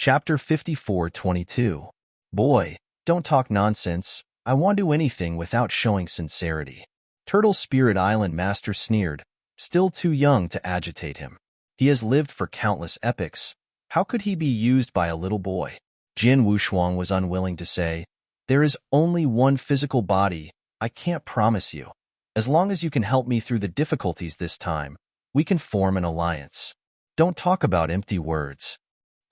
Chapter 54:22. Boy, don't talk nonsense. I won't do anything without showing sincerity. Turtle Spirit Island Master sneered, still too young to agitate him. He has lived for countless epochs. How could he be used by a little boy? Jin Wushuang was unwilling to say, there is only one physical body. I can't promise you. As long as you can help me through the difficulties this time, we can form an alliance. Don't talk about empty words.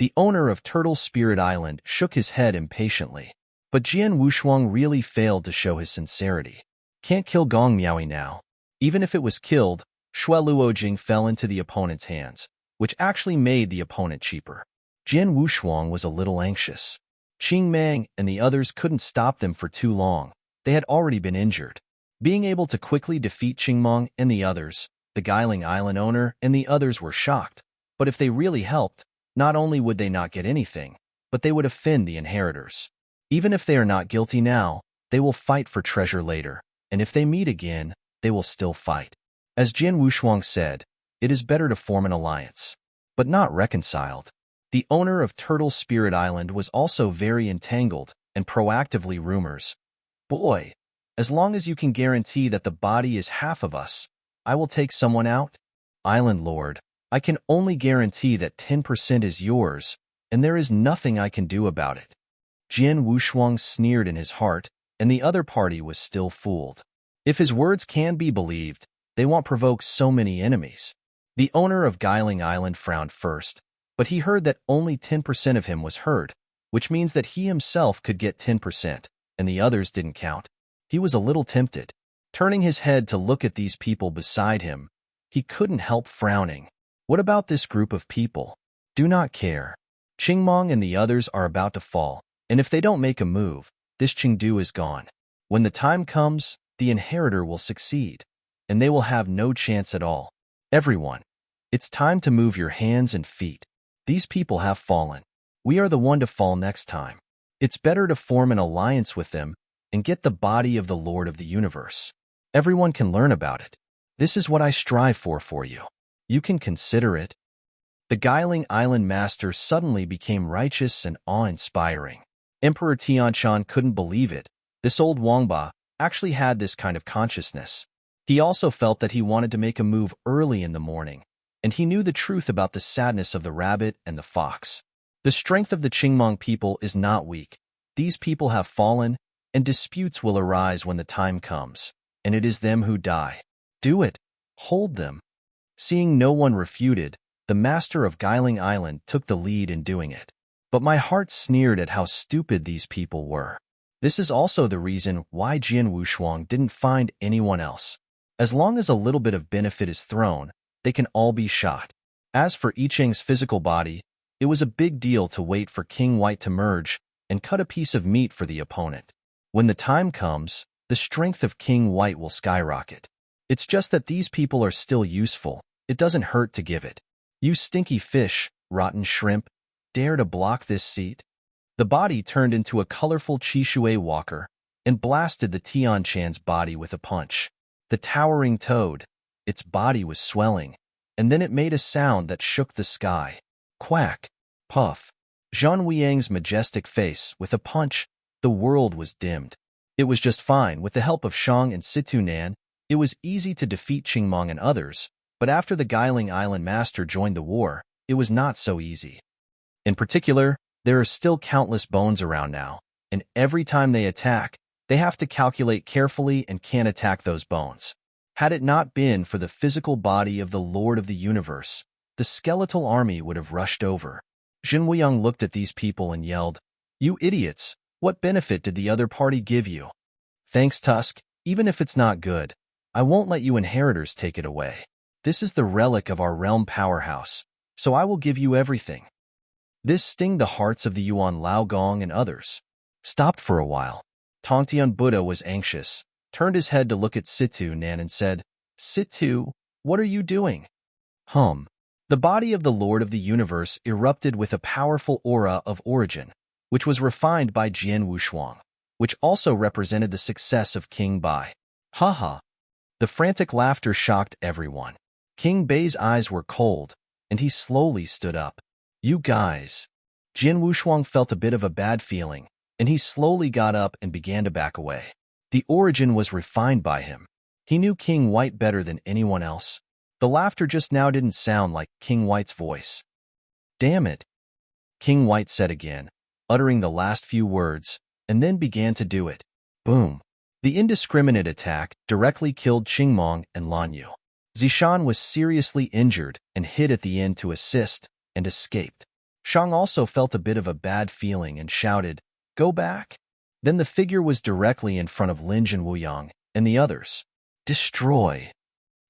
The owner of Turtle Spirit Island shook his head impatiently. But Jian Wushuang really failed to show his sincerity. Can't kill Gong Miaoyi now. Even if it was killed, Shui Luojing fell into the opponent's hands, which actually made the opponent cheaper. Jian Wushuang was a little anxious. Qing Mang and the others couldn't stop them for too long. They had already been injured. Being able to quickly defeat Qing Mang and the others, the Guiling Island owner and the others were shocked. But if they really helped, not only would they not get anything, but they would offend the inheritors. Even if they are not guilty now, they will fight for treasure later, and if they meet again, they will still fight. As Jian Wushuang said, it is better to form an alliance, but not reconciled. The owner of Turtle Spirit Island was also very entangled and proactively rumors. Boy, as long as you can guarantee that the body is half of us, I will take someone out. Island Lord, I can only guarantee that 10% is yours, and there is nothing I can do about it. Jian Wushuang sneered in his heart, and the other party was still fooled. If his words can be believed, they won't provoke so many enemies. The owner of Guiling Island frowned first, but he heard that only 10% of him was heard, which means that he himself could get 10%, and the others didn't count. He was a little tempted. Turning his head to look at these people beside him, he couldn't help frowning. What about this group of people? Do not care. Qingmong and the others are about to fall, and if they don't make a move, this Qingdu is gone. When the time comes, the inheritor will succeed, and they will have no chance at all. Everyone, it's time to move your hands and feet. These people have fallen. We are the one to fall next time. It's better to form an alliance with them and get the body of the Lord of the Universe. Everyone can learn about it. This is what I strive for you. You can consider it. The Guiling Island Master suddenly became righteous and awe-inspiring. Emperor Tianshan couldn't believe it. This old Wangba actually had this kind of consciousness. He also felt that he wanted to make a move early in the morning, and he knew the truth about the sadness of the rabbit and the fox. The strength of the Qingmong people is not weak. These people have fallen, and disputes will arise when the time comes, and it is them who die. Do it. Hold them. Seeing no one refuted, the master of Guiling Island took the lead in doing it. But my heart sneered at how stupid these people were. This is also the reason why Jian Wushuang didn't find anyone else. As long as a little bit of benefit is thrown, they can all be shot. As for I Ching's physical body, it was a big deal to wait for King White to merge and cut a piece of meat for the opponent. When the time comes, the strength of King White will skyrocket. It's just that these people are still useful. It doesn't hurt to give it. You stinky fish, rotten shrimp, dare to block this seat? The body turned into a colorful Chishui walker and blasted the Tianshan's body with a punch. The towering toad, its body was swelling, and then it made a sound that shook the sky. Quack, puff. Zhang Weiyang's majestic face, with a punch, the world was dimmed. It was just fine. With the help of Shang and Situnan, it was easy to defeat Qingmong and others, but after the Guiling Island Master joined the war, it was not so easy. In particular, there are still countless bones around now, and every time they attack, they have to calculate carefully and can't attack those bones. Had it not been for the physical body of the Lord of the Universe, the skeletal army would have rushed over. Jin Weiyang looked at these people and yelled, "You idiots! What benefit did the other party give you? Thanks, Tusk. Even if it's not good, I won't let you inheritors take it away. This is the relic of our realm powerhouse, so I will give you everything." This stung the hearts of the Yuan Laogong and others. Stopped for a while. Tongtian Buddha was anxious, turned his head to look at Situ Nan and said, "Situ, what are you doing?" The body of the Lord of the Universe erupted with a powerful aura of origin, which was refined by Jian Wushuang, which also represented the success of King Bai. Ha! The frantic laughter shocked everyone. King Bai's eyes were cold, and he slowly stood up. "You guys, Jian Wushuang felt a bit of a bad feeling, and he slowly got up and began to back away. The origin was refined by him. He knew King White better than anyone else. The laughter just now didn't sound like King White's voice. "Damn it," King White said again, uttering the last few words, and then began to do it. Boom. The indiscriminate attack directly killed Qingmong and Lanyu. Zishan was seriously injured and hit at the end to assist, and escaped. Shang also felt a bit of a bad feeling and shouted, "Go back!" Then the figure was directly in front of Lin and Wuyang and the others. Destroy!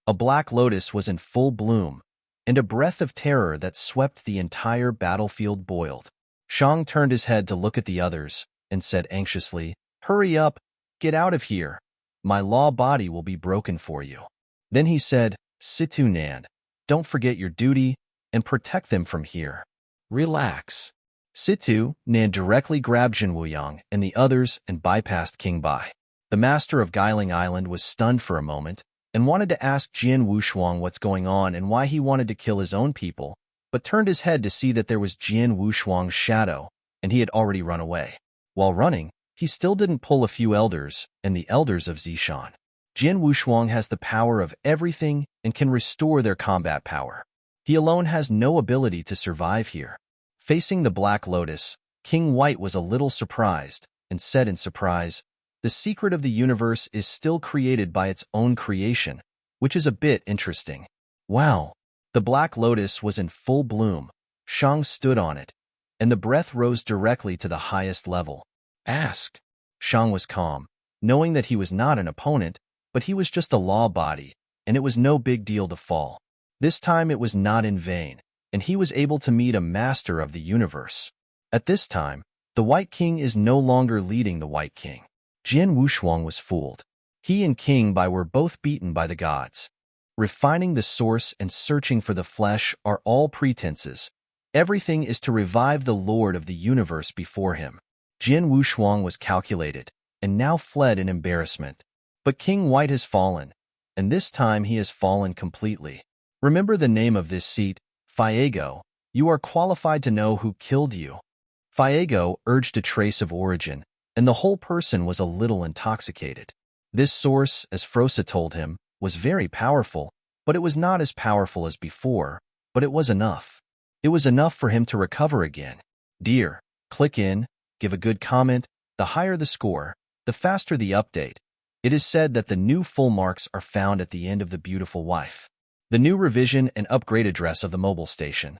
A black lotus was in full bloom, and a breath of terror that swept the entire battlefield boiled. Shang turned his head to look at the others and said anxiously, "Hurry up! Get out of here! My law body will be broken for you." Then he said, "Situ Nan, don't forget your duty and protect them from here. Relax." Situ Nan directly grabbed Jin Wuyang and the others and bypassed King Bai. The master of Guiling Island was stunned for a moment and wanted to ask Jian Wushuang what's going on and why he wanted to kill his own people, but turned his head to see that there was Jian Wushuang's shadow, and he had already run away. While running, he still didn't pull a few elders and the elders of Zishan. Jian Wushuang has the power of everything and can restore their combat power. He alone has no ability to survive here. Facing the Black Lotus, King White was a little surprised and said in surprise, "The secret of the universe is still created by its own creation, which is a bit interesting." Wow! The Black Lotus was in full bloom. Shang stood on it, and the breath rose directly to the highest level. "Ask." Shang was calm, knowing that he was not an opponent, but he was just a law body, and it was no big deal to fall. This time it was not in vain, and he was able to meet a master of the universe. At this time, the White King is no longer leading the White King. Jian Wushuang was fooled. He and King Bai were both beaten by the gods. Refining the source and searching for the flesh are all pretenses. Everything is to revive the Lord of the universe before him. Jian Wushuang was calculated, and now fled in embarrassment. But King White has fallen, and this time he has fallen completely. Remember the name of this seat, Fiego. You are qualified to know who killed you. Fiego urged a trace of origin, and the whole person was a little intoxicated. This source, as Frosa told him, was very powerful, but it was not as powerful as before, but it was enough. It was enough for him to recover again. Dear, click in, give a good comment. The higher the score, the faster the update. It is said that the new full marks are found at the end of The Beautiful Wife. The new revision and upgrade address of the mobile station.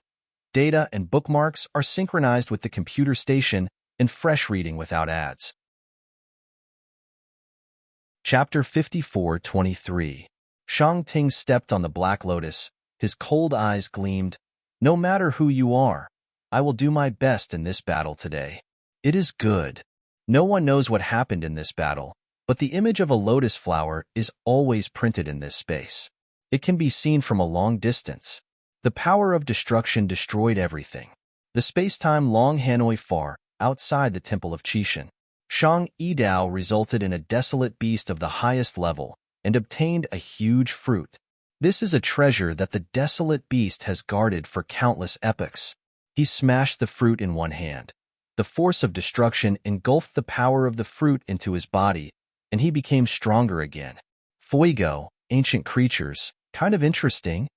Data and bookmarks are synchronized with the computer station and fresh reading without ads. Chapter 54-23. Shang Ting stepped on the Black Lotus. His cold eyes gleamed. "No matter who you are, I will do my best in this battle today. It is good." No one knows what happened in this battle, but the image of a lotus flower is always printed in this space. It can be seen from a long distance. The power of destruction destroyed everything. The space-time Long Hanoi far, outside the Temple of Qishan. Shang Yidao resulted in a desolate beast of the highest level and obtained a huge fruit. This is a treasure that the desolate beast has guarded for countless epochs. He smashed the fruit in one hand. The force of destruction engulfed the power of the fruit into his body, and he became stronger again. Fuego, ancient creatures, kind of interesting.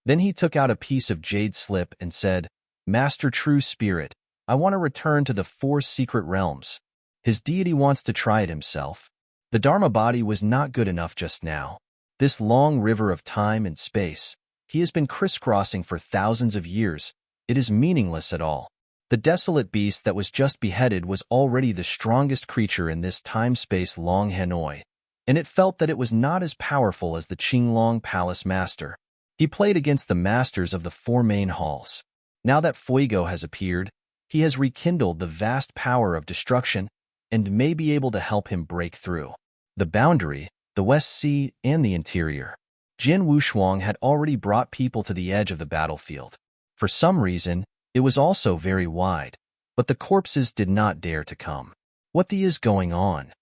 Then he took out a piece of jade slip and said, "Master True Spirit, I want to return to the 4 secret realms." His deity wants to try it himself. The Dharma body was not good enough just now. This long river of time and space, he has been crisscrossing for thousands of years. It is meaningless at all. The desolate beast that was just beheaded was already the strongest creature in this time-space Long Hanoi, and it felt that it was not as powerful as the Qinglong Palace Master. He played against the masters of the 4 main halls. Now that Fuego has appeared, he has rekindled the vast power of destruction and may be able to help him break through the boundary, the West Sea, and the interior. Jian Wushuang had already brought people to the edge of the battlefield. For some reason, it was also very wide, but the corpses did not dare to come. What the is going on?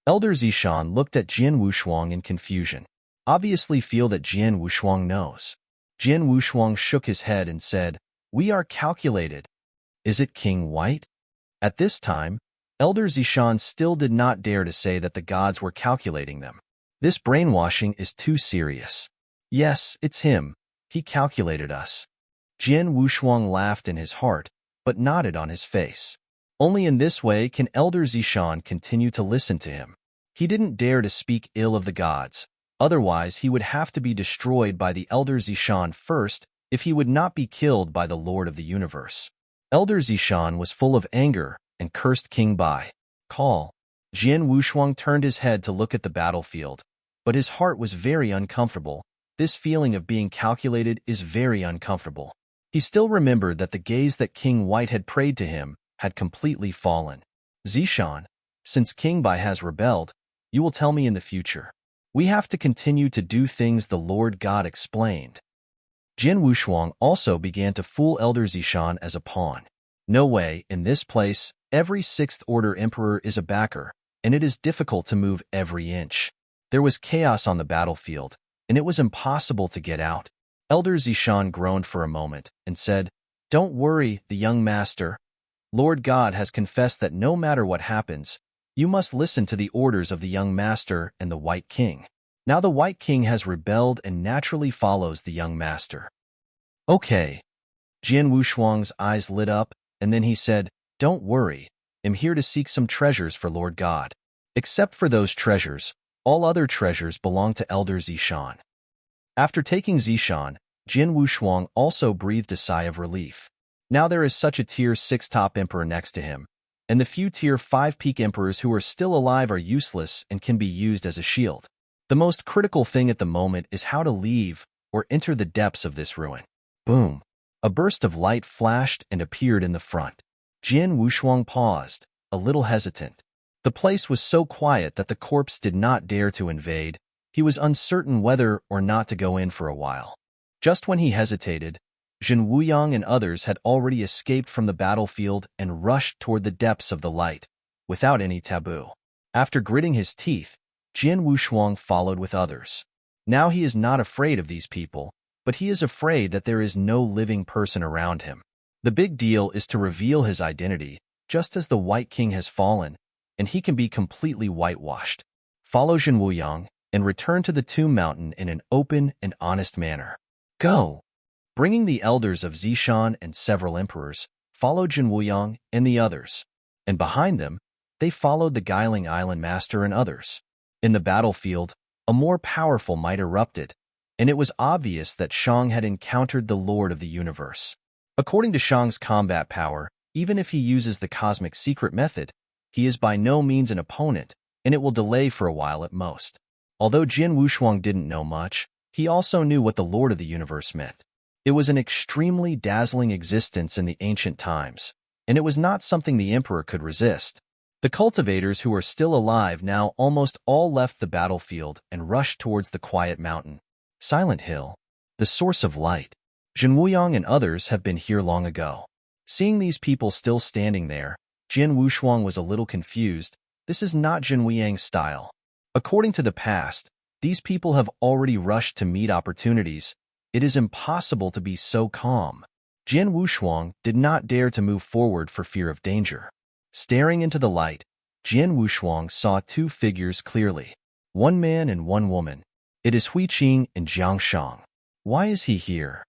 Elder Zishan looked at Jian Wushuang in confusion. Obviously feel that Jian Wushuang knows. Jian Wushuang shook his head and said, "We are calculated." Is it King White? At this time, Elder Zishan still did not dare to say that the gods were calculating them. This brainwashing is too serious. Yes, it's him. He calculated us. Jian Wushuang laughed in his heart, but nodded on his face. Only in this way can Elder Zishan continue to listen to him. He didn't dare to speak ill of the gods, otherwise he would have to be destroyed by the Elder Zishan first if he would not be killed by the Lord of the Universe. Elder Zishan was full of anger and cursed King Bai. Call. Jian Wushuang turned his head to look at the battlefield, but his heart was very uncomfortable. This feeling of being calculated is very uncomfortable. He still remembered that the gaze that King White had prayed to him had completely fallen. Zishan, since King Bai has rebelled, you will tell me in the future. We have to continue to do things the Lord God explained. Jian Wushuang also began to fool Elder Zishan as a pawn. No way, in this place, every Sixth Order Emperor is a backer, and it is difficult to move every inch. There was chaos on the battlefield, and it was impossible to get out. Elder Zishan groaned for a moment and said, "Don't worry, the young master. Lord God has confessed that no matter what happens, you must listen to the orders of the young master and the White King. Now the White King has rebelled and naturally follows the young master." Okay. Jian Wushuang's eyes lit up, and then he said, "Don't worry, I'm here to seek some treasures for Lord God. Except for those treasures, all other treasures belong to Elder Zishan." After taking Zishan, Jian Wushuang also breathed a sigh of relief. Now there is such a Tier 6 top emperor next to him, and the few Tier 5 peak emperors who are still alive are useless and can be used as a shield. The most critical thing at the moment is how to leave or enter the depths of this ruin. Boom! A burst of light flashed and appeared in the front. Jian Wushuang paused, a little hesitant. The place was so quiet that the corpse did not dare to invade. He was uncertain whether or not to go in for a while. Just when he hesitated, Zhen Wuyang and others had already escaped from the battlefield and rushed toward the depths of the light, without any taboo. After gritting his teeth, Jian Wushuang followed with others. Now he is not afraid of these people, but he is afraid that there is no living person around him. The big deal is to reveal his identity, just as the White King has fallen, and he can be completely whitewashed. Follow Zhen Wuyang and return to the Tomb Mountain in an open and honest manner. Go! Bringing the elders of Zishan and several emperors, followed Zhen Wuyang and the others, and behind them, they followed the Guiling Island Master and others. In the battlefield, a more powerful might erupted, and it was obvious that Shang had encountered the Lord of the Universe. According to Shang's combat power, even if he uses the cosmic secret method, he is by no means an opponent, and it will delay for a while at most. Although Jian Wushuang didn't know much, he also knew what the Lord of the Universe meant. It was an extremely dazzling existence in the ancient times, and it was not something the Emperor could resist. The cultivators who are still alive now almost all left the battlefield and rushed towards the quiet mountain. Silent Hill, the source of light. Zhen Wuyang and others have been here long ago. Seeing these people still standing there, Jian Wushuang was a little confused. This is not Zhen Wuyang's style. According to the past, these people have already rushed to meet opportunities. It is impossible to be so calm. Jian Wushuang did not dare to move forward for fear of danger. Staring into the light, Jian Wushuang saw two figures clearly. One man and one woman. It is Hui Qing and Jiang Shang. Why is he here?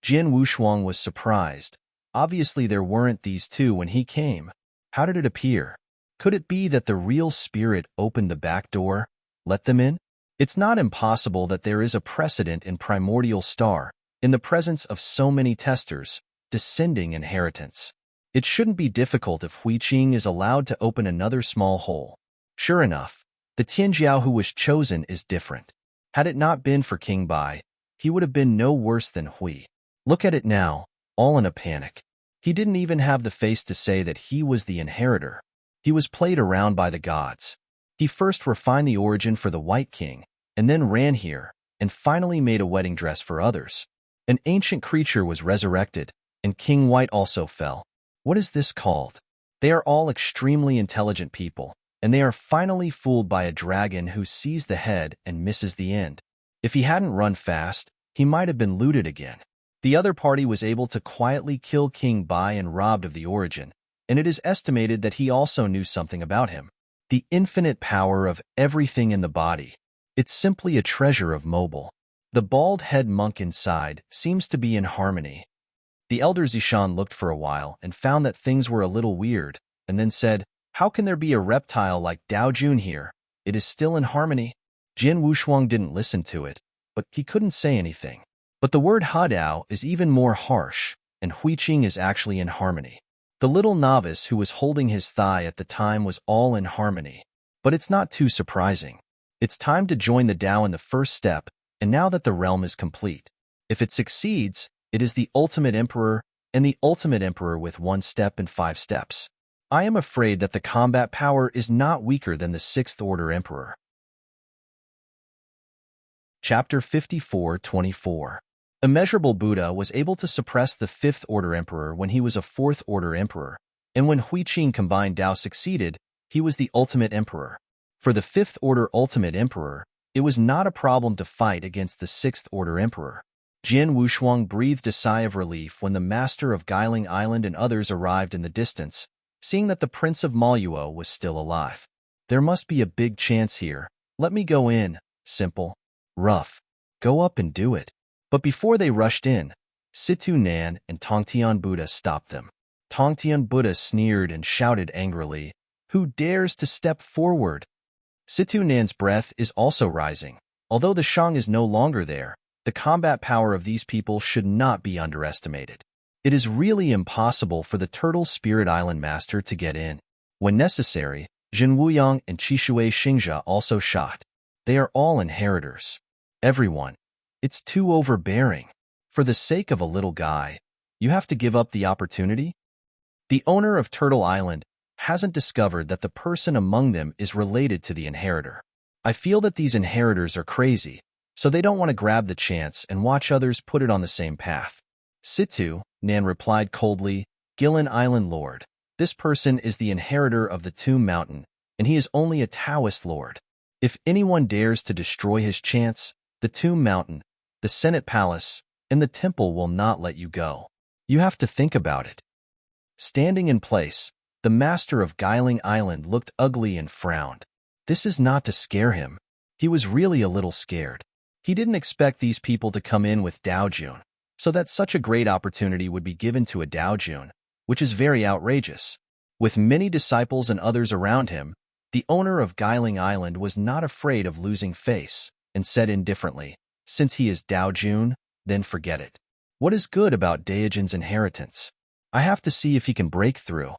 Jian Wushuang was surprised. Obviously there weren't these two when he came. How did it appear? Could it be that the real spirit opened the back door, let them in? It's not impossible that there is a precedent in Primordial Star, in the presence of so many testers, descending inheritance. It shouldn't be difficult if Hui Qing is allowed to open another small hole. Sure enough, the Tianjiao who was chosen is different. Had it not been for King Bai, he would have been no worse than Hui. Look at it now, all in a panic. He didn't even have the face to say that he was the inheritor. He was played around by the gods. He first refined the origin for the White King, and then ran here, and finally made a wedding dress for others. An ancient creature was resurrected, and King White also fell. What is this called? They are all extremely intelligent people, and they are finally fooled by a dragon who sees the head and misses the end. If he hadn't run fast, he might have been looted again. The other party was able to quietly kill King Bai and robbed of the origin, and it is estimated that he also knew something about him. The infinite power of everything in the body. It's simply a treasure of mobile. The bald head monk inside seems to be in harmony. The elder Zishan looked for a while and found that things were a little weird, and then said, "How can there be a reptile like Dao Jun here? It is still in harmony." Jin Wushuang didn't listen to it, but he couldn't say anything. But the word Hadao is even more harsh, and Huiqing is actually in harmony. The little novice who was holding his thigh at the time was all in harmony. But it's not too surprising. It's time to join the Dao in the first step, and now that the realm is complete. If it succeeds, it is the ultimate emperor, and the ultimate emperor with 1 step and 5 steps. I am afraid that the combat power is not weaker than the 6th Order Emperor. Chapter 54-24. Immeasurable Buddha was able to suppress the 5th Order Emperor when he was a 4th Order Emperor, and when Huiqing combined Dao succeeded, he was the ultimate emperor. For the 5th Order Ultimate Emperor, it was not a problem to fight against the 6th Order Emperor. Jin Wushuang breathed a sigh of relief when the master of Guiling Island and others arrived in the distance, seeing that the Prince of Maluo was still alive. There must be a big chance here. Let me go in. Simple. Rough. Go up and do it. But before they rushed in, Situ Nan and Tongtian Buddha stopped them. Tongtian Buddha sneered and shouted angrily, "Who dares to step forward?" Situ Nan's breath is also rising. Although the Shang is no longer there, the combat power of these people should not be underestimated. It is really impossible for the Turtle Spirit Island Master to get in. When necessary, Jin Wuyang and Qishui Xingzha also shot. They are all inheritors. Everyone. It's too overbearing. For the sake of a little guy, you have to give up the opportunity? The owner of Turtle Island hasn't discovered that the person among them is related to the inheritor. I feel that these inheritors are crazy, so they don't want to grab the chance and watch others put it on the same path. Situ, Nan replied coldly, "Gillen Island Lord. This person is the inheritor of the Tomb Mountain, and he is only a Taoist lord. If anyone dares to destroy his chance, the Tomb Mountain, the Senate Palace, and the temple will not let you go. You have to think about it." Standing in place, the master of Guiling Island looked ugly and frowned. This is not to scare him. He was really a little scared. He didn't expect these people to come in with Dao Jun, so that such a great opportunity would be given to a Dao Jun, which is very outrageous. With many disciples and others around him, the owner of Guiling Island was not afraid of losing face, and said indifferently, "Since he is Dao Jun, then forget it. What is good about Daijin's inheritance? I have to see if he can break through."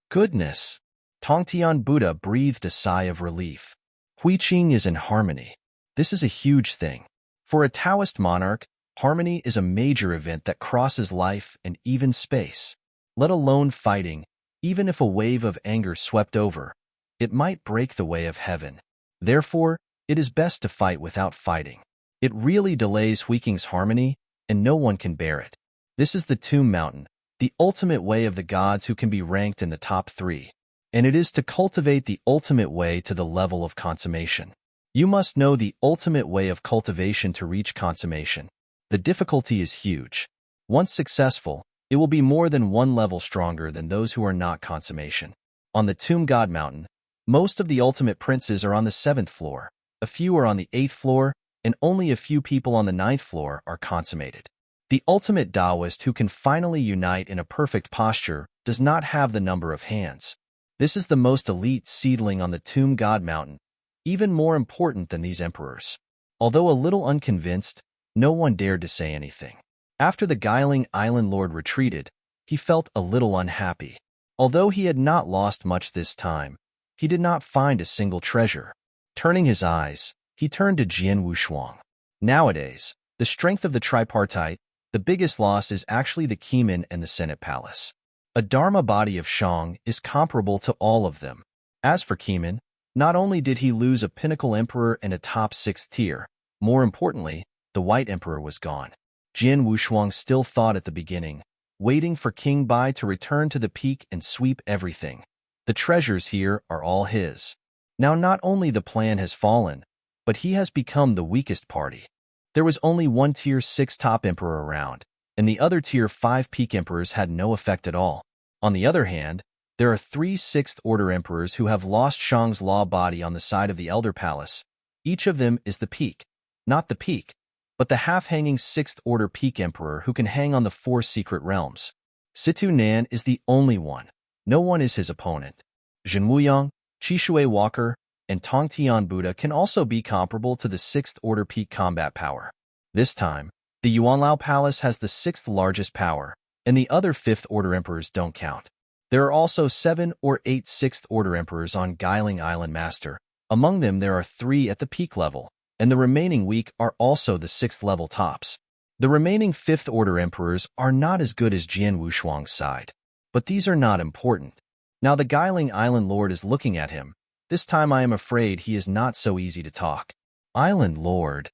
Goodness! Tongtian Buddha breathed a sigh of relief. Huiqing is in harmony. This is a huge thing. For a Taoist monarch, harmony is a major event that crosses life and even space. Let alone fighting, even if a wave of anger swept over, it might break the way of heaven. Therefore, it is best to fight without fighting. It really delays Huiqing's harmony, and no one can bear it. This is the Tomb Mountain, the ultimate way of the gods who can be ranked in the top 3. And it is to cultivate the ultimate way to the level of consummation. You must know the ultimate way of cultivation to reach consummation. The difficulty is huge. Once successful, it will be more than 1 level stronger than those who are not consummation. On the Tomb God Mountain, most of the ultimate princes are on the 7th floor, a few are on the 8th floor, and only a few people on the 9th floor are consummated. The ultimate Taoist who can finally unite in a perfect posture does not have the number of hands. This is the most elite seedling on the Tomb God Mountain, even more important than these emperors. Although a little unconvinced, no one dared to say anything. After the Guiling Island Lord retreated, he felt a little unhappy. Although he had not lost much this time, he did not find a single treasure. Turning his eyes, he turned to Jian Wushuang. Nowadays, the strength of the tripartite, the biggest loss is actually the Kemen and the Senate Palace. A Dharma body of Shang is comparable to all of them. As for Kemen, not only did he lose a pinnacle emperor and a top 6th tier, more importantly, the White Emperor was gone. Jian Wushuang still thought at the beginning, waiting for King Bai to return to the peak and sweep everything. The treasures here are all his. Now not only the plan has fallen, but he has become the weakest party. There was only one tier 6 top emperor around, and the other Tier 5 peak emperors had no effect at all. On the other hand, there are 3 sixth-order emperors who have lost Shang's law body on the side of the Elder Palace. Each of them is the peak. Not the peak, but the half-hanging sixth-order peak emperor who can hang on the 4 secret realms. Situ Nan is the only one. No one is his opponent. Jin Wuyang, Qishui Walker, and Tong Tian Buddha can also be comparable to the 6th-order peak combat power. This time, the Yuanlao Palace has the 6th largest power, and the other 5th-order emperors don't count. There are also 7 or 8 6th-order emperors on Guiling Island Master. Among them there are 3 at the peak level, and the remaining weak are also the 6th-level tops. The remaining 5th-order emperors are not as good as Jian Wushuang's side, but these are not important. Now the Guiling Island Lord is looking at him. This time I am afraid he is not so easy to talk. Island Lord.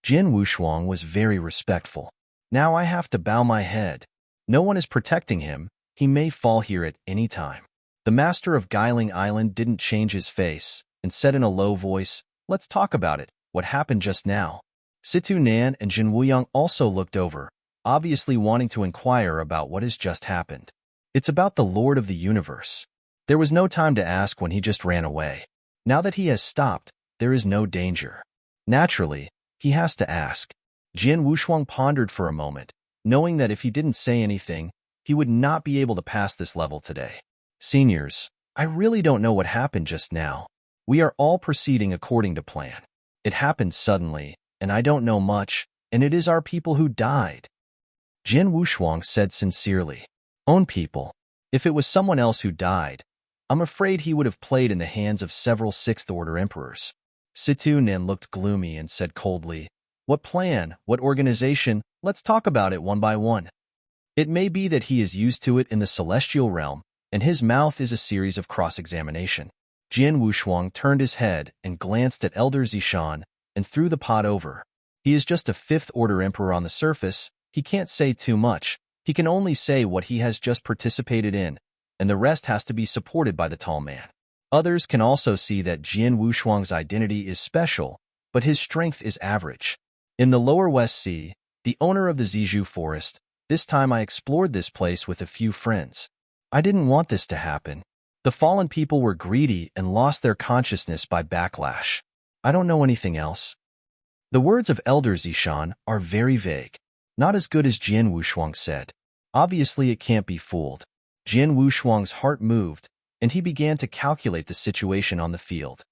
Jian Wushuang was very respectful. Now I have to bow my head. No one is protecting him. He may fall here at any time. The master of Guiling Island didn't change his face and said in a low voice, "Let's talk about it. What happened just now?" Situ Nan and Jin Wuyang also looked over, obviously wanting to inquire about what has just happened. It's about the Lord of the Universe. There was no time to ask when he just ran away. Now that he has stopped, there is no danger. Naturally, he has to ask. Jian Wushuang pondered for a moment, knowing that if he didn't say anything, he would not be able to pass this level today. Seniors, I really don't know what happened just now. We are all proceeding according to plan. It happened suddenly, and I don't know much, and it is our people who died. Jian Wushuang said sincerely. Own people. If it was someone else who died, I'm afraid he would have played in the hands of several 6th-order emperors. Situ Nen looked gloomy and said coldly, "What plan? What organization? Let's talk about it one by one." It may be that he is used to it in the celestial realm, and his mouth is a series of cross-examination. Jian Wushuang turned his head and glanced at Elder Zishan and threw the pot over. He is just a 5th-order emperor on the surface. He can't say too much. He can only say what he has just participated in, and the rest has to be supported by the tall man. Others can also see that Jian Wushuang's identity is special, but his strength is average. In the lower West Sea, the owner of the Zizhu Forest, this time I explored this place with a few friends. I didn't want this to happen. The fallen people were greedy and lost their consciousness by backlash. I don't know anything else. The words of Elder Zishan are very vague. Not as good as Jian Wushuang said. Obviously it can't be fooled. Jian Wushuang's heart moved, and he began to calculate the situation on the field.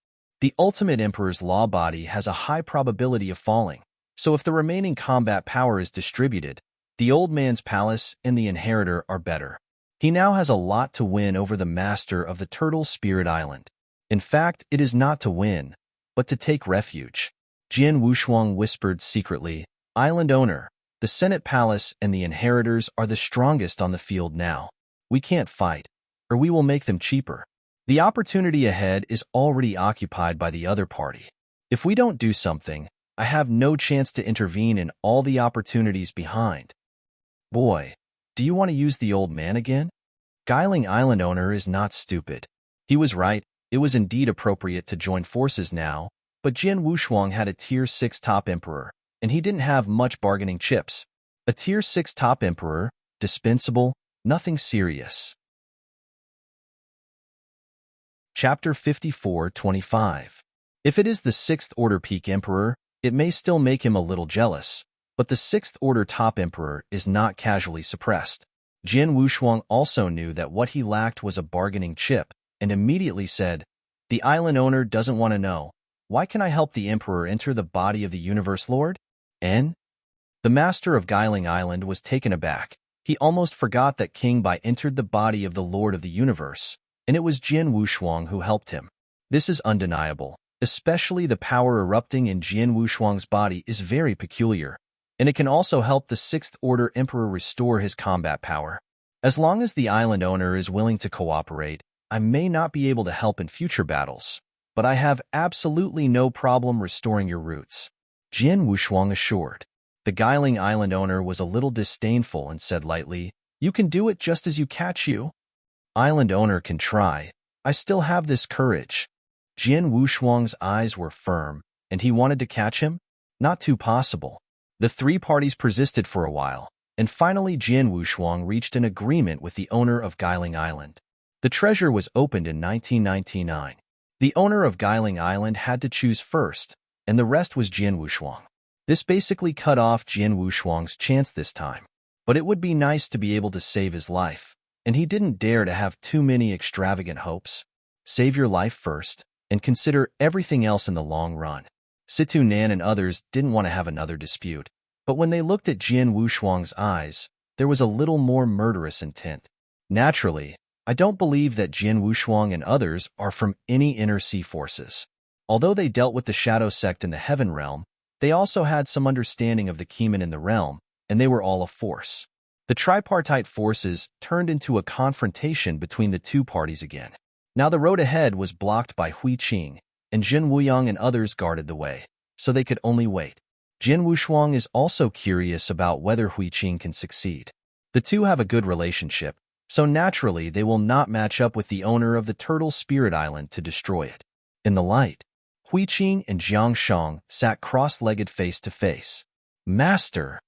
The ultimate emperor's law body has a high probability of falling, so if the remaining combat power is distributed, the old man's palace and the inheritor are better. He now has a lot to win over the master of the Turtle Spirit Island. In fact, it is not to win, but to take refuge. Jian Wushuang whispered secretly, "Island owner, the Senate Palace and the inheritors are the strongest on the field now. We can't fight, or we will make them cheaper. The opportunity ahead is already occupied by the other party. If we don't do something, I have no chance to intervene in all the opportunities behind." Boy, do you want to use the old man again? Guiling Island owner is not stupid. He was right, it was indeed appropriate to join forces now, but Jian Wushuang had a Tier 6 top emperor, and he didn't have much bargaining chips. A Tier 6 top emperor, dispensable, nothing serious. Chapter 54-25. If it is the 6th-order peak emperor, it may still make him a little jealous, but the 6th-order top emperor is not casually suppressed. Jian Wushuang also knew that what he lacked was a bargaining chip, and immediately said, "The island owner doesn't want to know. Why can I help the emperor enter the body of the universe lord?" N? The master of Guiling Island was taken aback. He almost forgot that King Bai entered the body of the Lord of the Universe, and it was Jian Wushuang who helped him. This is undeniable. Especially the power erupting in Jian Wushuang's body is very peculiar, and it can also help the 6th-order emperor restore his combat power. As long as the island owner is willing to cooperate, I may not be able to help in future battles, but I have absolutely no problem restoring your roots," Jian Wushuang assured. The Guiling Island owner was a little disdainful and said lightly, "You can do it just as you catch you." Island owner can try. I still have this courage. Jian Wushuang's eyes were firm, and he wanted to catch him? Not too possible. The 3 parties persisted for a while, and finally Jian Wushuang reached an agreement with the owner of Guiling Island. The treasure was opened in 1999. The owner of Guiling Island had to choose first, and the rest was Jian Wushuang. This basically cut off Jian Wushuang's chance this time, but it would be nice to be able to save his life, and he didn't dare to have too many extravagant hopes. Save your life first, and consider everything else in the long run. Situ Nan and others didn't want to have another dispute, but when they looked at Jian Wushuang's eyes, there was a little more murderous intent. Naturally, I don't believe that Jian Wushuang and others are from any inner sea forces. Although they dealt with the shadow sect in the heaven realm, they also had some understanding of the Keeman in the realm, and they were all a force. The tripartite forces turned into a confrontation between the two parties again. Now the road ahead was blocked by Hui Qing, and Jin Wuyang and others guarded the way, so they could only wait. Jian Wushuang is also curious about whether Hui Qing can succeed. The two have a good relationship, so naturally they will not match up with the owner of the Turtle Spirit Island to destroy it. In the light, Hui Qing and Jiang Shang sat cross-legged face to face. Master!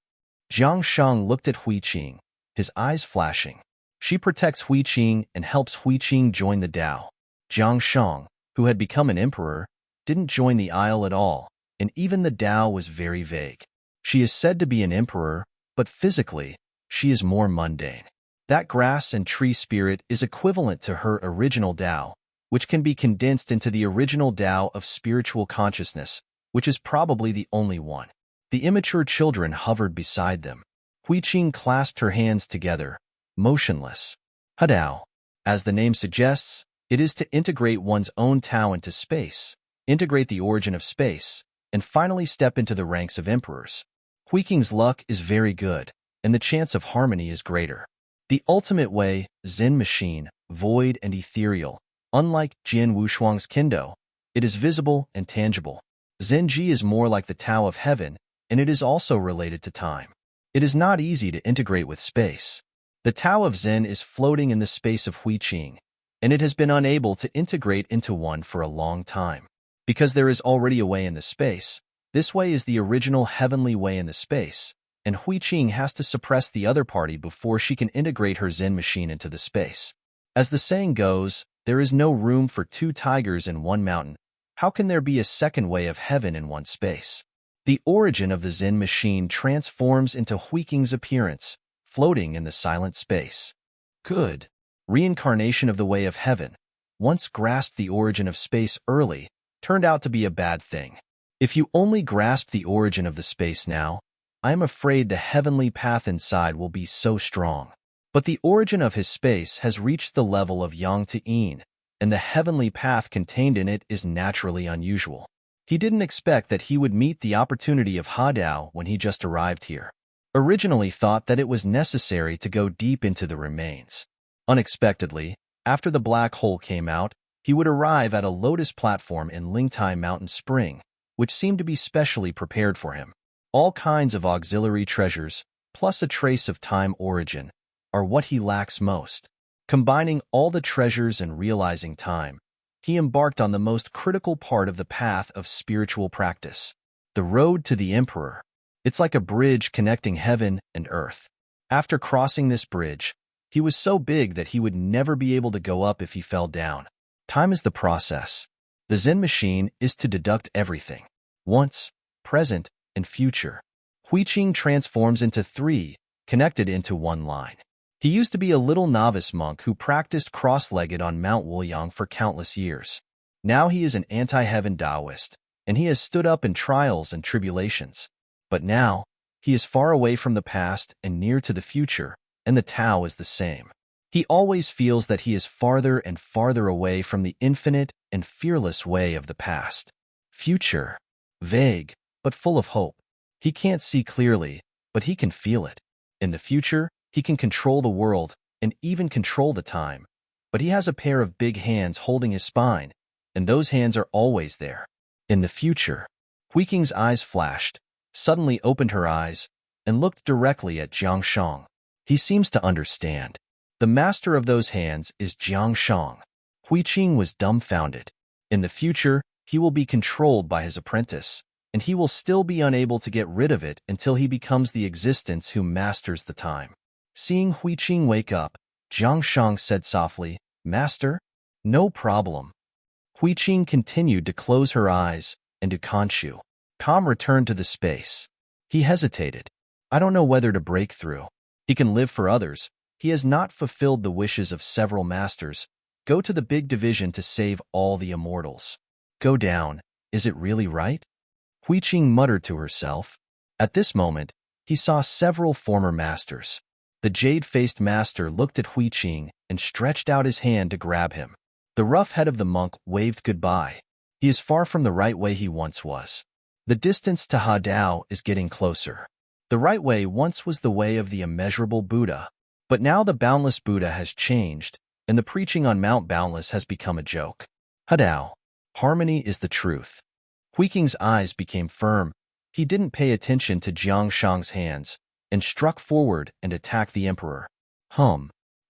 Jiang Shang looked at Hui Qing, his eyes flashing. She protects Hui Qing and helps Hui Qing join the Tao. Jiang Shang, who had become an emperor, didn't join the Isle at all, and even the Tao was very vague. She is said to be an emperor, but physically, she is more mundane. That grass and tree spirit is equivalent to her original Tao, which can be condensed into the original Tao of spiritual consciousness, which is probably the only one. The immature children hovered beside them. Hui Qing clasped her hands together, motionless. Hadao. As the name suggests, it is to integrate one's own Tao into space, integrate the origin of space, and finally step into the ranks of emperors. Hui Qing's luck is very good, and the chance of harmony is greater. The ultimate way, Zen machine, void and ethereal. Unlike Jian Wushuang's Kendo, it is visible and tangible. Zenji is more like the Tao of heaven, and it is also related to time. It is not easy to integrate with space. The Tao of Zen is floating in the space of Hui Qing, and it has been unable to integrate into one for a long time. Because there is already a way in the space, this way is the original heavenly way in the space, and Hui Qing has to suppress the other party before she can integrate her Zen machine into the space. As the saying goes, there is no room for two tigers in one mountain. How can there be a second way of heaven in one space? The origin of the Zen machine transforms into Hui Qing's appearance, floating in the silent space. Good. Reincarnation of the way of heaven, once grasped the origin of space early, turned out to be a bad thing. If you only grasp the origin of the space now, I am afraid the heavenly path inside will be so strong. But the origin of his space has reached the level of Yang to Yin, and the heavenly path contained in it is naturally unusual. He didn't expect that he would meet the opportunity of Hadao when he just arrived here. Originally thought that it was necessary to go deep into the remains. Unexpectedly, after the black hole came out, he would arrive at a lotus platform in Lingtai Mountain Spring, which seemed to be specially prepared for him. All kinds of auxiliary treasures, plus a trace of time origin, are what he lacks most. Combining all the treasures and realizing time, he embarked on the most critical part of the path of spiritual practice, the road to the Emperor. It's like a bridge connecting heaven and earth. After crossing this bridge, he was so big that he would never be able to go up if he fell down. Time is the process. The Zen machine is to deduct everything. Once, present, and future. Hui Qing transforms into three, connected into one line. He used to be a little novice monk who practiced cross-legged on Mount Wuliang for countless years. Now he is an anti-heaven Taoist, and he has stood up in trials and tribulations. But now, he is far away from the past and near to the future, and the Tao is the same. He always feels that he is farther and farther away from the infinite and fearless way of the past. Future. Vague, but full of hope. He can't see clearly, but he can feel it. In the future, he can control the world and even control the time. But he has a pair of big hands holding his spine, and those hands are always there. In the future, Hui Qing's eyes flashed, suddenly opened her eyes, and looked directly at Jiang Shang. He seems to understand. The master of those hands is Jiang Shang. Hui Qing was dumbfounded. In the future, he will be controlled by his apprentice, and he will still be unable to get rid of it until he becomes the existence who masters the time. Seeing Huiqing wake up, Jiang Shang said softly, "Master?" "No problem." Huiqing continued to close her eyes and to Khonshu. Calm returned to the space. He hesitated. "I don't know whether to break through. He can live for others. He has not fulfilled the wishes of several masters. Go to the big division to save all the immortals. Go down. Is it really right?" Huiqing muttered to herself. At this moment, he saw several former masters. The jade-faced master looked at Huiqing and stretched out his hand to grab him. The rough head of the monk waved goodbye. He is far from the right way he once was. The distance to Hadao is getting closer. The right way once was the way of the immeasurable Buddha, but now the boundless Buddha has changed, and the preaching on Mount Boundless has become a joke. Hadao. Harmony is the truth. Huiqing's eyes became firm. He didn't pay attention to Jiang Shang's hands, and struck forward and attacked the emperor.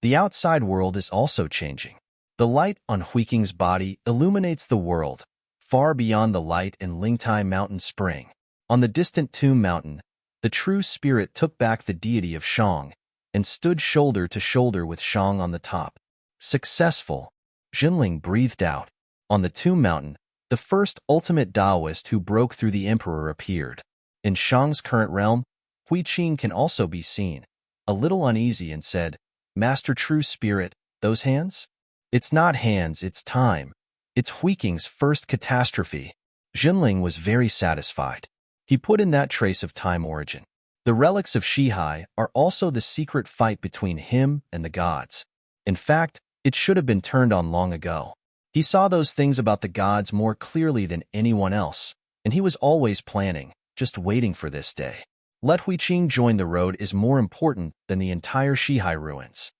The outside world is also changing. The light on Huiqing's body illuminates the world, far beyond the light in Lingtai Mountain Spring. On the distant Tomb Mountain, the true spirit took back the deity of Shang and stood shoulder to shoulder with Shang on the top. Successful, Jinling breathed out. On the Tomb Mountain, the first ultimate Taoist who broke through the emperor appeared. In Shang's current realm, Huiqing can also be seen, a little uneasy, and said, "Master True Spirit, those hands?" "It's not hands, it's time. It's Huiqing's first catastrophe." Jinling was very satisfied. He put in that trace of time origin. The relics of Shihai are also the secret fight between him and the gods. In fact, it should have been turned on long ago. He saw those things about the gods more clearly than anyone else, and he was always planning, just waiting for this day. Let Huiqing join the road is more important than the entire Shihai ruins.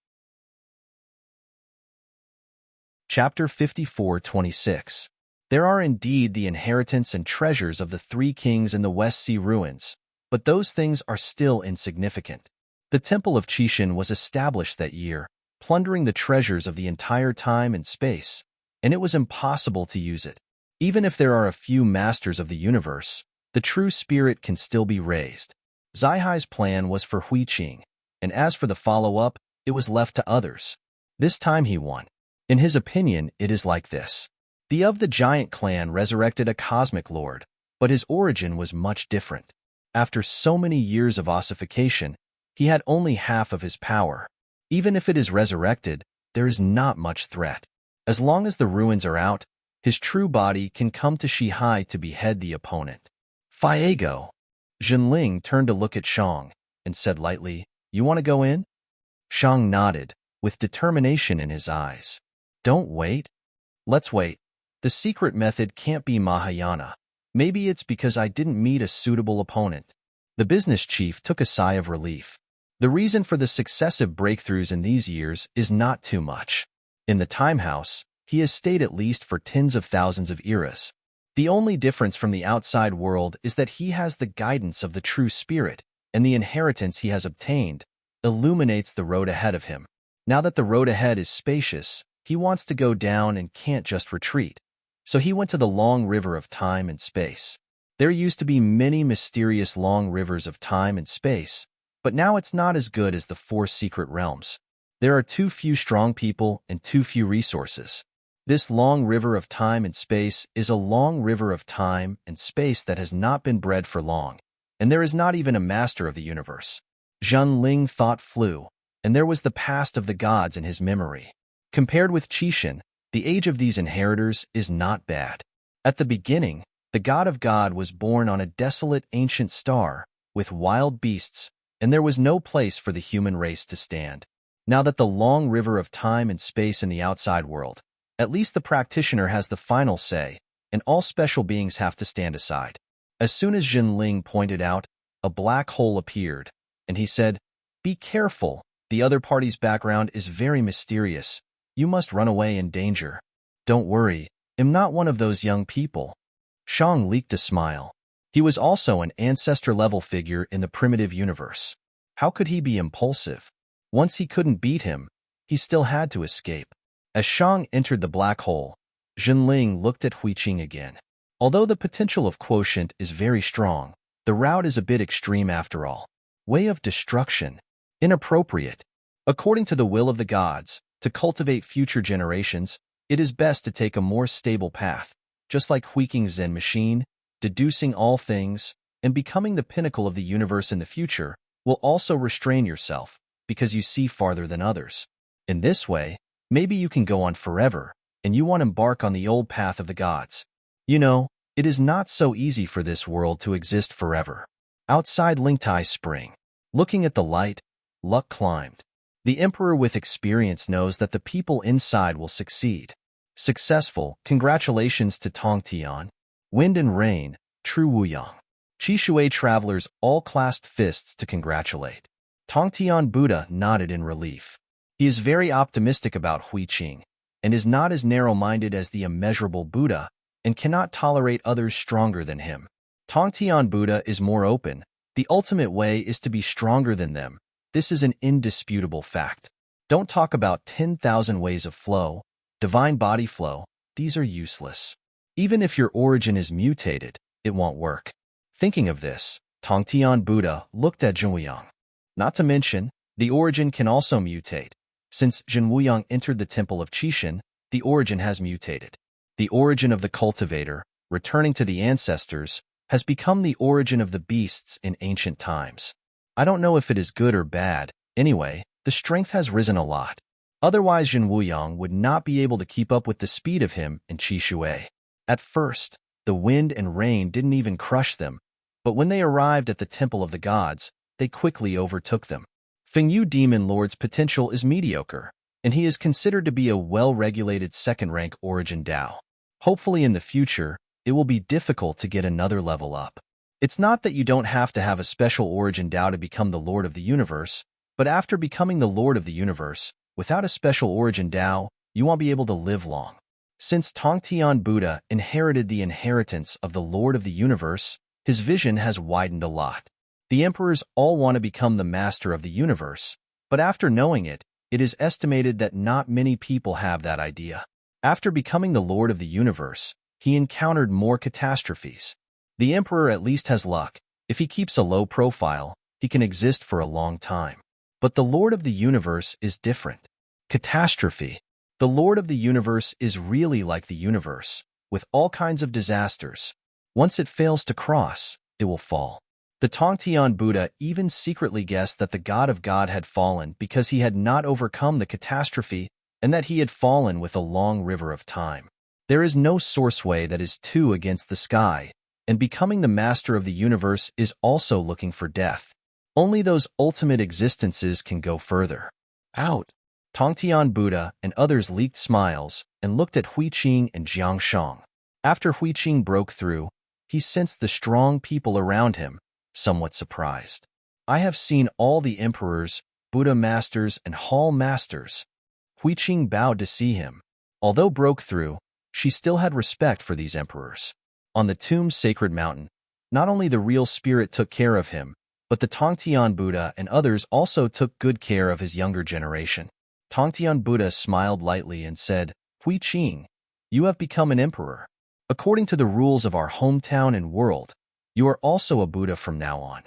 Chapter 54:26. There are indeed the inheritance and treasures of the three kings in the West Sea ruins, but those things are still insignificant. The Temple of Qishan was established that year, plundering the treasures of the entire time and space, and it was impossible to use it. Even if there are a few masters of the universe, the true spirit can still be raised. Zihai's plan was for Huiqing, and as for the follow-up, it was left to others. This time he won. In his opinion, it is like this. The of the giant clan resurrected a cosmic lord, but his origin was much different. After so many years of ossification, he had only half of his power. Even if it is resurrected, there is not much threat. As long as the ruins are out, his true body can come to Shihai to behead the opponent. Fiego. Jinling turned to look at Shang and said lightly, "You want to go in?" Shang nodded, with determination in his eyes. "Don't wait." "Let's wait. The secret method can't be Mahayana. Maybe it's because I didn't meet a suitable opponent." The business chief took a sigh of relief. The reason for the successive breakthroughs in these years is not too much. In the time house, he has stayed at least for tens of thousands of eras. The only difference from the outside world is that he has the guidance of the true spirit, and the inheritance he has obtained illuminates the road ahead of him. Now that the road ahead is spacious, he wants to go down and can't just retreat. So he went to the long river of time and space. There used to be many mysterious long rivers of time and space, but now it's not as good as the four secret realms. There are too few strong people and too few resources. This long river of time and space is a long river of time and space that has not been bred for long, and there is not even a master of the universe. Jinling thought flew, and there was the past of the gods in his memory. Compared with Qishan, the age of these inheritors is not bad. At the beginning, the god of God was born on a desolate ancient star with wild beasts, and there was no place for the human race to stand. Now that the long river of time and space in the outside world, at least the practitioner has the final say, and all special beings have to stand aside. As soon as Jinling pointed out, a black hole appeared, and he said, "Be careful, the other party's background is very mysterious. You must run away in danger." "Don't worry, I'm not one of those young people." Shang leaked a smile. He was also an ancestor-level figure in the primitive universe. How could he be impulsive? Once he couldn't beat him, he still had to escape. As Shang entered the black hole, Jinling looked at Huiqing again. Although the potential of quotient is very strong, the route is a bit extreme after all. Way of destruction. Inappropriate. According to the will of the gods, to cultivate future generations, it is best to take a more stable path, just like Huiking's Zen machine, deducing all things, and becoming the pinnacle of the universe in the future will also restrain yourself, because you see farther than others. In this way, maybe you can go on forever, and you won't embark on the old path of the gods. You know, it is not so easy for this world to exist forever. Outside Lingtai Spring, looking at the light, luck climbed. The emperor with experience knows that the people inside will succeed. Successful, congratulations to Tong Tian. Wind and rain, Tru Wuyang. Chishui travelers all clasped fists to congratulate. Tong Tian Buddha nodded in relief. He is very optimistic about Huiqing, and is not as narrow-minded as the immeasurable Buddha, and cannot tolerate others stronger than him. Tong Tian Buddha is more open. The ultimate way is to be stronger than them. This is an indisputable fact. Don't talk about 10,000 ways of flow, divine body flow. These are useless. Even if your origin is mutated, it won't work. Thinking of this, Tong Tian Buddha looked at Jinwuyang. Not to mention, the origin can also mutate. Since Jinwuyang entered the temple of Qishan, the origin has mutated. The origin of the cultivator, returning to the ancestors, has become the origin of the beasts in ancient times. I don't know if it is good or bad. Anyway, the strength has risen a lot. Otherwise, Jinwuyang would not be able to keep up with the speed of him in Qishui. At first, the wind and rain didn't even crush them, but when they arrived at the temple of the gods, they quickly overtook them. Fengyu Demon Lord's potential is mediocre, and he is considered to be a well-regulated second-rank origin Dao. Hopefully in the future, it will be difficult to get another level up. It's not that you don't have to have a special origin Dao to become the Lord of the Universe, but after becoming the Lord of the Universe, without a special origin Dao, you won't be able to live long. Since Tong Tian Buddha inherited the inheritance of the Lord of the Universe, his vision has widened a lot. The emperors all want to become the master of the universe, but after knowing it, it is estimated that not many people have that idea. After becoming the Lord of the Universe, he encountered more catastrophes. The emperor at least has luck. If he keeps a low profile, he can exist for a long time. But the Lord of the Universe is different. Catastrophe. The Lord of the Universe is really like the universe, with all kinds of disasters. Once it fails to cross, it will fall. The Tongtian Buddha even secretly guessed that the God of God had fallen because he had not overcome the catastrophe and that he had fallen with a long river of time. There is no source way that is two against the sky, and becoming the master of the universe is also looking for death. Only those ultimate existences can go further. Out. Tongtian Buddha and others leaked smiles and looked at Huiqing and Jiangshang. After Huiqing broke through, he sensed the strong people around him, somewhat surprised. I have seen all the emperors, Buddha masters, and hall masters. Huiqing bowed to see him. Although broke through, she still had respect for these emperors. On the tomb's sacred mountain, not only the real spirit took care of him, but the Tongtian Buddha and others also took good care of his younger generation. Tongtian Buddha smiled lightly and said, Huiqing, you have become an emperor. According to the rules of our hometown and world, you are also a Buddha from now on.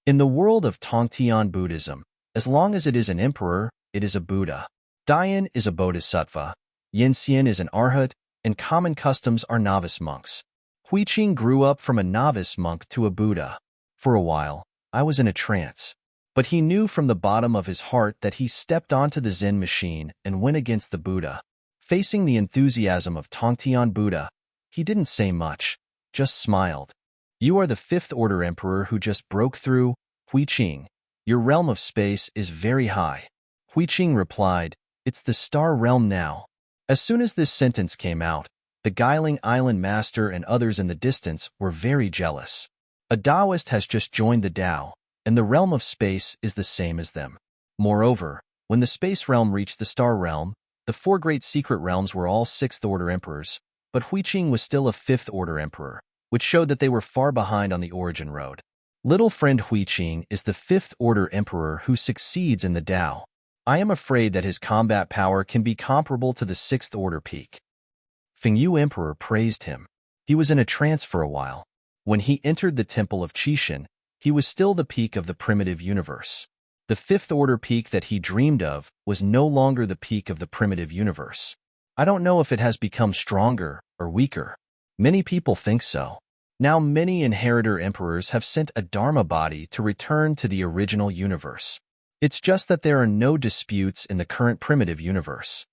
In the world of Tongtian Buddhism, as long as it is an emperor, it is a Buddha. Dian is a bodhisattva, Yinxian is an arhat, and common customs are novice monks. Huiqing grew up from a novice monk to a Buddha. For a while, I was in a trance. But he knew from the bottom of his heart that he stepped onto the Zen machine and went against the Buddha. Facing the enthusiasm of Tongtian Buddha, he didn't say much, just smiled. You are the fifth order emperor who just broke through, Huiqing. Your realm of space is very high. Huiqing replied, it's the star realm now. As soon as this sentence came out, the Guiling Island Master and others in the distance were very jealous. A Taoist has just joined the Tao, and the realm of space is the same as them. Moreover, when the space realm reached the star realm, the four great secret realms were all sixth-order emperors, but Huiqing was still a fifth-order emperor, which showed that they were far behind on the origin road. Little friend Huiqing is the fifth-order emperor who succeeds in the Tao. I am afraid that his combat power can be comparable to the sixth-order peak. Fengyu Emperor praised him. He was in a trance for a while. When he entered the Temple of Qishan, he was still the peak of the primitive universe. The fifth-order peak that he dreamed of was no longer the peak of the primitive universe. I don't know if it has become stronger or weaker. Many people think so. Now many inheritor emperors have sent a Dharma body to return to the original universe. It's just that there are no disputes in the current primitive universe.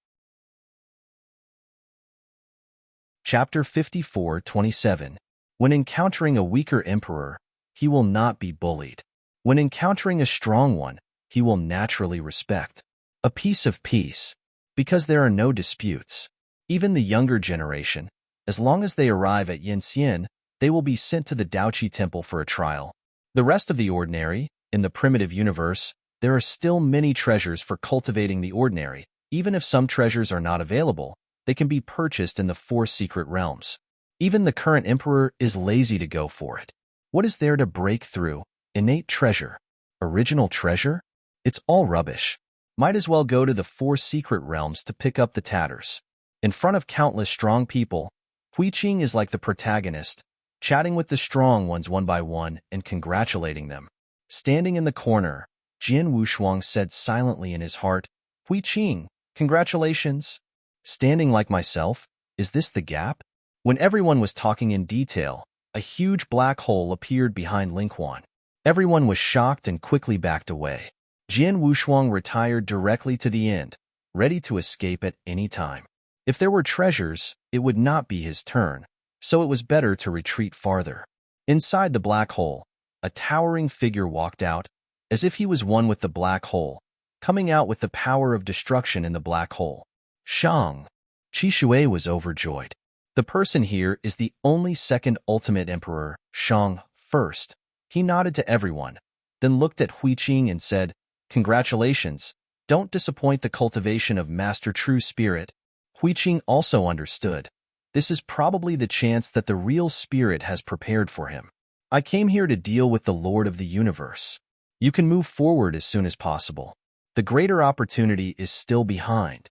Chapter 54:27. When encountering a weaker emperor, he will not be bullied. When encountering a strong one, he will naturally respect. A piece of peace, because there are no disputes. Even the younger generation, as long as they arrive at Yanxian, they will be sent to the Daoqi Temple for a trial. The rest of the ordinary, in the primitive universe, there are still many treasures for cultivating the ordinary. Even if some treasures are not available, they can be purchased in the 4 secret realms. Even the current emperor is lazy to go for it. What is there to break through? Innate treasure? Original treasure? It's all rubbish. Might as well go to the 4 secret realms to pick up the tatters. In front of countless strong people, Huiqing is like the protagonist, chatting with the strong ones one by one and congratulating them. Standing in the corner, Jian Wushuang said silently in his heart, "Huiqing, congratulations." Standing like myself, is this the gap? When everyone was talking in detail, a huge black hole appeared behind Linghuan. Everyone was shocked and quickly backed away. Jian Wushuang retired directly to the end, ready to escape at any time. If there were treasures, it would not be his turn, so it was better to retreat farther. Inside the black hole, a towering figure walked out, as if he was one with the black hole, coming out with the power of destruction in the black hole. Shang. Qi Shui was overjoyed. The person here is the only second ultimate emperor, Shang first. He nodded to everyone, then looked at Huiqing and said, "Congratulations. Don't disappoint the cultivation of Master True Spirit." Huiqing also understood. This is probably the chance that the real spirit has prepared for him. I came here to deal with the Lord of the Universe. You can move forward as soon as possible. The greater opportunity is still behind.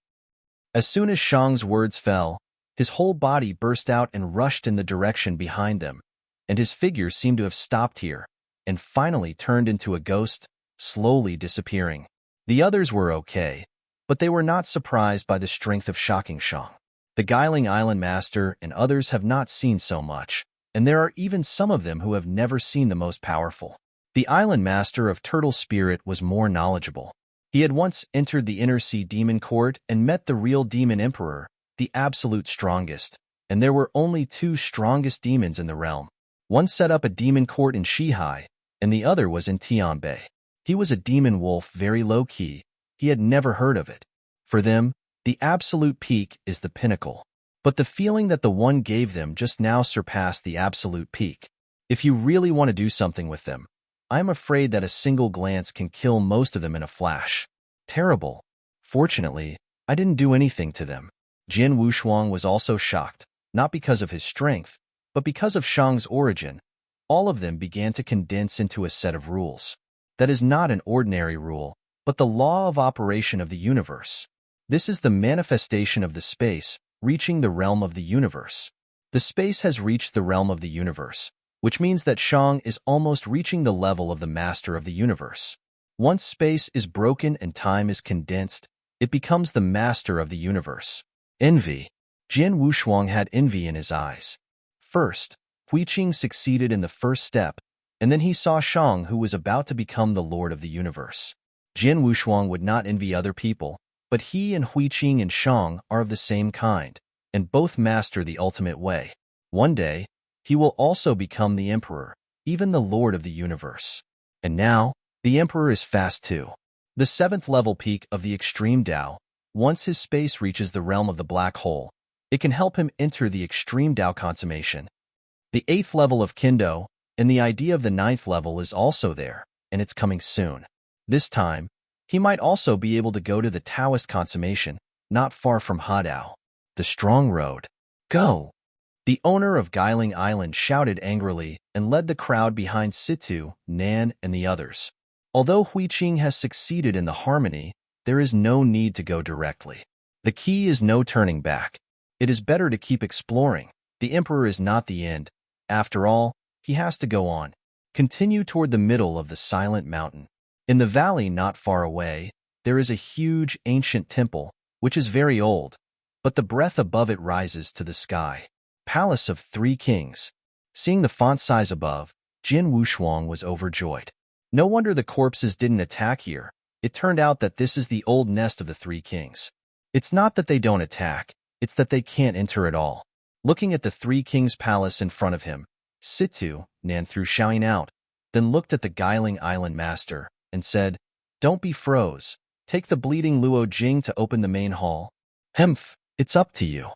As soon as Shang's words fell, his whole body burst out and rushed in the direction behind them, and his figure seemed to have stopped here, and finally turned into a ghost, slowly disappearing. The others were okay, but they were not surprised by the strength of Shocking Shang. The Guiling Island Master and others have not seen so much, and there are even some of them who have never seen the most powerful. The Island Master of Turtle Spirit was more knowledgeable. He had once entered the Inner Sea Demon Court and met the real Demon Emperor, the absolute strongest, and there were only 2 strongest demons in the realm. One set up a demon court in Shihai, and the other was in Tianbei. He was a demon wolf, very low-key. He had never heard of it. For them, the absolute peak is the pinnacle. But the feeling that the one gave them just now surpassed the absolute peak. If you really want to do something with them, I am afraid that a single glance can kill most of them in a flash. Terrible. Fortunately, I didn't do anything to them. Jian Wushuang was also shocked, not because of his strength, but because of Shang's origin. All of them began to condense into a set of rules. That is not an ordinary rule, but the law of operation of the universe. This is the manifestation of the space, reaching the realm of the universe. The space has reached the realm of the universe, which means that Shang is almost reaching the level of the master of the universe. Once space is broken and time is condensed, it becomes the master of the universe. Envy. Jian Wushuang had envy in his eyes. First, Huiqing succeeded in the first step, and then he saw Shang, who was about to become the Lord of the universe. Jian Wushuang would not envy other people, but he and Huiqing and Shang are of the same kind, and both master the ultimate way. One day, he will also become the emperor, even the Lord of the universe. And now, the emperor is fast too. The 7th level peak of the extreme Tao, once his space reaches the realm of the black hole, it can help him enter the extreme Tao consummation. The 8th level of Kendo, and the idea of the 9th level is also there, and it's coming soon. This time, he might also be able to go to the Taoist consummation, not far from Hadao. The strong road. Go! The owner of Guiling Island shouted angrily and led the crowd behind Situ, Nan, and the others. Although Huiqing has succeeded in the harmony, there is no need to go directly. The key is no turning back. It is better to keep exploring. The Emperor is not the end. After all, he has to go on. Continue toward the middle of the silent mountain. In the valley not far away, there is a huge ancient temple, which is very old, but the breath above it rises to the sky. Palace of Three Kings. Seeing the font size above, Jin Wushuang was overjoyed. No wonder the corpses didn't attack here. It turned out that this is the old nest of the Three Kings. It's not that they don't attack, it's that they can't enter at all. Looking at the Three Kings' palace in front of him, Situ Nan threw shouting out, then looked at the Guiling Island master and said, "Don't be froze. Take the bleeding Luo Jing to open the main hall." "Hemph, it's up to you."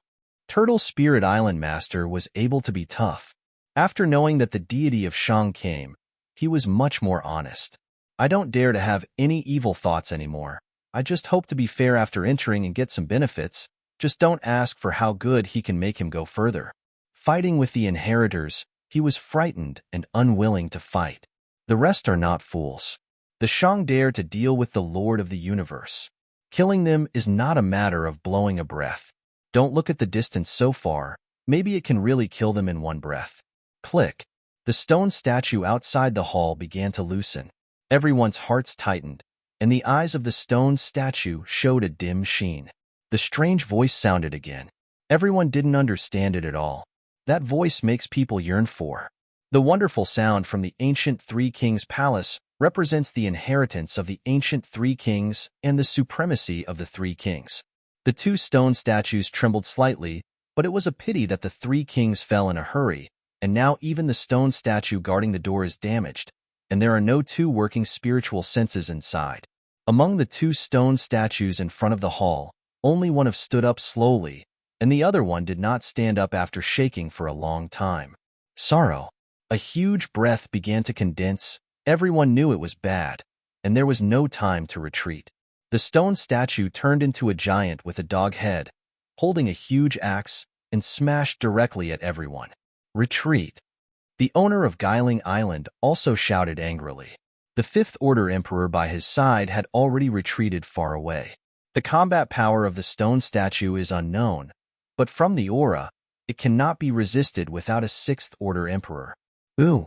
Turtle Spirit Island master was able to be tough. After knowing that the deity of Shang came, he was much more honest. "I don't dare to have any evil thoughts anymore. I just hope to be fair after entering and get some benefits. Just don't ask for how good he can make him go further." Fighting with the inheritors, he was frightened and unwilling to fight. The rest are not fools. The Shang dare to deal with the Lord of the Universe. Killing them is not a matter of blowing a breath. Don't look at the distance so far. Maybe it can really kill them in one breath. Click. The stone statue outside the hall began to loosen. Everyone's hearts tightened, and the eyes of the stone statue showed a dim sheen. The strange voice sounded again. Everyone didn't understand it at all. That voice makes people yearn for. The wonderful sound from the ancient Three Kings' palace represents the inheritance of the ancient Three Kings and the supremacy of the Three Kings. The two stone statues trembled slightly, but it was a pity that the Three Kings fell in a hurry, and now even the stone statue guarding the door is damaged, and there are no two working spiritual senses inside. Among the two stone statues in front of the hall, only one of stood up slowly, and the other one did not stand up after shaking for a long time. Sorrow. A huge breath began to condense. Everyone knew it was bad, and there was no time to retreat. The stone statue turned into a giant with a dog head, holding a huge axe, and smashed directly at everyone. Retreat. The owner of Guiling Island also shouted angrily. The Fifth Order Emperor by his side had already retreated far away. The combat power of the stone statue is unknown, but from the aura, it cannot be resisted without a Sixth Order Emperor. Ooh!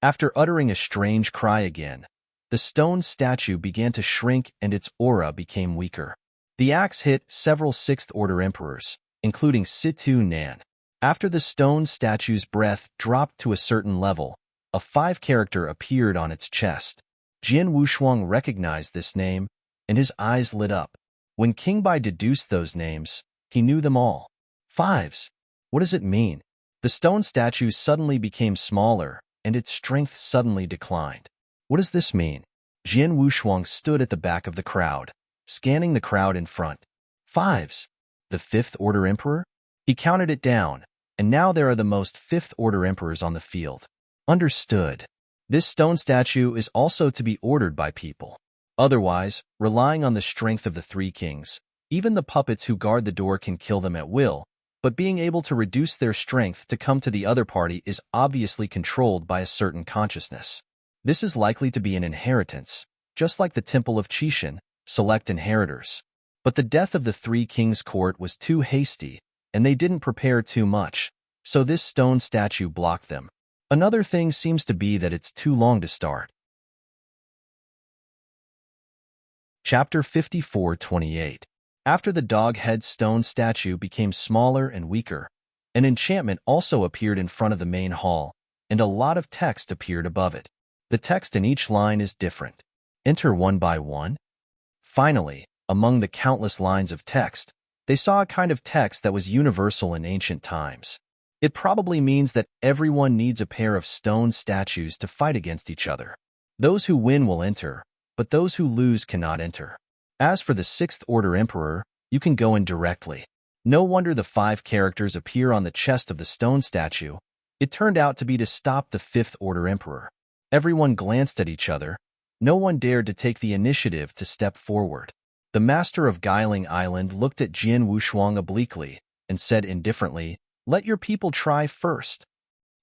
After uttering a strange cry again, the stone statue began to shrink and its aura became weaker. The axe hit several Sixth Order Emperors, including Situ Nan. After the stone statue's breath dropped to a certain level, a 5 character appeared on its chest. Jin Wushuang recognized this name, and his eyes lit up. When King Bai deduced those names, he knew them all. 5s. What does it mean? The stone statue suddenly became smaller, and its strength suddenly declined. What does this mean? Jin Wushuang stood at the back of the crowd, scanning the crowd in front. 5s. The Fifth Order Emperor? He counted it down, and now there are the most Fifth Order Emperors on the field. Understood. This stone statue is also to be ordered by people. Otherwise, relying on the strength of the Three Kings, even the puppets who guard the door can kill them at will, but being able to reduce their strength to come to the other party is obviously controlled by a certain consciousness. This is likely to be an inheritance, just like the Temple of Qishan, select inheritors. But the death of the Three Kings' court was too hasty, and they didn't prepare too much, so this stone statue blocked them. Another thing seems to be that it's too long to start. Chapter 54:28. After the dog-head stone statue became smaller and weaker, an enchantment also appeared in front of the main hall, and a lot of text appeared above it. The text in each line is different. Enter one by one. Finally, among the countless lines of text, they saw a kind of text that was universal in ancient times. It probably means that everyone needs a pair of stone statues to fight against each other. Those who win will enter, but those who lose cannot enter. As for the Sixth Order Emperor, you can go in directly. No wonder the 5 characters appear on the chest of the stone statue. It turned out to be to stop the Fifth Order Emperor. Everyone glanced at each other. No one dared to take the initiative to step forward. The master of Guiling Island looked at Jin Wushuang obliquely and said indifferently, "Let your people try first."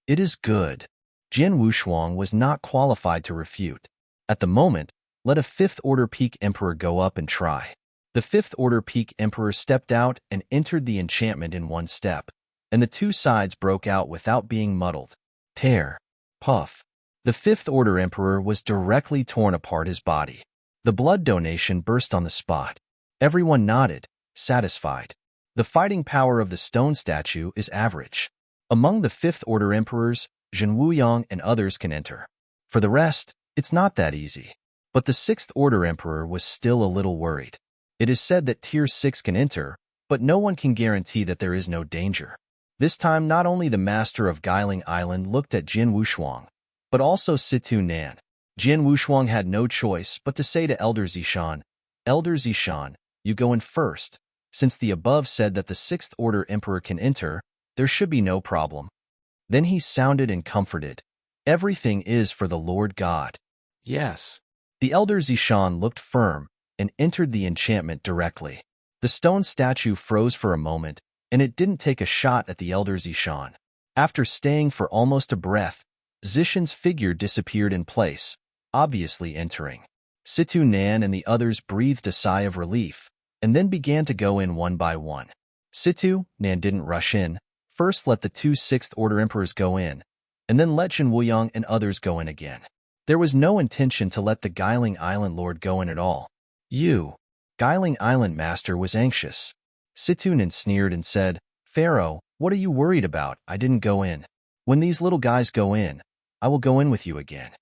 It is good. Jin Wushuang was not qualified to refute. At the moment, let a Fifth Order Peak Emperor go up and try. The Fifth Order Peak Emperor stepped out and entered the enchantment in one step. and the two sides broke out without being muddled. Tear. Puff. The Fifth Order Emperor was directly torn apart his body. The blood donation burst on the spot. Everyone nodded, satisfied. The fighting power of the stone statue is average. Among the Fifth Order Emperors, Zhen Wuyang and others can enter. For the rest, it's not that easy. But the Sixth Order Emperor was still a little worried. It is said that Tier 6 can enter, but no one can guarantee that there is no danger. This time, not only the master of Guiling Island looked at Jin Wushuang, but also Situ Nan. Jin Wushuang had no choice but to say to Elder Zishan, "Elder Zishan, you go in first. Since the above said that the Sixth Order Emperor can enter, there should be no problem." Then he sounded and comforted. "Everything is for the Lord God." Yes. The Elder Zishan looked firm and entered the enchantment directly. The stone statue froze for a moment, and it didn't take a shot at the Elder Zishan. After staying for almost a breath, Zishan's figure disappeared in place, obviously entering. Situ Nan and the others breathed a sigh of relief, and then began to go in one by one. Situ Nan didn't rush in. First let the two Sixth Order Emperors go in, and then let Zhen Wuyang and others go in again. There was no intention to let the Guiling Island Lord go in at all. Guiling Island Master was anxious. Situ Nan sneered and said, "Pharaoh, what are you worried about? I didn't go in. When these little guys go in, I will go in with you again."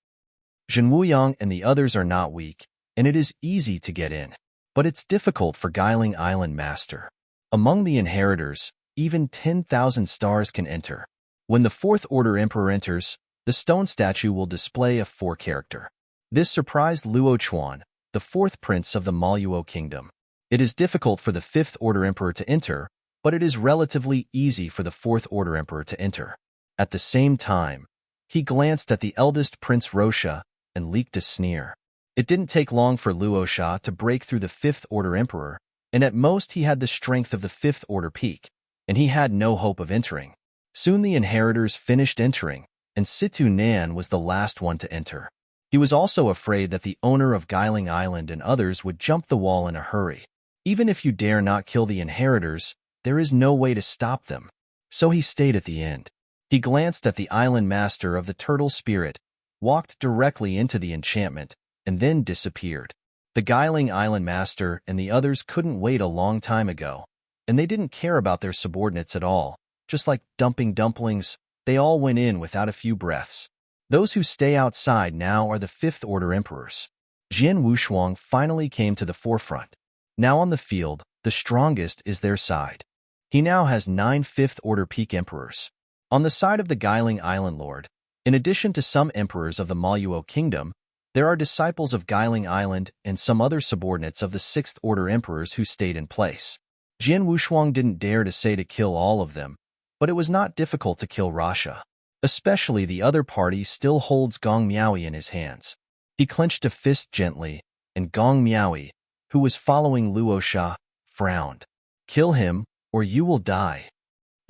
Zhen Wuyang and the others are not weak, and it is easy to get in. But it's difficult for Guiling Island Master. Among the inheritors, even 10,000 stars can enter. When the Fourth Order Emperor enters, the stone statue will display a 4 character. This surprised Luo Chuan, the 4th prince of the Maluo Kingdom. It is difficult for the Fifth Order Emperor to enter, but it is relatively easy for the Fourth Order Emperor to enter. At the same time, he glanced at the eldest Prince Rosha and leaked a sneer. It didn't take long for Luo Sha to break through the Fifth Order Emperor, and at most he had the strength of the Fifth Order Peak, and he had no hope of entering. Soon the inheritors finished entering, and Situ Nan was the last one to enter. He was also afraid that the owner of Guiling Island and others would jump the wall in a hurry. Even if you dare not kill the inheritors, there is no way to stop them. So he stayed at the end. He glanced at the island master of the turtle spirit, walked directly into the enchantment, and then disappeared. The Guiling Island master and the others couldn't wait a long time ago, and they didn't care about their subordinates at all. Just like dumping dumplings, they all went in without a few breaths. Those who stay outside now are the Fifth Order Emperors. Jian Wushuang finally came to the forefront. Now on the field, the strongest is their side. He now has 9 Fifth Order Peak Emperors. On the side of the Guiling Island Lord, in addition to some emperors of the Maluo Kingdom, there are disciples of Guiling Island and some other subordinates of the Sixth Order Emperors who stayed in place. Jian Wushuang didn't dare to say to kill all of them, but it was not difficult to kill Rasha. Especially the other party still holds Gong Miaoyi in his hands. He clenched a fist gently, and Gong Miaoyi, who was following Luo Sha, frowned. "Kill him, or you will die."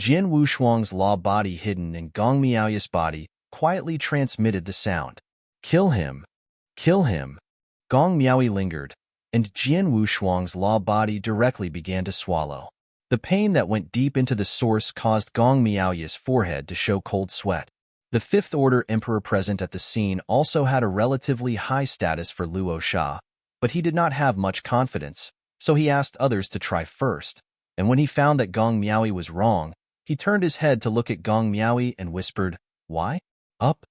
Jian Wushuang's law body hidden in Gong Miaoyi's body quietly transmitted the sound. "Kill him! Kill him!" Gong Miaoyi lingered, and Jian Wushuang's law body directly began to swallow. The pain that went deep into the source caused Gong Miaoyi's forehead to show cold sweat. The Fifth Order Emperor present at the scene also had a relatively high status for Luo Sha, but he did not have much confidence, so he asked others to try first, and when he found that Gong Miaoyi was wrong, he turned his head to look at Gong Miaoyi and whispered, "Why? Up?"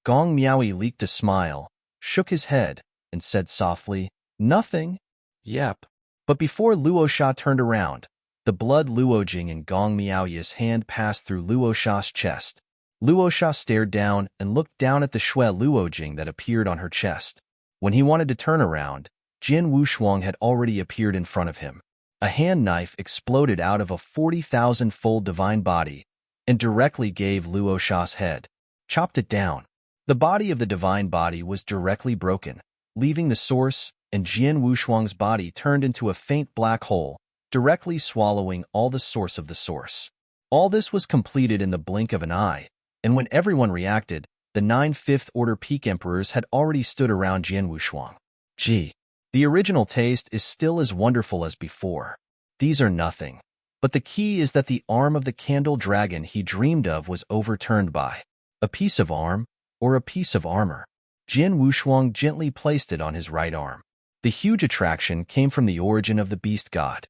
Gong Miaoyi leaked a smile, shook his head, and said softly, "Nothing." Yep. But before Luo Sha turned around, the blood Luojing in Gong Miaoyi's hand passed through Luo Sha's chest. Luo Sha stared down and looked down at the Shui Luojing that appeared on her chest. When he wanted to turn around, Jian Wushuang had already appeared in front of him. A hand knife exploded out of a 40,000-fold divine body and directly gave Luo Sha's head, chopped it down. The body of the divine body was directly broken, leaving the source, and Jian Wushuang's body turned into a faint black hole, directly swallowing all the source of the source. All this was completed in the blink of an eye, and when everyone reacted, the 9 Fifth Order Peak Emperors had already stood around Jian Wushuang. Gee, the original taste is still as wonderful as before. These are nothing. But the key is that the arm of the candle dragon he dreamed of was overturned by a piece of arm or a piece of armor. Jian Wushuang gently placed it on his right arm. The huge attraction came from the origin of the beast god.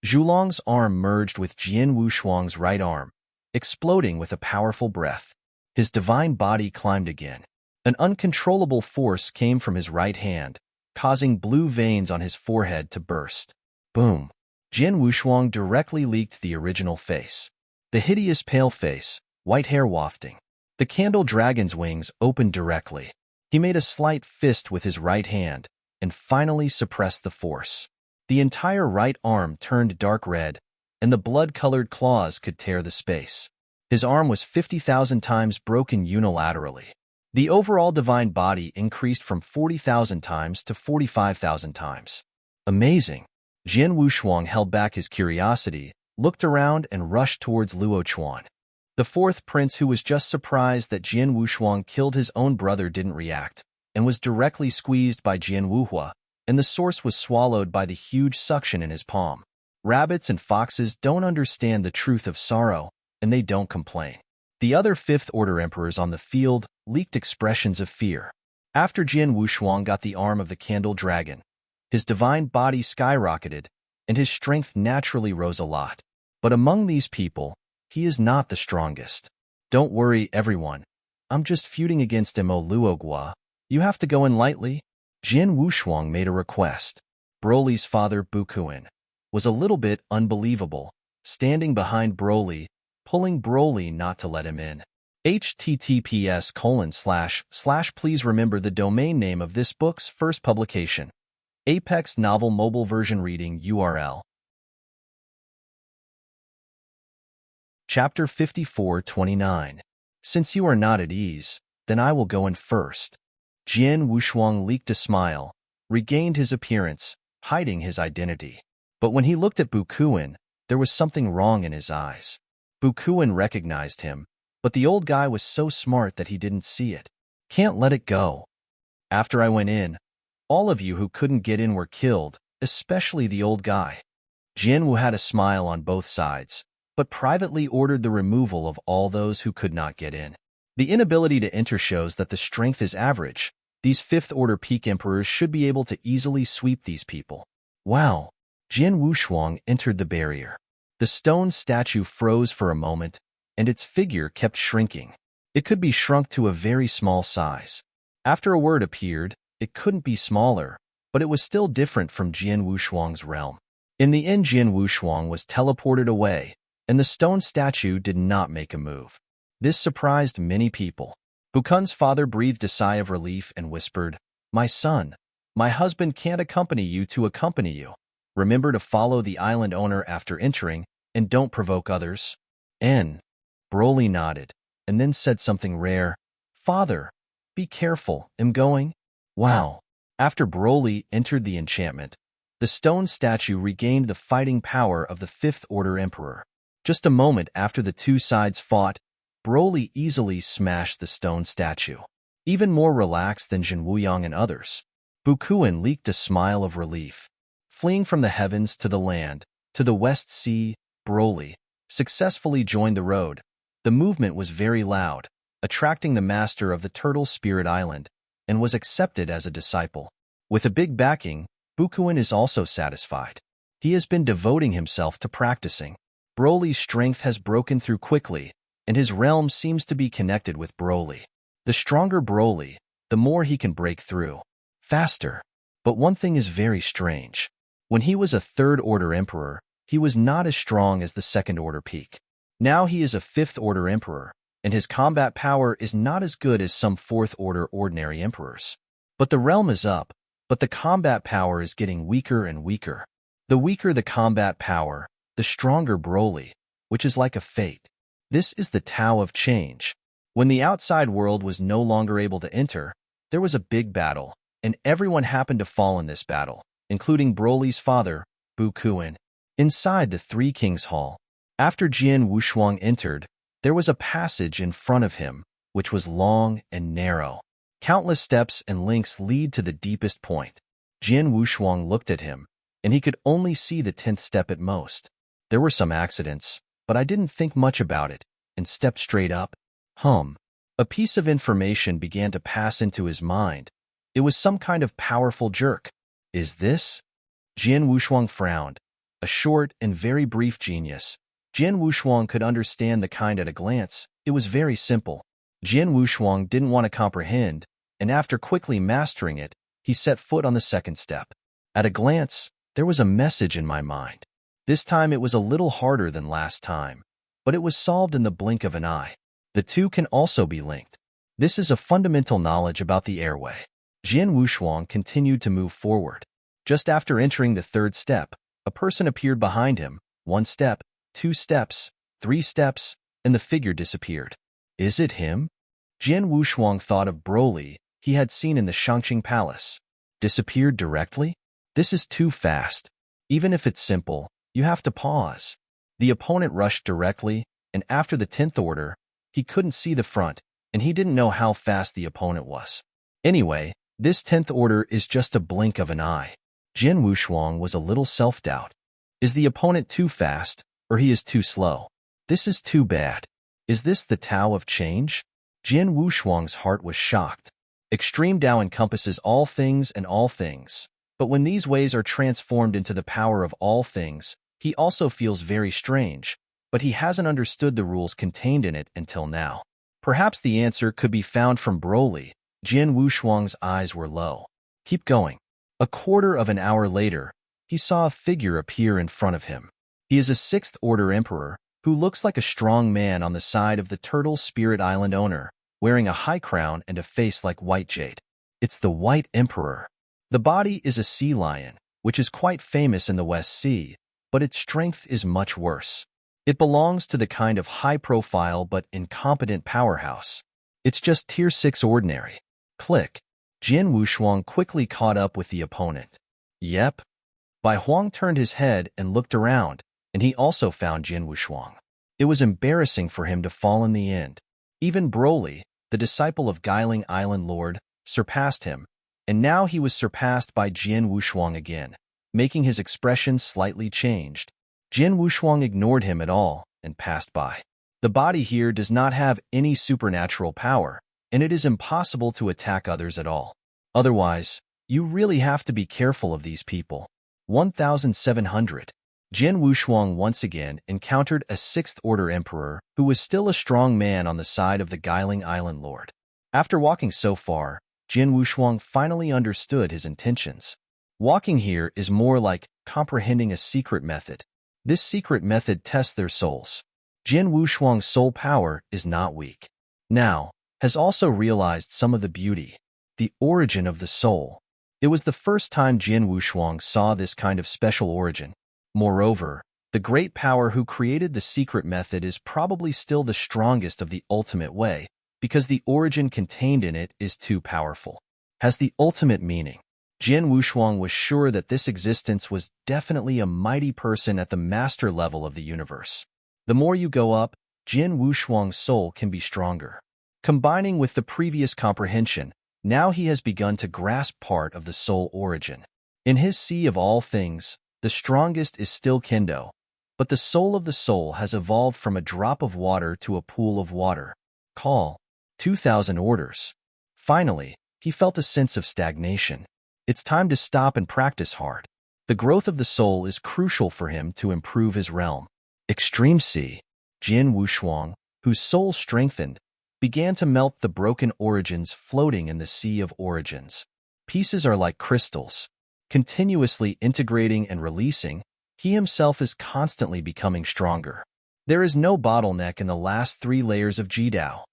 Zhulong's arm merged with Jian Wushuang's right arm, exploding with a powerful breath. His divine body climbed again. An uncontrollable force came from his right hand, causing blue veins on his forehead to burst. Boom! Jian Wushuang directly leaked the original face. The hideous pale face, white hair wafting. The candle dragon's wings opened directly. He made a slight fist with his right hand and finally suppressed the force. The entire right arm turned dark red, and the blood-colored claws could tear the space. His arm was 50,000 times broken unilaterally. The overall divine body increased from 40,000 times to 45,000 times. Amazing! Jian Wushuang held back his curiosity, looked around, and rushed towards Luo Chuan. The fourth prince, who was just surprised that Jian Wushuang killed his own brother, didn't react, and was directly squeezed by Jian Wuhua, and the source was swallowed by the huge suction in his palm. Rabbits and foxes don't understand the truth of sorrow, and they don't complain. The other fifth-order emperors on the field leaked expressions of fear. After Jian Wushuang got the arm of the candle dragon, his divine body skyrocketed, and his strength naturally rose a lot. But among these people, he is not the strongest. Don't worry, everyone. I'm just feuding against Mo Luogua. You have to go in lightly. Jian Wushuang made a request. Broly's father, Bukuin, was a little bit unbelievable, standing behind Broly, pulling Broly not to let him in. https:// Please remember the domain name of this book's first publication. Apex Novel Mobile Version Reading URL. Chapter 54:29. Since you are not at ease, then I will go in first. Jian Wushuang leaked a smile, regained his appearance, hiding his identity. But when he looked at Bukuin, there was something wrong in his eyes. Bukuin recognized him, but the old guy was so smart that he didn't see it. Can't let it go. After I went in, all of you who couldn't get in were killed, especially the old guy. Jian Wu had a smile on both sides, but privately ordered the removal of all those who could not get in. The inability to enter shows that the strength is average. These fifth-order peak emperors should be able to easily sweep these people. Wow! Jian Wushuang entered the barrier. The stone statue froze for a moment, and its figure kept shrinking. It could be shrunk to a very small size. After a word appeared, it couldn't be smaller, but it was still different from Jian Wushuang's realm. In the end, Jian Wushuang was teleported away, and the stone statue did not make a move. This surprised many people. Bukun's father breathed a sigh of relief and whispered, "My son, my husband can't accompany you to accompany you. Remember to follow the island owner after entering, and don't provoke others." Broly nodded, and then said something rare. "Father, be careful, I'm going." Wow! After Broly entered the enchantment, the stone statue regained the fighting power of the fifth-order emperor. Just a moment after the two sides fought, Broly easily smashed the stone statue. Even more relaxed than Jin Wuyang and others, Bukuin leaked a smile of relief. Fleeing from the heavens to the land, to the West Sea, Broly successfully joined the road. The movement was very loud, attracting the master of the Turtle Spirit Island, and was accepted as a disciple. With a big backing, Bukuin is also satisfied. He has been devoting himself to practicing. Broly's strength has broken through quickly, and his realm seems to be connected with Broly. The stronger Broly, the more he can break through. Faster. But one thing is very strange. When he was a third-order emperor, he was not as strong as the second-order peak. Now he is a fifth-order emperor, and his combat power is not as good as some fourth-order ordinary emperors. But the realm is up, but the combat power is getting weaker and weaker. The weaker the combat power, the stronger Broly, which is like a fate. This is the Tao of change. When the outside world was no longer able to enter, there was a big battle, and everyone happened to fall in this battle, including Broly's father, Bukuin. Inside the Three Kings Hall, after Jian Wushuang entered, there was a passage in front of him, which was long and narrow. Countless steps and links lead to the deepest point. Jian Wushuang looked at him, and he could only see the 10th step at most. There were some accidents, but I didn't think much about it and stepped straight up. A piece of information began to pass into his mind. It was some kind of powerful jerk. Is this? Jian Wushuang frowned. A short and very brief genius. Jian Wushuang could understand the kind at a glance. It was very simple. Jian Wushuang didn't want to comprehend, and after quickly mastering it, he set foot on the second step. At a glance, there was a message in my mind. This time it was a little harder than last time, but it was solved in the blink of an eye. The two can also be linked. This is a fundamental knowledge about the airway. Jian Wushuang continued to move forward. Just after entering the third step, a person appeared behind him. 1 step, 2 steps, 3 steps, and the figure disappeared. Is it him? Jian Wushuang thought of Broly he had seen in the Shangqing Palace. Disappeared directly? This is too fast. Even if it's simple, you have to pause. The opponent rushed directly, and after the 10th order, he couldn't see the front, and he didn't know how fast the opponent was. Anyway, this 10th order is just a blink of an eye. Jian Wushuang was a little self-doubt. Is the opponent too fast, or he is too slow? This is too bad. Is this the Tao of change? Jian Wushuang's heart was shocked. Extreme Tao encompasses all things and all things. But when these ways are transformed into the power of all things, he also feels very strange, but he hasn't understood the rules contained in it until now. Perhaps the answer could be found from Broly. Jian Wushuang's eyes were low. Keep going. A quarter of an hour later, he saw a figure appear in front of him. He is a 6th Order Emperor, who looks like a strong man on the side of the Turtle Spirit Island owner, wearing a high crown and a face like white jade. It's the White Emperor. The body is a sea lion, which is quite famous in the West Sea, but its strength is much worse. It belongs to the kind of high-profile but incompetent powerhouse. It's just Tier 6 ordinary. Click. Jian Wushuang quickly caught up with the opponent. Yep. Bai Huang turned his head and looked around, and he also found Jian Wushuang. It was embarrassing for him to fall in the end. Even Broly, the disciple of Guiling Island Lord, surpassed him, and now he was surpassed by Jian Wushuang again, making his expression slightly changed. Jian Wushuang ignored him at all and passed by. The body here does not have any supernatural power, and it is impossible to attack others at all. Otherwise, you really have to be careful of these people. 1700. Jian Wushuang once again encountered a 6th Order Emperor who was still a strong man on the side of the Guiling Island Lord. After walking so far, Jian Wushuang finally understood his intentions. Walking here is more like comprehending a secret method. This secret method tests their souls. Jian Wushuang's soul power is not weak. Now, has also realized some of the beauty, the origin of the soul. It was the first time Jian Wushuang saw this kind of special origin. Moreover, the great power who created the secret method is probably still the strongest of the ultimate way, because the origin contained in it is too powerful. Has the ultimate meaning. Jian Wushuang was sure that this existence was definitely a mighty person at the master level of the universe. The more you go up, Jian Wushuang's soul can be stronger. Combining with the previous comprehension, now he has begun to grasp part of the soul origin. In his sea of all things, the strongest is still Kendo, but the soul of the soul has evolved from a drop of water to a pool of water. Call. 2,000 orders. Finally, he felt a sense of stagnation. It's time to stop and practice hard. The growth of the soul is crucial for him to improve his realm. Extreme Sea. Jian Wushuang, whose soul strengthened, began to melt the broken origins floating in the sea of origins. Pieces are like crystals. Continuously integrating and releasing, he himself is constantly becoming stronger. There is no bottleneck in the last 3 layers of Jidao.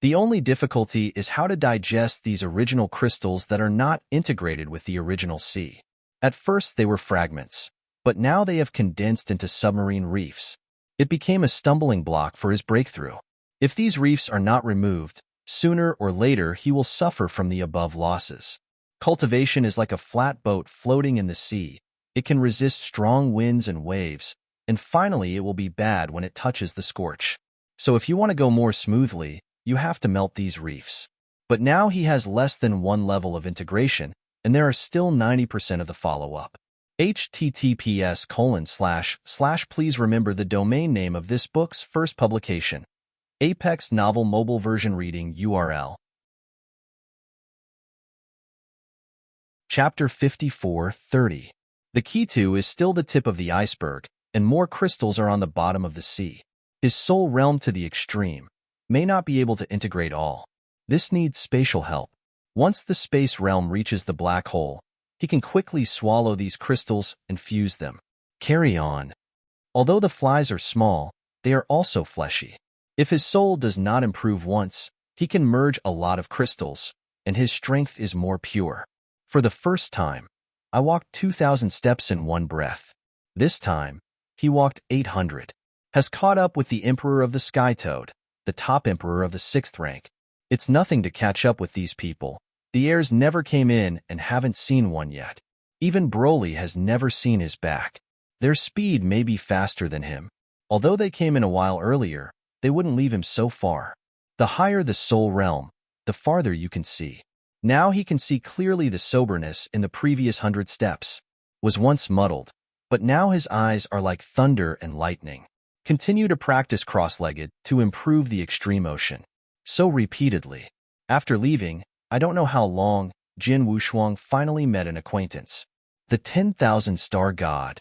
The only difficulty is how to digest these original crystals that are not integrated with the original sea. At first they were fragments, but now they have condensed into submarine reefs. It became a stumbling block for his breakthrough. If these reefs are not removed, sooner or later he will suffer from the above losses. Cultivation is like a flat boat floating in the sea. It can resist strong winds and waves, and finally it will be bad when it touches the scorch. So if you want to go more smoothly, you have to melt these reefs. But now he has less than 1 level of integration, and there are still 90% of the follow-up. https:// Please remember the domain name of this book's first publication. Apex Novel Mobile Version Reading URL. Chapter 54:30. The Ketu is still the tip of the iceberg, and more crystals are on the bottom of the sea. His soul realm to the extreme may not be able to integrate all. This needs spatial help. Once the space realm reaches the black hole, he can quickly swallow these crystals and fuse them. Carry on. Although the flies are small, they are also fleshy. If his soul does not improve once, he can merge a lot of crystals, and his strength is more pure. For the first time, I walked 2,000 steps in one breath. This time, he walked 800. Has caught up with the Emperor of the Sky Toad, the top emperor of the 6th rank. It's nothing to catch up with these people. The heirs never came in and haven't seen one yet. Even Broly has never seen his back. Their speed may be faster than him. Although they came in a while earlier, they wouldn't leave him so far. The higher the soul realm, the farther you can see. Now he can see clearly. The soberness in the previous 100 steps was once muddled, but now his eyes are like thunder and lightning. Continue to practice cross-legged to improve the extreme motion. So repeatedly. After leaving, I don't know how long, Jin Wushuang finally met an acquaintance. The 10,000 star god.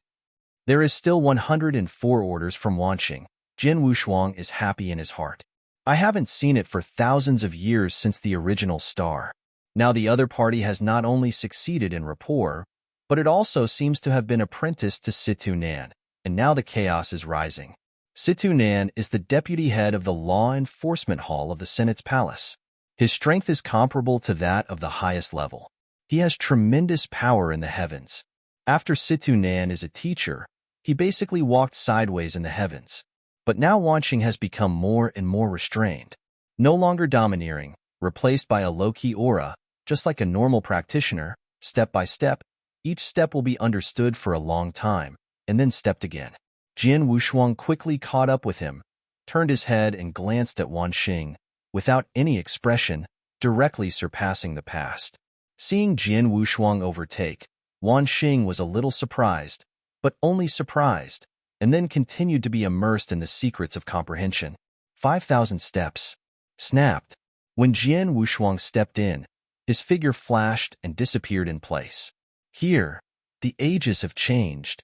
There is still 104 orders from Wanxing. Jin Wushuang is happy in his heart. I haven't seen it for thousands of years since the original star. Now the other party has not only succeeded in rapport, but it also seems to have been apprenticed to Situ Nan, and now the chaos is rising. Situ Nan is the deputy head of the Law Enforcement Hall of the Senate's palace. His strength is comparable to that of the highest level. He has tremendous power in the heavens. After Situ Nan is a teacher, he basically walked sideways in the heavens. But now Wanxing has become more and more restrained. No longer domineering, replaced by a low-key aura, just like a normal practitioner, step by step. Each step will be understood for a long time, and then stepped again. Jin Wushuang quickly caught up with him, turned his head and glanced at Wanxing, without any expression, directly surpassing the past. Seeing Jin Wushuang overtake, Wanxing was a little surprised, but only surprised, and then continued to be immersed in the secrets of comprehension. 5,000 steps. Snapped. When Jin Wushuang stepped in, his figure flashed and disappeared in place. Here, the ages have changed.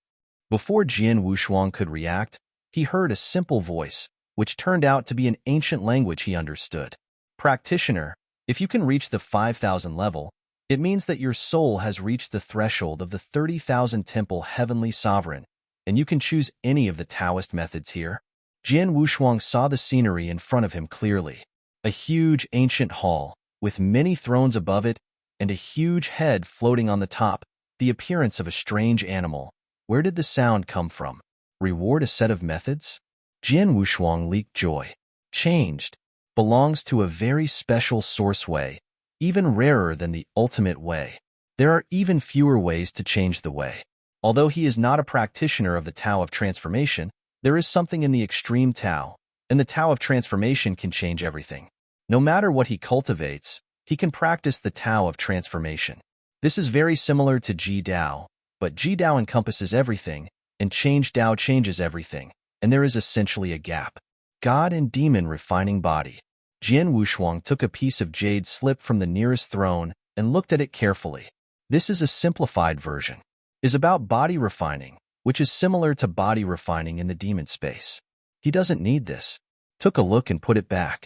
Before Jin Wushuang could react, he heard a simple voice, which turned out to be an ancient language he understood. Practitioner, if you can reach the 5,000 level, it means that your soul has reached the threshold of the 30,000 temple heavenly sovereign, and you can choose any of the Taoist methods here. Jin Wushuang saw the scenery in front of him clearly. A huge ancient hall, with many thrones above it, and a huge head floating on the top, the appearance of a strange animal. Where did the sound come from? Reward a set of methods? Jin Wushuang leaked joy. Changed. Belongs to a very special source way, even rarer than the ultimate way. There are even fewer ways to change the way. Although he is not a practitioner of the Tao of Transformation, there is something in the extreme Tao, and the Tao of Transformation can change everything. No matter what he cultivates, he can practice the Tao of Transformation. This is very similar to Ji Dao, but Ji Dao encompasses everything, and Change Dao changes everything, and there is essentially a gap. God and Demon Refining Body. Jin Wushuang took a piece of jade slip from the nearest throne and looked at it carefully. This is a simplified version. Is about body refining, which is similar to body refining in the demon space. He doesn't need this. Took a look and put it back.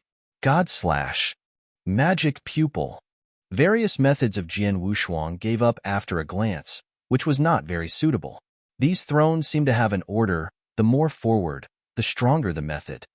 Magic pupil. Various methods of Jin Wushuang gave up after a glance, which was not very suitable. These thrones seem to have an order. The more forward, the stronger the method.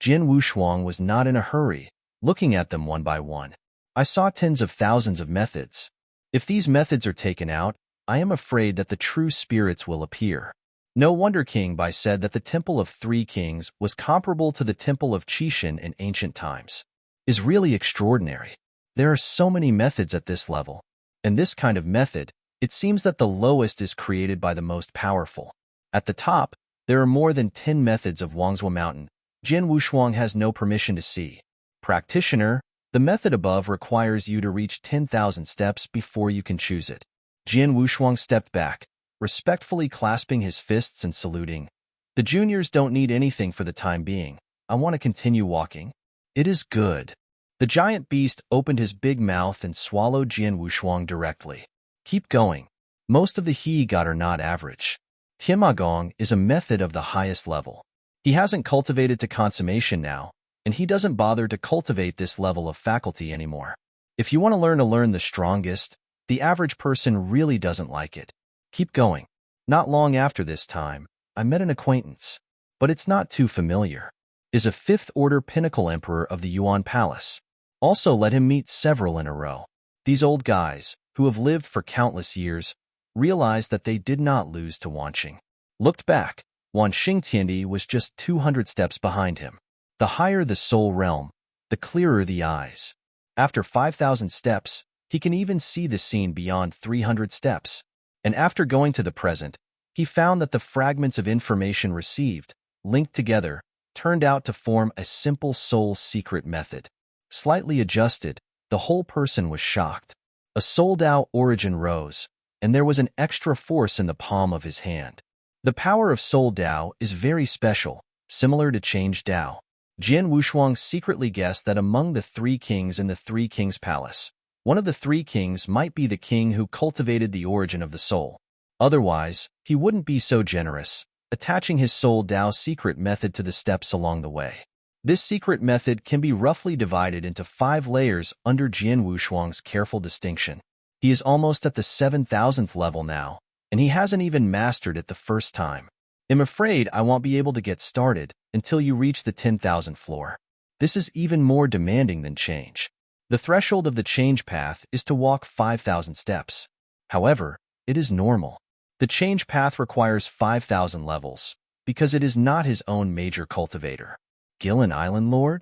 Jin Wushuang was not in a hurry, looking at them one by one. I saw tens of thousands of methods. If these methods are taken out, I am afraid that the true spirits will appear. No wonder King Bai said that the Temple of Three Kings was comparable to the Temple of Qixin in ancient times. Is really extraordinary. There are so many methods at this level. And this kind of method, it seems that the lowest is created by the most powerful. At the top, there are more than 10 methods of Wangzhou Mountain. Jin Wushuang has no permission to see. Practitioner, the method above requires you to reach 10,000 steps before you can choose it. Jin Wushuang stepped back, respectfully clasping his fists and saluting. The juniors don't need anything for the time being. I want to continue walking. It is good. The giant beast opened his big mouth and swallowed Jian Wushuang directly. Keep going. Most of the he got are not average. Tianmagong is a method of the highest level. He hasn't cultivated to consummation now, and he doesn't bother to cultivate this level of faculty anymore. If you want to learn the strongest, the average person really doesn't like it. Keep going. Not long after this time, I met an acquaintance, but it's not too familiar. Is a fifth-order pinnacle emperor of the Yuan Palace. Also let him meet several in a row. These old guys, who have lived for countless years, realized that they did not lose to Wanqing. Looked back, Wanqing Tiandi was just 200 steps behind him. The higher the soul realm, the clearer the eyes. After 5,000 steps, he can even see the scene beyond 300 steps. And after going to the present, he found that the fragments of information received, linked together, turned out to form a simple soul secret method. Slightly adjusted, the whole person was shocked. A soul Dao origin rose, and there was an extra force in the palm of his hand. The power of soul Dao is very special, similar to change Dao. Jian Wushuang secretly guessed that among the three kings in the Three Kings Palace, one of the three kings might be the king who cultivated the origin of the soul. Otherwise, he wouldn't be so generous, attaching his soul Dao secret method to the steps along the way. This secret method can be roughly divided into 5 layers under Jian Wushuang's careful distinction. He is almost at the 7,000th level now, and he hasn't even mastered it the first time. I'm afraid I won't be able to get started until you reach the 10,000th floor. This is even more demanding than change. The threshold of the change path is to walk 5,000 steps. However, it is normal. The change path requires 5,000 levels, because it is not his own major cultivator. Gillen Island Lord?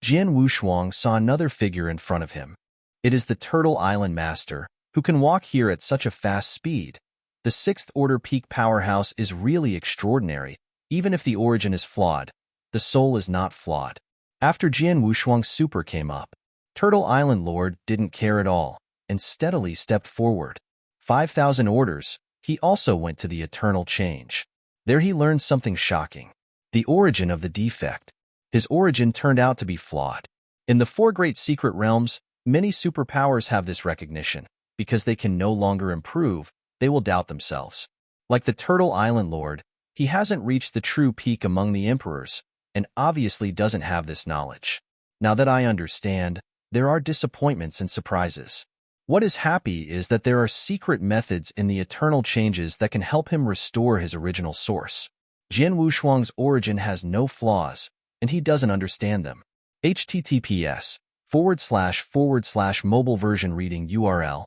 Jian Wushuang saw another figure in front of him. It is the Turtle Island Master, who can walk here at such a fast speed. The 6th order peak powerhouse is really extraordinary. Even if the origin is flawed, the soul is not flawed. After Jian Wushuang's super came up, Turtle Island Lord didn't care at all, and steadily stepped forward. 5,000 orders, he also went to the eternal change. There he learned something shocking. The origin of the defect. His origin turned out to be flawed. In the 4 great secret realms, many superpowers have this recognition. Because they can no longer improve, they will doubt themselves. Like the Turtle Island Lord, he hasn't reached the true peak among the emperors, and obviously doesn't have this knowledge. Now that I understand, there are disappointments and surprises. What is happy is that there are secret methods in the eternal changes that can help him restore his original source. Jian Wushuang's origin has no flaws, and he doesn't understand them. https://mobile version reading URL.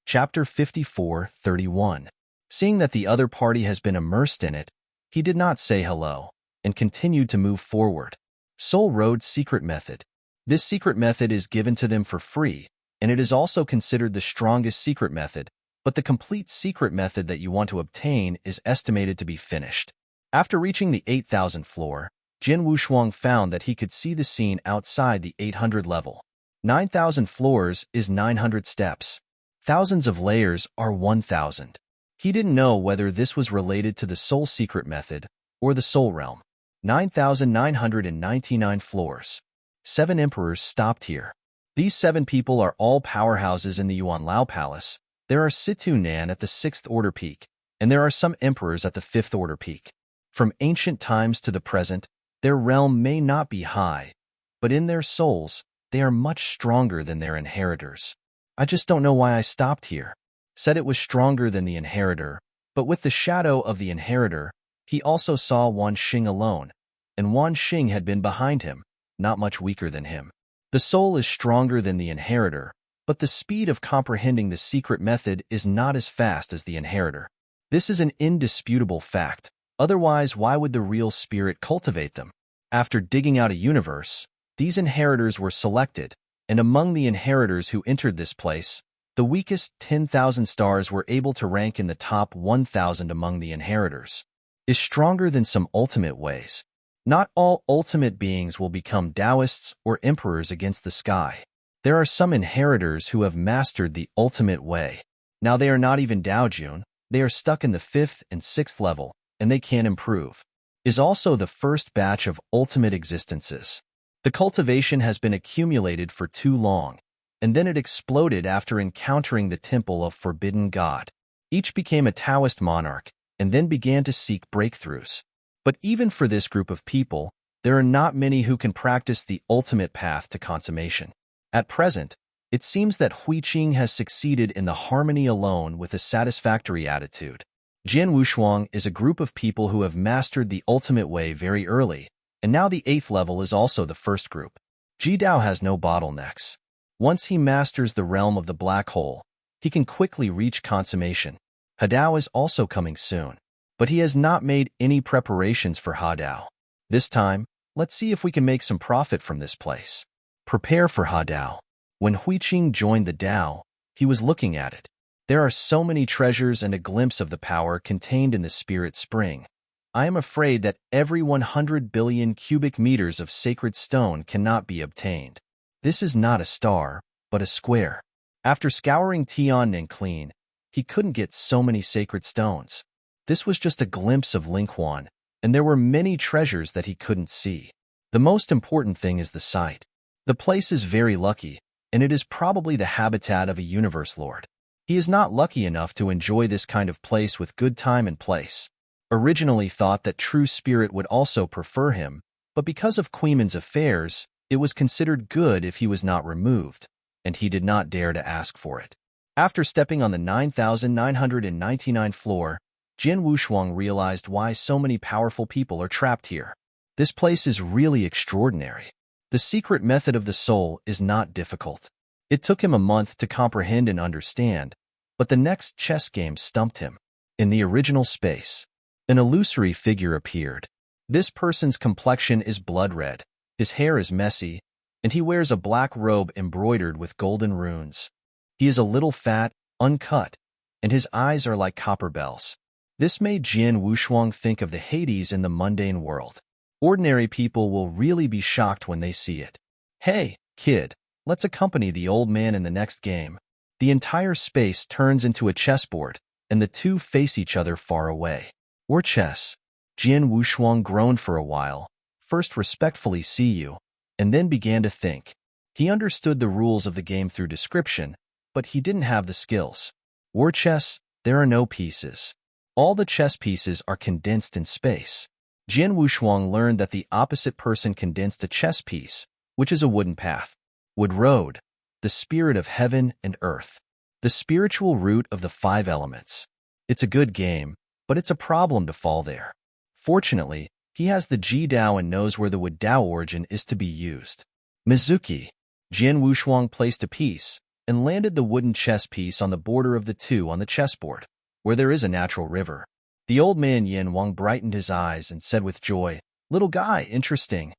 Chapter 54:31. Seeing that the other party has been immersed in it, he did not say hello, and continued to move forward. Soul Road's secret method. This secret method is given to them for free, and it is also considered the strongest secret method, but the complete secret method that you want to obtain is estimated to be finished. After reaching the 8,000th floor, Jian Wushuang found that he could see the scene outside the 800 level. 9,000 floors is 900 steps. Thousands of layers are 1,000. He didn't know whether this was related to the soul secret method or the soul realm. 9,999 floors. 7 emperors stopped here. These 7 people are all powerhouses in the Yuan Lao Palace. There are Situ Nan at the 6th order peak, and there are some emperors at the 5th order peak. From ancient times to the present, their realm may not be high, but in their souls, they are much stronger than their inheritors. I just don't know why I stopped here. Said it was stronger than the inheritor, but with the shadow of the inheritor, he also saw Wanqing alone, and Wanqing had been behind him, not much weaker than him. The soul is stronger than the inheritor, but the speed of comprehending the secret method is not as fast as the inheritor. This is an indisputable fact. Otherwise, why would the real spirit cultivate them? After digging out a universe, these inheritors were selected, and among the inheritors who entered this place, the weakest 10,000 stars were able to rank in the top 1,000 among the inheritors. Is stronger than some ultimate ways. Not all ultimate beings will become Taoists or emperors against the sky. There are some inheritors who have mastered the ultimate way. Now they are not even Daojun, they are stuck in the 5th and 6th level, and they can't improve. Is also the first batch of ultimate existences. The cultivation has been accumulated for too long, and then it exploded after encountering the Temple of Forbidden God. Each became a Taoist monarch, and then began to seek breakthroughs. But even for this group of people, there are not many who can practice the ultimate path to consummation. At present, it seems that Huiqing has succeeded in the harmony alone with a satisfactory attitude. Jian Wushuang is a group of people who have mastered the ultimate way very early, and now the 8th level is also the first group. Ji Dao has no bottlenecks. Once he masters the realm of the black hole, he can quickly reach consummation. Hadao is also coming soon, but he has not made any preparations for Hadao. This time, let's see if we can make some profit from this place. Prepare for Hadao. When Huiqing joined the Dao, he was looking at it. There are so many treasures and a glimpse of the power contained in the spirit spring. I am afraid that every 100 billion cubic meters of sacred stone cannot be obtained. This is not a star, but a square. After scouring Tiannan clean, he couldn't get so many sacred stones. This was just a glimpse of Linghuan, and there were many treasures that he couldn't see. The most important thing is the sight. The place is very lucky, and it is probably the habitat of a universe lord. He is not lucky enough to enjoy this kind of place with good time and place. Originally thought that true spirit would also prefer him, but because of Queeman's affairs, it was considered good if he was not removed, and he did not dare to ask for it. After stepping on the 9,999 floor, Jian Wushuang realized why so many powerful people are trapped here. This place is really extraordinary. The secret method of the soul is not difficult. It took him a month to comprehend and understand, but the next chess game stumped him. In the original space, an illusory figure appeared. This person's complexion is blood red, his hair is messy, and he wears a black robe embroidered with golden runes. He is a little fat, uncut, and his eyes are like copper bells. This made Jian Wushuang think of the Hades in the mundane world. Ordinary people will really be shocked when they see it. Hey, kid, let's accompany the old man in the next game. The entire space turns into a chessboard, and the two face each other far away. Or chess. Jian Wushuang groaned for a while, first respectfully see you, and then began to think. He understood the rules of the game through description, but he didn't have the skills. War chess, there are no pieces. All the chess pieces are condensed in space. Jian Wushuang learned that the opposite person condensed a chess piece, which is a wooden path. Wood road, the spirit of heaven and earth. The spiritual root of the 5 elements. It's a good game, but it's a problem to fall there. Fortunately, he has the Ji Dao and knows where the Wood Dao origin is to be used. Mizuki. Jian Wushuang placed a piece and landed the wooden chess piece on the border of the 2 on the chessboard, where there is a natural river. The old man Yin Wang brightened his eyes and said with joy, "Little guy, interesting."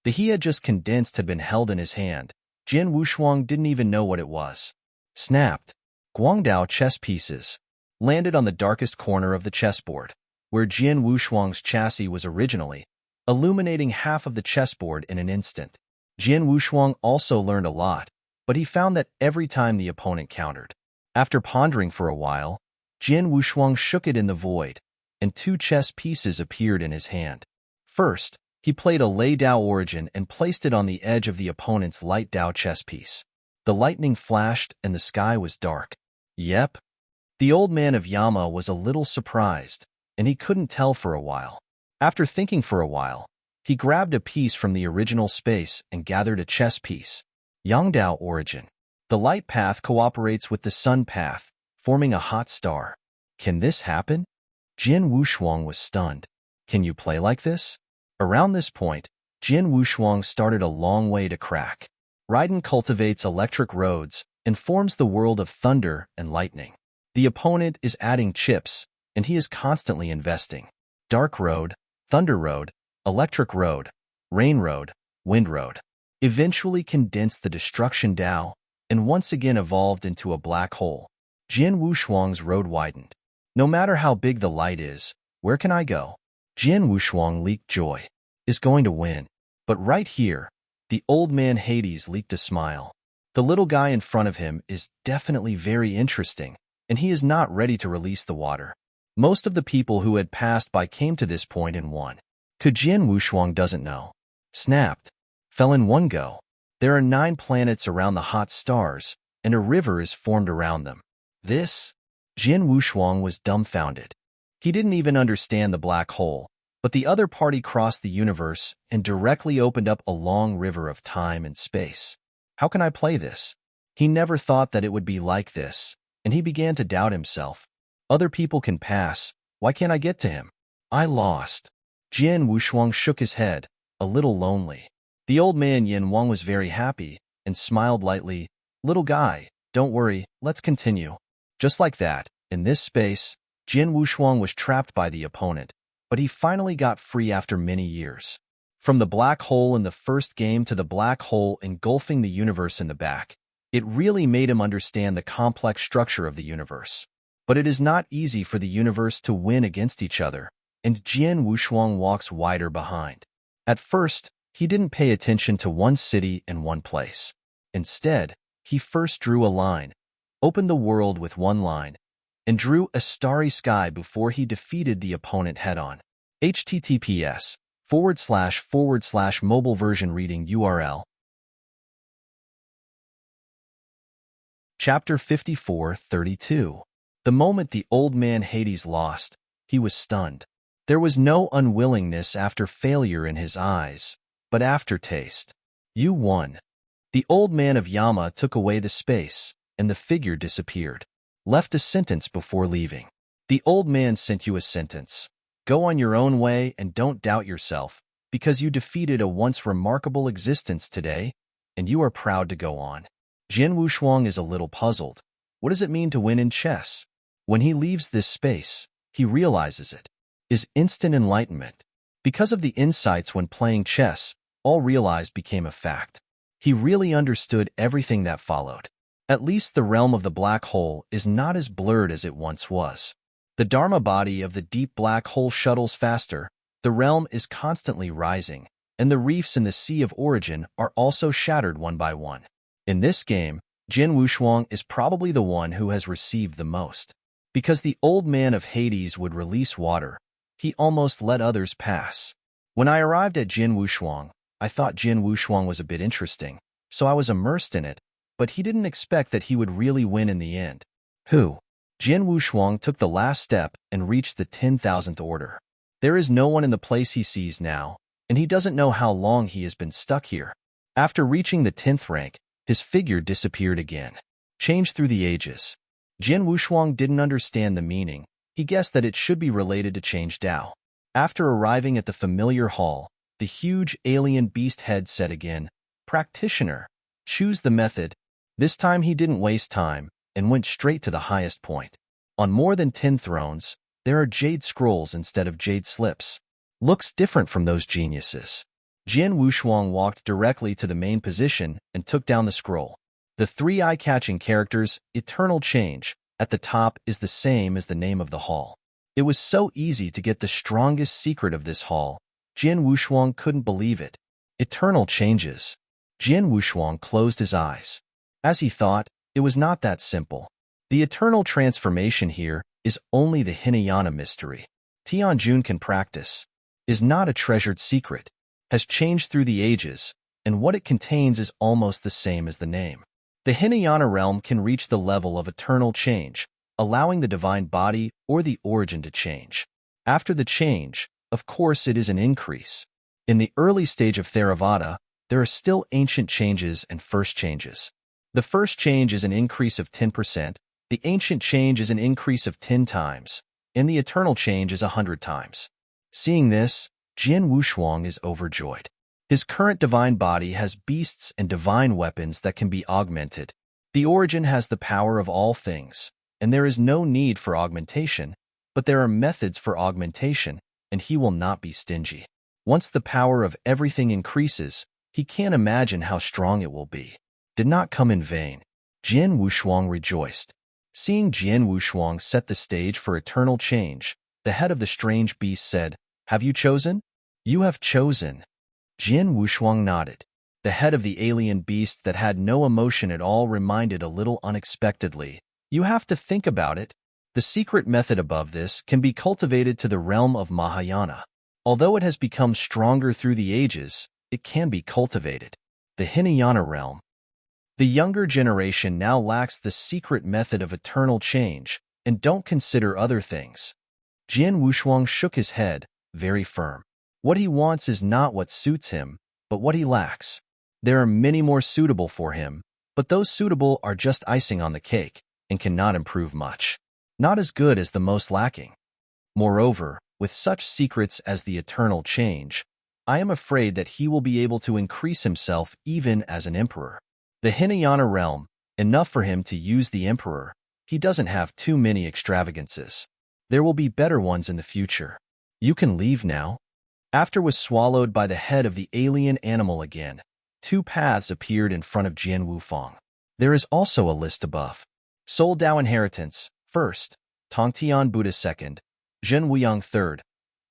The he had just condensed had been held in his hand. Jian Wushuang didn't even know what it was. Snapped. Guangdao chess pieces. Landed on the darkest corner of the chessboard, where Jian Wushuang's chassis was originally, illuminating half of the chessboard in an instant. Jian Wushuang also learned a lot, but he found that every time the opponent countered. After pondering for a while, Jian Wushuang shook it in the void, and 2 chess pieces appeared in his hand. First, he played a Lei Dao origin and placed it on the edge of the opponent's light Dao chess piece. The lightning flashed and the sky was dark. Yep. The old man of Yama was a little surprised, and he couldn't tell for a while. After thinking for a while, he grabbed a piece from the original space and gathered a chess piece. Yangdao origin. The light path cooperates with the sun path, forming a hot star. Can this happen? Jian Wushuang was stunned. Can you play like this? Around this point, Jian Wushuang started a long way to crack. Raiden cultivates electric roads and forms the world of thunder and lightning. The opponent is adding chips, and he is constantly investing. Dark road, thunder road, electric road, rain road, wind road. Eventually condensed the destruction Dao, and once again evolved into a black hole. Jian Wushuang's road widened. No matter how big the light is, where can I go? Jian Wushuang leaked joy. Is going to win. But right here, the old man Hades leaked a smile. The little guy in front of him is definitely very interesting, and he is not ready to release the water. Most of the people who had passed by came to this point in one. Jian Wushuang doesn't know. Snapped. Fell in one go. There are 9 planets around the hot stars, and a river is formed around them. This? Jian Wushuang was dumbfounded. He didn't even understand the black hole, but the other party crossed the universe and directly opened up a long river of time and space. How can I play this? He never thought that it would be like this, and he began to doubt himself. Other people can pass. Why can't I get to him? I lost. Jian Wushuang shook his head, a little lonely. The old man Yin Wang was very happy and smiled lightly. Little guy, don't worry, let's continue. Just like that, in this space, Jian Wushuang was trapped by the opponent, but he finally got free after many years. From the black hole in the first game to the black hole engulfing the universe in the back, it really made him understand the complex structure of the universe. But it is not easy for the universe to win against each other, and Jian Wushuang walks wider behind. At first, he didn't pay attention to one city and one place. Instead, he first drew a line, opened the world with one line, and drew a starry sky before he defeated the opponent head-on. https://mobile version reading URL. Chapter 54:32. The moment the old man Hades lost, he was stunned. There was no unwillingness after failure in his eyes, but aftertaste. You won. The old man of Yama took away the space, and the figure disappeared. Left a sentence before leaving. The old man sent you a sentence. Go on your own way and don't doubt yourself, because you defeated a once remarkable existence today, and you are proud to go on. Jian Wushuang is a little puzzled. What does it mean to win in chess? When he leaves this space, he realizes it is instant enlightenment. Because of the insights when playing chess, all realized became a fact. He really understood everything that followed. At least the realm of the black hole is not as blurred as it once was. The Dharma body of the deep black hole shuttles faster, the realm is constantly rising, and the reefs in the Sea of Origin are also shattered one by one. In this game, Jian Wushuang is probably the one who has received the most. Because the old man of Hades would release water, he almost let others pass. When I arrived at Jian Wushuang, I thought Jian Wushuang was a bit interesting, so I was immersed in it, but he didn't expect that he would really win in the end. Who? Jian Wushuang took the last step and reached the 10,000th order. There is no one in the place he sees now, and he doesn't know how long he has been stuck here. After reaching the 10th rank, his figure disappeared again. Changed through the ages. Jian Wushuang didn't understand the meaning. He guessed that it should be related to change Dao. After arriving at the familiar hall, the huge alien beast head said again, "Practitioner, choose the method." This time he didn't waste time and went straight to the highest point. On more than 10 thrones, there are jade scrolls instead of jade slips. Looks different from those geniuses. Jian Wushuang walked directly to the main position and took down the scroll. The 3 eye-catching characters, Eternal Change, at the top is the same as the name of the hall. It was so easy to get the strongest secret of this hall. Jian Wushuang couldn't believe it. Eternal Changes. Jian Wushuang closed his eyes. As he thought, it was not that simple. The eternal transformation here is only the Hinayana mystery. Tianjun can practice. Is not a treasured secret. Has changed through the ages, and what it contains is almost the same as the name. The Hinayana realm can reach the level of eternal change, allowing the divine body or the origin to change. After the change, of course it is an increase. In the early stage of Theravada, there are still ancient changes and first changes. The first change is an increase of 10%, the ancient change is an increase of 10 times, and the eternal change is 100 times. Seeing this, Jian Wushuang is overjoyed. His current divine body has beasts and divine weapons that can be augmented. The origin has the power of all things, and there is no need for augmentation, but there are methods for augmentation, and he will not be stingy. Once the power of everything increases, he can't imagine how strong it will be. Did not come in vain. Jian Wushuang rejoiced. Seeing Jian Wushuang set the stage for eternal change, the head of the strange beast said, "Have you chosen?" "You have chosen." Jian Wushuang nodded. The head of the alien beast that had no emotion at all reminded a little unexpectedly. You have to think about it. The secret method above this can be cultivated to the realm of Mahayana. Although it has become stronger through the ages, it can be cultivated. The Hinayana realm. The younger generation now lacks the secret method of eternal change and don't consider other things. Jian Wushuang shook his head, very firm. What he wants is not what suits him, but what he lacks. There are many more suitable for him, but those suitable are just icing on the cake and cannot improve much. Not as good as the most lacking. Moreover, with such secrets as the eternal change, I am afraid that he will be able to increase himself even as an emperor. The Hinayana realm, enough for him to use the emperor. He doesn't have too many extravagances. There will be better ones in the future. You can leave now. After was swallowed by the head of the alien animal again, two paths appeared in front of Jian Wufang. There is also a list above. Soul Dao Inheritance, 1st, Tongtian Buddha 2nd, Zhen Wuyang 3rd,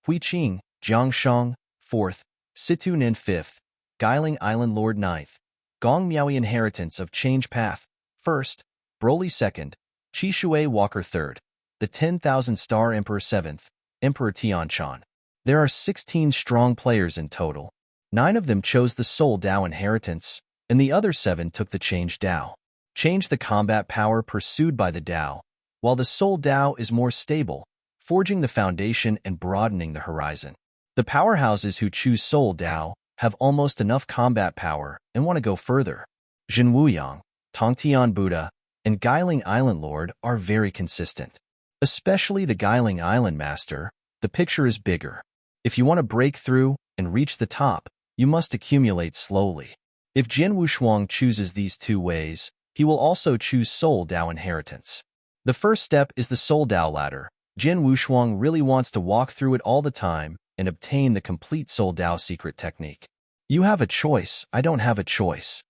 Hui Qing, Jiang Shang 4th, Situ Nin 5th, Guiling Island Lord 9th, Gong Miaoi Inheritance of Change Path, 1st, Broly 2nd, Chi Shui Walker 3rd, the 10,000 Star Emperor 7th, Emperor Tianchan. There are 16 strong players in total. 9 of them chose the Soul Dao Inheritance, and the other 7 took the Change Dao. Change the combat power pursued by the Dao, while the Soul Dao is more stable, forging the foundation and broadening the horizon. The powerhouses who choose Soul Dao have almost enough combat power and want to go further. Zhen Wuyang, Tongtian Buddha, and Guiling Island Lord are very consistent. Especially the Guiling Island Master, the picture is bigger. If you want to break through and reach the top, you must accumulate slowly. If Jian Wushuang chooses these two ways, he will also choose Soul Dao Inheritance. The first step is the Soul Dao Ladder. Jian Wushuang really wants to walk through it all the time and obtain the complete Soul Dao secret technique. You have a choice, I don't have a choice.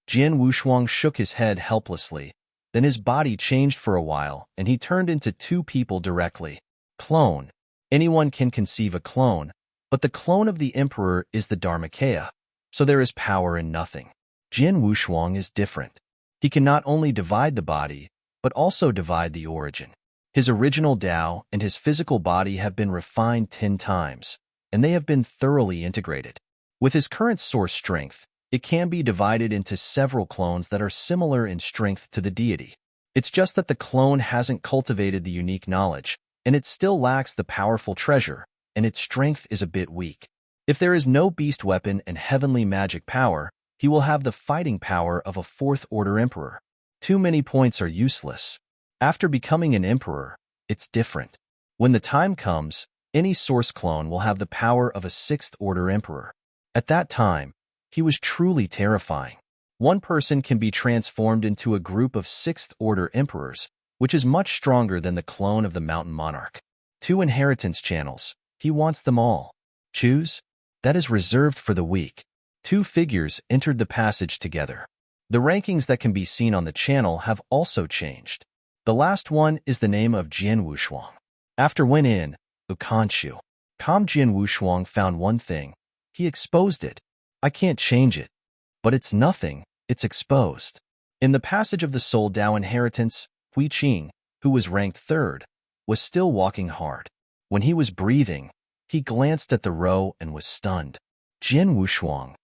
Jian Wushuang shook his head helplessly. Then his body changed for a while, and he turned into two people directly. Clone. Anyone can conceive a clone, but the clone of the emperor is the Dharmakaya, so there is power in nothing. Jian Wushuang is different. He can not only divide the body, but also divide the origin. His original Dao and his physical body have been refined 10 times, and they have been thoroughly integrated. With his current source strength, it can be divided into several clones that are similar in strength to the deity. It's just that the clone hasn't cultivated the unique knowledge, and it still lacks the powerful treasure, and its strength is a bit weak. If there is no beast weapon and heavenly magic power, he will have the fighting power of a 4th-order emperor. Too many points are useless. After becoming an emperor, it's different. When the time comes, any source clone will have the power of a 6th-order emperor. At that time, he was truly terrifying. One person can be transformed into a group of 6th-order emperors, which is much stronger than the clone of the mountain monarch. 2 inheritance channels. He wants them all. Choose? That is reserved for the weak. 2 figures entered the passage together. The rankings that can be seen on the channel have also changed. The last one is the name of Jian Wushuang. After went in, Ukanshu. Jian Wushuang found one thing. He exposed it. I can't change it. But it's nothing, it's exposed. In the passage of the Soul Dao Inheritance, Hui Qing, who was ranked 3rd, was still walking hard. When he was breathing, he glanced at the row and was stunned. Jian Wushuang.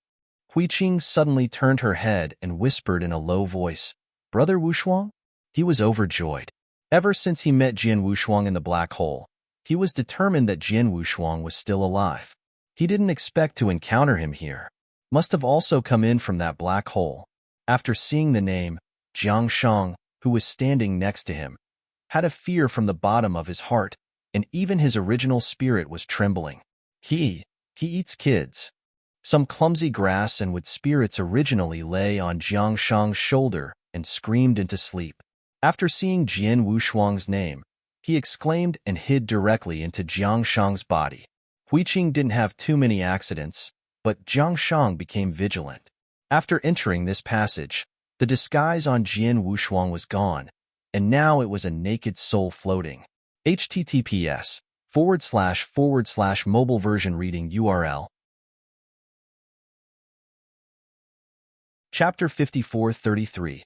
Hui Qing suddenly turned her head and whispered in a low voice, "Brother Wushuang?" He was overjoyed. Ever since he met Jian Wushuang in the black hole, he was determined that Jian Wushuang was still alive. He didn't expect to encounter him here. Must have also come in from that black hole. After seeing the name, Jiang Shang, who was standing next to him, had a fear from the bottom of his heart, and even his original spirit was trembling. He eats kids. Some clumsy grass and wood spirits originally lay on Jiang Shang's shoulder and screamed into sleep. After seeing Jian Wushuang's name, he exclaimed and hid directly into Jiang Shang's body. Hui Qing didn't have too many accidents, but Jiang Shang became vigilant. After entering this passage, the disguise on Jian Wushuang was gone, and now it was a naked soul floating. https://mobile version reading URL Chapter 54:33.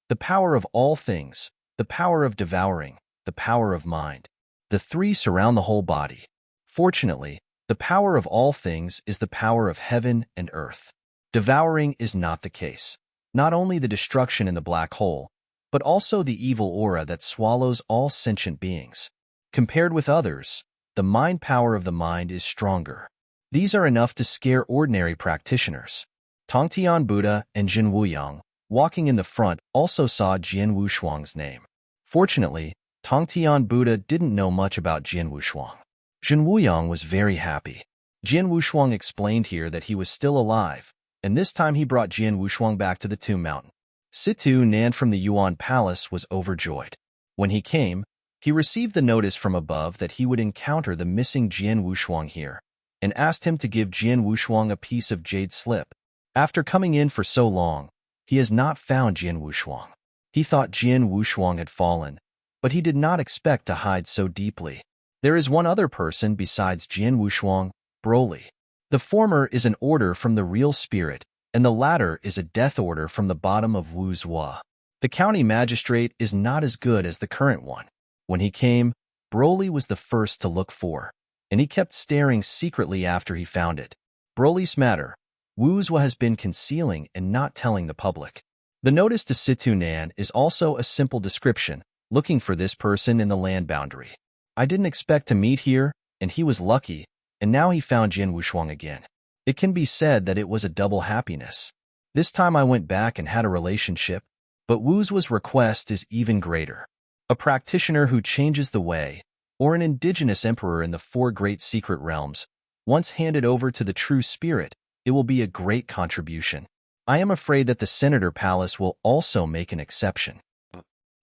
The power of all things, the power of devouring, the power of mind. The three surround the whole body. Fortunately, the power of all things is the power of heaven and earth. Devouring is not the case. Not only the destruction in the black hole, but also the evil aura that swallows all sentient beings. Compared with others, the mind power of the mind is stronger. These are enough to scare ordinary practitioners. Tongtian Buddha and Jin Wuyang, walking in the front, also saw Jian Wushuang's name. Fortunately, Tongtian Buddha didn't know much about Jian Wushuang. Jin Wuyang was very happy. Jian Wushuang explained here that he was still alive, and this time he brought Jian Wushuang back to the Tomb Mountain. Situ Nan from the Yuan Palace was overjoyed. When he came, he received the notice from above that he would encounter the missing Jian Wushuang here, and asked him to give Jian Wushuang a piece of jade slip. After coming in for so long, he has not found Jian Wushuang. He thought Jian Wushuang had fallen, but he did not expect to hide so deeply. There is one other person besides Jian Wushuang, Broly. The former is an order from the real spirit, and the latter is a death order from the bottom of Wu Zhua. The county magistrate is not as good as the current one. When he came, Broly was the first to look for, and he kept staring secretly after he found it. Broly's matter. Wu Zhua has been concealing and not telling the public. The notice to Situ Nan is also a simple description, looking for this person in the land boundary. I didn't expect to meet here, and he was lucky, and now he found Jian Wushuang again. It can be said that it was a double happiness. This time I went back and had a relationship, but Wu Zhua's request is even greater. A practitioner who changes the way, or an indigenous emperor in the four great secret realms, once handed over to the true spirit, it will be a great contribution. I am afraid that the Senator Palace will also make an exception.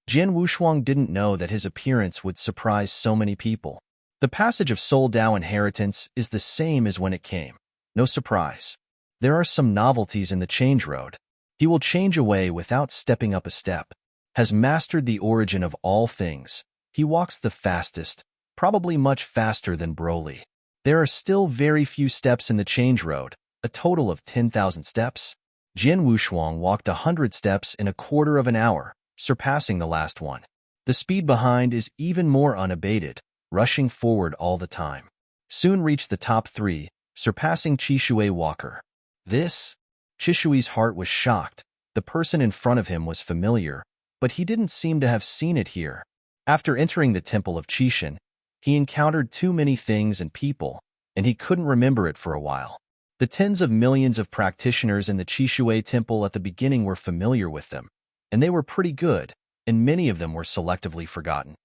Jian Wushuang didn't know that his appearance would surprise so many people. The passage of Soul Dao inheritance is the same as when it came. No surprise. There are some novelties in the change road. He will change away without stepping up a step. Has mastered the origin of all things. He walks the fastest, probably much faster than Broly. There are still very few steps in the change road, a total of 10,000 steps. Jian Wushuang walked 100 steps in a quarter of an hour, surpassing the last one. The speed behind is even more unabated, rushing forward all the time. Soon reached the top 3, surpassing Chishui Walker. Chishui's heart was shocked. The person in front of him was familiar, but he didn't seem to have seen it here. After entering the temple of Chishan, he encountered too many things and people, and he couldn't remember it for a while. The tens of millions of practitioners in the Chishui temple at the beginning were familiar with them, and they were pretty good, and many of them were selectively forgotten.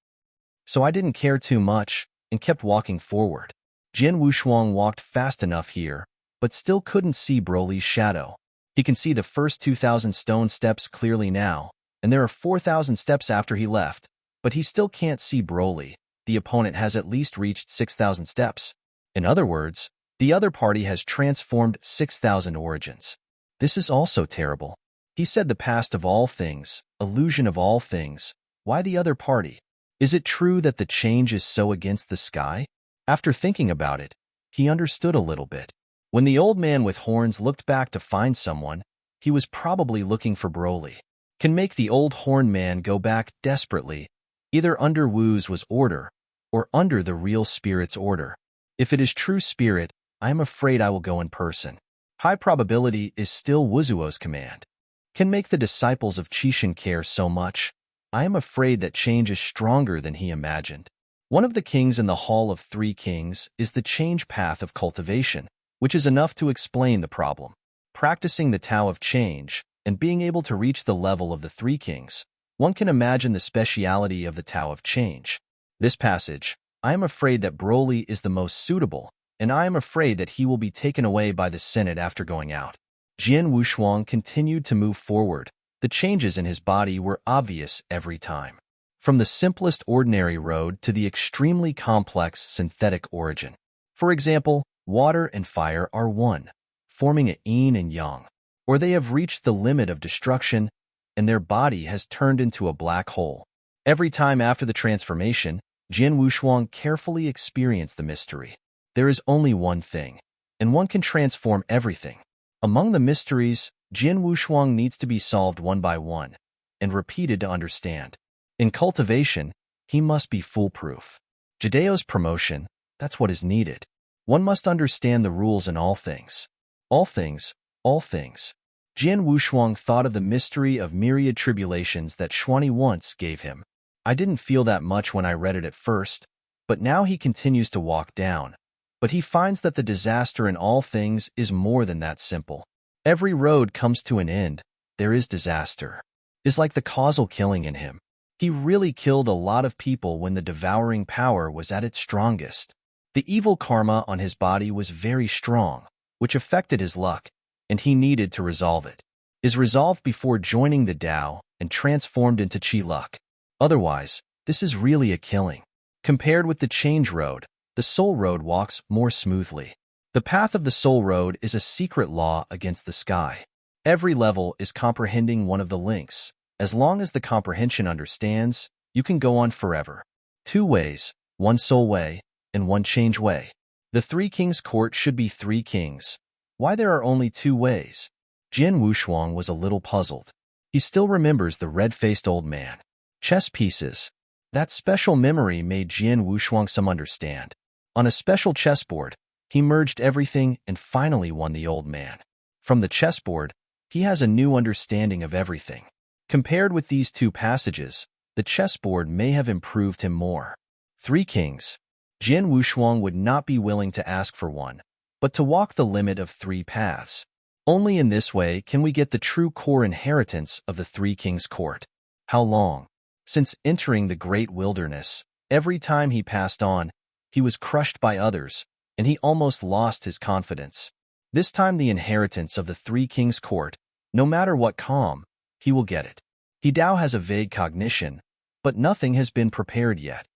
So I didn't care too much, and kept walking forward. Jian Wushuang walked fast enough here, but still couldn't see Broly's shadow. He can see the first 2,000 stone steps clearly now, and there are 4,000 steps after he left, but he still can't see Broly. The opponent has at least reached 6,000 steps. In other words, the other party has transformed 6,000 origins. This is also terrible. He said the past of all things, illusion of all things. Why the other party? Is it true that the change is so against the sky? After thinking about it, he understood a little bit. When the old man with horns looked back to find someone, he was probably looking for Broly. Can make the old horn man go back desperately, either under Wu Zhua's order, or under the real spirit's order. If it is true spirit, I am afraid I will go in person. High probability is still Wu Zhua's command. Can make the disciples of Chishan care so much. I am afraid that change is stronger than he imagined. One of the kings in the Hall of Three Kings is the change path of cultivation, which is enough to explain the problem. Practicing the Tao of change, and being able to reach the level of the Three Kings, one can imagine the speciality of the Tao of change. This passage, I am afraid that Broly is the most suitable, and I am afraid that he will be taken away by the Senate after going out. Jian Wushuang continued to move forward. The changes in his body were obvious every time. From the simplest ordinary road to the extremely complex synthetic origin. For example, water and fire are one, forming a yin and yang, or they have reached the limit of destruction, and their body has turned into a black hole. Every time after the transformation, Jian Wushuang carefully experienced the mystery. There is only one thing, and one can transform everything. Among the mysteries, Jin Wushuang needs to be solved one by one and repeated to understand. In cultivation, he must be foolproof. Jadeo's promotion, that's what is needed. One must understand the rules in all things. All things, all things. Jin Wushuang thought of the mystery of myriad tribulations that Xuanyi once gave him. I didn't feel that much when I read it at first, but now he continues to walk down. But he finds that the disaster in all things is more than that simple. Every road comes to an end. There is disaster. It's like the causal killing in him. He really killed a lot of people when the devouring power was at its strongest. The evil karma on his body was very strong, which affected his luck, and he needed to resolve it. Is resolved before joining the Tao and transformed into Qi luck. Otherwise, this is really a killing. Compared with the change road, the soul road walks more smoothly. The path of the soul road is a secret law against the sky. Every level is comprehending one of the links. As long as the comprehension understands, you can go on forever. 2 ways, 1 soul way, and 1 change way. The 3 kings' court should be 3 kings. Why there are only 2 ways? Jin Wushuang was a little puzzled. He still remembers the red-faced old man. Chess pieces. That special memory made Jin Wushuang some understand. On a special chessboard, he merged everything and finally won the old man. From the chessboard, he has a new understanding of everything. Compared with these 2 passages, the chessboard may have improved him more. 3 kings. Jin Wushuang would not be willing to ask for one, but to walk the limit of 3 paths. Only in this way can we get the true core inheritance of the 3 kings' court. How long? Since entering the great wilderness, every time he passed on, he was crushed by others, and he almost lost his confidence. This time the inheritance of the 3 kings' court, no matter what calm, he will get it. He Dao has a vague cognition, but nothing has been prepared yet.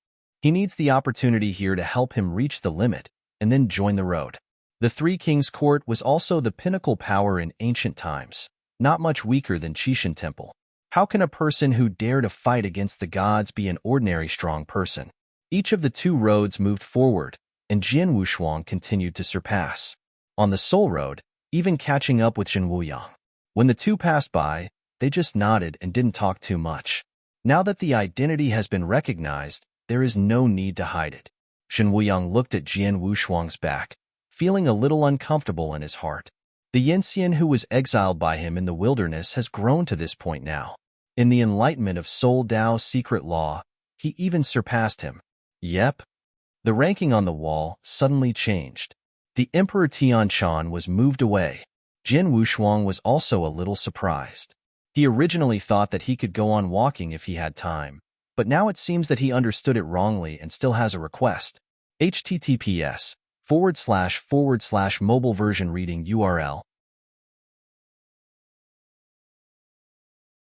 He needs the opportunity here to help him reach the limit, and then join the road. The 3 kings' court was also the pinnacle power in ancient times, not much weaker than Qishan Temple. How can a person who dare to fight against the gods be an ordinary strong person? Each of the 2 roads moved forward, and Jin Wushuang continued to surpass. On the soul road, even catching up with Jin Wuyang. When the 2 passed by, they just nodded and didn't talk too much. Now that the identity has been recognized, there is no need to hide it. Jin Wuyang looked at Jin Wushuang's back, feeling a little uncomfortable in his heart. The Yinxian who was exiled by him in the wilderness has grown to this point now. In the enlightenment of Soul Dao's secret law, he even surpassed him. Yep. The ranking on the wall suddenly changed. The Emperor Tianchan was moved away. Jin Wushuang was also a little surprised. He originally thought that he could go on walking if he had time, but now it seems that he understood it wrongly and still has a request. https://mobile version reading URL.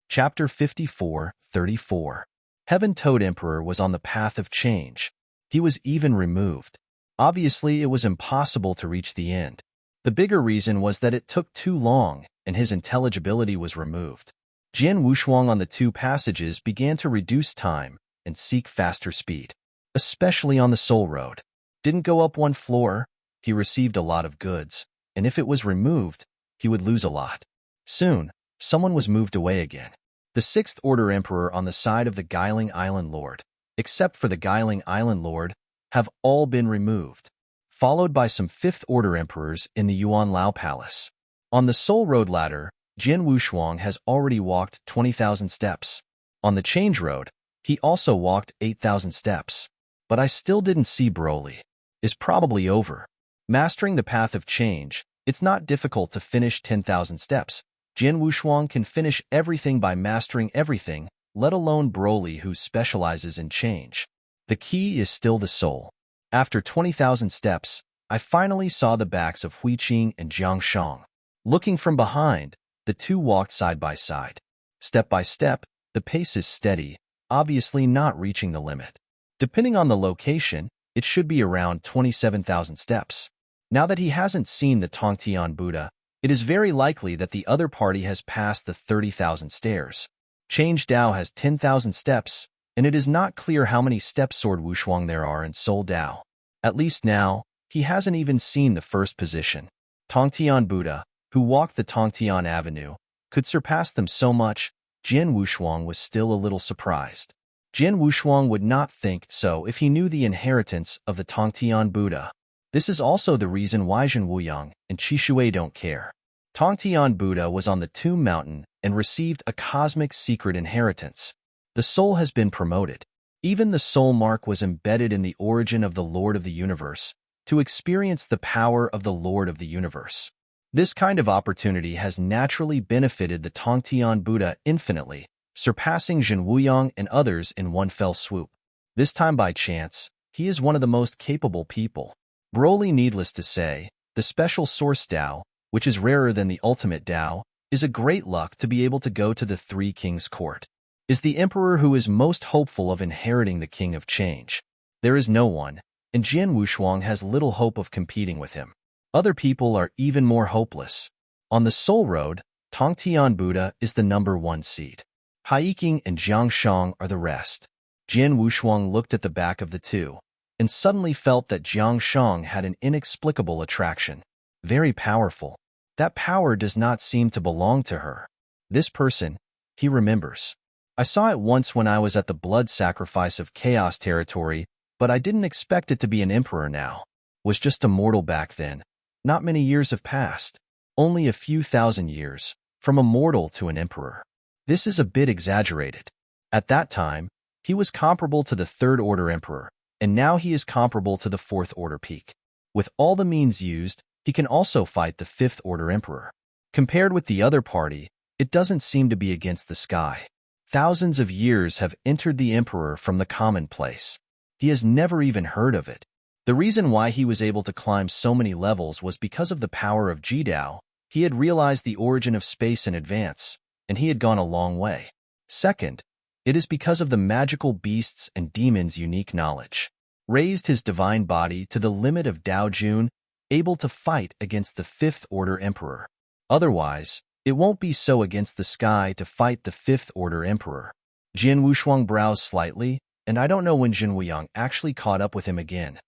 Chapter 54:34. Heaven Toad Emperor was on the path of change. He was even removed. Obviously, it was impossible to reach the end. The bigger reason was that it took too long, and his intelligibility was removed. Jin Wushuang on the 2 passages began to reduce time and seek faster speed, especially on the soul road. Didn't go up 1 floor, he received a lot of goods, and if it was removed, he would lose a lot. Soon, someone was moved away again. The 6th Order Emperor on the side of the Guiling Island Lord, except for the Guiling Island Lord, have all been removed, followed by some 5th Order Emperors in the Yuan Lao Palace. On the Soul Road ladder, Jin Wushuang has already walked 20,000 steps. On the Change Road, he also walked 8,000 steps. But I still didn't see Broly. Is probably over. Mastering the path of change, it's not difficult to finish 10,000 steps. Jin Wushuang can finish everything by mastering everything, let alone Broly who specializes in change. The key is still the soul. After 20,000 steps, I finally saw the backs of Huiqing and Jiang Shang. Looking from behind, the 2 walked side by side. Step by step, the pace is steady, obviously not reaching the limit. Depending on the location, it should be around 27,000 steps. Now that he hasn't seen the Tongtian Buddha, it is very likely that the other party has passed the 30,000 stairs. Change Dao has 10,000 steps, and it is not clear how many steps Sword Wushuang there are in Soul Dao. At least now, he hasn't even seen the first position. Tongtian Buddha, who walked the Tongtian Avenue, could surpass them so much, Jian Wushuang was still a little surprised. Jian Wushuang would not think so if he knew the inheritance of the Tongtian Buddha. This is also the reason why Zhen Wuyang and Qi Shui don't care. Tongtian Buddha was on the Tomb Mountain and received a cosmic secret inheritance. The soul has been promoted. Even the soul mark was embedded in the origin of the Lord of the Universe, to experience the power of the Lord of the Universe. This kind of opportunity has naturally benefited the Tongtian Buddha infinitely, surpassing Zhen Wuyang and others in one fell swoop. This time by chance, he is one of the most capable people. Broly, needless to say, the special source Tao, which is rarer than the ultimate Tao, is a great luck to be able to go to the Three Kings' court. Is the emperor who is most hopeful of inheriting the King of Change. There is no one, and Jian Wushuang has little hope of competing with him. Other people are even more hopeless. On the Soul Road, Tongtian Buddha is the #1 seed. Haiking and Jiang Shang are the rest. Jian Wushuang looked at the back of the two, and suddenly felt that Jiang Shang had an inexplicable attraction. Very powerful. That power does not seem to belong to her. This person, he remembers. I saw it once when I was at the blood sacrifice of Chaos Territory, but I didn't expect it to be an emperor now. Was just a mortal back then. Not many years have passed. Only a few thousand years, from a mortal to an emperor. This is a bit exaggerated. At that time, he was comparable to the Third Order Emperor, and now he is comparable to the Fourth Order Peak. With all the means used, he can also fight the Fifth Order Emperor. Compared with the other party, it doesn't seem to be against the sky. Thousands of years have entered the Emperor from the commonplace. He has never even heard of it. The reason why he was able to climb so many levels was because of the power of Jidao. He had realized the origin of space in advance, and he had gone a long way. Second, it is because of the magical beasts and demons' unique knowledge. Raised his divine body to the limit of Dao Jun, able to fight against the Fifth Order Emperor. Otherwise, it won't be so against the sky to fight the Fifth Order Emperor. Jian Wushuang browsed slightly, and I don't know when Zhen Wuyang actually caught up with him again.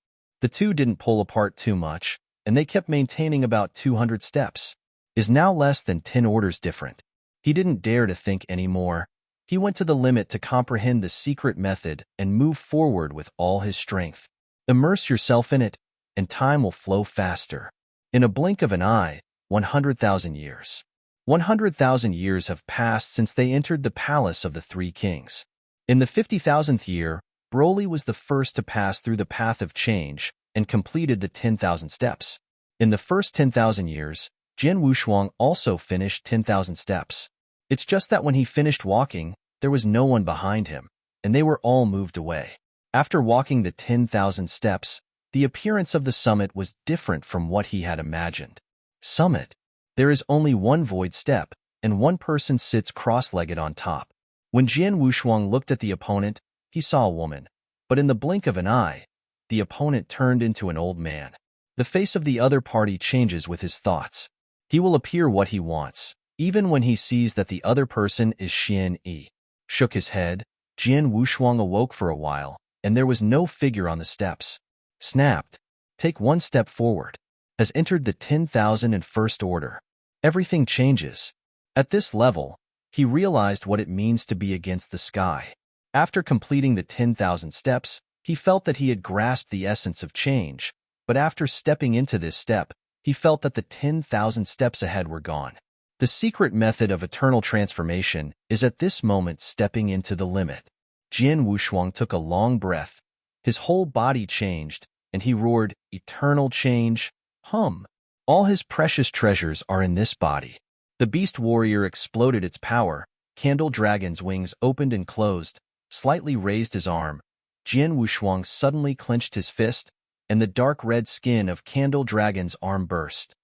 The two didn't pull apart too much, and they kept maintaining about 200 steps. Is now less than 10 orders different. He didn't dare to think anymore. He went to the limit to comprehend the secret method and move forward with all his strength. Immerse yourself in it, and time will flow faster. In a blink of an eye, 100,000 years. 100,000 years have passed since they entered the palace of the Three Kings. In the 50,000th year, Broly was the first to pass through the path of change and completed the 10,000 steps. In the first 10,000 years, Jian Wushuang also finished 10,000 steps. It's just that when he finished walking, there was no one behind him, and they were all moved away. After walking the 10,000 steps, the appearance of the summit was different from what he had imagined. Summit. There is only one void step, and one person sits cross-legged on top. When Jian Wushuang looked at the opponent, he saw a woman, but in the blink of an eye, the opponent turned into an old man. The face of the other party changes with his thoughts. He will appear what he wants, even when he sees that the other person is Xian Yi. Shook his head, Jian Wushuang awoke for a while, and there was no figure on the steps. Snapped. Take one step forward. Has entered the 10,001st order. Everything changes. At this level, he realized what it means to be against the sky. After completing the 10,000 steps, he felt that he had grasped the essence of change, but after stepping into this step, he felt that the 10,000 steps ahead were gone. The secret method of eternal transformation is at this moment stepping into the limit. Jian Wushuang took a long breath. His whole body changed, and he roared, "Eternal change, hum." All his precious treasures are in this body. The beast warrior exploded its power. Candle Dragon's wings opened and closed, slightly raised his arm. Jian Wushuang suddenly clenched his fist, and the dark red skin of Candle Dragon's arm burst.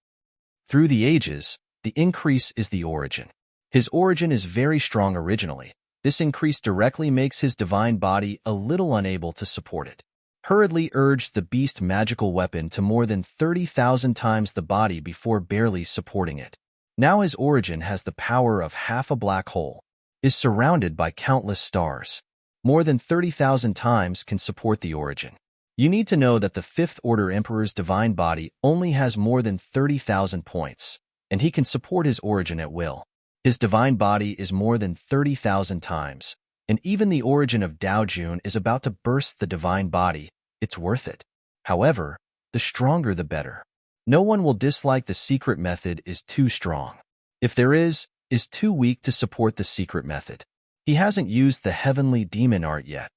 Through the ages, the increase is the origin. His origin is very strong originally. This increase directly makes his divine body a little unable to support it. Hurriedly urged the beast magical weapon to more than 30,000 times the body before barely supporting it. Now his origin has the power of half a black hole, is surrounded by countless stars. More than 30,000 times can support the origin. You need to know that the Fifth Order Emperor's divine body only has more than 30,000 points, and he can support his origin at will. His divine body is more than 30,000 times, and even the origin of Dao Jun is about to burst the divine body. It's worth it. However, the stronger the better. No one will dislike the secret method is too strong. If there is too weak to support the secret method. He hasn't used the heavenly demon art yet.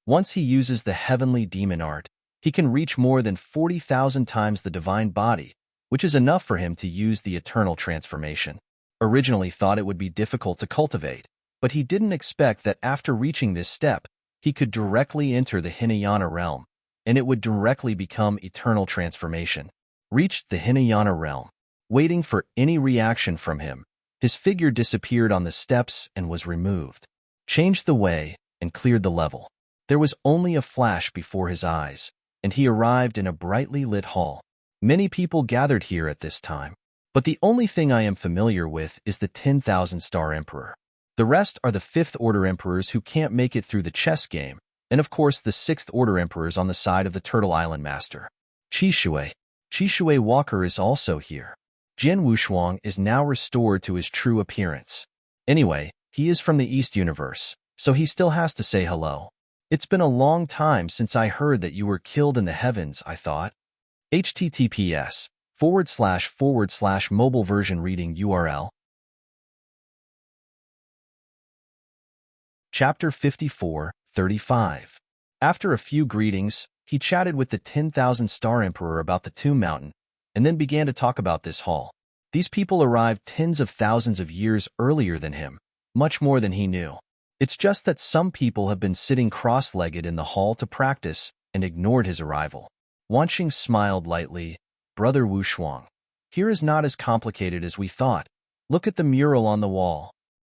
Once he uses the heavenly demon art, he can reach more than 40,000 times the divine body, which is enough for him to use the eternal transformation. Originally thought it would be difficult to cultivate, but he didn't expect that after reaching this step, he could directly enter the Hinayana realm, and it would directly become eternal transformation. Reached the Hinayana realm. Waiting for any reaction from him, his figure disappeared on the steps and was removed. Changed the way and cleared the level. There was only a flash before his eyes, and he arrived in a brightly lit hall. Many people gathered here at this time, but the only thing I am familiar with is the 10,000-star emperor. The rest are the 5th order emperors who can't make it through the chess game, and of course the 6th order emperors on the side of the Turtle Island Master. Chishui Walker is also here. Jian Wushuang is now restored to his true appearance. Anyway, he is from the East Universe, so he still has to say hello. It's been a long time since I heard that you were killed in the heavens, I thought. https://mobile version reading URL. Chapter 54:35. After a few greetings, he chatted with the 10,000-star emperor about the Tomb Mountain, and then began to talk about this hall. These people arrived tens of thousands of years earlier than him, much more than he knew. It's just that some people have been sitting cross-legged in the hall to practice and ignored his arrival. Wanqing smiled lightly. Brother Wushuang, here is not as complicated as we thought. Look at the mural on the wall.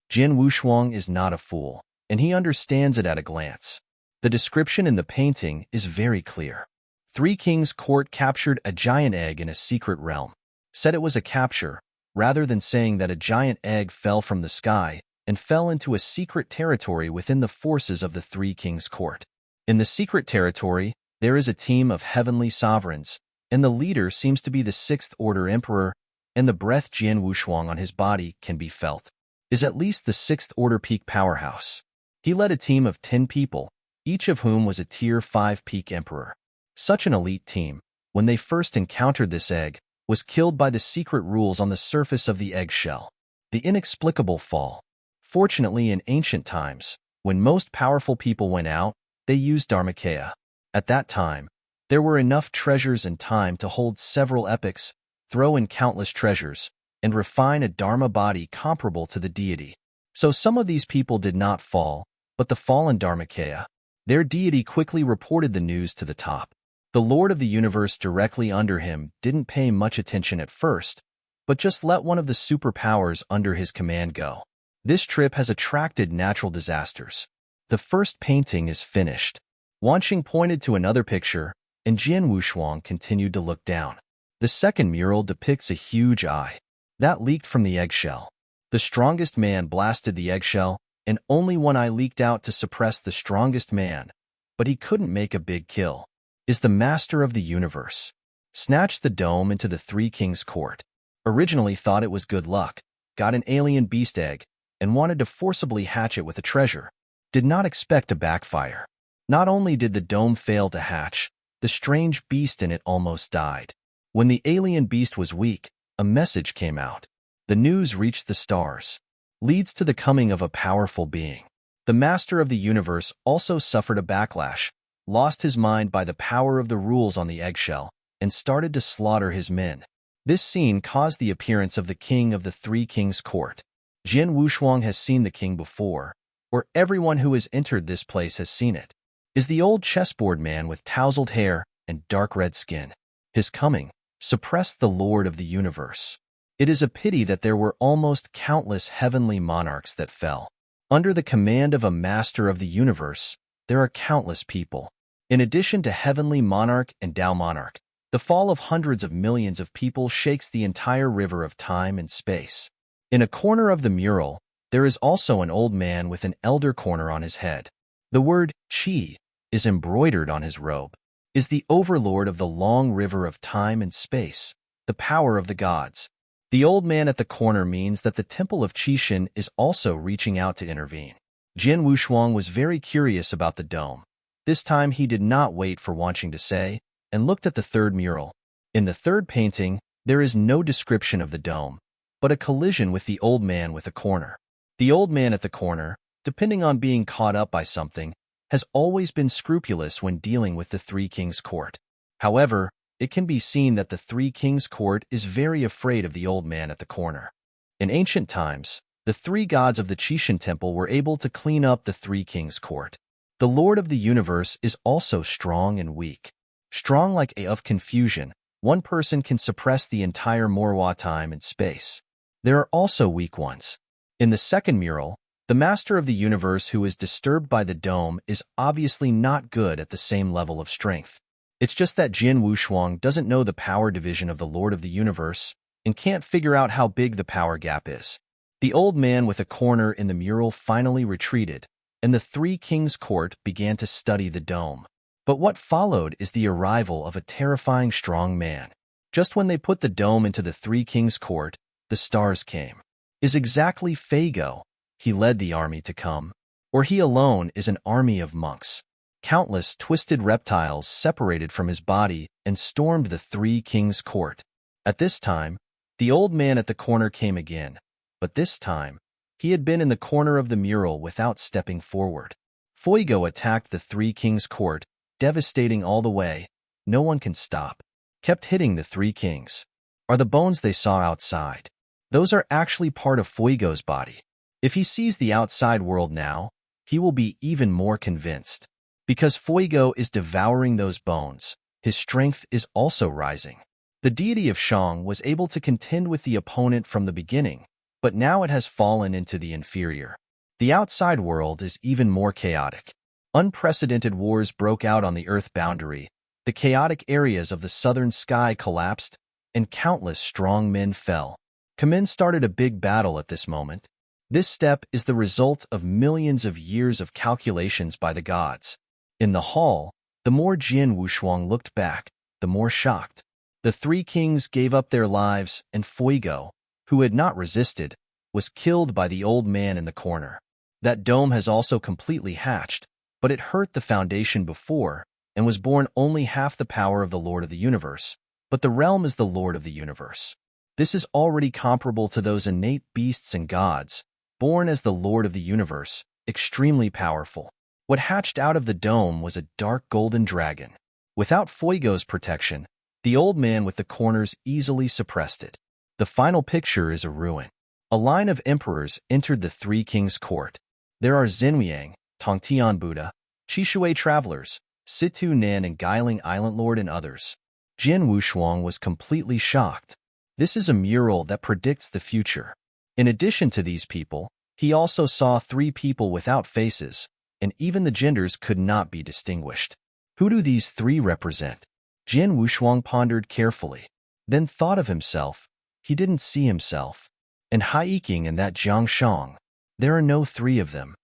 Jian Wushuang is not a fool, and he understands it at a glance. The description in the painting is very clear. 3 Kings' Court captured a giant egg in a secret realm. Said it was a capture, rather than saying that a giant egg fell from the sky and fell into a secret territory within the forces of the 3 Kings' Court. In the secret territory, there is a team of heavenly sovereigns, and the leader seems to be the 6th Order Emperor, and the breath Jian Wushuang on his body can be felt. Is at least the 6th Order peak powerhouse. He led a team of 10 people, each of whom was a Tier 5 peak emperor. Such an elite team, when they first encountered this egg, was killed by the secret rules on the surface of the eggshell. The inexplicable fall. Fortunately, in ancient times, when most powerful people went out, they used Dharmakaya. At that time, there were enough treasures and time to hold several epochs, throw in countless treasures, and refine a Dharma body comparable to the deity. So some of these people did not fall, but the fallen Dharmakaya. Their deity quickly reported the news to the top. The Lord of the Universe directly under him didn't pay much attention at first, but just let one of the superpowers under his command go. This trip has attracted natural disasters. The first painting is finished. Wanqing pointed to another picture, and Jian Wushuang continued to look down. The second mural depicts a huge eye. That leaked from the eggshell. The strongest man blasted the eggshell, and only one eye leaked out to suppress the strongest man, but he couldn't make a big kill. Is the master of the universe. Snatched the dome into the 3 Kings' Court. Originally thought it was good luck, got an alien beast egg, and wanted to forcibly hatch it with a treasure. Did not expect to backfire. Not only did the dome fail to hatch, the strange beast in it almost died. When the alien beast was weak, a message came out. The news reached the stars. Leads to the coming of a powerful being. The master of the universe also suffered a backlash, lost his mind by the power of the rules on the eggshell, and started to slaughter his men. This scene caused the appearance of the king of the 3 Kings' Court. Jian Wushuang has seen the king before, or everyone who has entered this place has seen it. Is the old chessboard man with tousled hair and dark red skin. His coming suppressed the Lord of the Universe. It is a pity that there were almost countless heavenly monarchs that fell. Under the command of a master of the universe, there are countless people. In addition to heavenly monarch and Tao monarch, the fall of hundreds of millions of people shakes the entire river of time and space. In a corner of the mural, there is also an old man with an elder corner on his head. The word Qi is embroidered on his robe. Is the overlord of the long river of time and space, the power of the gods. The old man at the corner means that the temple of Qixin is also reaching out to intervene. Jin Wushuang was very curious about the dome. This time he did not wait for Wanqing to say, and looked at the third mural. In the third painting, there is no description of the dome, but a collision with the old man with a corner. The old man at the corner, depending on being caught up by something, has always been scrupulous when dealing with the Three Kings Court. However, it can be seen that the Three Kings Court is very afraid of the old man at the corner. In ancient times, the three gods of the Qixin Temple were able to clean up the Three Kings Court. The Lord of the Universe is also strong and weak. Strong like a of confusion, one person can suppress the entire Morwa time and space. There are also weak ones. In the second mural, the Master of the Universe who is disturbed by the dome is obviously not good at the same level of strength. It's just that Jin Wushuang doesn't know the power division of the Lord of the Universe and can't figure out how big the power gap is. The old man with a corner in the mural finally retreated, and the Three Kings Court began to study the dome. But what followed is the arrival of a terrifying strong man. Just when they put the dome into the Three Kings Court, the stars came. Is exactly Feigo. He led the army to come, or he alone is an army of monks. Countless twisted reptiles separated from his body and stormed the Three Kings Court. At this time, the old man at the corner came again, but this time, he had been in the corner of the mural without stepping forward. Feigo attacked the Three Kings Court, devastating all the way. No one can stop. Kept hitting the Three Kings. Are the bones they saw outside? Those are actually part of Feigo's body. If he sees the outside world now, he will be even more convinced. Because Feigo is devouring those bones, his strength is also rising. The deity of Shang was able to contend with the opponent from the beginning, but now it has fallen into the inferior. The outside world is even more chaotic. Unprecedented wars broke out on the Earth boundary, the chaotic areas of the southern sky collapsed, and countless strong men fell. Kamen started a big battle at this moment. This step is the result of millions of years of calculations by the gods. In the hall, the more Jin Wushuang looked back, the more shocked. The Three Kings gave up their lives, and Feigo, who had not resisted, was killed by the old man in the corner. That dome has also completely hatched, but it hurt the foundation before and was born only half the power of the Lord of the Universe. But the realm is the Lord of the Universe. This is already comparable to those innate beasts and gods, born as the Lord of the Universe, extremely powerful. What hatched out of the dome was a dark golden dragon. Without Feigo's protection, the old man with the corners easily suppressed it. The final picture is a ruin. A line of emperors entered the Three Kings Court. There are Zhenliang, Tongtian Buddha, Chishui travelers, Situ Nen and Guiling Island Lord and others. Jin Wushuang was completely shocked. This is a mural that predicts the future. In addition to these people, he also saw three people without faces, and even the genders could not be distinguished. Who do these three represent? Jin Wushuang pondered carefully, then thought of himself. He didn't see himself. And Haiking and that Jiang Shang, there are no three of them.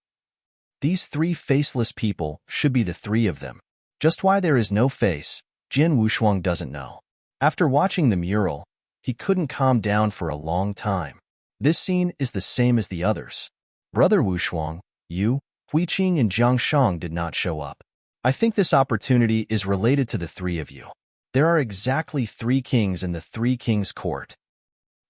These three faceless people should be the three of them. Just why there is no face, Jin Wushuang doesn't know. After watching the mural, he couldn't calm down for a long time. This scene is the same as the others. Brother Wushuang, you, Huiqing and Jiang Shang did not show up. I think this opportunity is related to the three of you. There are exactly 3 kings in the Three Kings Court.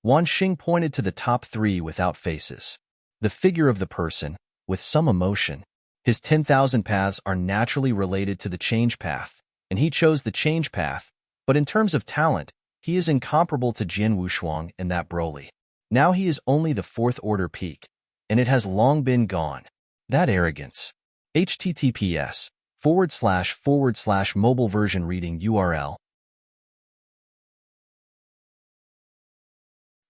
Wanqing pointed to the top 3 without faces. The figure of the person, with some emotion. His 10,000 paths are naturally related to the change path, and he chose the change path, but in terms of talent, he is incomparable to Jin Wushuang and that Broly. Now he is only the 4th order peak, and it has long been gone. That arrogance. https://mobile version reading URL.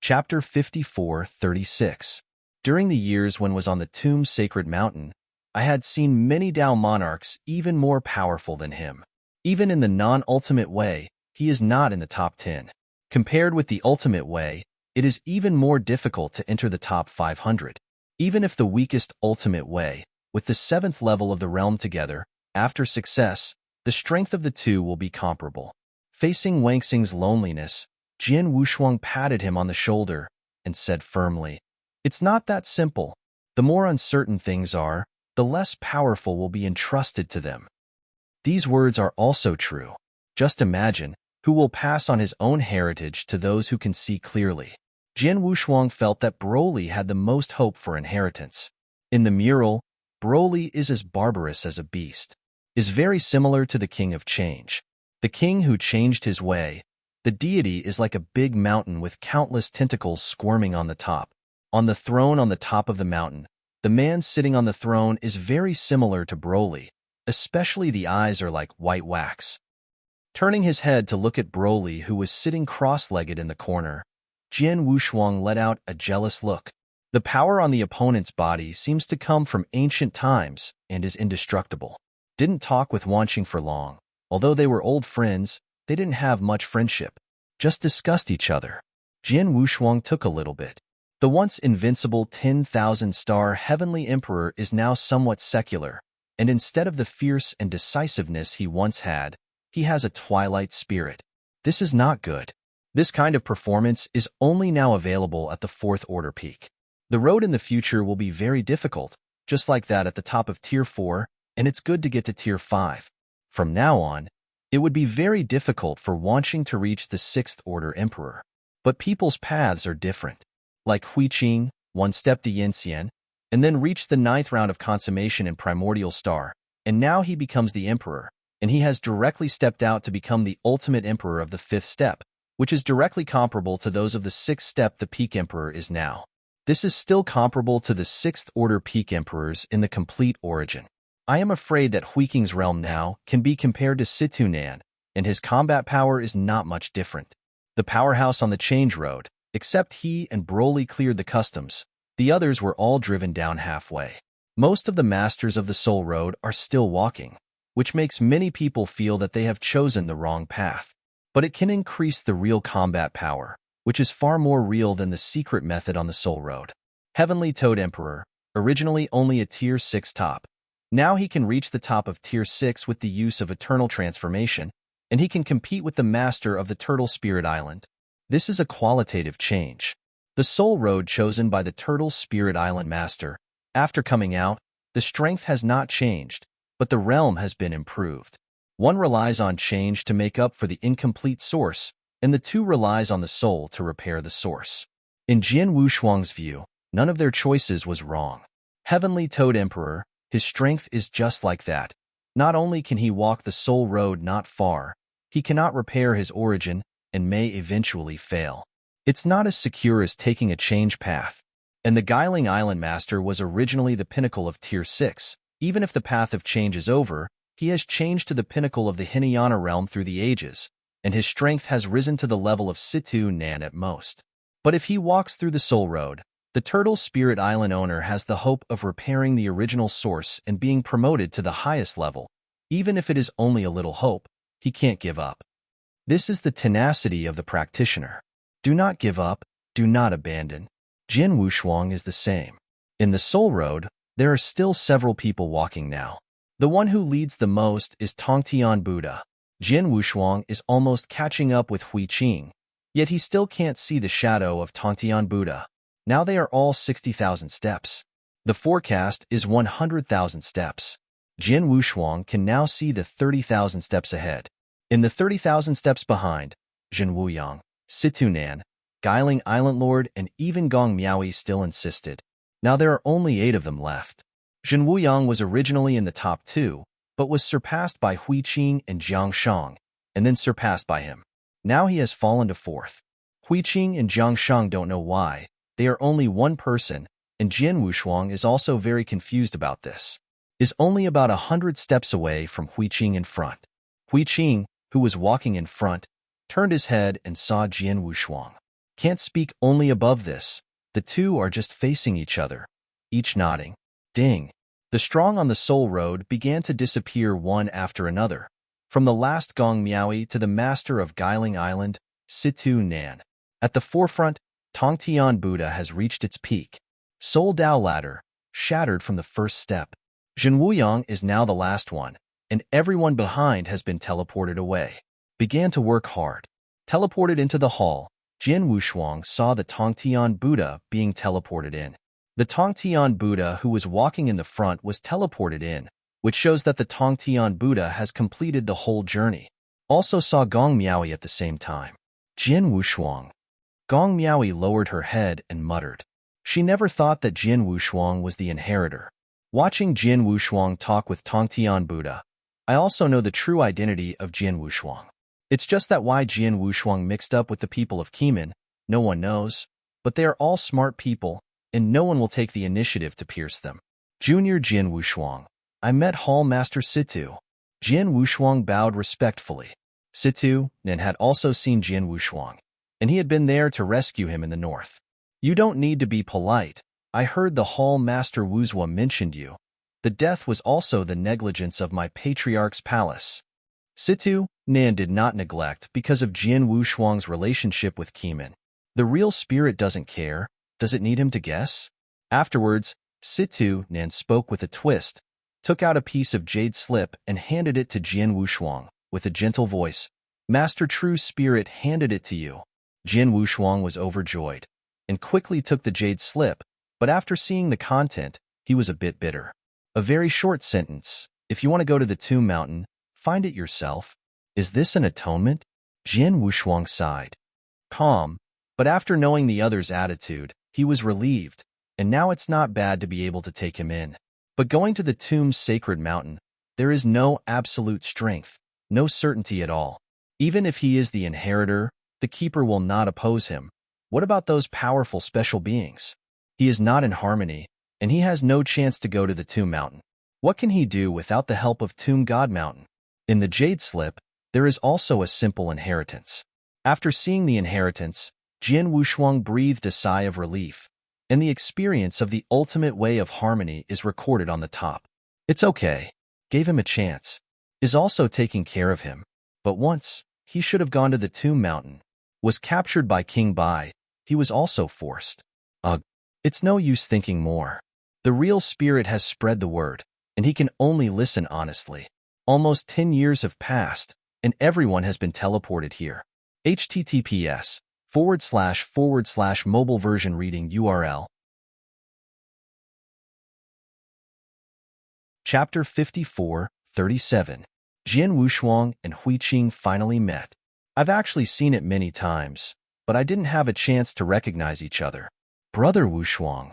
Chapter 54:36. During the years when was on the tomb sacred mountain, I had seen many Dao monarchs even more powerful than him. Even in the non-ultimate way, he is not in the top 10. Compared with the ultimate way, it is even more difficult to enter the top 500. Even if the weakest ultimate way, with the 7th level of the realm together, after success, the strength of the two will be comparable. Facing Wanqing's loneliness, Jian Wushuang patted him on the shoulder and said firmly, "It's not that simple. The more uncertain things are, the less powerful will be entrusted to them." These words are also true. Just imagine who will pass on his own heritage to those who can see clearly. Jian Wushuang felt that Broly had the most hope for inheritance. In the mural, Broly is as barbarous as a beast, is very similar to the King of Change. The king who changed his way. The deity is like a big mountain with countless tentacles squirming on the top. On the throne on the top of the mountain, the man sitting on the throne is very similar to Broly, especially the eyes are like white wax. Turning his head to look at Broly, who was sitting cross-legged in the corner, Jian Wushuang let out a jealous look. The power on the opponent's body seems to come from ancient times and is indestructible. Didn't talk with Wanqing for long. Although they were old friends, they didn't have much friendship. Just discussed each other. Jian Wushuang took a little bit. The once invincible 10,000-star Heavenly Emperor is now somewhat secular, and instead of the fierce and decisiveness he once had, he has a twilight spirit. This is not good. This kind of performance is only now available at the 4th order peak. The road in the future will be very difficult, just like that at the top of Tier 4, and it's good to get to Tier 5. From now on, it would be very difficult for Wanqing to reach the 6th order Emperor. But people's paths are different. Like Huiqing, one step to Yanxian, and then reached the 9th round of consummation in Primordial Star, and now he becomes the Emperor, and he has directly stepped out to become the ultimate Emperor of the 5th step, which is directly comparable to those of the 6th step the Peak Emperor is now. This is still comparable to the 6th order Peak Emperors in the complete origin. I am afraid that Huiqing's realm now can be compared to Situnan, and his combat power is not much different. The powerhouse on the Change Road, except he and Broly cleared the customs, the others were all driven down halfway. Most of the masters of the Soul Road are still walking, which makes many people feel that they have chosen the wrong path. But it can increase the real combat power, which is far more real than the secret method on the Soul Road. Heavenly Toad Emperor, originally only a Tier 6 top. Now he can reach the top of Tier 6 with the use of Eternal Transformation, and he can compete with the Master of the Turtle Spirit Island. This is a qualitative change. The Soul Road chosen by the Turtle Spirit Island Master. After coming out, the strength has not changed, but the realm has been improved. One relies on change to make up for the incomplete source, and the two relies on the soul to repair the source. In Jian Wushuang's view, none of their choices was wrong. Heavenly Toad Emperor, his strength is just like that. Not only can he walk the Soul Road not far, he cannot repair his origin and may eventually fail. It's not as secure as taking a change path. And the Guiling Island Master was originally the pinnacle of Tier 6. Even if the path of change is over, he has changed to the pinnacle of the Hinayana realm through the ages, and his strength has risen to the level of Situ Nan at most. But if he walks through the Soul Road, the Turtle Spirit Island owner has the hope of repairing the original source and being promoted to the highest level. Even if it is only a little hope, he can't give up. This is the tenacity of the practitioner. Do not give up, do not abandon. Jian Wushuang is the same. In the Soul Road, there are still several people walking now. The one who leads the most is Tongtian Buddha. Jian Wushuang is almost catching up with Huiqing, yet he still can't see the shadow of Tongtian Buddha. Now they are all 60,000 steps. The forecast is 100,000 steps. Jian Wushuang can now see the 30,000 steps ahead. In the 30,000 steps behind, Zhen Wuyang, Situnan, Guiling Island Lord, and even Gong Miaoi still insisted. Now there are only 8 of them left. Zhen Wuyang was originally in the top 2, but was surpassed by Huiqing and Jiang Shang, and then surpassed by him. Now he has fallen to 4th. Huiqing and Jiang Shang don't know why. They are only one person, and Jian Wushuang is also very confused about this. Is only about 100 steps away from Huiqing in front. Huiqing, who was walking in front, turned his head and saw Jian Wushuang. Can't speak only above this. The two are just facing each other, each nodding. Ding. The strong on the Soul Road began to disappear one after another, from the last Gong Miaoi to the master of Guiling Island, Situ Nan. At the forefront, Tongtian Buddha has reached its peak. Soul Dao ladder, shattered from the first step. Zhen Wuyang is now the last one, and everyone behind has been teleported away. Began to work hard. Teleported into the hall, Jian Wushuang saw the Tongtian Buddha being teleported in. The Tongtian Buddha who was walking in the front was teleported in, which shows that the Tongtian Buddha has completed the whole journey. Also saw Gong Miaoi at the same time. Jian Wushuang. Gong Miaoi lowered her head and muttered. She never thought that Jian Wushuang was the inheritor. Watching Jian Wushuang talk with Tongtian Buddha, I also know the true identity of Jian Wushuang. It's just that why Jian Wushuang mixed up with the people of Kemin, no one knows, but they are all smart people, and no one will take the initiative to pierce them. Junior Jian Wushuang. I met Hall Master Situ. Jian Wushuang bowed respectfully. Situ Nen had also seen Jian Wushuang, and he had been there to rescue him in the north. You don't need to be polite. I heard the Hall Master Wuzhua mentioned you. The death was also the negligence of my patriarch's palace. Situ Nan did not neglect because of Jian Wushuang's relationship with Kemin. The real spirit doesn't care. Does it need him to guess? Afterwards, Situ Nan spoke with a twist, took out a piece of jade slip and handed it to Jian Wushuang with a gentle voice. Master True Spirit handed it to you. Jian Wushuang was overjoyed and quickly took the jade slip, but after seeing the content, he was a bit bitter. A very short sentence. If you want to go to the Tomb Mountain, find it yourself. Is this an atonement? Jian Wushuang sighed. Calm, but after knowing the other's attitude, he was relieved, and now it's not bad to be able to take him in. But going to the tomb's sacred mountain, there is no absolute strength, no certainty at all. Even if he is the inheritor, the keeper will not oppose him. What about those powerful special beings? He is not in harmony, and he has no chance to go to the Tomb Mountain. What can he do without the help of Tomb God Mountain? In the Jade Slip, there is also a simple inheritance. After seeing the inheritance, Jian Wushuang breathed a sigh of relief, and the experience of the ultimate way of harmony is recorded on the top. It's okay. Gave him a chance. Is also taking care of him. But once, he should have gone to the Tomb Mountain. Was captured by King Bai. He was also forced. Ugh. It's no use thinking more. The real spirit has spread the word, and he can only listen honestly. Almost 10 years have passed, and everyone has been teleported here. https://mobile version reading URL. Chapter 54:37. Jian Wushuang and Hui Qing finally met. I've actually seen it many times, but I didn't have a chance to recognize each other. Brother Wushuang.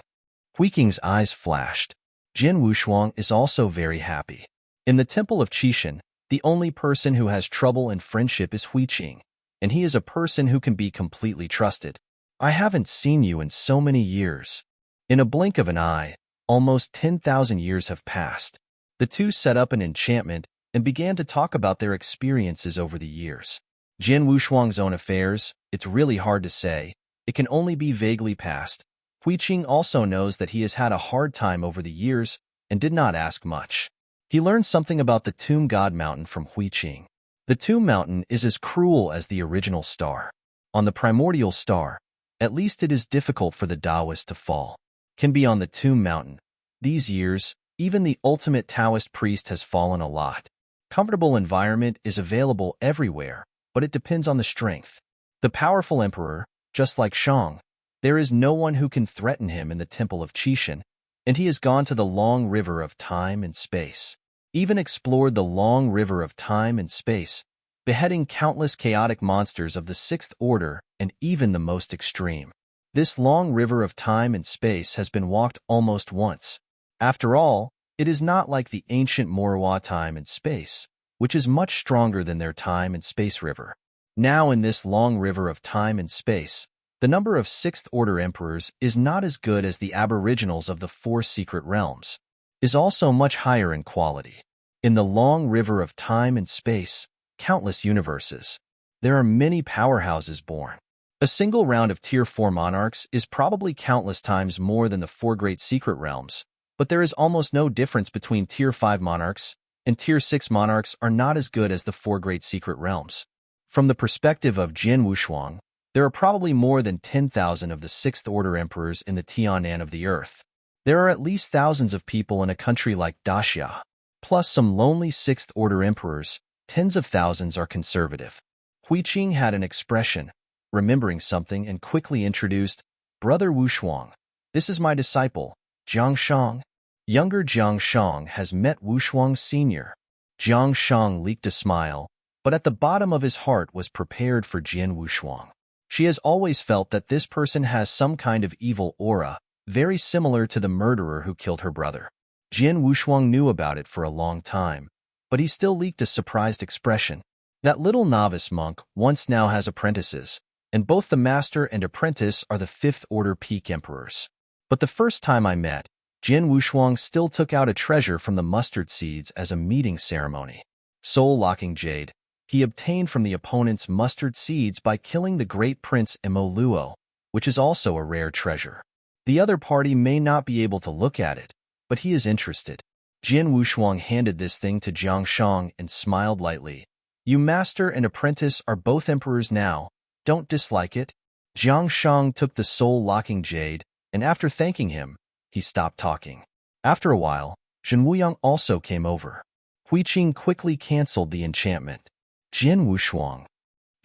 Hui Qing's eyes flashed. Jian Wushuang is also very happy. In the Temple of Qishan, the only person who has trouble in friendship is Hui Qing, and he is a person who can be completely trusted. I haven't seen you in so many years. In a blink of an eye, almost 10,000 years have passed. The two set up an enchantment and began to talk about their experiences over the years. Jian Wushuang's own affairs, it's really hard to say. It can only be vaguely past. Hui Qing also knows that he has had a hard time over the years and did not ask much. He learned something about the Tomb God Mountain from Hui Qing. The Tomb Mountain is as cruel as the original star. On the primordial star, at least it is difficult for the Taoist to fall. Can be on the Tomb Mountain. These years, even the ultimate Taoist priest has fallen a lot. Comfortable environment is available everywhere, but it depends on the strength. The powerful emperor, just like Shang, there is no one who can threaten him in the Temple of Qishan, and he has gone to the long river of time and space. Even explored the long river of time and space, beheading countless chaotic monsters of the Sixth Order and even the most extreme. This long river of time and space has been walked almost once. After all, it is not like the ancient Morwa time and space, which is much stronger than their time and space river. Now in this long river of time and space, the number of Sixth Order emperors is not as good as the aboriginals of the Four Secret Realms, is also much higher in quality. In the long river of time and space, countless universes, there are many powerhouses born. A single round of Tier 4 monarchs is probably countless times more than the Four Great Secret Realms, but there is almost no difference between Tier 5 monarchs, and Tier 6 monarchs are not as good as the Four Great Secret Realms. From the perspective of Jian Wushuang, there are probably more than 10,000 of the Sixth Order emperors in the Tianan of the earth. There are at least thousands of people in a country like Daxia, plus some lonely Sixth Order emperors. Tens of thousands are conservative. Hui Qing had an expression, remembering something, and quickly introduced, Brother Wu Shuang. This is my disciple, Jiang Shang. Younger Jiang Shang has met Wu Shuang Sr. Jiang Shang leaked a smile, but at the bottom of his heart was prepared for Jian Wu Shuang. She has always felt that this person has some kind of evil aura, very similar to the murderer who killed her brother. Jian Wu Shuang knew about it for a long time, but he still leaked a surprised expression. That little novice monk once now has apprentices, and both the master and apprentice are the fifth order peak emperors. But the first time I met, Jian Wu Shuang still took out a treasure from the mustard seeds as a meeting ceremony. Soul-locking jade. He obtained from the opponent's mustard seeds by killing the great prince Imo Luo, which is also a rare treasure. The other party may not be able to look at it, but he is interested. Jian Wu Shuang handed this thing to Jiang Shang and smiled lightly. You master and apprentice are both emperors now. Don't dislike it. Jiang Shang took the soul-locking jade, and after thanking him, he stopped talking. After a while, Zhen Wuyang also came over. Hui Qing quickly canceled the enchantment. Jian Wu Shuang.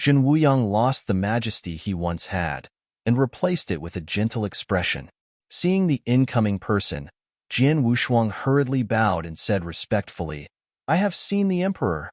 Zhen Wuyang lost the majesty he once had, and replaced it with a gentle expression. Seeing the incoming person, Jian Wu Shuang hurriedly bowed and said respectfully, I have seen the emperor.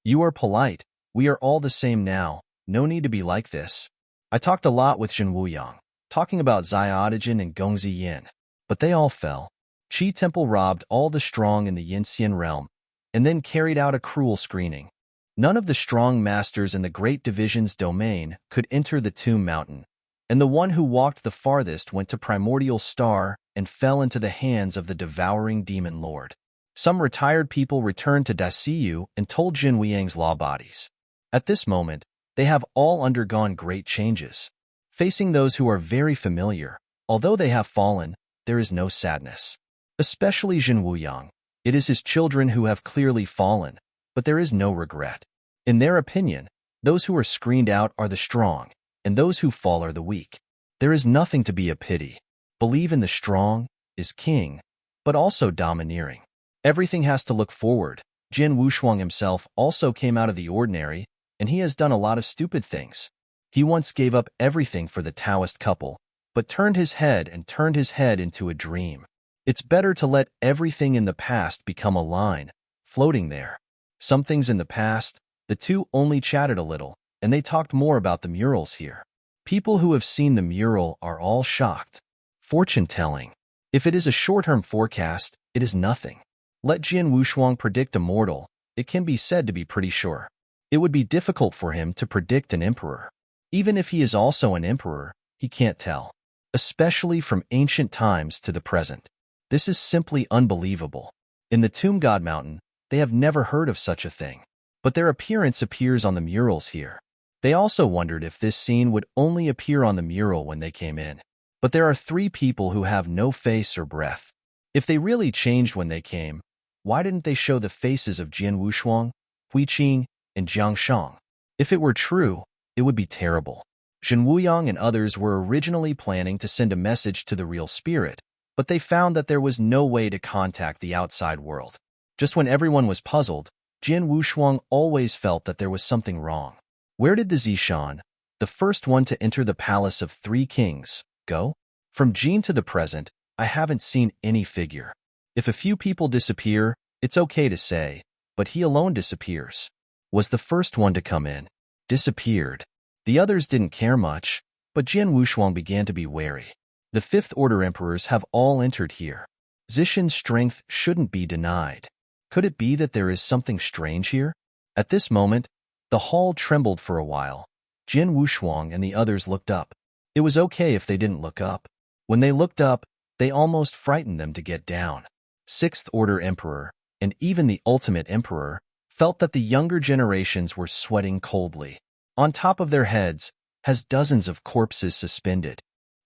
You are polite. We are all the same now. No need to be like this. I talked a lot with Zhen Wuyang, talking about Xiaotajin and Gongzi Yin, but they all fell. Qi Temple robbed all the strong in the Yinxian realm, and then carried out a cruel screening. None of the strong masters in the Great Division's domain could enter the Tomb Mountain, and the one who walked the farthest went to Primordial Star and fell into the hands of the devouring demon lord. Some retired people returned to Dasiyu and told Jin Wuyang's law bodies. At this moment, they have all undergone great changes. Facing those who are very familiar, although they have fallen, there is no sadness. Especially Zhen Wuyang. It is his children who have clearly fallen, but there is no regret. In their opinion, those who are screened out are the strong, and those who fall are the weak. There is nothing to be a pity. Believe in the strong, is king, but also domineering. Everything has to look forward. Jian Wu Shuang himself also came out of the ordinary, and he has done a lot of stupid things. He once gave up everything for the Taoist couple, but turned his head into a dream. It's better to let everything in the past become a line, floating there. Some things in the past, the two only chatted a little, and they talked more about the murals here. People who have seen the mural are all shocked. Fortune-telling. If it is a short-term forecast, it is nothing. Let Jian Wu Shuang predict a mortal, it can be said to be pretty sure. It would be difficult for him to predict an emperor. Even if he is also an emperor, he can't tell. Especially from ancient times to the present. This is simply unbelievable. In the Tomb God Mountain, they have never heard of such a thing. But their appearance appears on the murals here. They also wondered if this scene would only appear on the mural when they came in. But there are 3 people who have no face or breath. If they really changed when they came, why didn't they show the faces of Jian Wu Shuang, Hui Qing, and Jiang Shang? If it were true, it would be terrible. Zhen Wuyang and others were originally planning to send a message to the real spirit, but they found that there was no way to contact the outside world. Just when everyone was puzzled, Jian Wu Shuang always felt that there was something wrong. Where did the Zishan, the first one to enter the Palace of 3 Kings, go? From Jin to the present, I haven't seen any figure. If a few people disappear, it's okay to say, but he alone disappears. Was the first one to come in. Disappeared. The others didn't care much, but Jian Wu Shuang began to be wary. The 5th Order Emperors have all entered here. Zishan's strength shouldn't be denied. Could it be that there is something strange here? At this moment, the hall trembled for a while. Jian Wu Shuang and the others looked up. It was okay if they didn't look up. When they looked up, they almost frightened them to get down. 6th Order Emperor, and even the Ultimate Emperor, felt that the younger generations were sweating coldly. On top of their heads, has dozens of corpses suspended.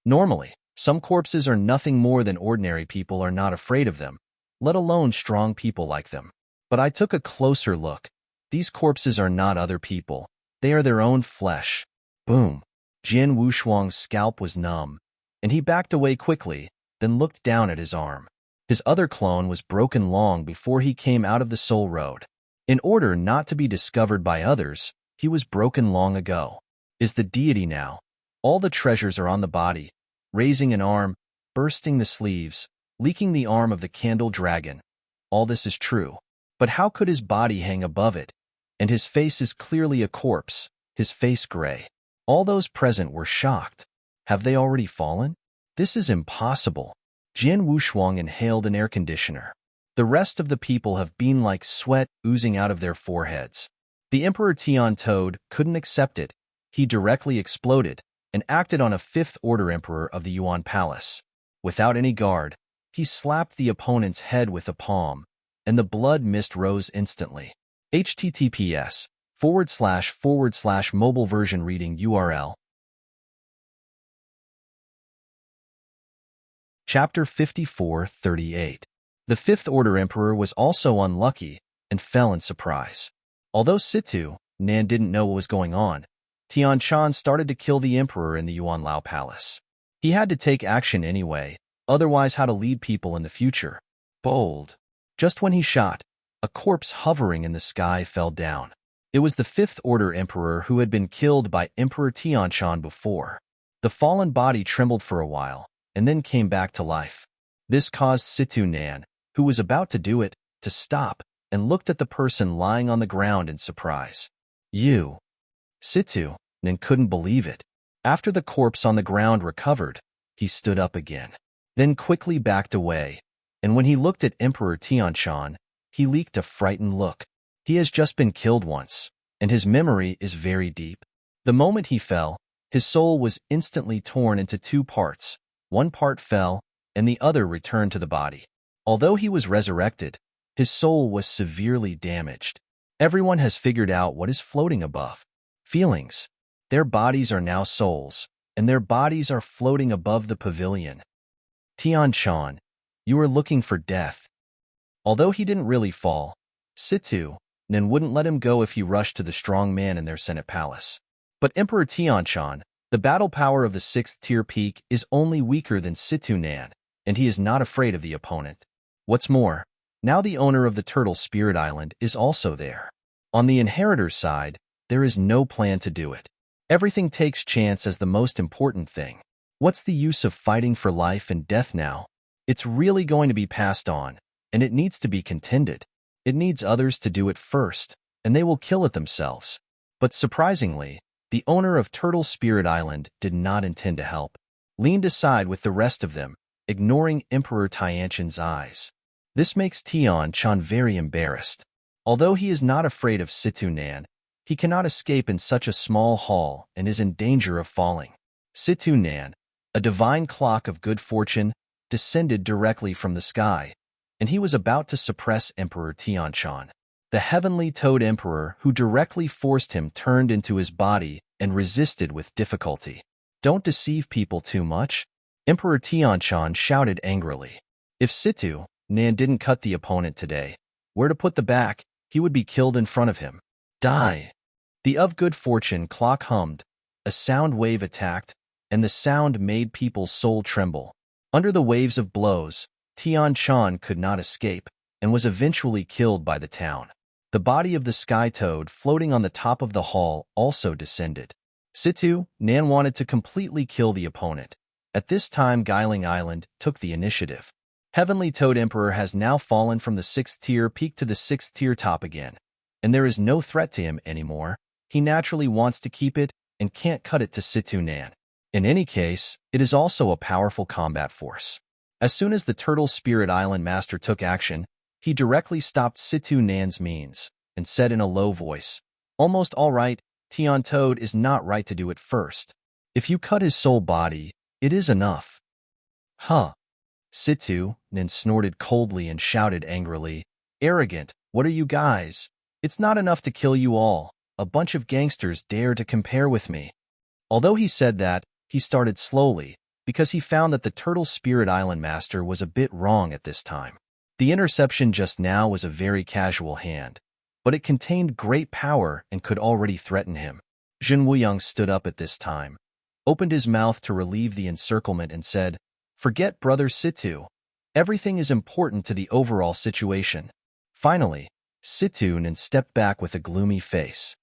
Normally, some corpses are nothing more than ordinary people are not afraid of them, let alone strong people like them. But I took a closer look. These corpses are not other people. They are their own flesh. Boom. Jian Wu Shuang's scalp was numb, and he backed away quickly, then looked down at his arm. His other clone was broken long before he came out of the Soul Road. In order not to be discovered by others, He was broken long ago. Is the deity now. All the treasures are on the body, raising an arm, bursting the sleeves, leaking the arm of the candle dragon. All this is true. But how could his body hang above it? And his face is clearly a corpse, his face gray. All those present were shocked. Have they already fallen? This is impossible. Jian Wushuang inhaled an air conditioner. The rest of the people have been like sweat oozing out of their foreheads. The Emperor Tian Toad couldn't accept it. He directly exploded and acted on a fifth-order emperor of the Yuan Palace. Without any guard, he slapped the opponent's head with a palm, and the blood mist rose instantly. https://mobile version reading URL. Chapter 54:38. The fifth-order emperor was also unlucky and fell in surprise. Although Situ Nan didn't know what was going on, Tian Shan started to kill the emperor in the Yuan Lao Palace. He had to take action anyway, otherwise how to lead people in the future. Bold. Just when he shot, a corpse hovering in the sky fell down. It was the fifth-order emperor who had been killed by Emperor Tianshan before. The fallen body trembled for a while, and then came back to life. This caused Situ Nan, who was about to do it, to stop and looked at the person lying on the ground in surprise. You. Situ Nan couldn't believe it. After the corpse on the ground recovered, he stood up again, then quickly backed away, and when he looked at Emperor Tianshan, he leaked a frightened look. He has just been killed once, and his memory is very deep. The moment he fell, his soul was instantly torn into two parts. One part fell, and the other returned to the body. Although he was resurrected, his soul was severely damaged. Everyone has figured out what is floating above. Feelings. Their bodies are now souls, and their bodies are floating above the pavilion. Tianshan, you are looking for death. Although he didn't really fall, Situ Nan wouldn't let him go if he rushed to the strong man in their Senate palace. But Emperor Tianshan, the battle power of the sixth-tier peak, is only weaker than Situ Nan, and he is not afraid of the opponent. What's more, now the owner of the Turtle Spirit Island is also there. On the inheritor's side, there is no plan to do it. Everything takes chance as the most important thing. What's the use of fighting for life and death now? It's really going to be passed on, and it needs to be contended. It needs others to do it first, and they will kill it themselves. But surprisingly, the owner of Turtle Spirit Island did not intend to help. Leaned aside with the rest of them, ignoring Emperor Tianshan's eyes. This makes Tianshan very embarrassed. Although he is not afraid of Situ Nan, he cannot escape in such a small hall and is in danger of falling. Situ Nan, a divine clock of good fortune, descended directly from the sky, and he was about to suppress Emperor Tianshan. The heavenly toad emperor who directly forced him turned into his body and resisted with difficulty. Don't deceive people too much, Emperor Tianshan shouted angrily. If Situ Nan didn't cut the opponent today, where to put the back, he would be killed in front of him. Die. The of good fortune clock hummed, a sound wave attacked, and the sound made people's soul tremble. Under the waves of blows, Tianshan could not escape, and was eventually killed by the town. The body of the sky toad floating on the top of the hall also descended. Situ Nan wanted to completely kill the opponent. At this time Guiling Island took the initiative. Heavenly Toad Emperor has now fallen from the 6th tier peak to the 6th tier top again, and there is no threat to him anymore. He naturally wants to keep it and can't cut it to Situ Nan. In any case, it is also a powerful combat force. As soon as the Turtle Spirit Island Master took action, he directly stopped Situ Nan's means and said in a low voice, "Almost all right, Tian Toad is not right to do it first. If you cut his soul body, it is enough." Huh. Situ Nan snorted coldly and shouted angrily, "Arrogant, what are you guys? It's not enough to kill you all. A bunch of gangsters dare to compare with me." Although he said that, he started slowly, because he found that the Turtle Spirit Island Master was a bit wrong at this time. The interception just now was a very casual hand, but it contained great power and could already threaten him. Jin Wuyang stood up at this time, opened his mouth to relieve the encirclement and said, "Forget Brother Situ. Everything is important to the overall situation." Finally, Situ Nan stepped back with a gloomy face.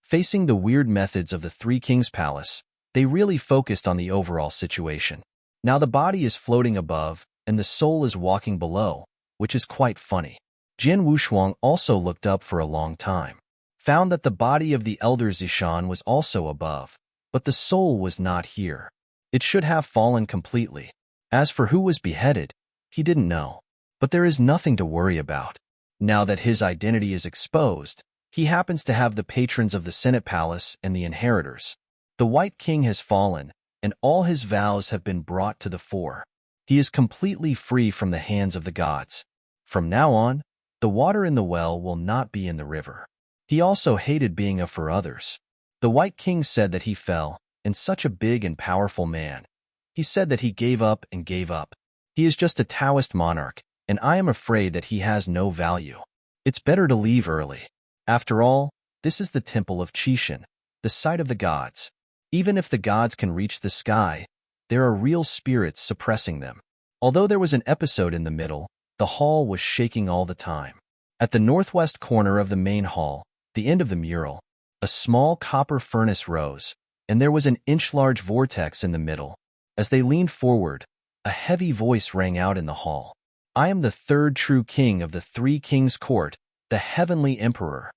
Facing the weird methods of the Three Kings Palace, they really focused on the overall situation. Now the body is floating above, and the soul is walking below, which is quite funny. Jin Wushuang also looked up for a long time, found that the body of the elder Zishan was also above, but the soul was not here. It should have fallen completely. As for who was beheaded, he didn't know. But there is nothing to worry about. Now that his identity is exposed, he happens to have the patrons of the Senate Palace and the inheritors. The White King has fallen, and all his vows have been brought to the fore. He is completely free from the hands of the gods. From now on, the water in the well will not be in the river. He also hated being a for others. The White King said that he fell, and such a big and powerful man. He said that he gave up and gave up. He is just a Taoist monarch, and I am afraid that he has no value. It's better to leave early. After all, this is the temple of Qishan, the site of the gods. Even if the gods can reach the sky, there are real spirits suppressing them. Although there was an episode in the middle, the hall was shaking all the time. At the northwest corner of the main hall, the end of the mural, a small copper furnace rose, and there was an inch-large vortex in the middle. As they leaned forward, a heavy voice rang out in the hall. I am the third true king of the Three Kings' Court, the Heavenly Emperor.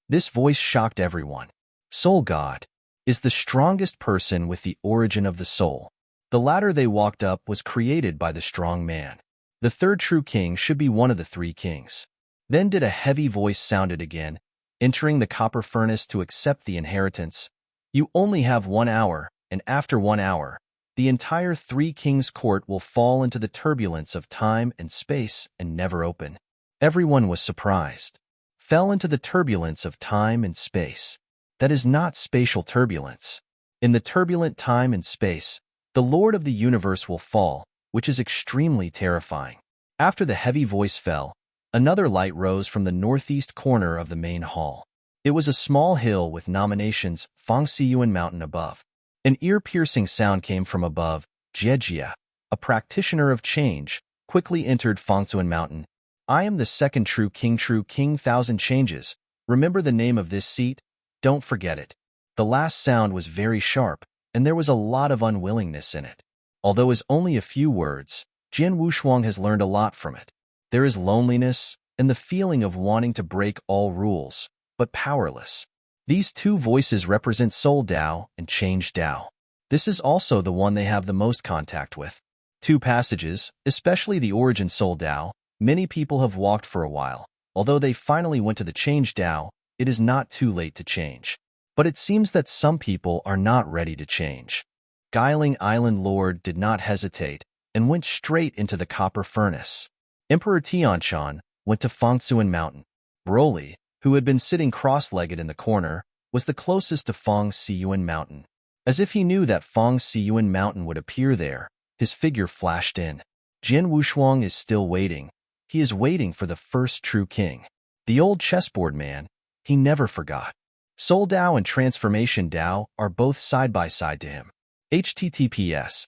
This voice shocked everyone. Soul God is the strongest person with the origin of the soul. The ladder they walked up was created by the strong man. The third true king should be one of the three kings. Then did a heavy voice sounded again, entering the copper furnace to accept the inheritance. You only have 1 hour, and after 1 hour, the entire Three Kings' Court will fall into the turbulence of time and space and never open. Everyone was surprised. Fell into the turbulence of time and space. That is not spatial turbulence. In the turbulent time and space, the Lord of the universe will fall, which is extremely terrifying. After the heavy voice fell, another light rose from the northeast corner of the main hall. It was a small hill with nominations Fongsiyuan Mountain above. An ear-piercing sound came from above. Jiejia, a practitioner of change, quickly entered Fongsiyuan Mountain. I am the second true king, 1,000 changes. Remember the name of this seat? Don't forget it. The last sound was very sharp, and there was a lot of unwillingness in it. Although it's only a few words, Jin Wushuang has learned a lot from it. There is loneliness and the feeling of wanting to break all rules, but powerless. These two voices represent Soul Dao and Change Dao. This is also the one they have the most contact with. Two passages, especially the Origin Soul Dao, many people have walked for a while. Although they finally went to the Change Dao, it is not too late to change. But it seems that some people are not ready to change. Guiling Island Lord did not hesitate and went straight into the copper furnace. Emperor Tianshan went to Fongsiyuan Mountain. Broly, who had been sitting cross-legged in the corner, was the closest to Fongsiyuan Mountain. As if he knew that Fongsiyuan Mountain would appear there, his figure flashed in. Jin Wushuang is still waiting. He is waiting for the first true king. The old chessboard man, he never forgot. Soul Dao and Transformation Dao are both side by side to him. https://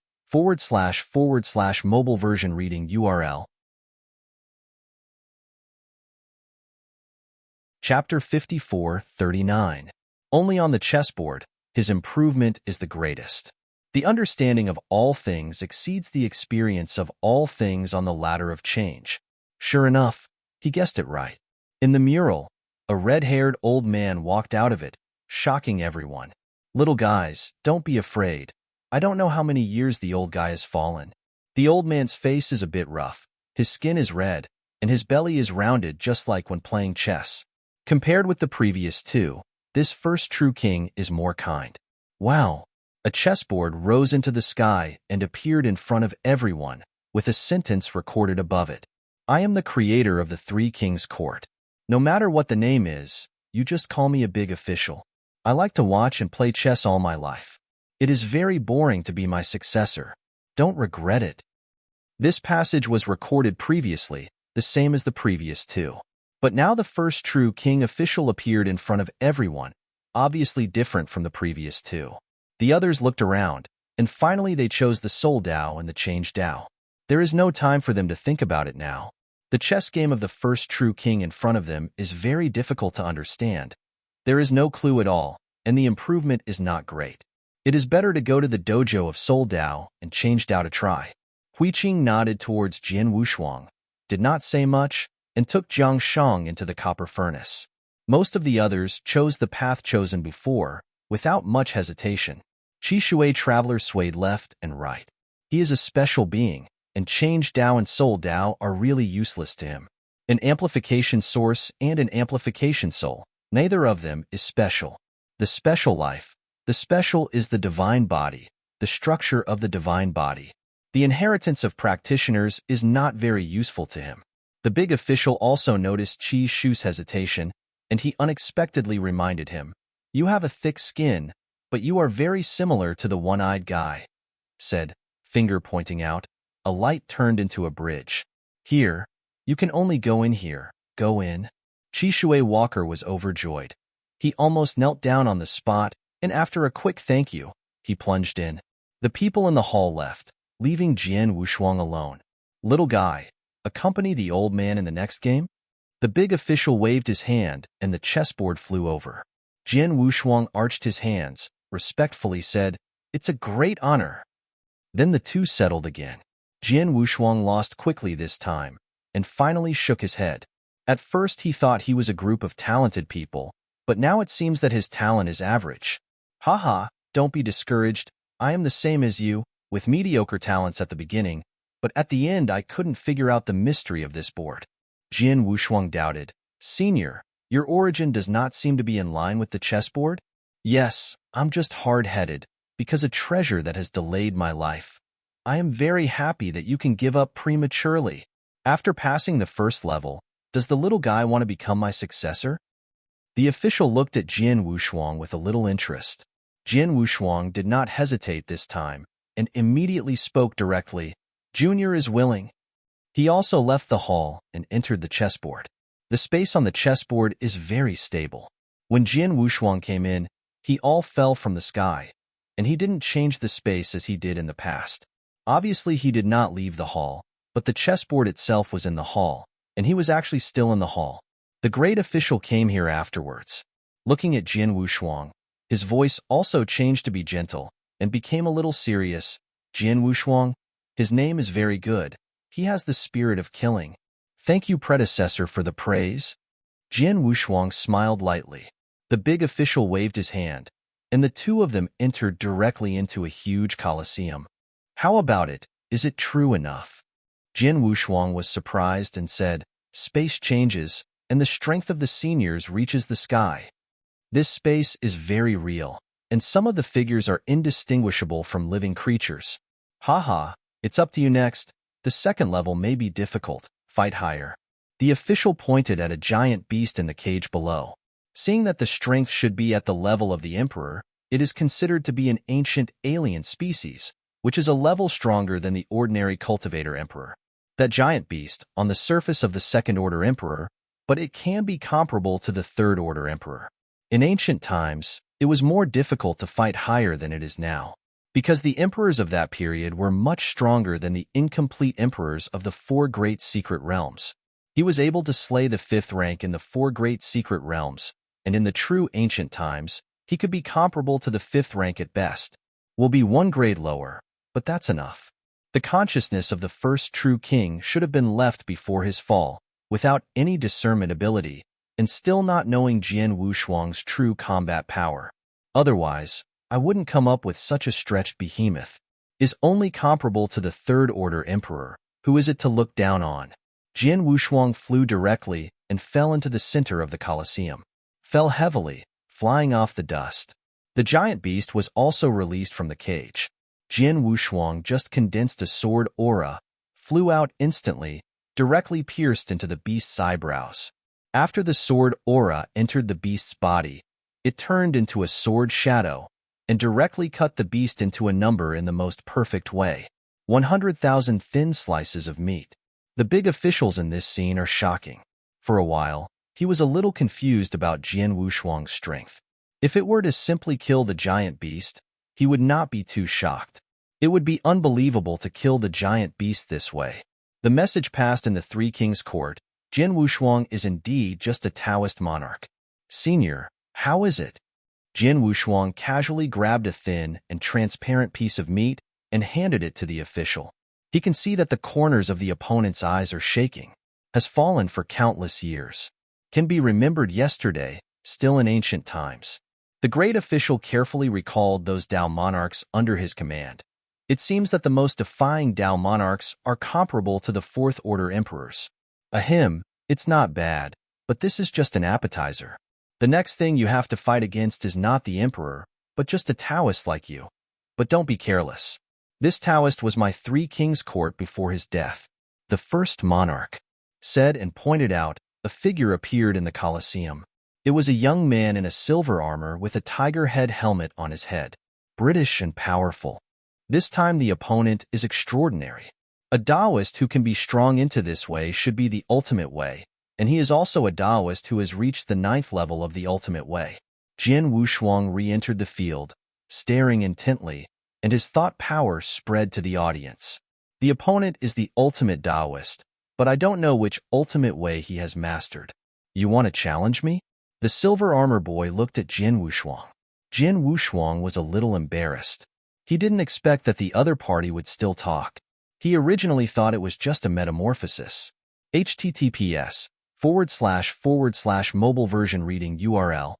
mobile version reading URL. Chapter 54:39. Only on the chessboard, his improvement is the greatest. The understanding of all things exceeds the experience of all things on the ladder of change. Sure enough, he guessed it right. In the mural, a red-haired old man walked out of it, shocking everyone. Little guys, don't be afraid. I don't know how many years the old guy has fallen. The old man's face is a bit rough, his skin is red, and his belly is rounded just like when playing chess. Compared with the previous two, this first true king is more kind. Wow! A chessboard rose into the sky and appeared in front of everyone, with a sentence recorded above it. I am the creator of the Three Kings' Court. No matter what the name is, you just call me a big official. I like to watch and play chess all my life. It is very boring to be my successor. Don't regret it. This passage was recorded previously, the same as the previous two. But now the first true king official appeared in front of everyone, obviously different from the previous two. The others looked around, and finally they chose the Soul Dao and the Change Dao. There is no time for them to think about it now. The chess game of the first true king in front of them is very difficult to understand. There is no clue at all, and the improvement is not great. It is better to go to the dojo of Soul Dao and change Dao to try. Hui Qing nodded towards Jian Wushuang, did not say much, and took Jiang Shang into the copper furnace. Most of the others chose the path chosen before, without much hesitation. Qi Shui Traveler swayed left and right. He is a special being, and change Dao and Soul Dao are really useless to him. An amplification source and an amplification soul, neither of them is special. The special life. The special is the divine body, the structure of the divine body. The inheritance of practitioners is not very useful to him. The big official also noticed Qi Shu's hesitation, and he unexpectedly reminded him, "You have a thick skin, but you are very similar to the one-eyed guy," said, finger pointing out. A light turned into a bridge. "Here, you can only go in here, go in." Qi Shui Walker was overjoyed. He almost knelt down on the spot, and after a quick thank you, he plunged in. The people in the hall left, leaving Jian Wushuang alone. "Little guy, accompany the old man in the next game?" The big official waved his hand, and the chessboard flew over. Jian Wushuang arched his hands, respectfully said, "It's a great honor." Then the two settled again. Jian Wushuang lost quickly this time, and finally shook his head. At first he thought he was a group of talented people, but now it seems that his talent is average. "Haha, don't be discouraged. I am the same as you, with mediocre talents at the beginning, but at the end I couldn't figure out the mystery of this board." Jian Wushuang doubted. "Senior, your origin does not seem to be in line with the chessboard?" "Yes, I'm just hard-headed, because a treasure that has delayed my life. I am very happy that you can give up prematurely. After passing the first level, does the little guy want to become my successor?" The official looked at Jian Wushuang with a little interest. Jian Wushuang did not hesitate this time, and immediately spoke directly. "Junior is willing." He also left the hall and entered the chessboard. The space on the chessboard is very stable. When Jian Wushuang came in, he all fell from the sky, and he didn't change the space as he did in the past. Obviously, he did not leave the hall, but the chessboard itself was in the hall, and he was actually still in the hall. The great official came here afterwards. Looking at Jian Wushuang, his voice also changed to be gentle and became a little serious. "Jian Wushuang, his name is very good. He has the spirit of killing. Thank you, predecessor, for the praise." Jian Wushuang smiled lightly. The big official waved his hand, and the two of them entered directly into a huge coliseum. "How about it? Is it true enough?" Jian Wushuang was surprised and said, "Space changes, and the strength of the seniors reaches the sky. This space is very real, and some of the figures are indistinguishable from living creatures. Haha, it's up to you next. The second level may be difficult. Fight higher." The official pointed at a giant beast in the cage below. Seeing that the strength should be at the level of the emperor, it is considered to be an ancient alien species, which is a level stronger than the ordinary cultivator emperor. That giant beast, on the surface of the second-order emperor, but it can be comparable to the third-order emperor. In ancient times, it was more difficult to fight higher than it is now, because the emperors of that period were much stronger than the incomplete emperors of the four great secret realms. He was able to slay the fifth rank in the four great secret realms, and in the true ancient times, he could be comparable to the fifth rank at best. Will be one grade lower, but that's enough. The consciousness of the first true king should have been left before his fall, without any discernment ability, and still not knowing Jian Wushuang's true combat power. Otherwise, I wouldn't come up with such a stretched behemoth. Is only comparable to the third-order emperor. Who is it to look down on? Jian Wushuang flew directly and fell into the center of the Colosseum. Fell heavily, flying off the dust. The giant beast was also released from the cage. Jian Wushuang just condensed a sword aura, flew out instantly, directly pierced into the beast's eyebrows. After the sword aura entered the beast's body, it turned into a sword shadow and directly cut the beast into a number in the most perfect way. 100,000 thin slices of meat. The big officials in this scene are shocking. For a while, he was a little confused about Jian Wushuang's strength. If it were to simply kill the giant beast, he would not be too shocked. It would be unbelievable to kill the giant beast this way. The message passed in the Three Kings' court. Jian Wushuang is indeed just a Taoist monarch. "Senior, how is it?" Jin Wushuang casually grabbed a thin and transparent piece of meat and handed it to the official. He can see that the corners of the opponent's eyes are shaking. Has fallen for countless years. Can be remembered yesterday, still in ancient times. The great official carefully recalled those Dao monarchs under his command. It seems that the most defying Dao monarchs are comparable to the Fourth Order emperors. Ahem, it's not bad, but this is just an appetizer. The next thing you have to fight against is not the emperor, but just a Taoist like you. But don't be careless. This Taoist was my Three Kings court before his death. The first monarch said and pointed out. A figure appeared in the Colosseum. It was a young man in a silver armor with a tiger head helmet on his head. British and powerful. This time the opponent is extraordinary. A Taoist who can be strong into this way should be the ultimate way, and he is also a Taoist who has reached the 9th level of the ultimate way. Jin Wushuang re-entered the field, staring intently, and his thought power spread to the audience. The opponent is the ultimate Taoist, but I don't know which ultimate way he has mastered. You want to challenge me? The silver armor boy looked at Jin Wushuang. Jin Wushuang was a little embarrassed. He didn't expect that the other party would still talk. He originally thought it was just a metamorphosis. https://mobile version reading URL.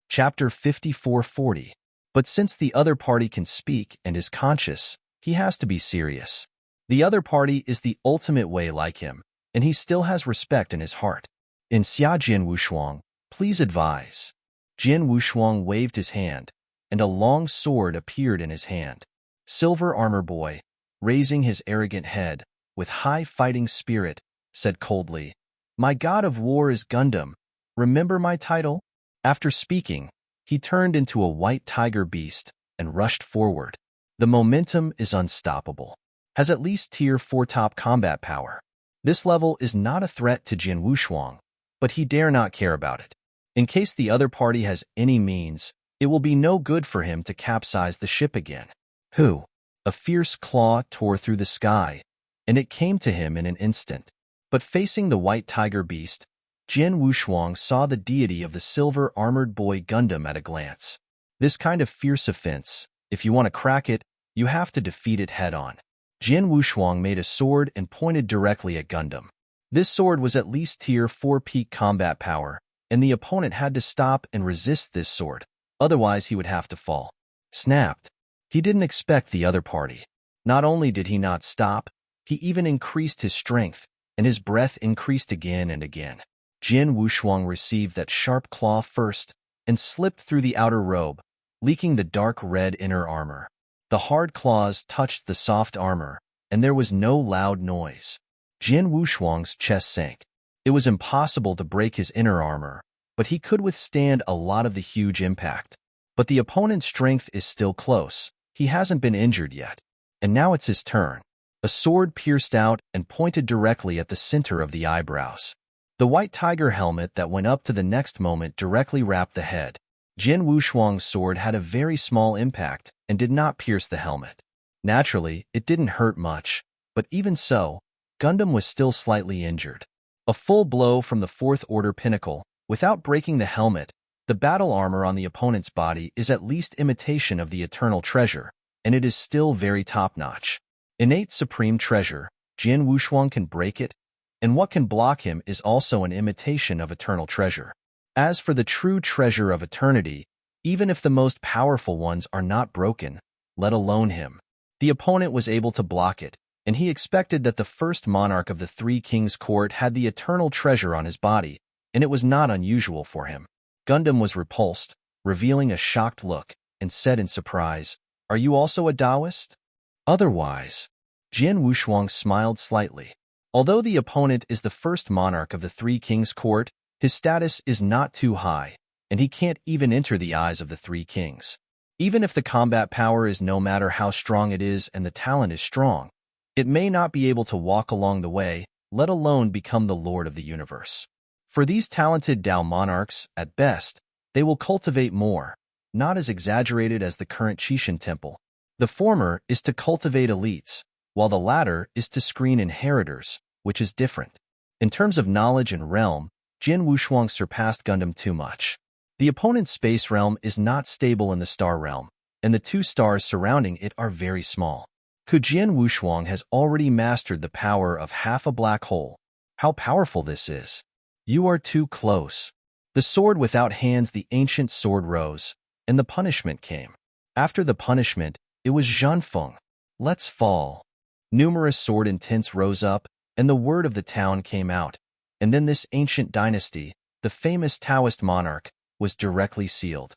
Chapter 5440. But since the other party can speak and is conscious, he has to be serious. The other party is the ultimate way like him, and he still has respect in his heart. In Xia Jin Wushuang, please advise. Jin Wushuang waved his hand, and a long sword appeared in his hand. Silver Armor Boy, raising his arrogant head, with high fighting spirit, said coldly, "My god of war is Gundam. Remember my title?" After speaking, he turned into a white tiger beast and rushed forward. The momentum is unstoppable. Has at least Tier 4 top combat power. This level is not a threat to Jin Wushuang, but he dare not care about it. In case the other party has any means, it will be no good for him to capsize the ship again. Who? A fierce claw tore through the sky, and it came to him in an instant. But facing the white tiger beast, Jin Wushuang saw the deity of the silver-armored boy Gundam at a glance. This kind of fierce offense, if you want to crack it, you have to defeat it head-on. Jin Wushuang made a sword and pointed directly at Gundam. This sword was at least Tier 4 peak combat power, and the opponent had to stop and resist this sword, otherwise he would have to fall. Snapped. He didn't expect the other party. Not only did he not stop, he even increased his strength, and his breath increased again and again. Jin Wushuang received that sharp claw first and slipped through the outer robe, leaking the dark red inner armor. The hard claws touched the soft armor, and there was no loud noise. Jin Wushuang's chest sank. It was impossible to break his inner armor, but he could withstand a lot of the huge impact. But the opponent's strength is still close. He hasn't been injured yet. And now it's his turn. A sword pierced out and pointed directly at the center of the eyebrows. The white tiger helmet that went up to the next moment directly wrapped the head. Jin Wushuang's sword had a very small impact and did not pierce the helmet. Naturally, it didn't hurt much, but even so, Gundam was still slightly injured. A full blow from the Fourth Order pinnacle, without breaking the helmet, the battle armor on the opponent's body is at least imitation of the Eternal Treasure, and it is still very top-notch. Innate Supreme Treasure, Jin Wushuang can break it, and what can block him is also an imitation of Eternal Treasure. As for the true treasure of eternity, even if the most powerful ones are not broken, let alone him, the opponent was able to block it, and he expected that the first monarch of the Three Kings court had the Eternal Treasure on his body, and it was not unusual for him. Gundam was repulsed, revealing a shocked look, and said in surprise, "Are you also a Taoist?" Otherwise, Jin Wushuang smiled slightly. Although the opponent is the first monarch of the Three Kings court, his status is not too high, and he can't even enter the eyes of the Three Kings. Even if the combat power is no matter how strong it is and the talent is strong, it may not be able to walk along the way, let alone become the Lord of the universe. For these talented Dao monarchs, at best, they will cultivate more, not as exaggerated as the current Qixin temple. The former is to cultivate elites, while the latter is to screen inheritors, which is different. In terms of knowledge and realm, Jin Wushuang surpassed Gundam too much. The opponent's space realm is not stable in the star realm, and the two stars surrounding it are very small. Jin Wushuang has already mastered the power of half a black hole. How powerful this is! You are too close. The sword without hands, the ancient sword rose, and the punishment came. After the punishment, it was Zhanfeng. Let's fall. Numerous sword intents rose up, and the word of the town came out. And then this ancient dynasty, the famous Taoist monarch, was directly sealed.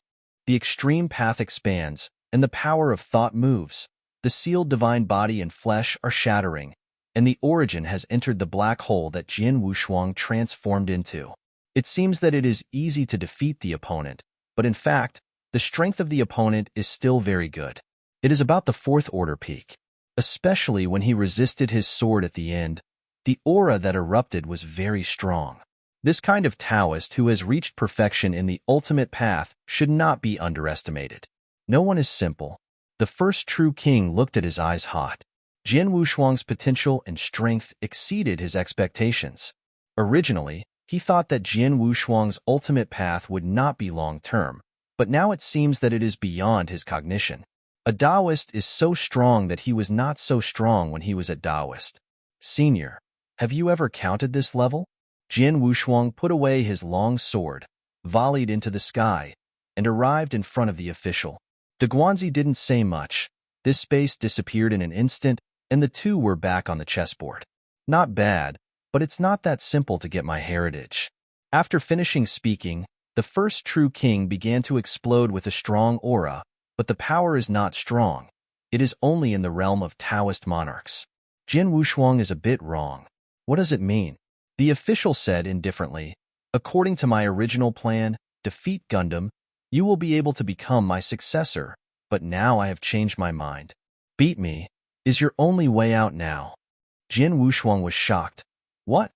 The extreme path expands, and the power of thought moves. The sealed divine body and flesh are shattering, and the origin has entered the black hole that Jin Wushuang transformed into. It seems that it is easy to defeat the opponent, but in fact, the strength of the opponent is still very good. It is about the fourth order peak. Especially when he resisted his sword at the end, the aura that erupted was very strong. This kind of Taoist who has reached perfection in the ultimate path should not be underestimated. No one is simple. The first true king looked at his eyes hot. Jin Wushuang's potential and strength exceeded his expectations. Originally, he thought that Jin Wushuang's ultimate path would not be long-term, but now it seems that it is beyond his cognition. A Taoist is so strong that he was not so strong when he was a Taoist. Senior, have you ever counted this level? Jin Wushuang put away his long sword, volleyed into the sky, and arrived in front of the official. De Guanzi didn't say much. This space disappeared in an instant, and the two were back on the chessboard. Not bad, but it's not that simple to get my heritage. After finishing speaking, the first true king began to explode with a strong aura, but the power is not strong. It is only in the realm of Taoist monarchs. Jin Wushuang is a bit wrong. What does it mean? The official said indifferently, according to my original plan, defeat Gundam, you will be able to become my successor, but now I have changed my mind. Beat me is your only way out now. Jin Wushuang was shocked. What?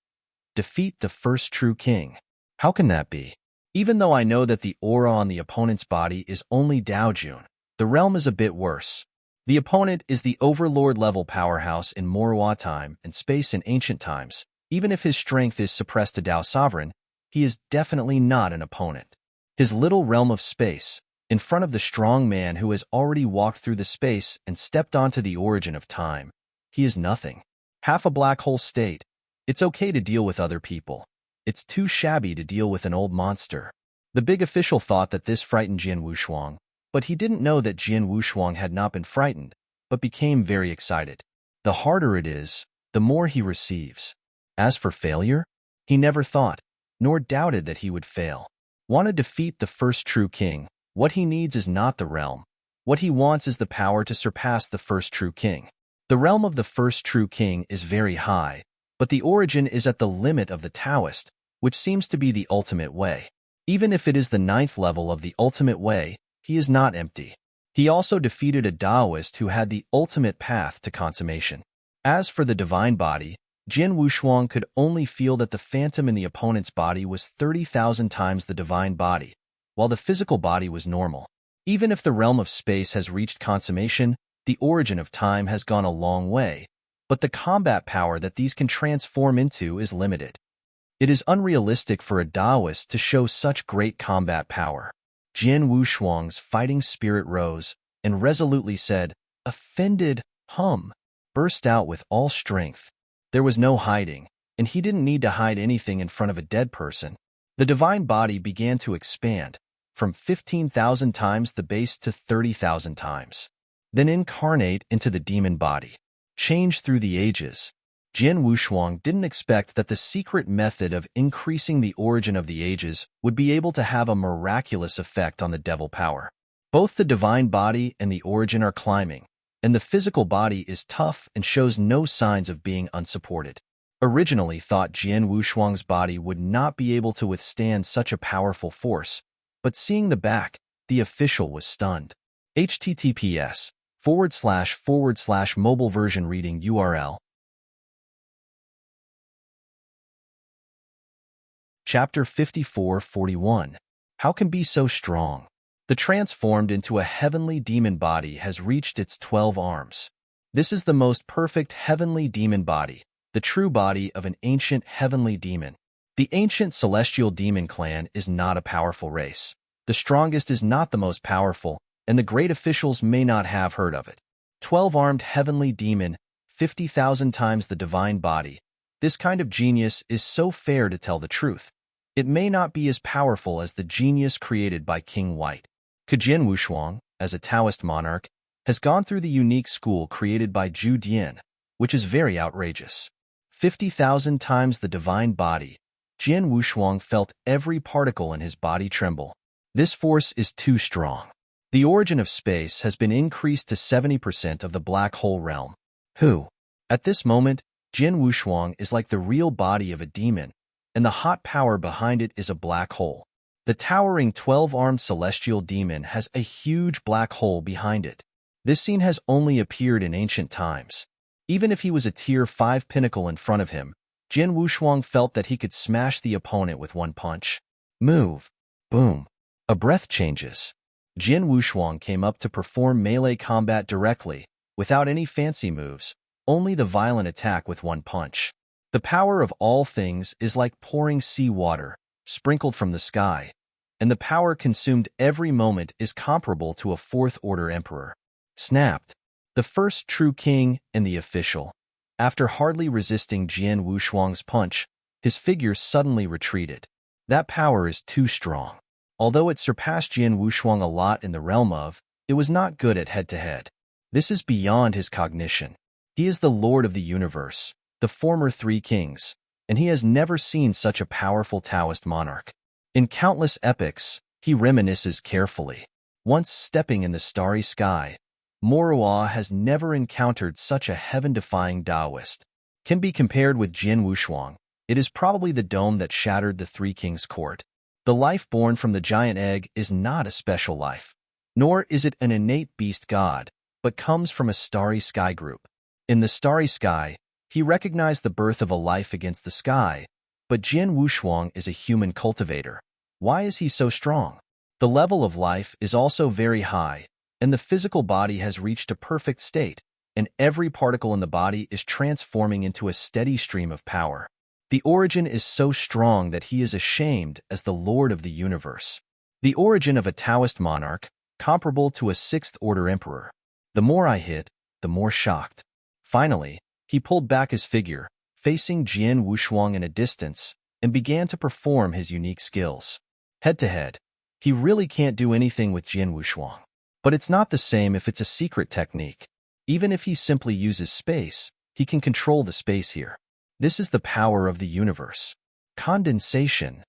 Defeat the first true king? How can that be? Even though I know that the aura on the opponent's body is only Daojun, the realm is a bit worse. The opponent is the overlord-level powerhouse in Morwa time and space in ancient times. Even if his strength is suppressed to Dao Sovereign, he is definitely not an opponent. His little realm of space, in front of the strong man who has already walked through the space and stepped onto the origin of time, he is nothing. Half a black hole state. It's okay to deal with other people. It's too shabby to deal with an old monster. The big official thought that this frightened Jin Wushuang, but he didn't know that Jin Wushuang had not been frightened, but became very excited. The harder it is, the more he receives. As for failure, he never thought, nor doubted that he would fail. Want to defeat the first true king, what he needs is not the realm. What he wants is the power to surpass the first true king. The realm of the first true king is very high, but the origin is at the limit of the Taoist, which seems to be the ultimate way. Even if it is the 9th level of the ultimate way, he is not empty. He also defeated a Taoist who had the ultimate path to consummation. As for the divine body, Jin Wushuang could only feel that the phantom in the opponent's body was 30,000 times the divine body, while the physical body was normal. Even if the realm of space has reached consummation, the origin of time has gone a long way, but the combat power that these can transform into is limited. It is unrealistic for a Taoist to show such great combat power. Jin Wushuang's fighting spirit rose and resolutely said, offended, burst out with all strength. There was no hiding, and he didn't need to hide anything in front of a dead person. The divine body began to expand, from 15,000 times the base to 30,000 times. Then incarnate into the demon body. Change through the ages. Jin Wushuang didn't expect that the secret method of increasing the origin of the ages would be able to have a miraculous effect on the devil power. Both the divine body and the origin are climbing, and the physical body is tough and shows no signs of being unsupported. Originally thought Jin Wushuang's body would not be able to withstand such a powerful force, but seeing the back, the official was stunned. https://mobile version reading URL. Chapter 54:41. How can be so strong? The transformed into a heavenly demon body has reached its 12 arms. This is the most perfect heavenly demon body, the true body of an ancient heavenly demon. The ancient celestial demon clan is not a powerful race. The strongest is not the most powerful, and the great officials may not have heard of it. 12-armed heavenly demon, 50,000 times the divine body. This kind of genius is so fair to tell the truth. It may not be as powerful as the genius created by King White. Kujin Wushuang, as a Taoist monarch, has gone through the unique school created by Zhu Dian, which is very outrageous. 50,000 times the divine body. Jian Wushuang felt every particle in his body tremble. This force is too strong. The origin of space has been increased to 70% of the black hole realm. Who? At this moment, Jian Wushuang is like the real body of a demon, and the hot power behind it is a black hole. The towering 12-armed celestial demon has a huge black hole behind it. This scene has only appeared in ancient times. Even if he was a tier 5 pinnacle in front of him, Jian Wushuang felt that he could smash the opponent with one punch. Move. Boom. A breath changes. Jian Wushuang came up to perform melee combat directly, without any fancy moves, only the violent attack with one punch. The power of all things is like pouring seawater, sprinkled from the sky, and the power consumed every moment is comparable to a fourth-order emperor. Snapped. The first true king and the official. After hardly resisting Jian Wushuang's punch, his figure suddenly retreated. That power is too strong. Although it surpassed Jian Wushuang a lot in the realm of, it was not good at head-to-head. This is beyond his cognition. He is the Lord of the universe, the former three kings, and he has never seen such a powerful Taoist monarch. In countless epics, he reminisces carefully. Once stepping in the starry sky, Moroa has never encountered such a heaven-defying Taoist. Can be compared with Jian Wushuang. It is probably the dome that shattered the Three Kings' court. The life born from the giant egg is not a special life, nor is it an innate beast god, but comes from a starry sky group. In the starry sky, he recognized the birth of a life against the sky, but Jian Wushuang is a human cultivator. Why is he so strong? The level of life is also very high, and the physical body has reached a perfect state, and every particle in the body is transforming into a steady stream of power. The origin is so strong that he is ashamed as the Lord of the universe. The origin of a Taoist monarch, comparable to a sixth-order emperor. The more I hit, the more shocked. Finally, he pulled back his figure, facing Jian Wushuang in a distance, and began to perform his unique skills. Head-to-head, he really can't do anything with Jian Wushuang. But it's not the same if it's a secret technique. Even if he simply uses space, he can control the space here. This is the power of the universe. Condensation.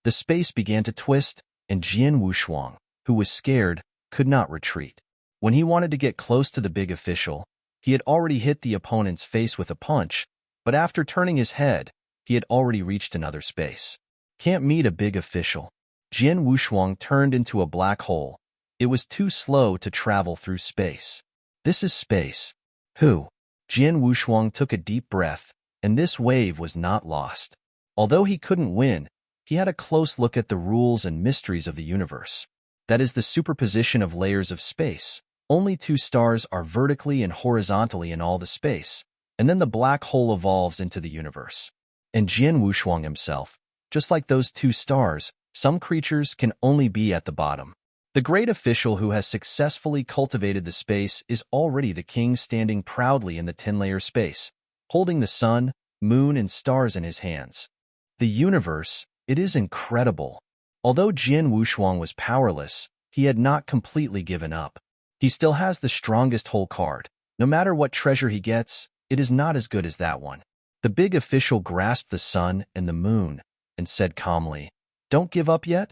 The space began to twist, and Jian Wushuang, who was scared, could not retreat. When he wanted to get close to the big official, he had already hit the opponent's face with a punch, but after turning his head, he had already reached another space. Can't meet a big official. Jian Wushuang turned into a black hole. It was too slow to travel through space. This is space. Who? Jian Wushuang took a deep breath, and this wave was not lost. Although he couldn't win, he had a close look at the rules and mysteries of the universe. That is the superposition of layers of space. Only two stars are vertically and horizontally in all the space, and then the black hole evolves into the universe. And Jian Wushuang himself, just like those two stars, some creatures can only be at the bottom. The great official who has successfully cultivated the space is already the king, standing proudly in the 10-layer space, holding the sun, moon, and stars in his hands. The universe, it is incredible. Although Jian Wushuang was powerless, he had not completely given up. He still has the strongest hole card. No matter what treasure he gets, it is not as good as that one. The big official grasped the sun and the moon and said calmly, "Don't give up yet?"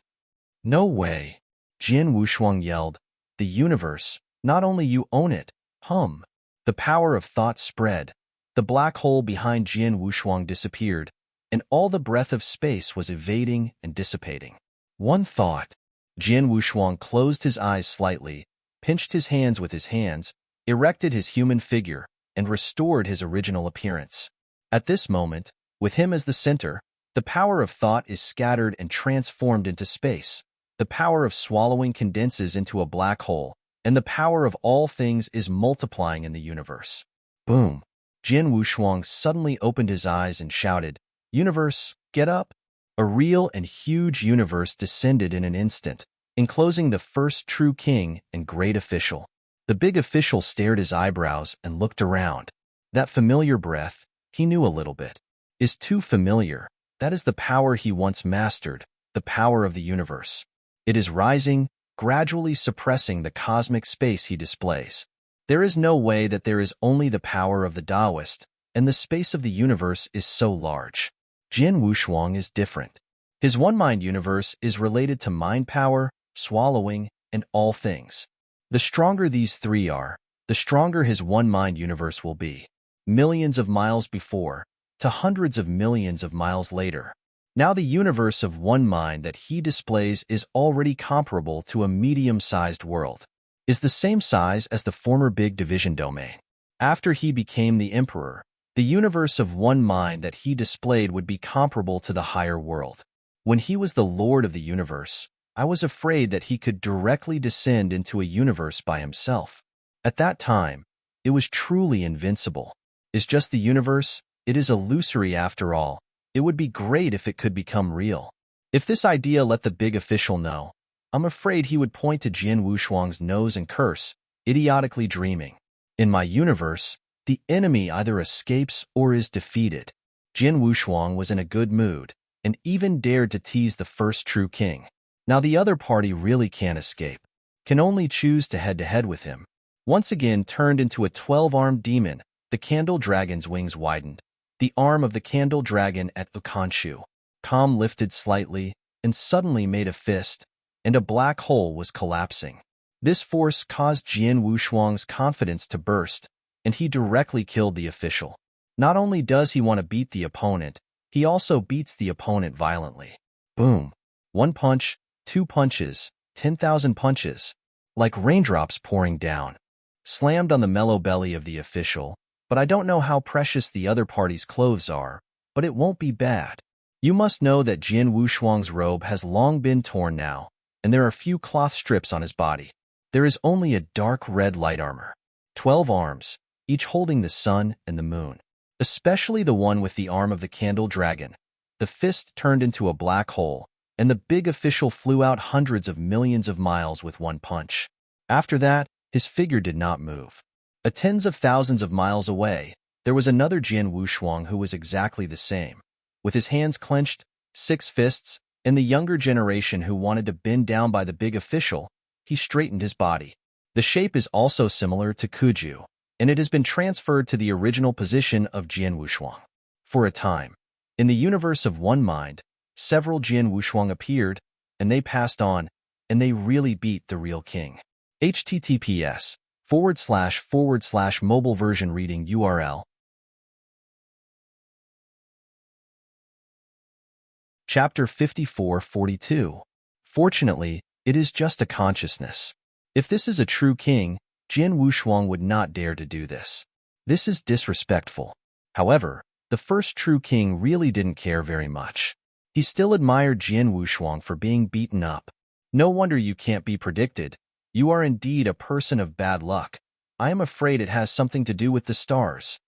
"No way." Jian Wushuang yelled, "The universe, not only you own it, hum." The power of thought spread. The black hole behind Jian Wushuang disappeared, and all the breath of space was evading and dissipating. One thought. Jian Wushuang closed his eyes slightly, pinched his hands with his hands, erected his human figure, and restored his original appearance. At this moment, with him as the center, the power of thought is scattered and transformed into space. The power of swallowing condenses into a black hole, and the power of all things is multiplying in the universe. Boom. Jian Wushuang suddenly opened his eyes and shouted, "Universe, get up!" A real and huge universe descended in an instant, enclosing the first true king and great official. The big official stared his eyebrows and looked around. That familiar breath, he knew a little bit, is too familiar. That is the power he once mastered, the power of the universe. It is rising, gradually suppressing the cosmic space he displays. There is no way that there is only the power of the Taoist, and the space of the universe is so large. Jin Wushuang is different. His one-mind universe is related to mind power, swallowing, and all things. The stronger these three are, the stronger his one-mind universe will be. Millions of miles before, to hundreds of millions of miles later. Now the universe of one mind that he displays is already comparable to a medium-sized world, is the same size as the former big division domain. After he became the emperor, the universe of one mind that he displayed would be comparable to the higher world. When he was the lord of the universe, I was afraid that he could directly descend into a universe by himself. At that time, it was truly invincible. Is just the universe? It is illusory after all. It would be great if it could become real. If this idea let the big official know, I'm afraid he would point to Jin Wushuang's nose and curse, idiotically dreaming. In my universe, the enemy either escapes or is defeated. Jin Wushuang was in a good mood, and even dared to tease the first true king. Now the other party really can't escape, can only choose to head-to-head with him. Once again turned into a 12-armed demon, the candle dragon's wings widened. The arm of the candle dragon at Ukanshu, calm lifted slightly, and suddenly made a fist, and a black hole was collapsing. This force caused Jin Wushuang's confidence to burst, and he directly killed the official. Not only does he want to beat the opponent, he also beats the opponent violently. Boom. 1 punch, 2 punches, 10,000 punches, like raindrops pouring down. Slammed on the mellow belly of the official, but I don't know how precious the other party's clothes are, but it won't be bad. You must know that Jin Wushuang's robe has long been torn now, and there are few cloth strips on his body. There is only a dark red light armor. 12 arms, each holding the sun and the moon. Especially the one with the arm of the candle dragon. The fist turned into a black hole, and the big official flew out hundreds of millions of miles with 1 punch. After that, his figure did not move. Tens of thousands of miles away, there was another Jin Wushuang who was exactly the same. With his hands clenched, 6 fists, and the younger generation who wanted to bend down by the big official, he straightened his body. The shape is also similar to Kuju, and it has been transferred to the original position of Jin Wushuang. For a time, in the universe of one mind, several Jin Wushuang appeared, and they passed on, and they really beat the real king. https://mobile version reading URL. Chapter 5442. Fortunately, it is just a consciousness. If this is a true king, Jin Wushuang would not dare to do this. This is disrespectful. However, the first true king really didn't care very much. He still admired Jin Wushuang for being beaten up. No wonder you can't be predicted. You are indeed a person of bad luck. I am afraid it has something to do with the stars.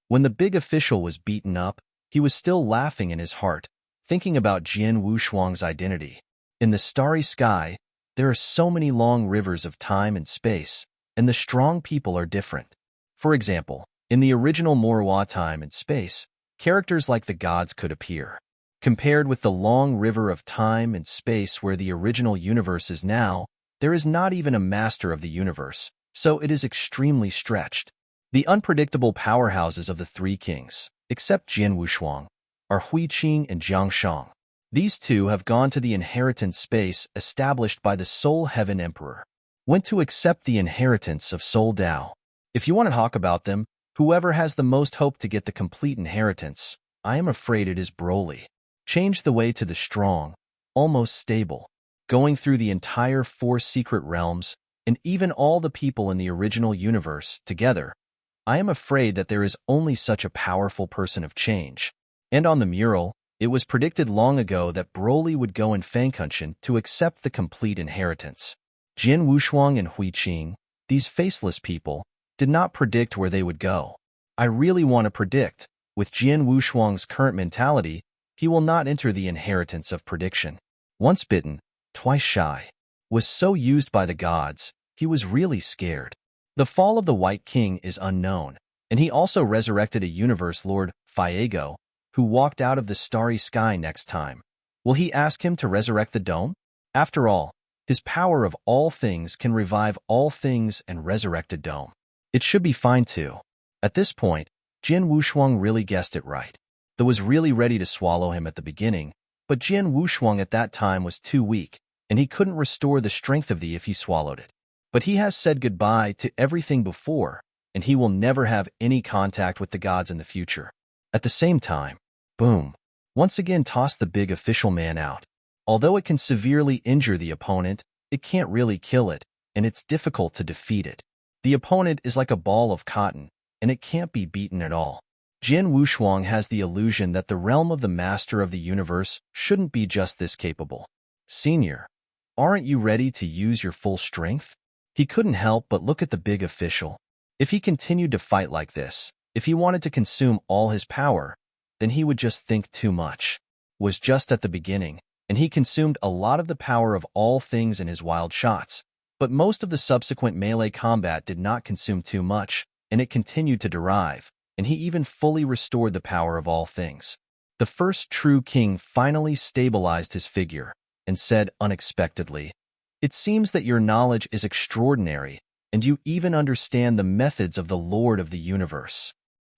When the big official was beaten up, he was still laughing in his heart, thinking about Jin Wushuang's identity. In the starry sky, there are so many long rivers of time and space, and the strong people are different. For example, in the original Morwa time and space, characters like the gods could appear. Compared with the long river of time and space where the original universe is now, there is not even a master of the universe, so it is extremely stretched. The unpredictable powerhouses of the 3 kings, except Jin Wushuang, are Huiqing and Jiangshang. These 2 have gone to the inheritance space established by the Soul Heaven Emperor. Went to accept the inheritance of Soul Dao. If you want to talk about them, whoever has the most hope to get the complete inheritance, I am afraid it is Broly. Change the way to the strong, almost stable, going through the entire 4 secret realms, and even all the people in the original universe together. I am afraid that there is only such a powerful person of change. And on the mural, it was predicted long ago that Broly would go in Fangkunshan to accept the complete inheritance. Jin Wushuang and Huiqing, these faceless people, did not predict where they would go. I really want to predict. With Jin Wushuang's current mentality, He will not enter the inheritance of prediction. Once bitten, twice shy. Was so used by the gods, he was really scared. The fall of the White King is unknown, and he also resurrected a universe lord, Fiego, who walked out of the starry sky next time. Will he ask him to resurrect the dome? After all, his power of all things can revive all things and resurrect a dome. It should be fine too. At this point, Jin Wushuang really guessed it right. Though was really ready to swallow him at the beginning, but Jin Wushuang at that time was too weak, and he couldn't restore the strength of the if he swallowed it. But he has said goodbye to everything before, and he will never have any contact with the gods in the future. At the same time, boom, once again tossed the big official man out. Although it can severely injure the opponent, it can't really kill it, and it's difficult to defeat it. The opponent is like a ball of cotton, and it can't be beaten at all. Jin Wushuang has the illusion that the realm of the master of the universe shouldn't be just this capable. Senior, aren't you ready to use your full strength? He couldn't help but look at the big official. If he continued to fight like this, if he wanted to consume all his power, then he would just think too much. Was just at the beginning, and he consumed a lot of the power of all things in his wild shots. But most of the subsequent melee combat did not consume too much, and it continued to derive, and he even fully restored the power of all things. The first true king finally stabilized his figure, and said unexpectedly, "It seems that your knowledge is extraordinary, and you even understand the methods of the Lord of the universe."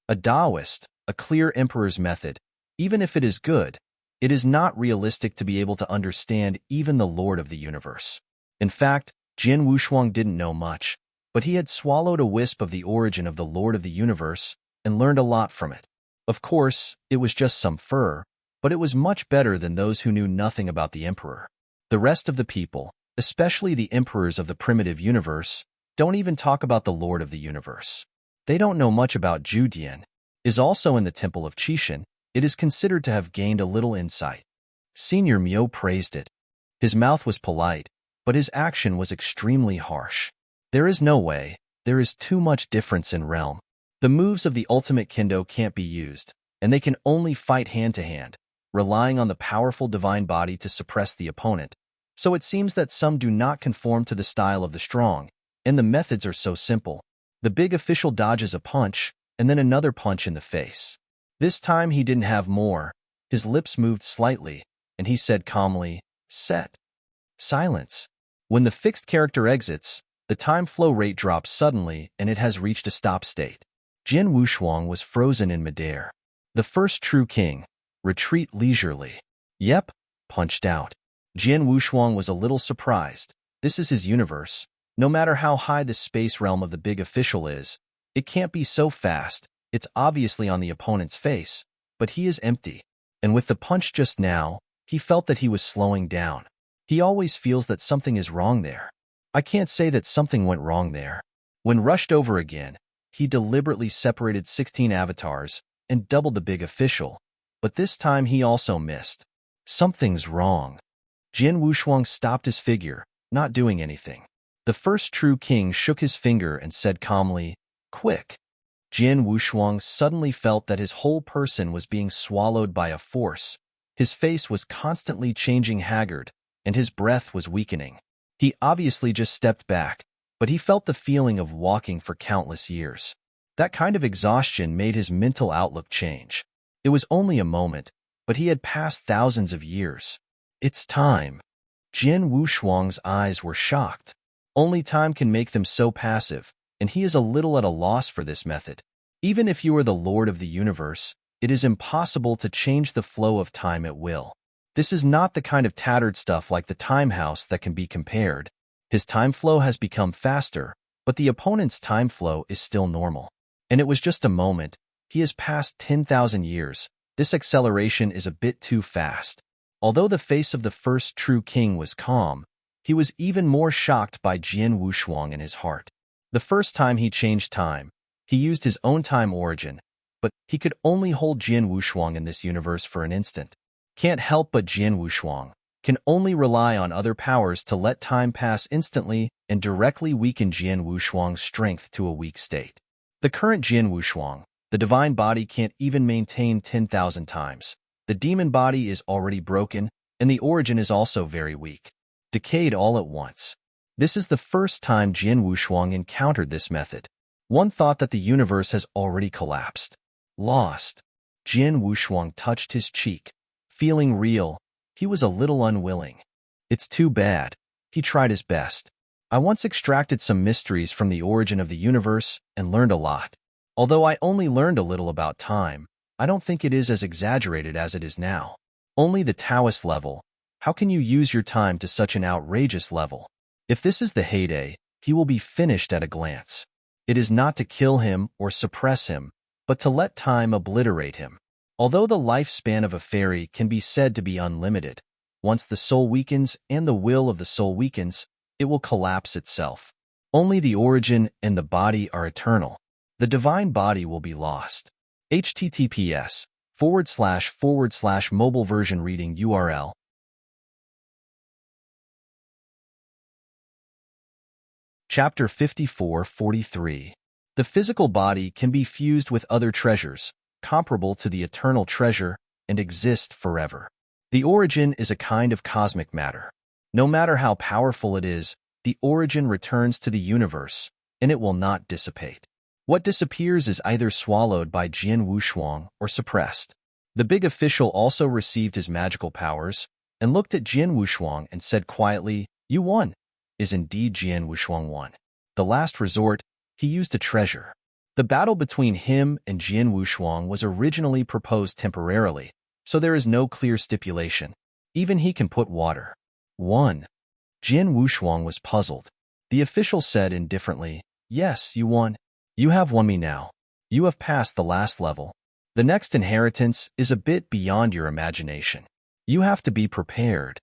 A Taoist, a clear emperor's method, even if it is good, it is not realistic to be able to understand even the Lord of the universe. In fact, Jin Wushuang didn't know much, but he had swallowed a wisp of the origin of the Lord of the universe and learned a lot from it. Of course, it was just some fur, but it was much better than those who knew nothing about the emperor. The rest of the people, especially the emperors of the primitive universe, don't even talk about the Lord of the universe. They don't know much about Judian. Is also in the temple of Qishan. It is considered to have gained a little insight. Senior Mio praised it. His mouth was polite, but his action was extremely harsh. There is no way, there is too much difference in realm. The moves of the ultimate kendo can't be used, and they can only fight hand-to-hand, relying on the powerful divine body to suppress the opponent. So it seems that some do not conform to the style of the strong, and the methods are so simple. The big official dodges a punch, and then another punch in the face. This time he didn't have more. His lips moved slightly, and he said calmly, "Set." Silence. When the fixed character exits, the time flow rate drops suddenly, and it has reached a stop state. Jin Wushuang was frozen in midair. The first true king. Retreat leisurely. Yep, punched out. Jin Wushuang was a little surprised. This is his universe. No matter how high the space realm of the big official is, it can't be so fast. It's obviously on the opponent's face, but he is empty. And with the punch just now, he felt that he was slowing down. He always feels that something is wrong there. I can't say that something went wrong there. When rushed over again, he deliberately separated 16 avatars and doubled the big official, but this time he also missed. Something's wrong. Jin Wushuang stopped his figure, not doing anything. The first true king shook his finger and said calmly, "Quick." Jin Wushuang suddenly felt that his whole person was being swallowed by a force. His face was constantly changing haggard, and his breath was weakening. He obviously just stepped back, but he felt the feeling of walking for countless years. That kind of exhaustion made his mental outlook change. It was only a moment, but he had passed thousands of years. It's time. Jin Wushuang's eyes were shocked. Only time can make them so passive, and he is a little at a loss for this method. Even if you are the Lord of the universe, it is impossible to change the flow of time at will. This is not the kind of tattered stuff like the time house that can be compared. His time flow has become faster, but the opponent's time flow is still normal. And it was just a moment. He has passed 10,000 years. This acceleration is a bit too fast. Although the face of the first true king was calm, he was even more shocked by Jin Wushuang in his heart. The first time he changed time, he used his own time origin, but he could only hold Jin Wushuang in this universe for an instant. Can't help but Jin Wushuang can only rely on other powers to let time pass instantly and directly weaken Jin Wushuang's strength to a weak state. The current Jin Wushuang, the divine body, can't even maintain 10,000 times. The demon body is already broken, and the origin is also very weak, decayed all at once. This is the first time Jian Wushuang encountered this method. One thought that the universe has already collapsed. Lost. Jian Wushuang touched his cheek. Feeling real, he was a little unwilling. It's too bad. He tried his best. I once extracted some mysteries from the origin of the universe and learned a lot. Although I only learned a little about time, I don't think it is as exaggerated as it is now. Only the Taoist level. How can you use your time to such an outrageous level? If this is the heyday, he will be finished at a glance. It is not to kill him or suppress him, but to let time obliterate him. Although the lifespan of a fairy can be said to be unlimited, once the soul weakens and the will of the soul weakens, it will collapse itself. Only the origin and the body are eternal. The divine body will be lost. https:// mobile version reading URL. Chapter 54-43. The physical body can be fused with other treasures, comparable to the eternal treasure, and exist forever. The origin is a kind of cosmic matter. No matter how powerful it is, the origin returns to the universe, and it will not dissipate. What disappears is either swallowed by Jian Wushuang or suppressed. The big official also received his magical powers, and looked at Jian Wushuang and said quietly, "You won." Is indeed Jian Wushuang won. The last resort, he used a treasure. The battle between him and Jian Wushuang was originally proposed temporarily, so there is no clear stipulation. Even he can put water. 1. Jian Wushuang was puzzled. The official said indifferently, "Yes, you won. You have won me now. You have passed the last level. The next inheritance is a bit beyond your imagination. You have to be prepared."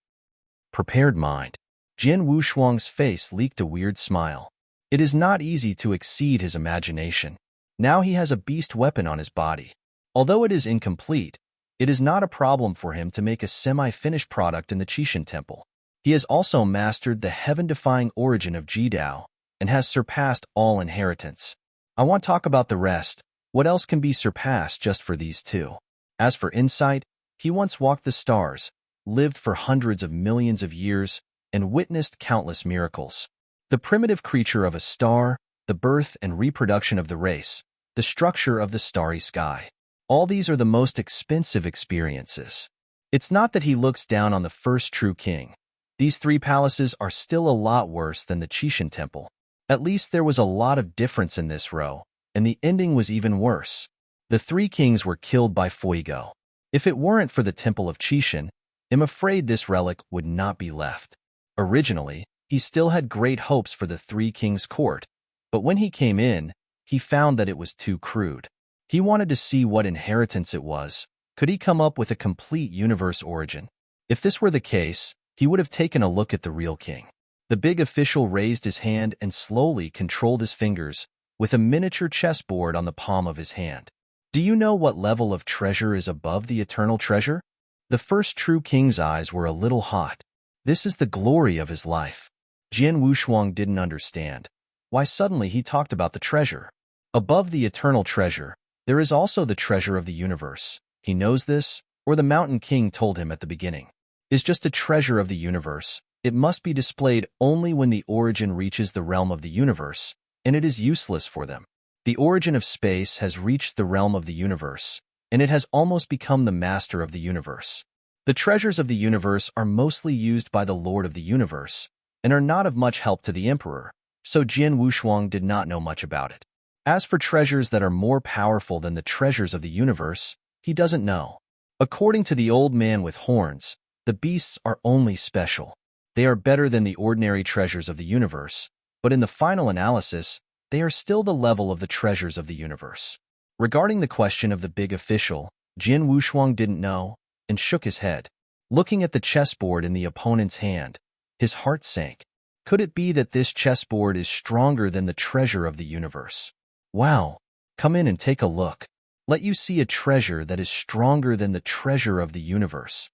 Prepared mind. Jian Wushuang's face leaked a weird smile. It is not easy to exceed his imagination. Now he has a beast weapon on his body. Although it is incomplete, it is not a problem for him to make a semi-finished product in the Qixin Temple. He has also mastered the heaven-defying origin of Jidao and has surpassed all inheritance. I want to talk about the rest. What else can be surpassed just for these two? As for insight, he once walked the stars, lived for hundreds of millions of years, and witnessed countless miracles. The primitive creature of a star, the birth and reproduction of the race, the structure of the starry sky. All these are the most expensive experiences. It's not that he looks down on the first true king. These 3 palaces are still a lot worse than the Qixin Temple. At least there was a lot of difference in this row, and the ending was even worse. The 3 kings were killed by fuego. If it weren't for the Temple of Qixin, I'm afraid this relic would not be left. Originally, he still had great hopes for the 3 kings' court, but when he came in, he found that it was too crude. He wanted to see what inheritance it was. Could he come up with a complete universe origin? If this were the case, he would have taken a look at the real king. The big official raised his hand and slowly controlled his fingers, with a miniature chessboard on the palm of his hand. Do you know what level of treasure is above the eternal treasure? The first true king's eyes were a little hot. This is the glory of his life. Jian Wushuang didn't understand why suddenly he talked about the treasure. Above the eternal treasure, there is also the treasure of the universe. He knows this, or the Mountain King told him at the beginning. Is just a treasure of the universe. It must be displayed only when the origin reaches the realm of the universe, and it is useless for them. The origin of space has reached the realm of the universe, and it has almost become the master of the universe. The treasures of the universe are mostly used by the Lord of the universe, and are not of much help to the emperor, so Jian Wushuang did not know much about it. As for treasures that are more powerful than the treasures of the universe, he doesn't know. According to the old man with horns, the beasts are only special. They are better than the ordinary treasures of the universe, but in the final analysis, they are still the level of the treasures of the universe. Regarding the question of the big official, Jian Wushuang didn't know, and shook his head. Looking at the chessboard in the opponent's hand, his heart sank. Could it be that this chessboard is stronger than the treasure of the universe? Wow! Come in and take a look. Let you see a treasure that is stronger than the treasure of the universe.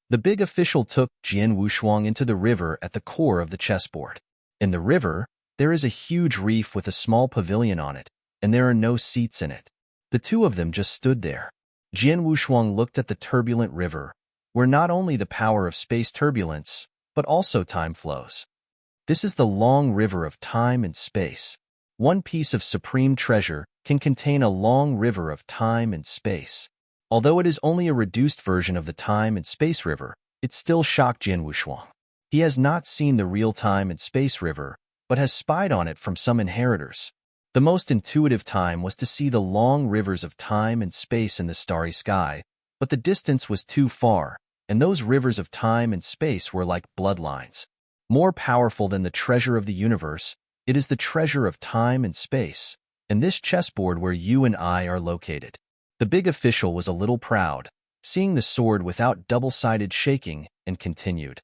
The big official took Jian Wushuang into the river at the core of the chessboard. In the river, there is a huge reef with a small pavilion on it, and there are no seats in it. The 2 of them just stood there. Jian Wushuang looked at the turbulent river, where not only the power of space turbulence, but also time flows. This is the long river of time and space. One piece of supreme treasure can contain a long river of time and space. Although it is only a reduced version of the time and space river, it still shocked Jian Wushuang. He has not seen the real time and space river, but has spied on it from some inheritors. The most intuitive time was to see the long rivers of time and space in the starry sky, but the distance was too far, and those rivers of time and space were like bloodlines. More powerful than the treasure of the universe, it is the treasure of time and space, and this chessboard where you and I are located. The big official was a little proud, seeing the sword without double-sided shaking, and continued.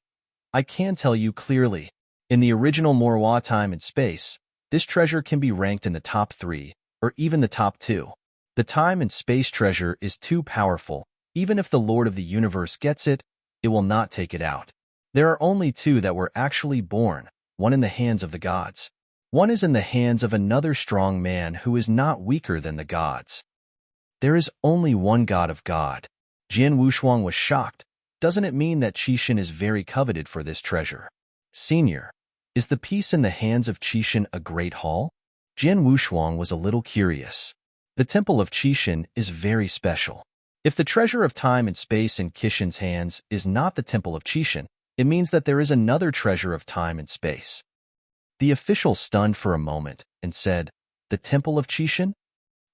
I can tell you clearly, in the original Morwa time and space, this treasure can be ranked in the top 3, or even the top 2. The time and space treasure is too powerful. Even if the Lord of the Universe gets it, it will not take it out. There are only 2 that were actually born, one in the hands of the gods. One is in the hands of another strong man who is not weaker than the gods. There is only one God of God. Jian Wushuang was shocked. Doesn't it mean that Qixin is very coveted for this treasure? Senior, is the piece in the hands of Qixin a great haul? Jian Wushuang was a little curious. The temple of Qixin is very special. If the treasure of time and space in Qixin's hands is not the temple of Qixin, it means that there is another treasure of time and space. The official stunned for a moment and said, "The temple of Qixin?"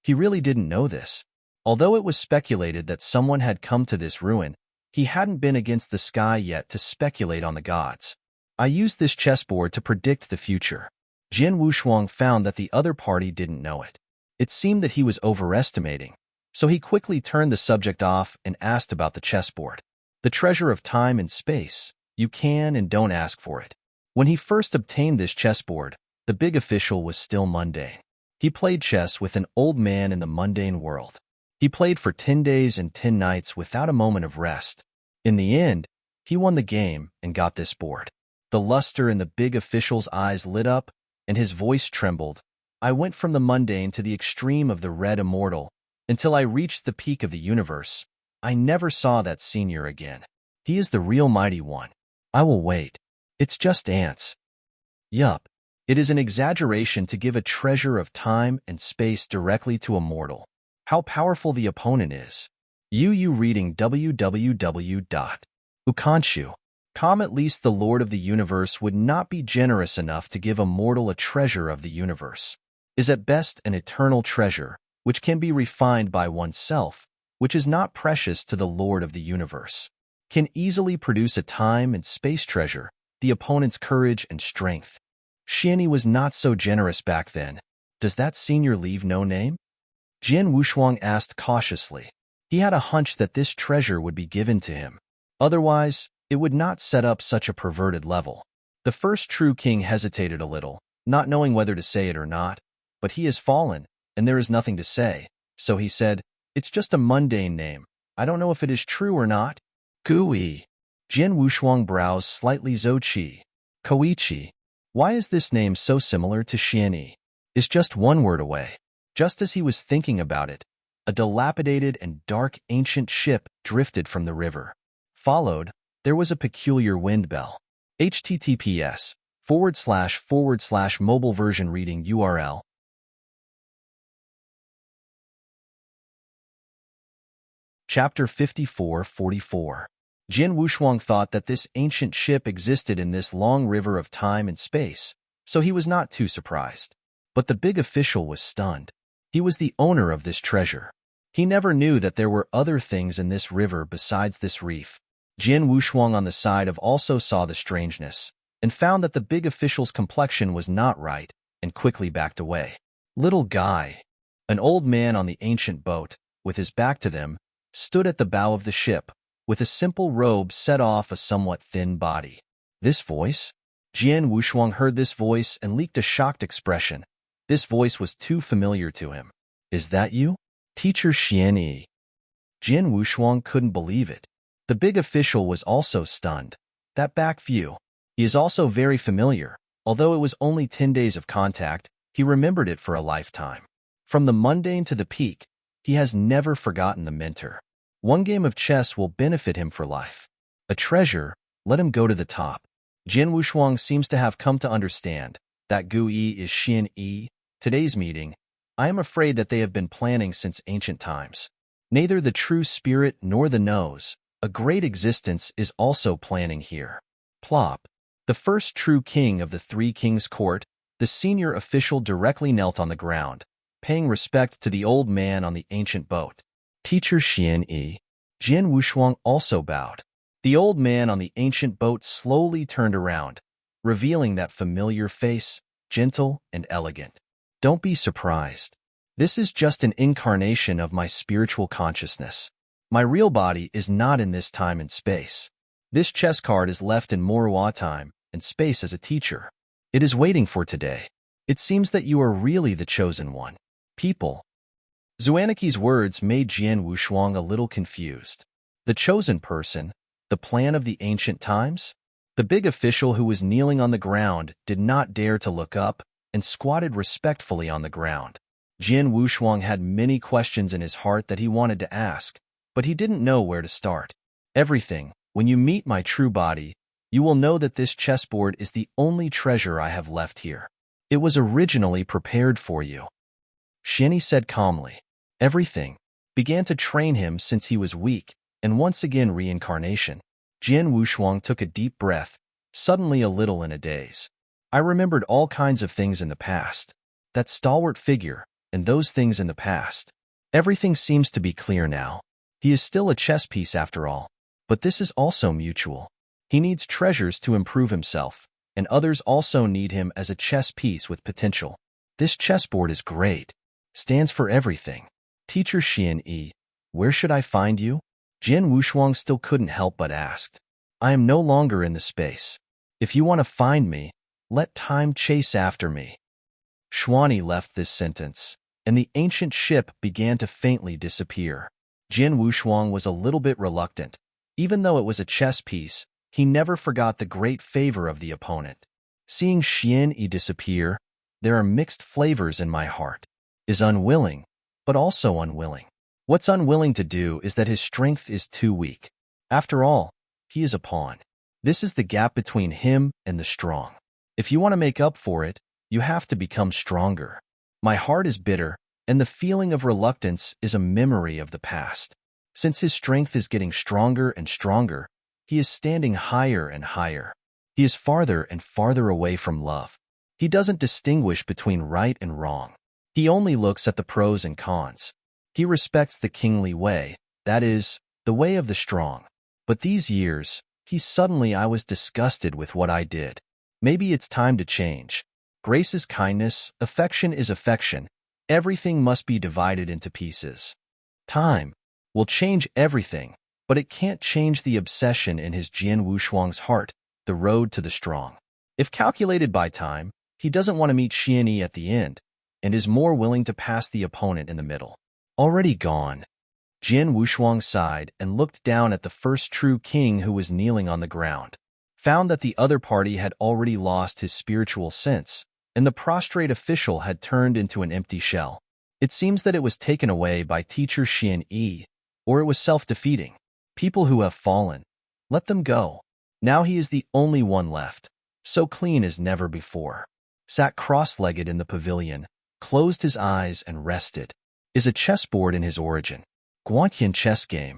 He really didn't know this. Although it was speculated that someone had come to this ruin, he hadn't been against the sky yet to speculate on the gods. I used this chessboard to predict the future. Jian Wushuang found that the other party didn't know it. It seemed that he was overestimating, so he quickly turned the subject off and asked about the chessboard. The treasure of time and space, you can and don't ask for it. When he first obtained this chessboard, the big official was still mundane. He played chess with an old man in the mundane world. He played for 10 days and 10 nights without a moment of rest. In the end, he won the game and got this board. The luster in the big official's eyes lit up, and his voice trembled. I went from the mundane to the extreme of the red immortal, until I reached the peak of the universe. I never saw that senior again. He is the real mighty one. I will wait. It's just ants. Yup. It is an exaggeration to give a treasure of time and space directly to a mortal. How powerful the opponent is. You reading www.ukanshu.com. At least the Lord of the Universe would not be generous enough to give a mortal a treasure of the universe. Is at best an eternal treasure, which can be refined by oneself, which is not precious to the Lord of the Universe. Can easily produce a time and space treasure, the opponent's courage and strength. Xianyi was not so generous back then. Does that senior leave no name? Jian Wushuang asked cautiously. He had a hunch that this treasure would be given to him. Otherwise, it would not set up such a perverted level. The first true king hesitated a little, not knowing whether to say it or not, but he has fallen, and there is nothing to say, so he said, "It's just a mundane name. I don't know if it is true or not." Gui. Jian Wushuang brows slightly Zouqi. Koichi. Why is this name so similar to Xianyi? Is just one word away. Just as he was thinking about it, a dilapidated and dark ancient ship drifted from the river. Followed, there was a peculiar wind bell. https:// mobile version reading URL. Chapter 54:44. Jian Wushuang thought that this ancient ship existed in this long river of time and space, so he was not too surprised. But the big official was stunned. He was the owner of this treasure. He never knew that there were other things in this river besides this reef. Jian Wushuang on the side of also saw the strangeness, and found that the big official's complexion was not right, and quickly backed away. Little guy. An old man on the ancient boat, with his back to them, stood at the bow of the ship, with a simple robe set off a somewhat thin body. This voice? Jian Wushuang heard this voice and leaked a shocked expression. This voice was too familiar to him. Is that you? Teacher Xianyi. Jian Wushuang couldn't believe it. The big official was also stunned. That back view. He is also very familiar. Although it was only 10 days of contact, he remembered it for a lifetime. From the mundane to the peak, he has never forgotten the mentor. One game of chess will benefit him for life. A treasure, let him go to the top. Jin Wushuang seems to have come to understand that Gu Yi is Xian Yi. Today's meeting, I am afraid that they have been planning since ancient times. Neither the true spirit nor the nose, a great existence, is also planning here. Plop. The first true king of the Three Kings Court, the senior official, directly knelt on the ground, paying respect to the old man on the ancient boat. Teacher Xian Yi. Jin Wushuang also bowed. The old man on the ancient boat slowly turned around, revealing that familiar face, gentle and elegant. Don't be surprised. This is just an incarnation of my spiritual consciousness. My real body is not in this time and space. This chess card is left in Morua time and space as a teacher. It is waiting for today. It seems that you are really the chosen one. People. Zuaniki's words made Jin Wushuang a little confused. The chosen person? The plan of the ancient times? The big official who was kneeling on the ground did not dare to look up and squatted respectfully on the ground. Jin Wushuang had many questions in his heart that he wanted to ask, but he didn't know where to start. Everything. When you meet my true body, you will know that this chessboard is the only treasure I have left here. It was originally prepared for you. Xianyi said calmly. Everything. Began to train him since he was weak, and once again reincarnation. Jin Wushuang took a deep breath, suddenly a little in a daze. I remembered all kinds of things in the past. That stalwart figure, and those things in the past. Everything seems to be clear now. He is still a chess piece after all. But this is also mutual. He needs treasures to improve himself, and others also need him as a chess piece with potential. This chessboard is great. Stands for everything. Teacher Xian Yi, where should I find you? Jin Wushuang still couldn't help but asked. I am no longer in the space. If you want to find me, let time chase after me. Xuani left this sentence, and the ancient ship began to faintly disappear. Jin Wushuang was a little bit reluctant. Even though it was a chess piece, he never forgot the great favor of the opponent. Seeing Xian Yi disappear, there are mixed flavors in my heart. Is unwilling, but also unwilling. What's unwilling to do is that his strength is too weak. After all, he is a pawn. This is the gap between him and the strong. If you want to make up for it, you have to become stronger. My heart is bitter, and the feeling of reluctance is a memory of the past. Since his strength is getting stronger and stronger, he is standing higher and higher. He is farther and farther away from love. He doesn't distinguish between right and wrong. He only looks at the pros and cons. He respects the kingly way, that is, the way of the strong. But these years, I was disgusted with what I did. Maybe it's time to change. Grace is kindness, affection is affection. Everything must be divided into pieces. Time will change everything, but it can't change the obsession in his Jin Wushuang's heart, the road to the strong. If calculated by time, he doesn't want to meet Xian Yi at the end, and is more willing to pass the opponent in the middle. Already gone. Jin Wushuang sighed and looked down at the first true king who was kneeling on the ground. Found that the other party had already lost his spiritual sense, and the prostrate official had turned into an empty shell. It seems that it was taken away by teacher Xian Yi, or it was self-defeating. People who have fallen, let them go. Now he is the only one left, so clean as never before. Sat cross-legged in the pavilion, closed his eyes and rested. Is a chessboard in his origin. Guantian chess game.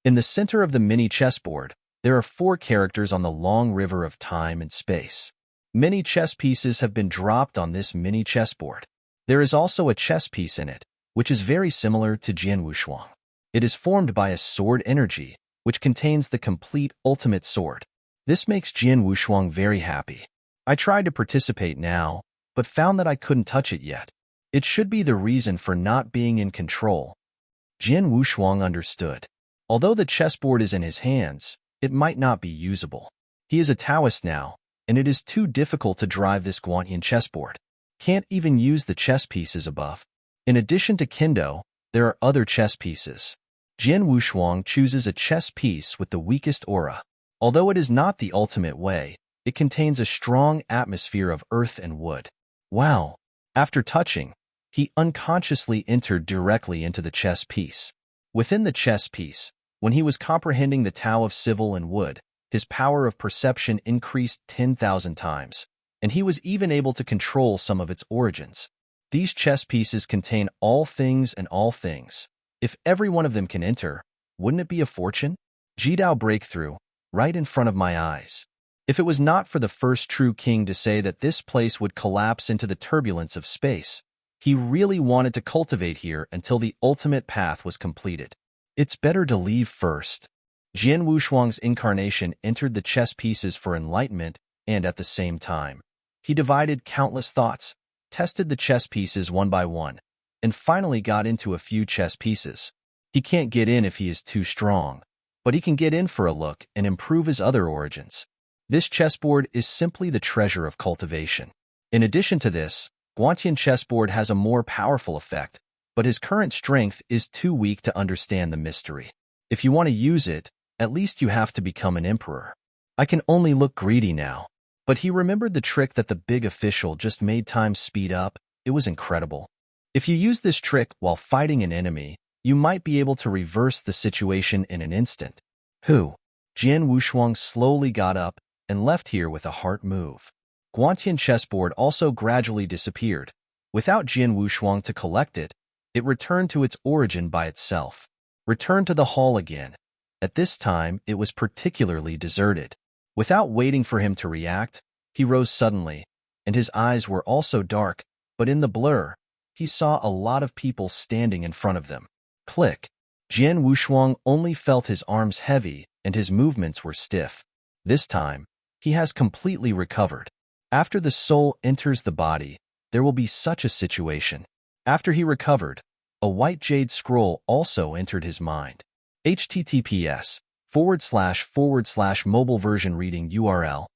In the center of the mini chessboard, there are 4 characters on the long river of time and space. Many chess pieces have been dropped on this mini chessboard. There is also a chess piece in it, which is very similar to Jin Wushuang. It is formed by a sword energy, which contains the complete ultimate sword. This makes Jin Wushuang very happy. I tried to participate now, but found that I couldn't touch it yet. It should be the reason for not being in control. Jin Wushuang understood. Although the chessboard is in his hands, it might not be usable. He is a Taoist now, and it is too difficult to drive this Guantian chessboard. Can't even use the chess pieces above. In addition to Kendo, there are other chess pieces. Jin Wushuang chooses a chess piece with the weakest aura. Although it is not the ultimate way, it contains a strong atmosphere of earth and wood. Wow! After touching, he unconsciously entered directly into the chess piece. Within the chess piece, When he was comprehending the Tao of Civil and Wood, his power of perception increased 10,000 times, and he was even able to control some of its origins. These chess pieces contain all things and all things. If every one of them can enter, wouldn't it be a fortune? Jidao breakthrough, right in front of my eyes. If it was not for the first true king to say that this place would collapse into the turbulence of space, he really wanted to cultivate here until the ultimate path was completed. It's better to leave first. Jian Wushuang's incarnation entered the chess pieces for enlightenment, and at the same time, he divided countless thoughts, tested the chess pieces one by one, and finally got into a few chess pieces. He can't get in if he is too strong, but he can get in for a look and improve his other origins. This chessboard is simply the treasure of cultivation. In addition to this, Guantian chessboard has a more powerful effect, but his current strength is too weak to understand the mystery. If you want to use it, at least you have to become an emperor. I can only look greedy now. But he remembered the trick that the big official just made time speed up. It was incredible. If you use this trick while fighting an enemy, you might be able to reverse the situation in an instant. Who? Jian Wushuang slowly got up and left here with a heart move. Guantian chessboard also gradually disappeared. Without Jian Wushuang to collect it, it returned to its origin by itself. Returned to the hall again. At this time, it was particularly deserted. Without waiting for him to react, he rose suddenly, and his eyes were also dark, but in the blur, he saw a lot of people standing in front of them. Click. Jian Wushuang only felt his arms heavy and his movements were stiff. This time, he has completely recovered. After the soul enters the body, there will be such a situation. After he recovered, a white jade scroll also entered his mind. https://mobile version reading URL.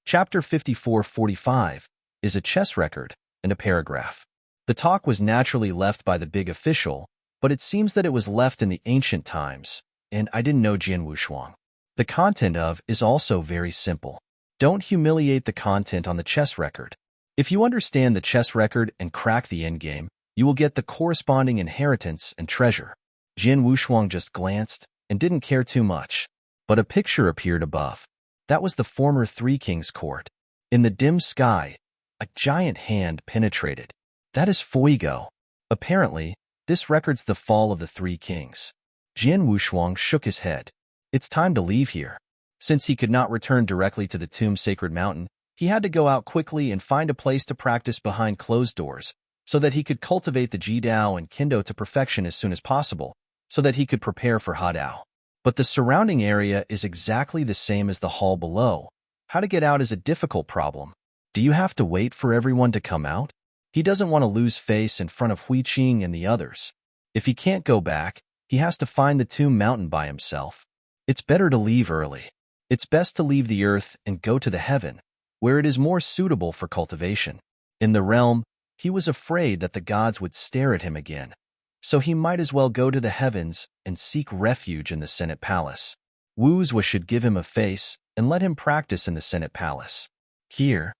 Chapter 5445 is a chess record and a paragraph. The talk was naturally left by the big official, but it seems that it was left in the ancient times, and I didn't know Jian Wushuang. The content of is also very simple. Don't humiliate the content on the chess record. If you understand the chess record and crack the endgame, you will get the corresponding inheritance and treasure. Jian Wushuang just glanced and didn't care too much, but a picture appeared above. That was the former Three Kings court. In the dim sky, a giant hand penetrated. That is Fuego. Apparently, this records the fall of the Three Kings. Jian Wushuang shook his head. It's time to leave here. Since he could not return directly to the Tomb Sacred Mountain, he had to go out quickly and find a place to practice behind closed doors, so that he could cultivate the Jidao and Kendo to perfection as soon as possible, so that he could prepare for Hadao. But the surrounding area is exactly the same as the hall below. How to get out is a difficult problem. Do you have to wait for everyone to come out? He doesn't want to lose face in front of Huiqing and the others. If he can't go back, he has to find the Tomb Mountain by himself. It's better to leave early. It's best to leave the earth and go to the heaven, where it is more suitable for cultivation. In the realm, he was afraid that the gods would stare at him again, so he might as well go to the heavens and seek refuge in the Senate Palace. Wuzwa should give him a face and let him practice in the Senate Palace. Here,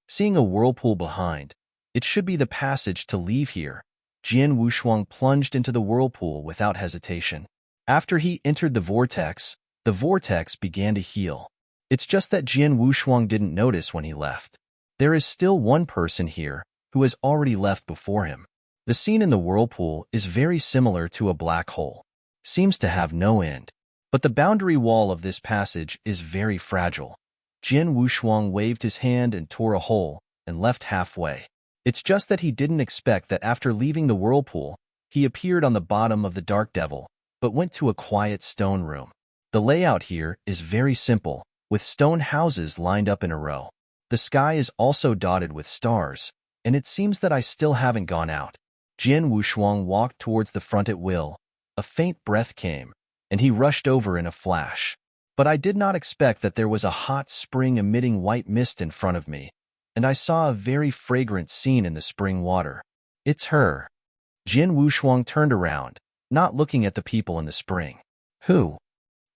seeing a whirlpool behind, it should be the passage to leave here. Jian Wushuang plunged into the whirlpool without hesitation. After he entered the vortex began to heal. It's just that Jian Wushuang didn't notice when he left. There is still one person here who has already left before him. The scene in the whirlpool is very similar to a black hole. Seems to have no end. But the boundary wall of this passage is very fragile. Jian Wushuang waved his hand and tore a hole and left halfway. It's just that he didn't expect that after leaving the whirlpool, he appeared on the bottom of the Dark Devil, but went to a quiet stone room. The layout here is very simple, with stone houses lined up in a row. The sky is also dotted with stars, and it seems that I still haven't gone out. Jian Wushuang walked towards the front at will. A faint breath came, and he rushed over in a flash. But I did not expect that there was a hot spring emitting white mist in front of me, and I saw a very fragrant scene in the spring water. It's her. Jian Wushuang turned around, not looking at the people in the spring. Who?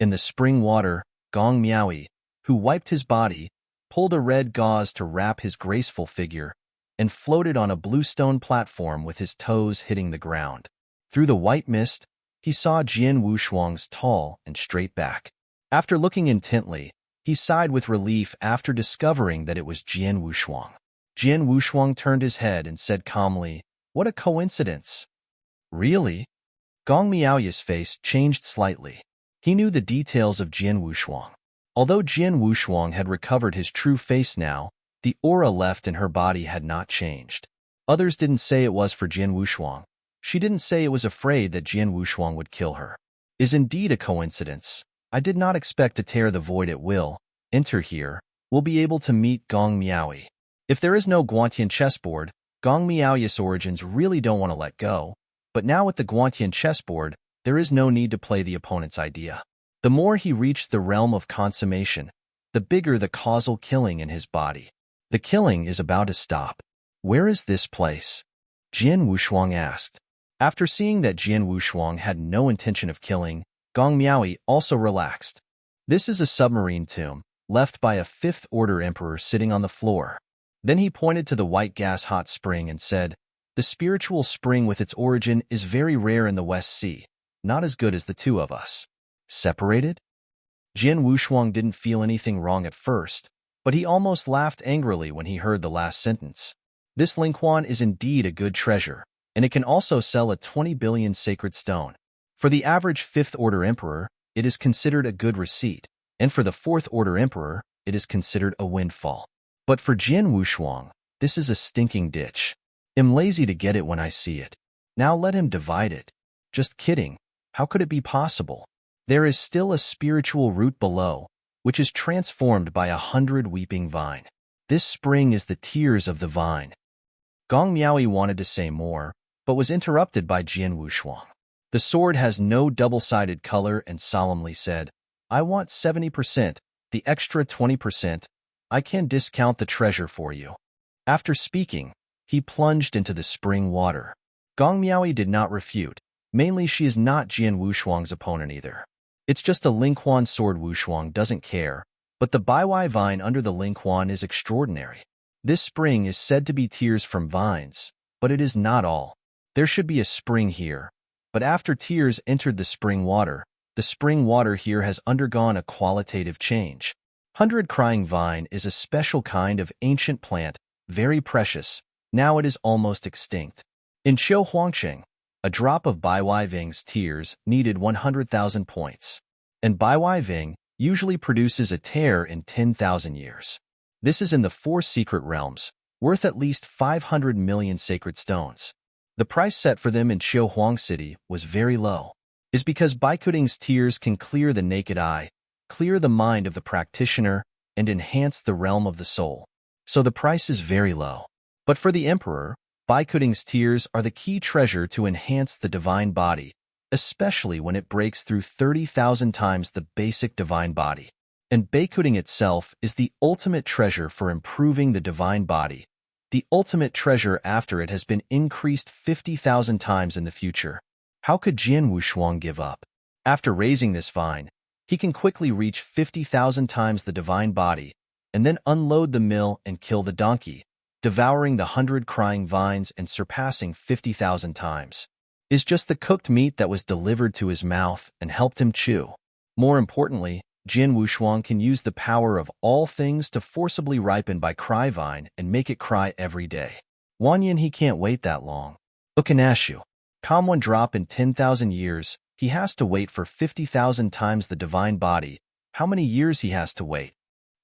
In the spring water, Gong Miaoyi, who wiped his body, pulled a red gauze to wrap his graceful figure, and floated on a bluestone platform with his toes hitting the ground. Through the white mist, he saw Jian Wushuang's tall and straight back. After looking intently, he sighed with relief after discovering that it was Jian Wushuang. Jian Wushuang turned his head and said calmly, "What a coincidence." "Really?" Gong Miaoya's face changed slightly. He knew the details of Jian Wushuang. Although Jian Wushuang had recovered his true face now, the aura left in her body had not changed. Others didn't say it was for Jian Wushuang. She didn't say it was afraid that Jian Wushuang would kill her. "Is indeed a coincidence. I did not expect to tear the void at will. Enter here. We'll be able to meet Gong Miaoyi." If there is no Guantian chessboard, Gong Miaoyi's origins really don't want to let go. But now with the Guantian chessboard, there is no need to play the opponent's idea. The more he reached the realm of consummation, the bigger the causal killing in his body. The killing is about to stop. "Where is this place?" Jian Wushuang asked. After seeing that Jian Wushuang had no intention of killing, Gong Miaoyi also relaxed. "This is a submarine tomb, left by a fifth-order emperor sitting on the floor." Then he pointed to the white gas hot spring and said, "The spiritual spring with its origin is very rare in the West Sea, not as good as the two of us." "Separated?" Jian Wushuang didn't feel anything wrong at first, but he almost laughed angrily when he heard the last sentence. This Lingquan is indeed a good treasure, and it can also sell a 20 billion sacred stone. For the average fifth-order emperor, it is considered a good receipt, and for the fourth-order emperor, it is considered a windfall. But for Jian Wushuang, this is a stinking ditch. "I'm lazy to get it when I see it. Now let him divide it." "Just kidding. How could it be possible? There is still a spiritual root below, which is transformed by 100 weeping vine. This spring is the tears of the vine." Gong Miaoyi wanted to say more, but was interrupted by Jian Wushuang. The sword has no double-sided color and solemnly said, "I want 70%, the extra 20%. I can discount the treasure for you." After speaking, he plunged into the spring water. Gong Miaoyi did not refute. Mainly she is not Jian Wushuang's opponent either. It's just a Lingquan sword. Wushuang doesn't care, but the Baiwai vine under the Lingquan is extraordinary. This spring is said to be tears from vines, but it is not all. There should be a spring here, but after tears entered the spring water here has undergone a qualitative change. 100 crying vine is a special kind of ancient plant, very precious. Now it is almost extinct. In Qiu Huangqing, a drop of Baiwai Ving's tears needed 100,000 points, and Baiwai Ving usually produces a tear in 10,000 years. This is in the 4 secret realms, worth at least 500 million sacred stones. The price set for them in Qiu Huang City was very low. Is because Baikuding's tears can clear the naked eye, clear the mind of the practitioner, and enhance the realm of the soul. So the price is very low. But for the emperor, Baikuding's tears are the key treasure to enhance the divine body, especially when it breaks through 30,000 times the basic divine body. And Baikuding itself is the ultimate treasure for improving the divine body, the ultimate treasure after it has been increased 50,000 times in the future. How could Jian Wushuang give up? After raising this vine, he can quickly reach 50,000 times the divine body, and then unload the mill and kill the donkey, devouring the 100 crying vines and surpassing 50,000 times. Is just the cooked meat that was delivered to his mouth and helped him chew. More importantly, Jian Wushuang can use the power of all things to forcibly ripen by cry vine and make it cry every day. Wanyan he can't wait that long. Ukanashu. Come one drop in 10,000 years, he has to wait for 50,000 times the divine body. How many years he has to wait?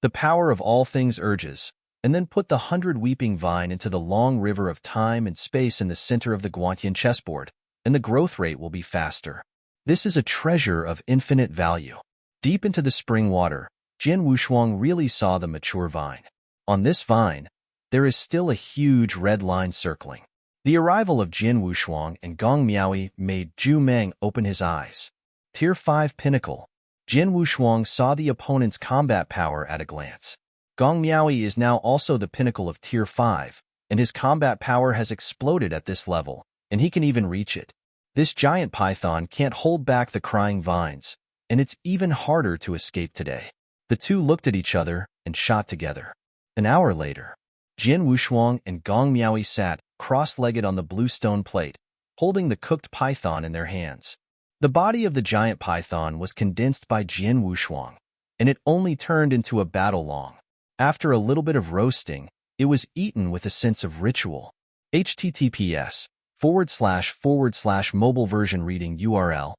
The power of all things urges, and then put the 100 weeping vine into the long river of time and space in the center of the Guantian chessboard, and the growth rate will be faster. This is a treasure of infinite value. Deep into the spring water, Jian Wushuang really saw the mature vine. On this vine, there is still a huge red line circling. The arrival of Jian Wushuang and Gong Miaoyi made Zhu Meng open his eyes. Tier 5 Pinnacle. Jian Wushuang saw the opponent's combat power at a glance. Gong Miaoyi is now also the pinnacle of Tier 5, and his combat power has exploded at this level, and he can even reach it. This giant python can't hold back the crying vines, and it's even harder to escape today. The two looked at each other and shot together. An hour later, Jian Wushuang and Gong Miaoi sat, cross-legged on the blue stone plate, holding the cooked python in their hands. The body of the giant python was condensed by Jian Wushuang, and it only turned into a battle long. After a little bit of roasting, it was eaten with a sense of ritual. https://mobile version reading URL.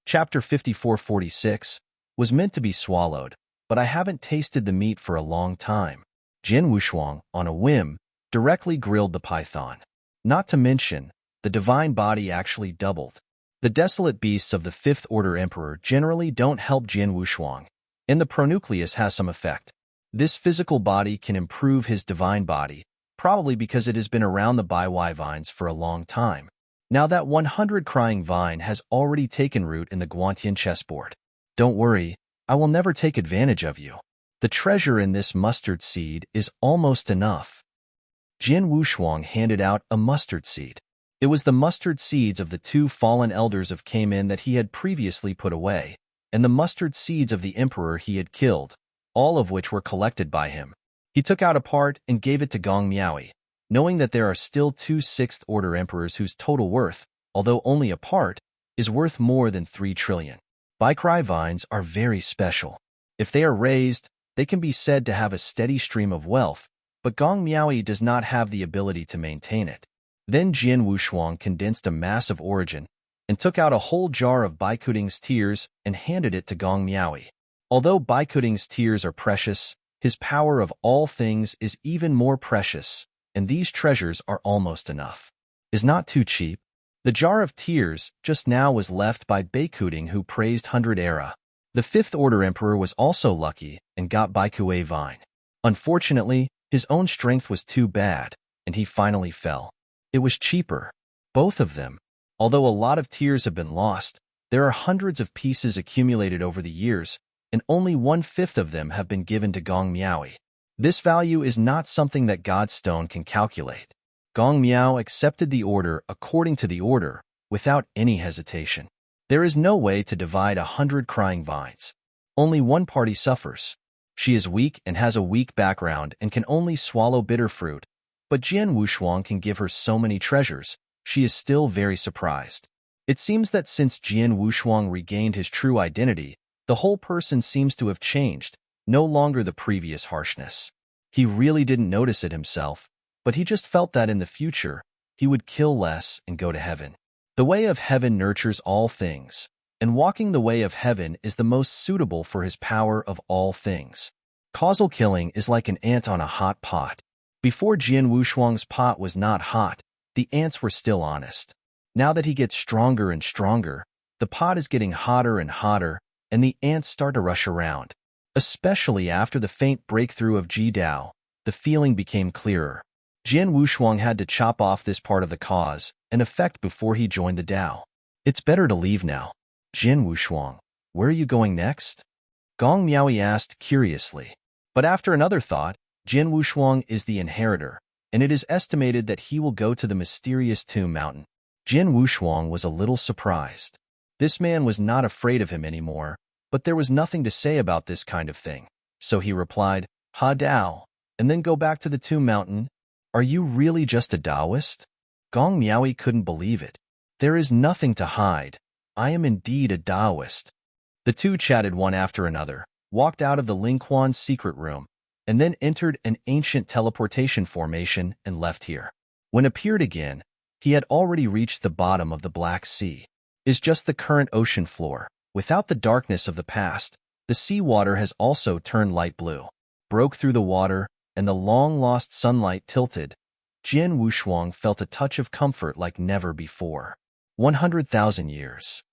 Chapter 5446 was meant to be swallowed, but I haven't tasted the meat for a long time. Jian Wushuang, on a whim, directly grilled the python. Not to mention, the divine body actually doubled. The desolate beasts of the Fifth Order Emperor generally don't help Jian Wushuang, and the pronucleus has some effect. This physical body can improve his divine body, probably because it has been around the Baiwai vines for a long time. Now that 100 crying vine has already taken root in the Guantian chessboard. Don't worry, I will never take advantage of you. The treasure in this mustard seed is almost enough. Jian Wushuang handed out a mustard seed. It was the mustard seeds of the two fallen elders of Kamen that he had previously put away, and the mustard seeds of the emperor he had killed, all of which were collected by him. He took out a part and gave it to Gong Miaoi, knowing that there are still two Sixth Order emperors whose total worth, although only a part, is worth more than 3 trillion. Baikrai vines are very special. If they are raised, they can be said to have a steady stream of wealth, but Gong Miaoi does not have the ability to maintain it. Then Jian Wushuang condensed a mass of origin and took out a whole jar of Baikuding's tears and handed it to Gong Miaoi. Although Baikuding's tears are precious, his power of all things is even more precious, and these treasures are almost enough. Is not too cheap. The jar of tears just now was left by Baikuding, who praised 100 Era. The Fifth Order Emperor was also lucky and got Baikue Vine. Unfortunately, his own strength was too bad, and he finally fell. It was cheaper. Both of them. Although a lot of tears have been lost, there are hundreds of pieces accumulated over the years, and only 1/5 of them have been given to Gong Miaoi. This value is not something that Godstone can calculate. Gong Miao accepted the order according to the order, without any hesitation. There is no way to divide 100 crying vines. Only one party suffers. She is weak and has a weak background and can only swallow bitter fruit, but Jian Wushuang can give her so many treasures, she is still very surprised. It seems that since Jian Wushuang regained his true identity, the whole person seems to have changed, no longer the previous harshness. He really didn't notice it himself, but he just felt that in the future, he would kill less and go to heaven. The way of heaven nurtures all things, and walking the way of heaven is the most suitable for his power of all things. Causal killing is like an ant on a hot pot. Before Jian Wushuang's pot was not hot, the ants were still honest. Now that he gets stronger and stronger, the pot is getting hotter and hotter, and the ants start to rush around. Especially after the faint breakthrough of Ji Dao, the feeling became clearer. Jian Wushuang had to chop off this part of the cause and effect before he joined the Dao. It's better to leave now. Jian Wushuang, where are you going next? Gong Miaoi asked curiously. But after another thought, Jian Wushuang is the inheritor, and it is estimated that he will go to the mysterious Tomb Mountain. Jian Wushuang was a little surprised. This man was not afraid of him anymore, but there was nothing to say about this kind of thing. So he replied, Ha Dao, and then go back to the Tomb Mountain. Are you really just a Taoist? Gong Miaoi couldn't believe it. There is nothing to hide. I am indeed a Taoist. The two chatted one after another, walked out of the Ling Quan's secret room, and then entered an ancient teleportation formation and left here. When appeared again, he had already reached the bottom of the Black Sea. Is just the current ocean floor. Without the darkness of the past, the seawater has also turned light blue. Broke through the water, and the long-lost sunlight tilted. Jian Wushuang felt a touch of comfort like never before. 100,000 years.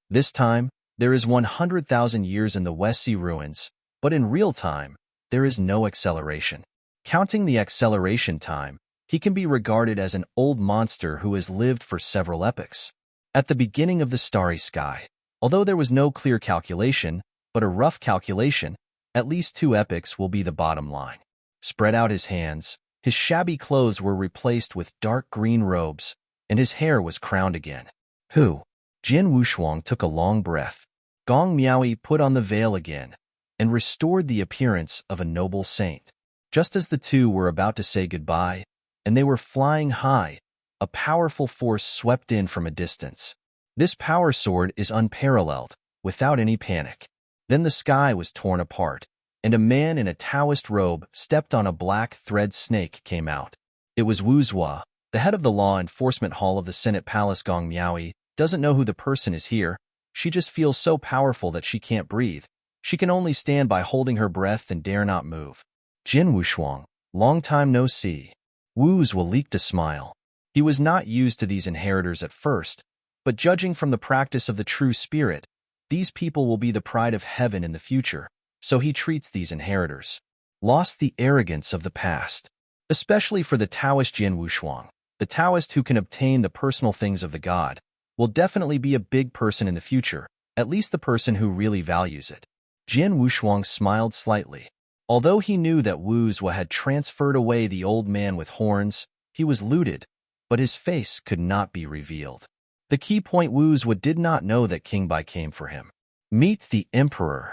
This time, there is 100,000 years in the West Sea ruins, but in real time, there is no acceleration. Counting the acceleration time, he can be regarded as an old monster who has lived for several epochs. At the beginning of the starry sky, although there was no clear calculation, but a rough calculation, at least 2 epochs will be the bottom line. Spread out his hands, his shabby clothes were replaced with dark green robes, and his hair was crowned again. Who? Jian Wushuang took a long breath. Gong Miaoi put on the veil again and restored the appearance of a noble saint. Just as the two were about to say goodbye, and they were flying high, a powerful force swept in from a distance. This power sword is unparalleled, without any panic. Then the sky was torn apart, and a man in a Taoist robe stepped on a black thread snake came out. It was Wu Zua, the head of the law enforcement hall of the Senate Palace. Gong Miaoi doesn't know who the person is here. She just feels so powerful that she can't breathe. She can only stand by holding her breath and dare not move. Jin Wushuang, long time no see. Wu Zua leaked a smile. He was not used to these inheritors at first, but judging from the practice of the true spirit, these people will be the pride of heaven in the future, so he treats these inheritors. Lost the arrogance of the past. Especially for the Taoist Jin Wushuang, the Taoist who can obtain the personal things of the God, will definitely be a big person in the future, at least the person who really values it. Jin Wushuang smiled slightly. Although he knew that Wu Zua had transferred away the old man with horns, he was looted, but his face could not be revealed. The key point: Wu Zua did not know that King Bai came for him. Meet the Emperor.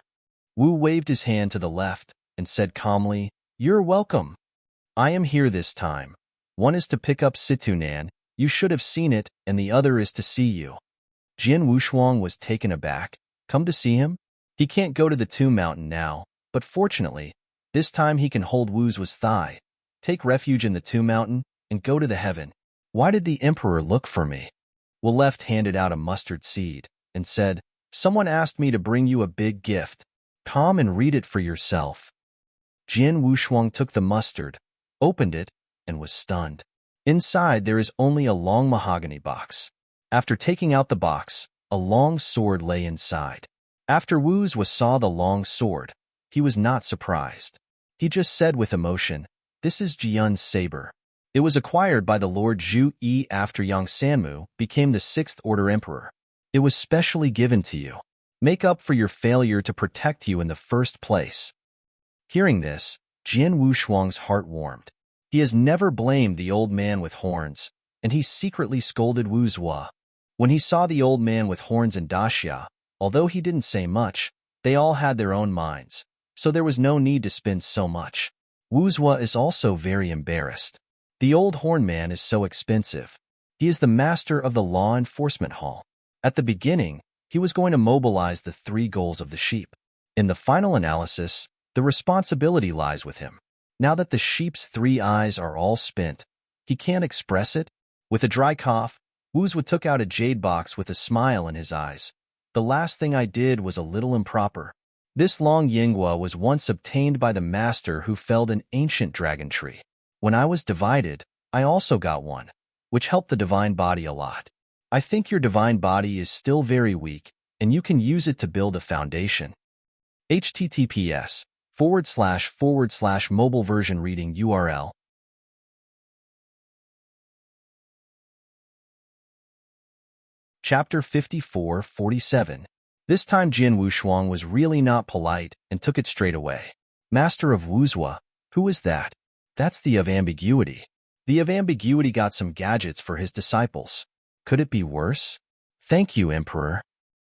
Wu waved his hand to the left and said calmly, "You're welcome. I am here this time. One is to pick up Situnan, you should have seen it, and the other is to see you." Jin Wushuang was taken aback. Come to see him? He can't go to the Tomb Mountain now, but fortunately, this time he can hold Wu Zua's thigh, take refuge in the Tomb Mountain, and go to the heaven. Why did the Emperor look for me? Wu left handed out a mustard seed and said, "Someone asked me to bring you a big gift. Come and read it for yourself." Jin Wushuang took the mustard, opened it, and was stunned. Inside there is only a long mahogany box. After taking out the box, a long sword lay inside. After Wu Zua saw the long sword, he was not surprised. He just said with emotion, "This is Jiyun's saber. It was acquired by the Lord Zhu Yi after Yang Sanmu became the 6th Order Emperor. It was specially given to you. Make up for your failure to protect you in the first place." Hearing this, Jin Wushuang's heart warmed. He has never blamed the old man with horns, and he secretly scolded Wu Zua. When he saw the old man with horns in Daxia, although he didn't say much, they all had their own minds, so there was no need to spend so much. Wu Zua is also very embarrassed. The old horn man is so expensive. He is the master of the law enforcement hall. At the beginning, he was going to mobilize the 3 goals of the sheep. In the final analysis, the responsibility lies with him. Now that the sheep's 3 eyes are all spent, he can't express it. With a dry cough, Wu Zua took out a jade box with a smile in his eyes. The last thing I did was a little improper. This long yinghua was once obtained by the master who felled an ancient dragon tree. When I was divided, I also got one, which helped the divine body a lot. I think your divine body is still very weak, and you can use it to build a foundation. https:// mobile version reading URL. Chapter 54-47. This time Jin Wushuang was really not polite and took it straight away. Master of Wu Zua, who is that? That's the of ambiguity. The of ambiguity got some gadgets for his disciples. Could it be worse? Thank you, Emperor.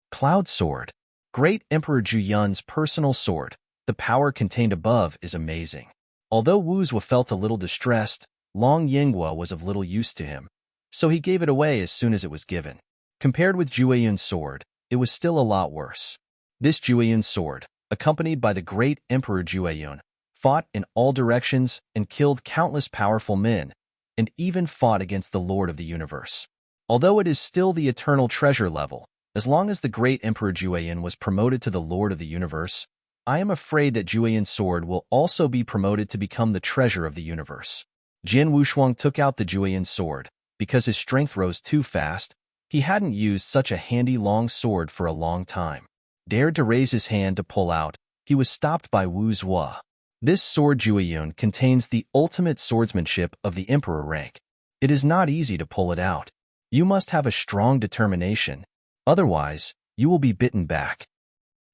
Cloud Sword. Great Emperor Juyun's personal sword. The power contained above is amazing. Although Wu Zua felt a little distressed, Long Yinghua was of little use to him, so he gave it away as soon as it was given. Compared with Jueyun's sword, it was still a lot worse. This Jueyun sword, accompanied by the great Emperor Jueyun, fought in all directions and killed countless powerful men, and even fought against the Lord of the Universe. Although it is still the eternal treasure level, as long as the great Emperor Jueyun was promoted to the Lord of the Universe, I am afraid that Jueyun's sword will also be promoted to become the treasure of the universe. Jin Wushuang took out the Jueyun sword. Because his strength rose too fast, he hadn't used such a handy long sword for a long time. Dared to raise his hand to pull out, he was stopped by Wu Zua. This sword Jueyun contains the ultimate swordsmanship of the emperor rank. It is not easy to pull it out. You must have a strong determination, otherwise you will be bitten back.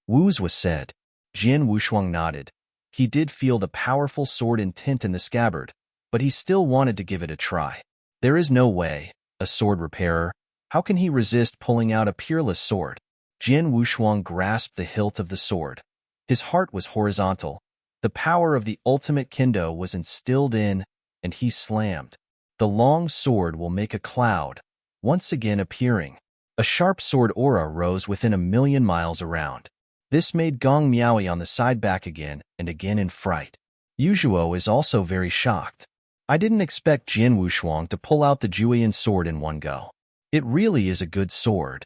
Wu Zua said. Jin Wushuang nodded. He did feel the powerful sword intent in the scabbard, but he still wanted to give it a try. There is no way, a sword repairer. How can he resist pulling out a peerless sword? Jian Wushuang grasped the hilt of the sword. His heart was horizontal. The power of the ultimate kendo was instilled in, and he slammed. The long sword will make a cloud, once again appearing. A sharp sword aura rose within 1,000,000 miles around. This made Gong Miaoi on the side back again and again in fright. Yuzhuo is also very shocked. I didn't expect Jian Wushuang to pull out the Julian sword in one go. It really is a good sword.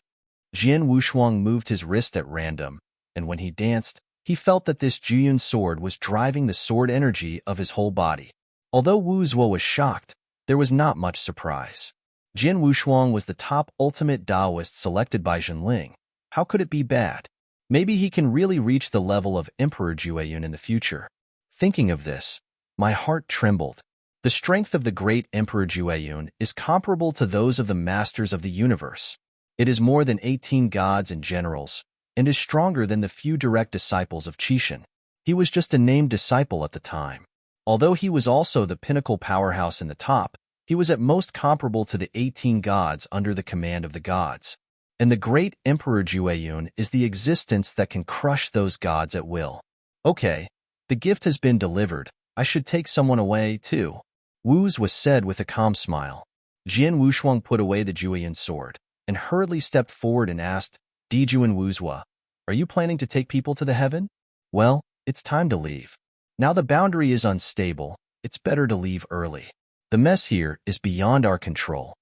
Jian Wushuang moved his wrist at random, and when he danced, he felt that this Julian sword was driving the sword energy of his whole body. Although Wu Zuo was shocked, there was not much surprise. Jian Wushuang was the top ultimate Taoist selected by Zhenling. How could it be bad? Maybe he can really reach the level of Emperor Jueyun in the future. Thinking of this, my heart trembled. The strength of the great Emperor Jueyun is comparable to those of the masters of the universe. It is more than 18 gods and generals, and is stronger than the few direct disciples of Qixin. He was just a named disciple at the time. Although he was also the pinnacle powerhouse in the top, he was at most comparable to the 18 gods under the command of the gods. And the great Emperor Jueyun is the existence that can crush those gods at will. Okay, the gift has been delivered. I should take someone away, too. Wu's was said with a calm smile. Jian Wushuang put away the Jueyun sword and hurriedly stepped forward and asked, Dijuan Wuzhua, are you planning to take people to the heaven? Well, it's time to leave. Now the boundary is unstable. It's better to leave early. The mess here is beyond our control.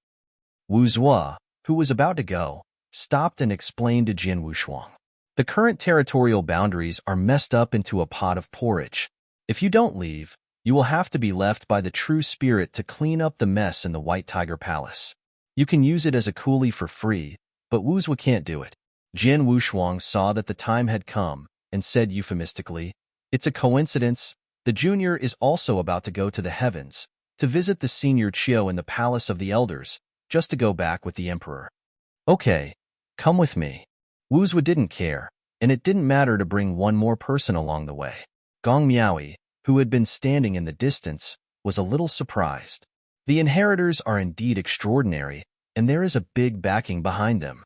Wu Zuo, who was about to go, stopped and explained to Jian Wushuang. The current territorial boundaries are messed up into a pot of porridge. If you don't leave, you will have to be left by the true spirit to clean up the mess in the White Tiger Palace. You can use it as a coolie for free, but Wu Zuo can't do it. Jian Wushuang saw that the time had come and said euphemistically, it's a coincidence. The junior is also about to go to the heavens, to visit the senior Chiu in the Palace of the Elders, just to go back with the emperor. Okay, come with me. Wu Zuo didn't care, and it didn't matter to bring one more person along the way. Gong Miaoi, who had been standing in the distance, was a little surprised. The inheritors are indeed extraordinary, and there is a big backing behind them.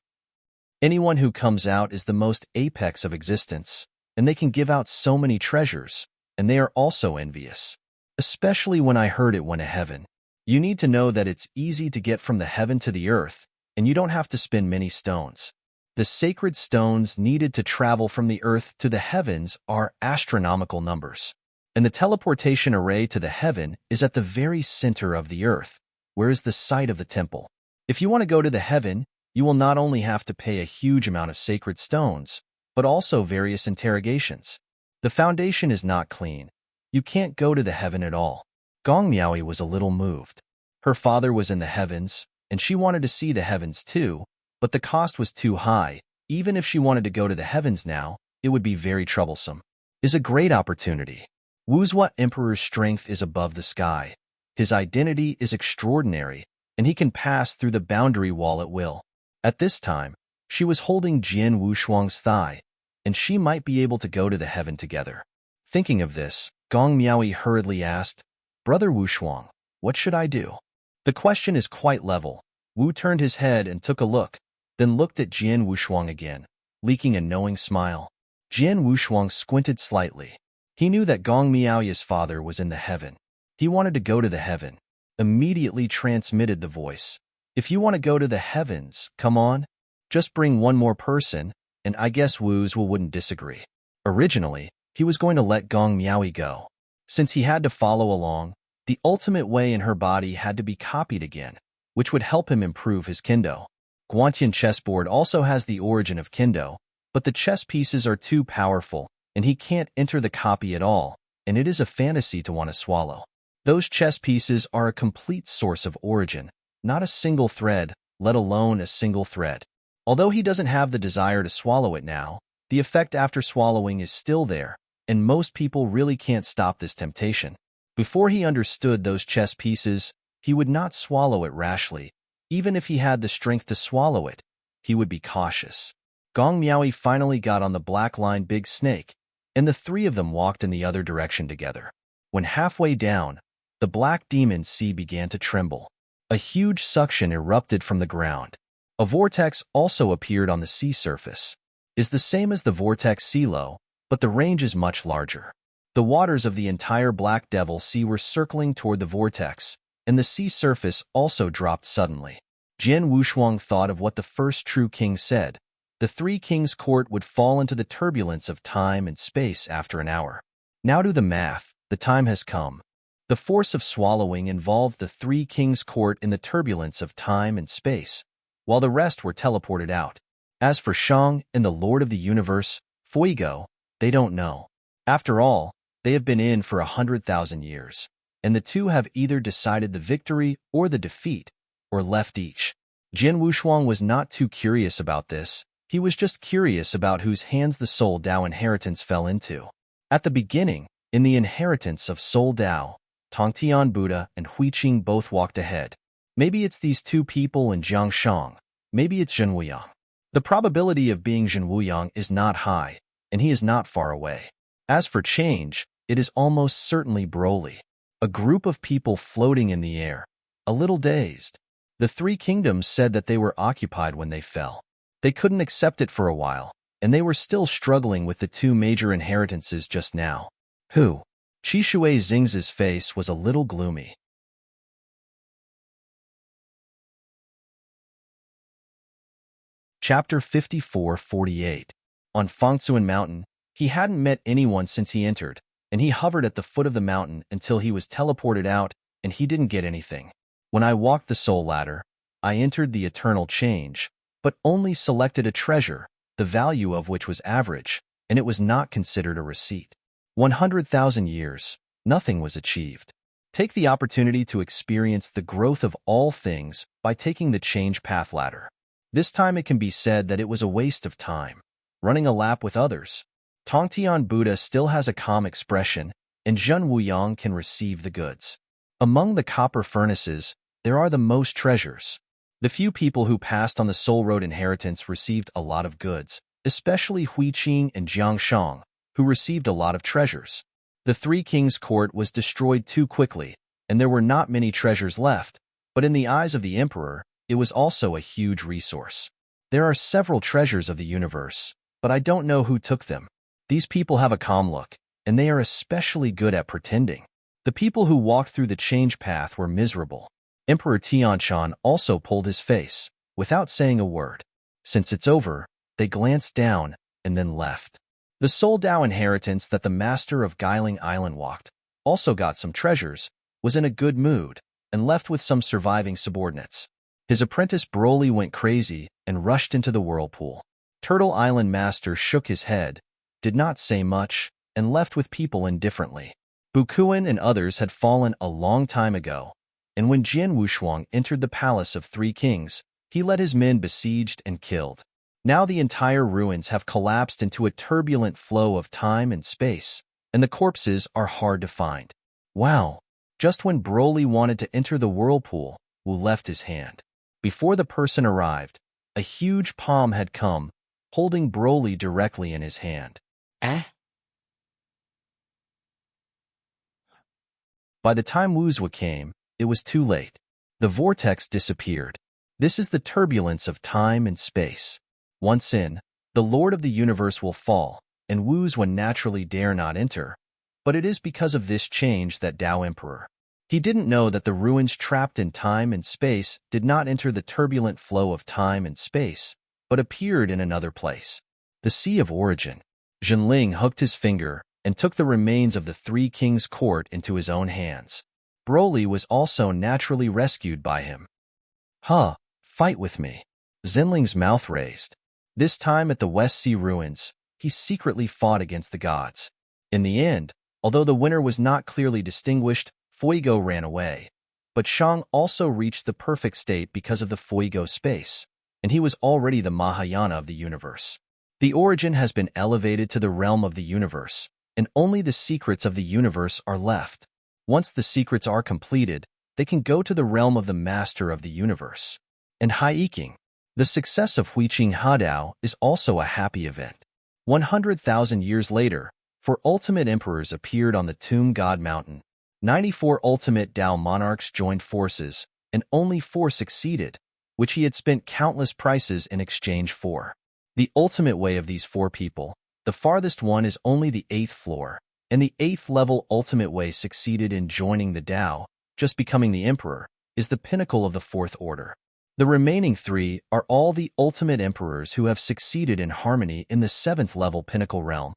Anyone who comes out is the most apex of existence, and they can give out so many treasures, and they are also envious. Especially when I heard it went to heaven. You need to know that it's easy to get from the heaven to the earth, and you don't have to spend many stones. The sacred stones needed to travel from the earth to the heavens are astronomical numbers. And the teleportation array to the heaven is at the very center of the earth, where is the site of the temple. If you want to go to the heaven, you will not only have to pay a huge amount of sacred stones, but also various interrogations. The foundation is not clean. You can't go to the heaven at all. Gong Miaoi was a little moved. Her father was in the heavens, and she wanted to see the heavens too, but the cost was too high. Even if she wanted to go to the heavens now, it would be very troublesome. Is a great opportunity. Wu Zuo Emperor's strength is above the sky. His identity is extraordinary, and he can pass through the boundary wall at will. At this time, she was holding Jian Wushuang's thigh, and she might be able to go to the heaven together. Thinking of this, Gong Miaoi hurriedly asked, Brother Wushuang, what should I do? The question is quite level. Wu turned his head and took a look, then looked at Jian Wushuang again, leaking a knowing smile. Jian Wushuang squinted slightly. He knew that Gong Miaoi's father was in the heaven. He wanted to go to the heaven. Immediately transmitted the voice. If you want to go to the heavens, come on. Just bring one more person, and I guess Wu Zuo wouldn't disagree. Originally, he was going to let Gong Miaoi go. Since he had to follow along, the ultimate way in her body had to be copied again, which would help him improve his kendo. Guantian chessboard also has the origin of kendo, but the chess pieces are too powerful, and he can't enter the copy at all, and it is a fantasy to want to swallow. Those chess pieces are a complete source of origin, not a single thread, let alone a single thread. Although he doesn't have the desire to swallow it now, the effect after swallowing is still there, and most people really can't stop this temptation. Before he understood those chess pieces, he would not swallow it rashly. Even if he had the strength to swallow it, he would be cautious. Gong Miaoi finally got on the black line big snake, and the three of them walked in the other direction together. When halfway down, the black demon sea began to tremble. A huge suction erupted from the ground. A vortex also appeared on the sea surface. is the same as the vortex silo, but the range is much larger. The waters of the entire Black Devil Sea were circling toward the vortex, and the sea surface also dropped suddenly. Jian Wushuang thought of what the first true king said. The Three Kings' Court would fall into the turbulence of time and space after an hour. Now do the math. The time has come. The force of swallowing involved the Three Kings' Court in the turbulence of time and space, while the rest were teleported out. As for Shang and the Lord of the Universe, Fuego, they don't know. After all, they have been in for 100,000 years, and the two have either decided the victory or the defeat, or left each. Jian Wushuang was not too curious about this. He was just curious about whose hands the Soul Dao inheritance fell into. At the beginning, in the inheritance of Soul Dao, Tongtian Buddha and Huiqing both walked ahead. Maybe it's these two people and Jiang Shang. Maybe it's Zhen Wuyang. The probability of being Zhen Wuyang is not high, and he is not far away. As for change, it is almost certainly Broly. A group of people floating in the air, a little dazed. The Three Kingdoms said that they were occupied when they fell. They couldn't accept it for a while, and they were still struggling with the two major inheritances just now. Who? Qi Shui Xing's face was a little gloomy. Chapter 54-48. On Fangsuan Mountain, he hadn't met anyone since he entered, and he hovered at the foot of the mountain until he was teleported out, and he didn't get anything. When I walked the soul ladder, I entered the eternal change, but only selected a treasure, the value of which was average, and it was not considered a receipt. 100,000 years, nothing was achieved. Take the opportunity to experience the growth of all things by taking the change path ladder. This time it can be said that it was a waste of time, running a lap with others. Tongtian Buddha still has a calm expression, and Zhen Wuyang can receive the goods. Among the copper furnaces, there are the most treasures. The few people who passed on the Soul Road inheritance received a lot of goods, especially Huiqing and Jiang Shang, who received a lot of treasures. The Three Kings' Court was destroyed too quickly, and there were not many treasures left, but in the eyes of the Emperor, it was also a huge resource. There are several treasures of the universe, but I don't know who took them. These people have a calm look, and they are especially good at pretending. The people who walked through the change path were miserable. Emperor Tianshan also pulled his face, without saying a word. Since it's over, they glanced down and then left. The Soul Dao inheritance that the master of Guiling Island walked, also got some treasures, was in a good mood, and left with some surviving subordinates. His apprentice Broly went crazy and rushed into the whirlpool. Turtle Island master shook his head, did not say much, and left with people indifferently. Bukuan and others had fallen a long time ago, and when Jian Wushuang entered the Palace of Three Kings, he led his men besieged and killed. Now the entire ruins have collapsed into a turbulent flow of time and space, and the corpses are hard to find. Wow! Just when Broly wanted to enter the whirlpool, Wu left his hand. Before the person arrived, a huge palm had come, holding Broly directly in his hand. By the time Wuzwa came, it was too late. The vortex disappeared. This is the turbulence of time and space. Once in, the Lord of the Universe will fall, and Wuzwa naturally dare not enter. But it is because of this change that Dao Emperor. He didn't know that the ruins trapped in time and space did not enter the turbulent flow of time and space, but appeared in another place. The Sea of Origin. Zhenling hooked his finger and took the remains of the Three Kings' Court into his own hands. Broly was also naturally rescued by him. Fight with me. Zhenling's mouth raised. This time at the West Sea ruins, he secretly fought against the gods. In the end, although the winner was not clearly distinguished, Fuego ran away. But Shang also reached the perfect state because of the Fuego space, and he was already the Mahayana of the universe. The origin has been elevated to the realm of the universe, and only the secrets of the universe are left. Once the secrets are completed, they can go to the realm of the master of the universe. And Haiking, the success of Huiqing Hadao is also a happy event. 100,000 years later, 4 ultimate emperors appeared on the Tomb God Mountain. 94 ultimate Dao monarchs joined forces, and only 4 succeeded, which he had spent countless prices in exchange for. The ultimate way of these four people, the farthest one is only the 8th floor, and the 8th level ultimate way succeeded in joining the Tao, just becoming the emperor, is the pinnacle of the 4th order. The remaining 3 are all the ultimate emperors who have succeeded in harmony in the 7th level pinnacle realm.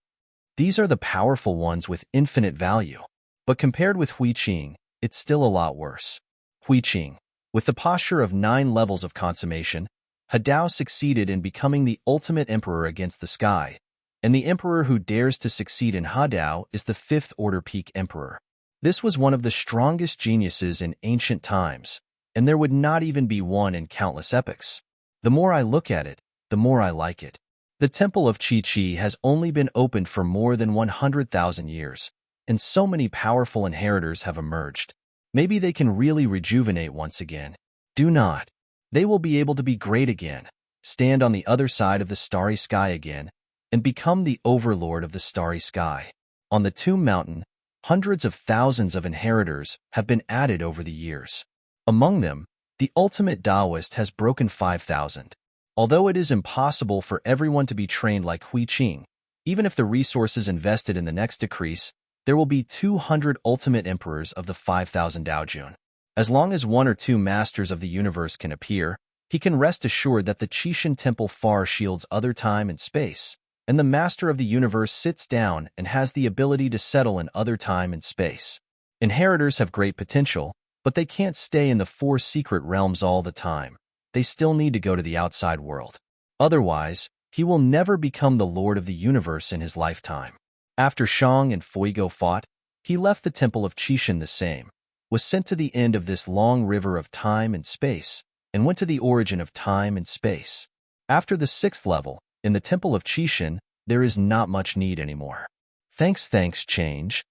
These are the powerful ones with infinite value. But compared with Hui Qing, it's still a lot worse. Hui Qing, with the posture of 9 levels of consummation, Hadao succeeded in becoming the ultimate emperor against the sky, and the emperor who dares to succeed in Hadao is the 5th order peak emperor. This was one of the strongest geniuses in ancient times, and there would not even be one in countless epochs. The more I look at it, the more I like it. The Temple of Qi has only been opened for more than 100,000 years, and so many powerful inheritors have emerged. Maybe they can really rejuvenate once again. Do not. They will be able to be great again, stand on the other side of the starry sky again, and become the overlord of the starry sky. On the Tomb Mountain, hundreds of thousands of inheritors have been added over the years. Among them, the ultimate Taoist has broken 5,000. Although it is impossible for everyone to be trained like Hui Qing, even if the resources invested in the next decrease, there will be 200 ultimate emperors of the 5,000 Daojun. As long as 1 or 2 masters of the universe can appear, he can rest assured that the Qishan Temple far shields other time and space, and the master of the universe sits down and has the ability to settle in other time and space. Inheritors have great potential, but they can't stay in the 4 secret realms all the time. They still need to go to the outside world. Otherwise, he will never become the lord of the universe in his lifetime. After Shang and Fuigo fought, he left the Temple of Qishan the same, was sent to the end of this long river of time and space, and went to the origin of time and space. After the 6th level, in the Temple of Qishan, there is not much need anymore. Thanks, change.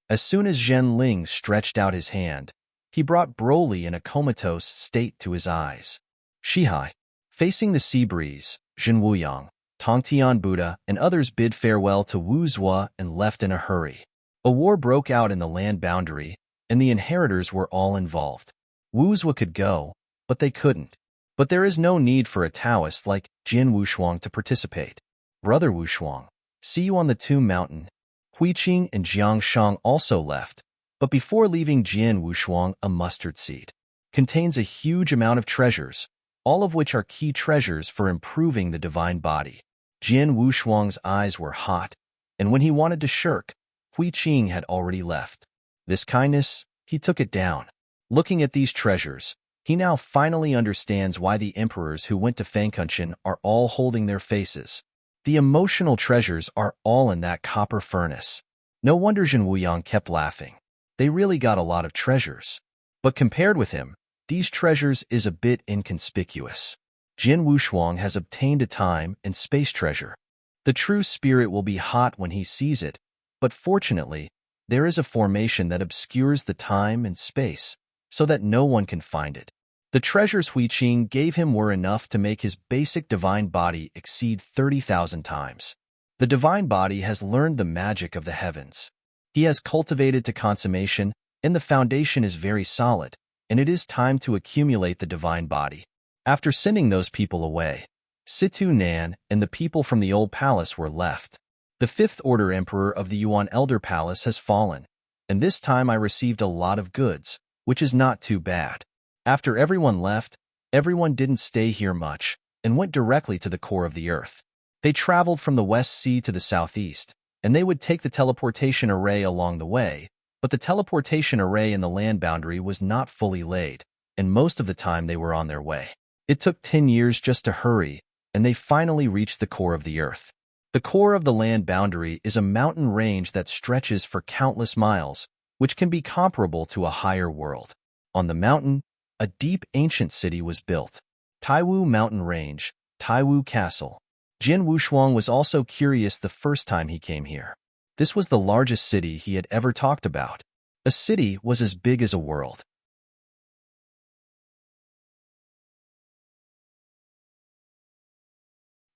As soon as Zhen Ling stretched out his hand, he brought Broly in a comatose state to his eyes. Shihai. Facing the sea breeze, Zhen Wuyang, Tongtian Buddha, and others bid farewell to Wu Zhuo and left in a hurry. A war broke out in the land boundary, and the inheritors were all involved. Wu Zhuo could go, but they couldn't. But there is no need for a Taoist like Jin Wushuang to participate. Brother Wushuang, see you on the Tomb Mountain. Hui Qing and Jiang Shang also left, but before leaving Jin Wushuang, a mustard seed contains a huge amount of treasures, all of which are key treasures for improving the divine body. Jin Wushuang's eyes were hot, and when he wanted to shirk, Hui Qing had already left. This kindness, he took it down. Looking at these treasures, he now finally understands why the emperors who went to Fangkunshan are all holding their faces. The emotional treasures are all in that copper furnace. No wonder Zhen Wuyang kept laughing. They really got a lot of treasures. But compared with him, these treasures is a bit inconspicuous. Jin Wushuang has obtained a time and space treasure. The true spirit will be hot when he sees it, but fortunately, there is a formation that obscures the time and space, so that no one can find it. The treasures Hui Qing gave him were enough to make his basic divine body exceed 30,000 times. The divine body has learned the magic of the heavens. He has cultivated to consummation, and the foundation is very solid, and it is time to accumulate the divine body. After sending those people away, Situ Nan and the people from the old palace were left. The 5th order emperor of the Yuan Elder Palace has fallen, and this time I received a lot of goods, which is not too bad. After everyone left, everyone didn't stay here much, and went directly to the core of the earth. They traveled from the West Sea to the southeast, and they would take the teleportation array along the way, but the teleportation array in the land boundary was not fully laid, and most of the time they were on their way. It took 10 years just to hurry, and they finally reached the core of the earth. The core of the land boundary is a mountain range that stretches for countless miles, which can be comparable to a higher world. On the mountain, a deep ancient city was built. Taiwu Mountain Range, Taiwu Castle. Jin Wushuang was also curious the first time he came here. This was the largest city he had ever talked about. A city was as big as a world.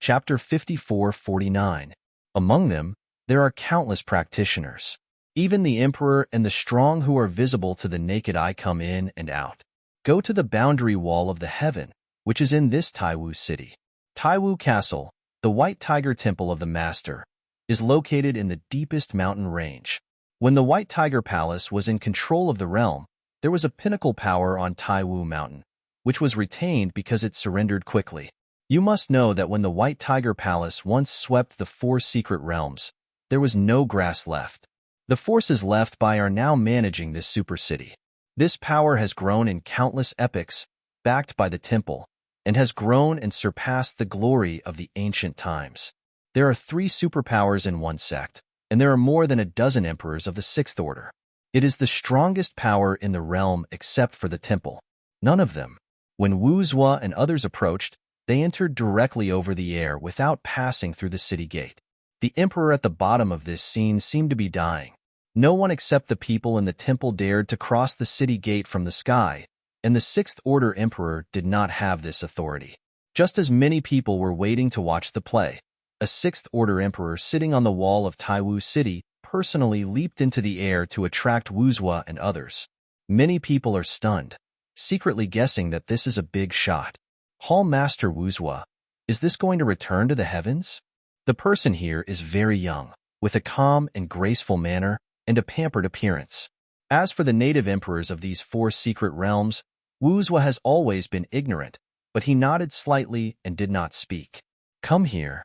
Chapter 54-49. Among them, there are countless practitioners. Even the emperor and the strong who are visible to the naked eye come in and out. Go to the boundary wall of the heaven, which is in this Taiwu city. Taiwu Castle, The White Tiger Temple of the Master is located in the deepest mountain range. When the White Tiger Palace was in control of the realm, there was a pinnacle power on Taiwu Mountain, which was retained because it surrendered quickly. You must know that when the White Tiger Palace once swept the 4 secret realms, there was no grass left. The forces left by are now managing this super city. This power has grown in countless epochs, backed by the temple, and has grown and surpassed the glory of the ancient times. There are 3 superpowers in one sect, and there are more than a dozen emperors of the 6th order. It is the strongest power in the realm except for the temple. None of them. When Wu Zhuo and others approached, they entered directly over the air without passing through the city gate. The emperor at the bottom of this scene seemed to be dying. No one except the people in the temple dared to cross the city gate from the sky, and the 6th order emperor did not have this authority. Just as many people were waiting to watch the play, a 6th order emperor sitting on the wall of Taiwu City personally leaped into the air to attract Wu Zhuo and others. Many people are stunned, secretly guessing that this is a big shot. Hall Master Wu Zhuo, is this going to return to the heavens? The person here is very young, with a calm and graceful manner and a pampered appearance. As for the native emperors of these 4 secret realms, Wu Zhuo has always been ignorant, but he nodded slightly and did not speak. Come here.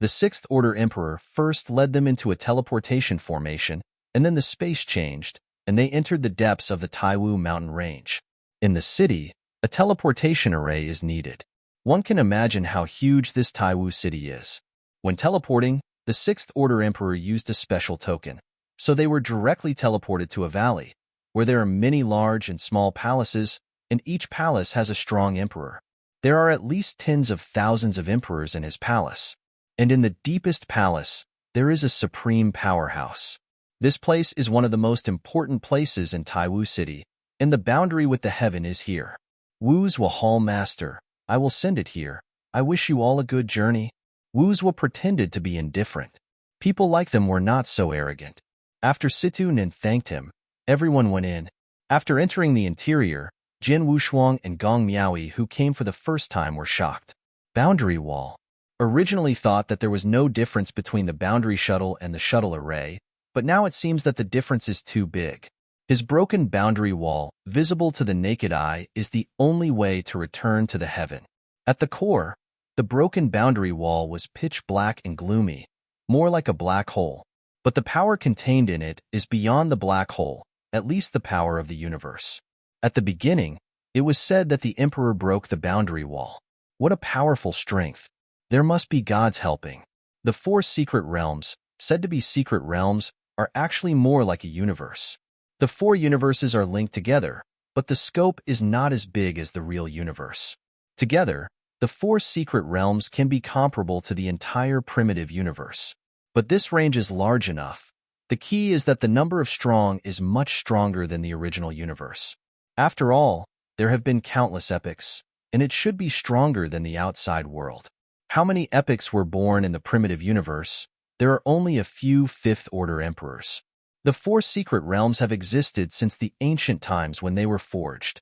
The 6th order emperor first led them into a teleportation formation, and then the space changed, and they entered the depths of the Taiwu mountain range. In the city, a teleportation array is needed. One can imagine how huge this Taiwu city is. When teleporting, the 6th order emperor used a special token, so they were directly teleported to a valley, where there are many large and small palaces, and each palace has a strong emperor. There are at least tens of thousands of emperors in his palace, and in the deepest palace, there is a supreme powerhouse. This place is one of the most important places in Taiwu City, and the boundary with the heaven is here. Wu Zhuo Hall Master, I will send it here. I wish you all a good journey. Wu Zhuo pretended to be indifferent. People like them were not so arrogant. After Situ Nin thanked him, everyone went in. After entering the interior, Jin Wushuang and Gong Miaoyi, who came for the first time, were shocked. Boundary wall. Originally thought that there was no difference between the boundary shuttle and the shuttle array, but now it seems that the difference is too big. His broken boundary wall, visible to the naked eye, is the only way to return to the heaven. At the core, the broken boundary wall was pitch black and gloomy, more like a black hole. But the power contained in it is beyond the black hole, at least the power of the universe. At the beginning, it was said that the emperor broke the boundary wall. What a powerful strength. There must be gods helping. The 4 secret realms, said to be secret realms, are actually more like a universe. The 4 universes are linked together, but the scope is not as big as the real universe. Together, the 4 secret realms can be comparable to the entire primitive universe. But this range is large enough. The key is that the number of strong is much stronger than the original universe. After all, there have been countless epochs, and it should be stronger than the outside world. How many epochs were born in the primitive universe? There are only a few 5th order emperors. The 4 secret realms have existed since the ancient times when they were forged.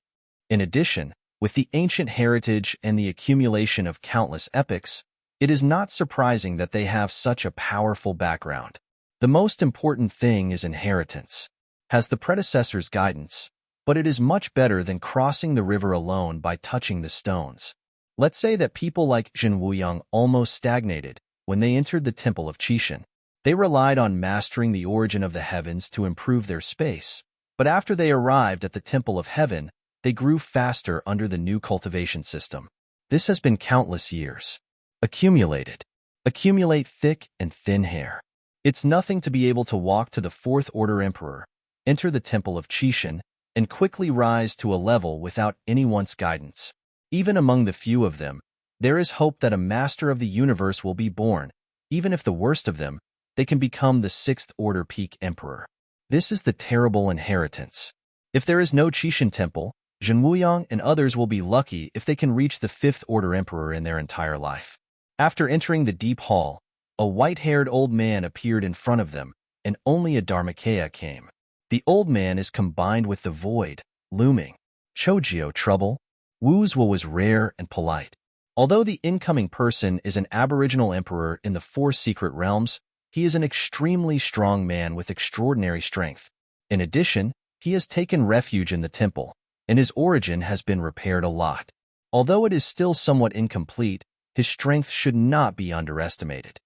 In addition, with the ancient heritage and the accumulation of countless epochs, it is not surprising that they have such a powerful background. The most important thing is inheritance. Has the predecessor's guidance, but it is much better than crossing the river alone by touching the stones. Let's say that people like Jin Wuyang almost stagnated when they entered the Temple of Qishan. They relied on mastering the origin of the heavens to improve their space, but after they arrived at the Temple of Heaven, they grew faster under the new cultivation system. This has been countless years. Accumulated. Accumulate thick and thin hair. It's nothing to be able to walk to the 4th order emperor, enter the Temple of Qishan, and quickly rise to a level without anyone's guidance. Even among the few of them, there is hope that a master of the universe will be born. Even if the worst of them, they can become the 6th order peak emperor. This is the terrible inheritance. If there is no Qishan temple, Jin Wuyang and others will be lucky if they can reach the 5th order emperor in their entire life. After entering the deep hall, a white-haired old man appeared in front of them, and only a Dharmakaya came. The old man is combined with the void, looming. Chojio trouble. Wu Zhuo was rare and polite. Although the incoming person is an aboriginal emperor in the four secret realms, he is an extremely strong man with extraordinary strength. In addition, he has taken refuge in the temple, and his origin has been repaired a lot. Although it is still somewhat incomplete, his strength should not be underestimated.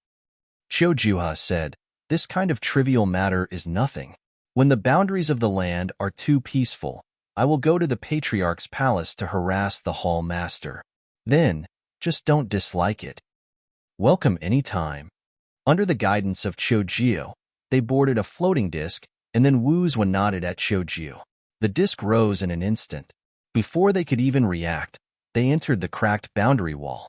Qiu Juha said, "This kind of trivial matter is nothing. When the boundaries of the land are too peaceful, I will go to the patriarch's palace to harass the hall master. Then, just don't dislike it. Welcome any time." Under the guidance of Qiu Jiu, they boarded a floating disc, and then Wuzwa nodded at Qiu Jiu. The disc rose in an instant. Before they could even react, they entered the cracked boundary wall.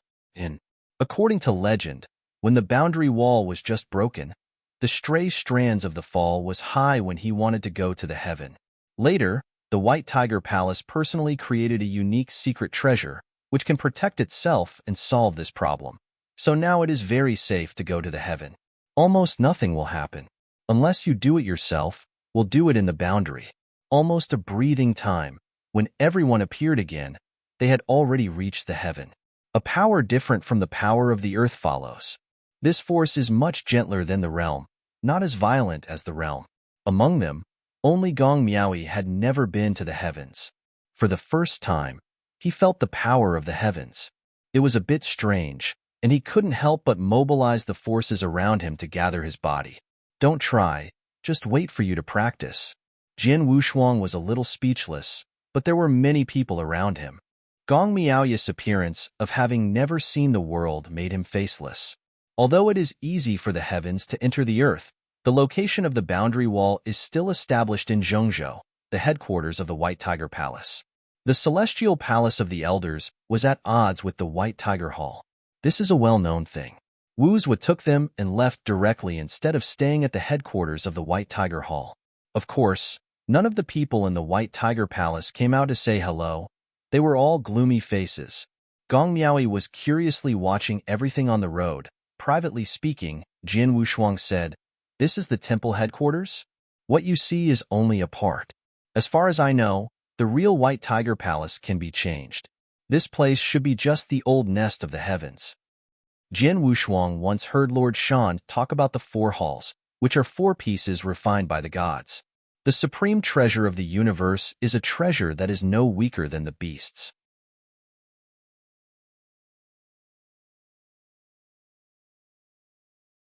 According to legend, when the boundary wall was just broken, the stray strands of the fall was high when he wanted to go to the heaven. Later, the White Tiger Palace personally created a unique secret treasure, which can protect itself and solve this problem. So now it is very safe to go to the heaven. Almost nothing will happen. Unless you do it yourself, we'll do it in the boundary. Almost a breathing time. When everyone appeared again, they had already reached the heaven. A power different from the power of the earth follows. This force is much gentler than the realm, not as violent as the realm. Among them, only Gong Miaoyi had never been to the heavens. For the first time, he felt the power of the heavens. It was a bit strange, and he couldn't help but mobilize the forces around him to gather his body. Don't try, just wait for you to practice. Jian Wushuang was a little speechless, but there were many people around him. Gong Miaoyi's appearance of having never seen the world made him faceless. Although it is easy for the heavens to enter the earth, the location of the boundary wall is still established in Zhengzhou, the headquarters of the White Tiger Palace. The Celestial Palace of the Elders was at odds with the White Tiger Hall. This is a well-known thing. Wuzwa took them and left directly instead of staying at the headquarters of the White Tiger Hall. Of course, none of the people in the White Tiger Palace came out to say hello. They were all gloomy faces. Gong Miaoyi was curiously watching everything on the road. Privately speaking, Jian Wushuang said, "This is the temple headquarters? What you see is only a part. As far as I know, the real White Tiger Palace can be changed. This place should be just the old nest of the heavens." Jian Wushuang once heard Lord Shan talk about the four halls, which are four pieces refined by the gods. The supreme treasure of the universe is a treasure that is no weaker than the beasts.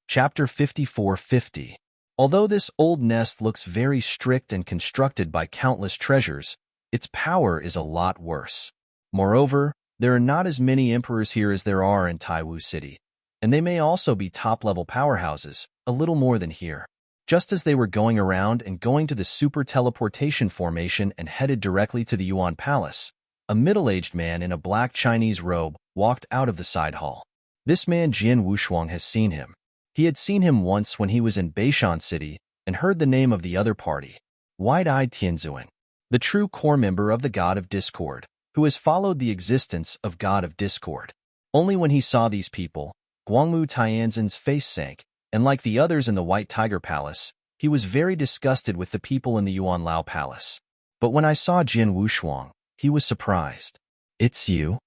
Chapter 5450. Although this old nest looks very strict and constructed by countless treasures, its power is a lot worse. Moreover, there are not as many emperors here as there are in Taiwu City, and they may also be top-level powerhouses, a little more than here. Just as they were going around and going to the super teleportation formation and headed directly to the Yuan Palace, a middle-aged man in a black Chinese robe walked out of the side hall. This man Jian Wushuang has seen him. He had seen him once when he was in Beishan City and heard the name of the other party, Wide-Eyed Tianzuan, the true core member of the God of Discord, who has followed the existence of God of Discord. Only when he saw these people, Guangmu Tianzan's face sank, and like the others in the White Tiger Palace, he was very disgusted with the people in the Yuan Lao Palace. But when I saw Jian Wushuang, he was surprised. "It's you?"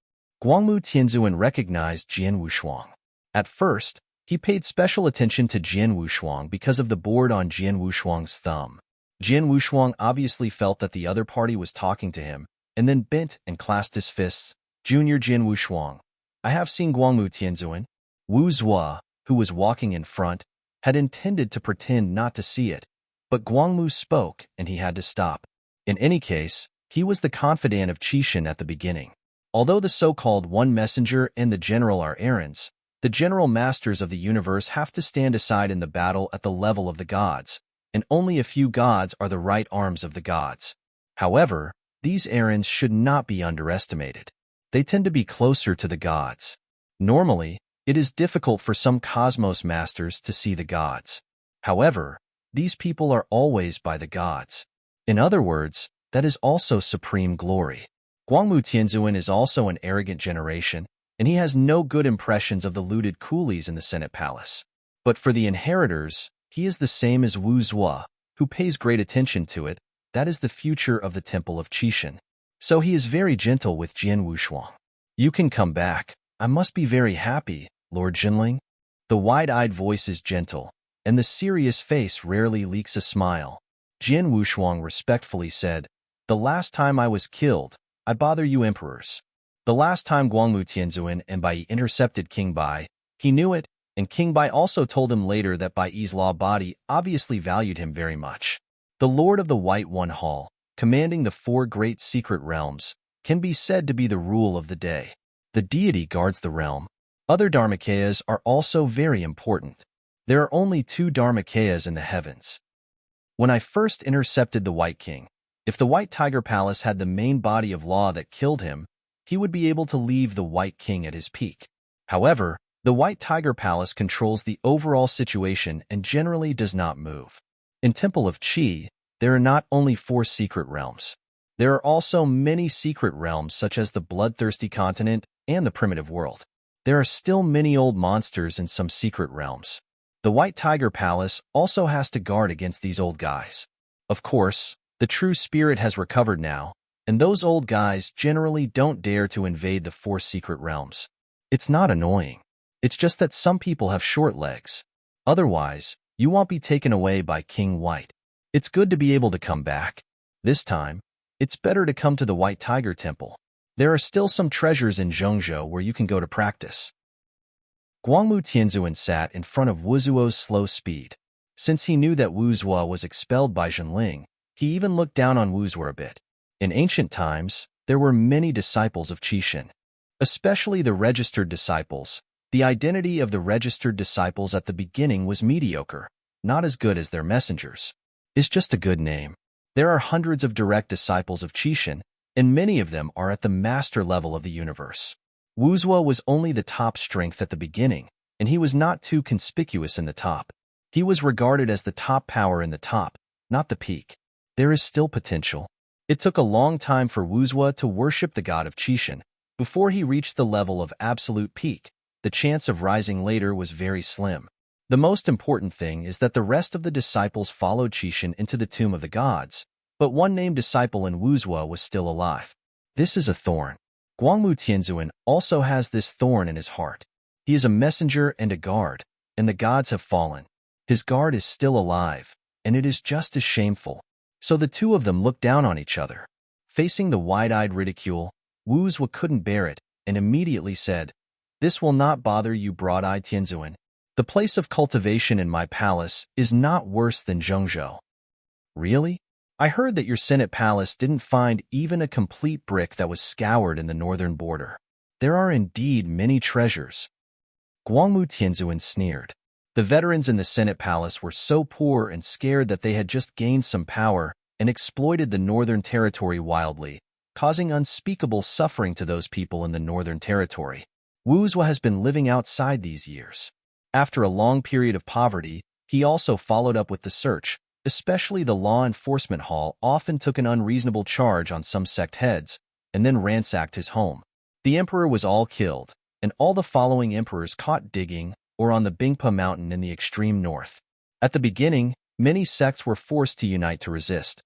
Guangmu Tianzuan recognized Jian Wushuang. At first, he paid special attention to Jian Wushuang because of the board on Jian Wushuang's thumb. Jian Wushuang obviously felt that the other party was talking to him, and then bent and clasped his fists. "Junior Jian Wushuang, I have seen Guangmu Tianzuan." Wu Zua, who was walking in front, had intended to pretend not to see it, but Guangmu spoke and he had to stop. In any case, he was the confidant of Qishan at the beginning. Although the so-called One Messenger and the General are errands, the General Masters of the universe have to stand aside in the battle at the level of the gods, and only a few gods are the right arms of the gods. However, these errands should not be underestimated. They tend to be closer to the gods. Normally, it is difficult for some cosmos masters to see the gods. However, these people are always by the gods. In other words, that is also supreme glory. Guangmu Tianzuan is also an arrogant generation, and he has no good impressions of the looted coolies in the Senate Palace. But for the inheritors, he is the same as Wu Zua, who pays great attention to it. That is the future of the Temple of Qishan. So he is very gentle with Jian Wushuang. "You can come back. I must be very happy, Lord Jinling. The wide-eyed voice is gentle, and the serious face rarely leaks a smile. Jin Wushuang respectfully said, "The last time I was killed, I bother you emperors. The last time Guangmu Tianzuan and Bai intercepted King Bai, he knew it, and King Bai also told him later that Bai's law body obviously valued him very much. The Lord of the White One Hall, commanding the 4 great secret realms, can be said to be the rule of the day. The deity guards the realm. Other Dharmakayas are also very important. There are only 2 Dharmakayas in the heavens. When I first intercepted the White King, if the White Tiger Palace had the main body of law that killed him, he would be able to leave the White King at his peak. However, the White Tiger Palace controls the overall situation and generally does not move. In Temple of Qi, there are not only 4 secret realms. There are also many secret realms such as the Bloodthirsty Continent and the Primitive World. There are still many old monsters in some secret realms. The White Tiger Palace also has to guard against these old guys. Of course, the true spirit has recovered now, and those old guys generally don't dare to invade the 4 secret realms. It's not annoying. It's just that some people have short legs. Otherwise, you won't be taken away by King White. It's good to be able to come back. This time, it's better to come to the White Tiger Temple. There are still some treasures in Zhengzhou where you can go to practice." Guangmu Tianzuan sat in front of Wuzuo's slow speed. Since he knew that Wuzuo was expelled by Zhenling, he even looked down on Wuzuo a bit. In ancient times, there were many disciples of Qixin, especially the registered disciples. The identity of the registered disciples at the beginning was mediocre, not as good as their messengers. It's just a good name. There are hundreds of direct disciples of Qixin, and many of them are at the master level of the universe. Wuzuo was only the top strength at the beginning, and he was not too conspicuous in the top. He was regarded as the top power in the top, not the peak. There is still potential. It took a long time for Wuzuo to worship the god of Qixin before he reached the level of absolute peak. The chance of rising later was very slim. The most important thing is that the rest of the disciples followed Qixin into the tomb of the gods, but one named disciple in Wuzuo was still alive. This is a thorn. Guangmu Tianzuan also has this thorn in his heart. He is a messenger and a guard, and the gods have fallen. His guard is still alive, and it is just as shameful. So the 2 of them looked down on each other. Facing the wide-eyed ridicule, Wuzuo couldn't bear it and immediately said, "This will not bother you, broad-eyed Tianzuan. The place of cultivation in my palace is not worse than Zhengzhou." "Really? I heard that your Senate palace didn't find even a complete brick that was scoured in the northern border. There are indeed many treasures." Guangmu Tianzuan sneered. The veterans in the Senate palace were so poor and scared that they had just gained some power and exploited the northern territory wildly, causing unspeakable suffering to those people in the northern territory. Wuzuo has been living outside these years. After a long period of poverty, he also followed up with the search. Especially the law enforcement hall often took an unreasonable charge on some sect heads and then ransacked his home. The emperor was all killed, and all the following emperors caught digging or on the Bingpa mountain in the extreme north. At the beginning, many sects were forced to unite to resist.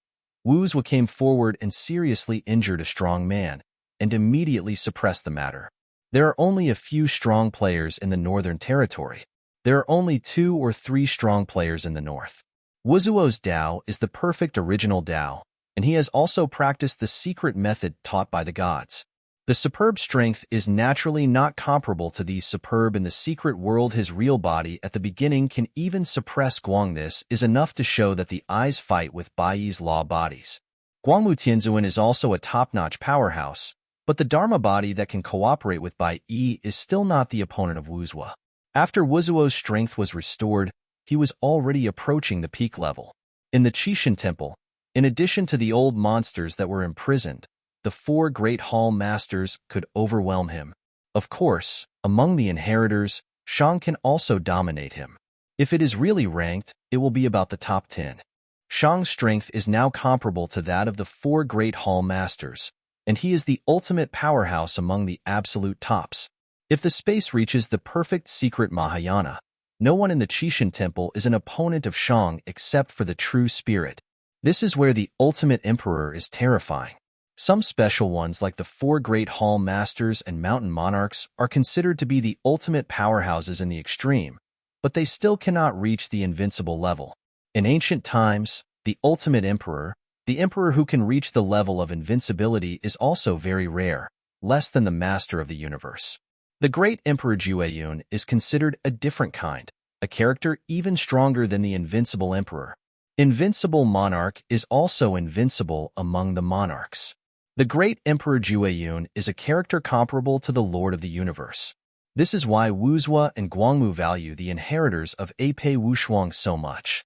Wuzuo came forward and seriously injured a strong man, and immediately suppressed the matter. There are only a few strong players in the northern territory. There are only 2 or 3 strong players in the north. Wuzuo's Tao is the perfect original Tao, and he has also practiced the secret method taught by the gods. The superb strength is naturally not comparable to these superb in the secret world. His real body at the beginning can even suppress Guang. This is enough to show that the eyes fight with Bai's law bodies. Guangmu Tianzuan is also a top-notch powerhouse, but the Dharma body that can cooperate with Bai is still not the opponent of Wuzuo. After Wuzuo's strength was restored, he was already approaching the peak level. In the Qixin Temple, in addition to the old monsters that were imprisoned, the 4 great hall masters could overwhelm him. Of course, among the inheritors, Shang can also dominate him. If it is really ranked, it will be about the top 10. Shang's strength is now comparable to that of the 4 great hall masters, and he is the ultimate powerhouse among the absolute tops. If the space reaches the perfect secret Mahayana, no one in the Qixin Temple is an opponent of Shang except for the true spirit. This is where the ultimate emperor is terrifying. Some special ones, like the four great hall masters and mountain monarchs, are considered to be the ultimate powerhouses in the extreme, but they still cannot reach the invincible level. In ancient times, the ultimate emperor, the emperor who can reach the level of invincibility, is also very rare, less than the master of the universe. The great Emperor Jueyun is considered a different kind, a character even stronger than the invincible emperor. Invincible monarch is also invincible among the monarchs. The great Emperor Jueyun is a character comparable to the Lord of the Universe. This is why Wuzhua and Guangmu value the inheritors of Apei Wushuang so much.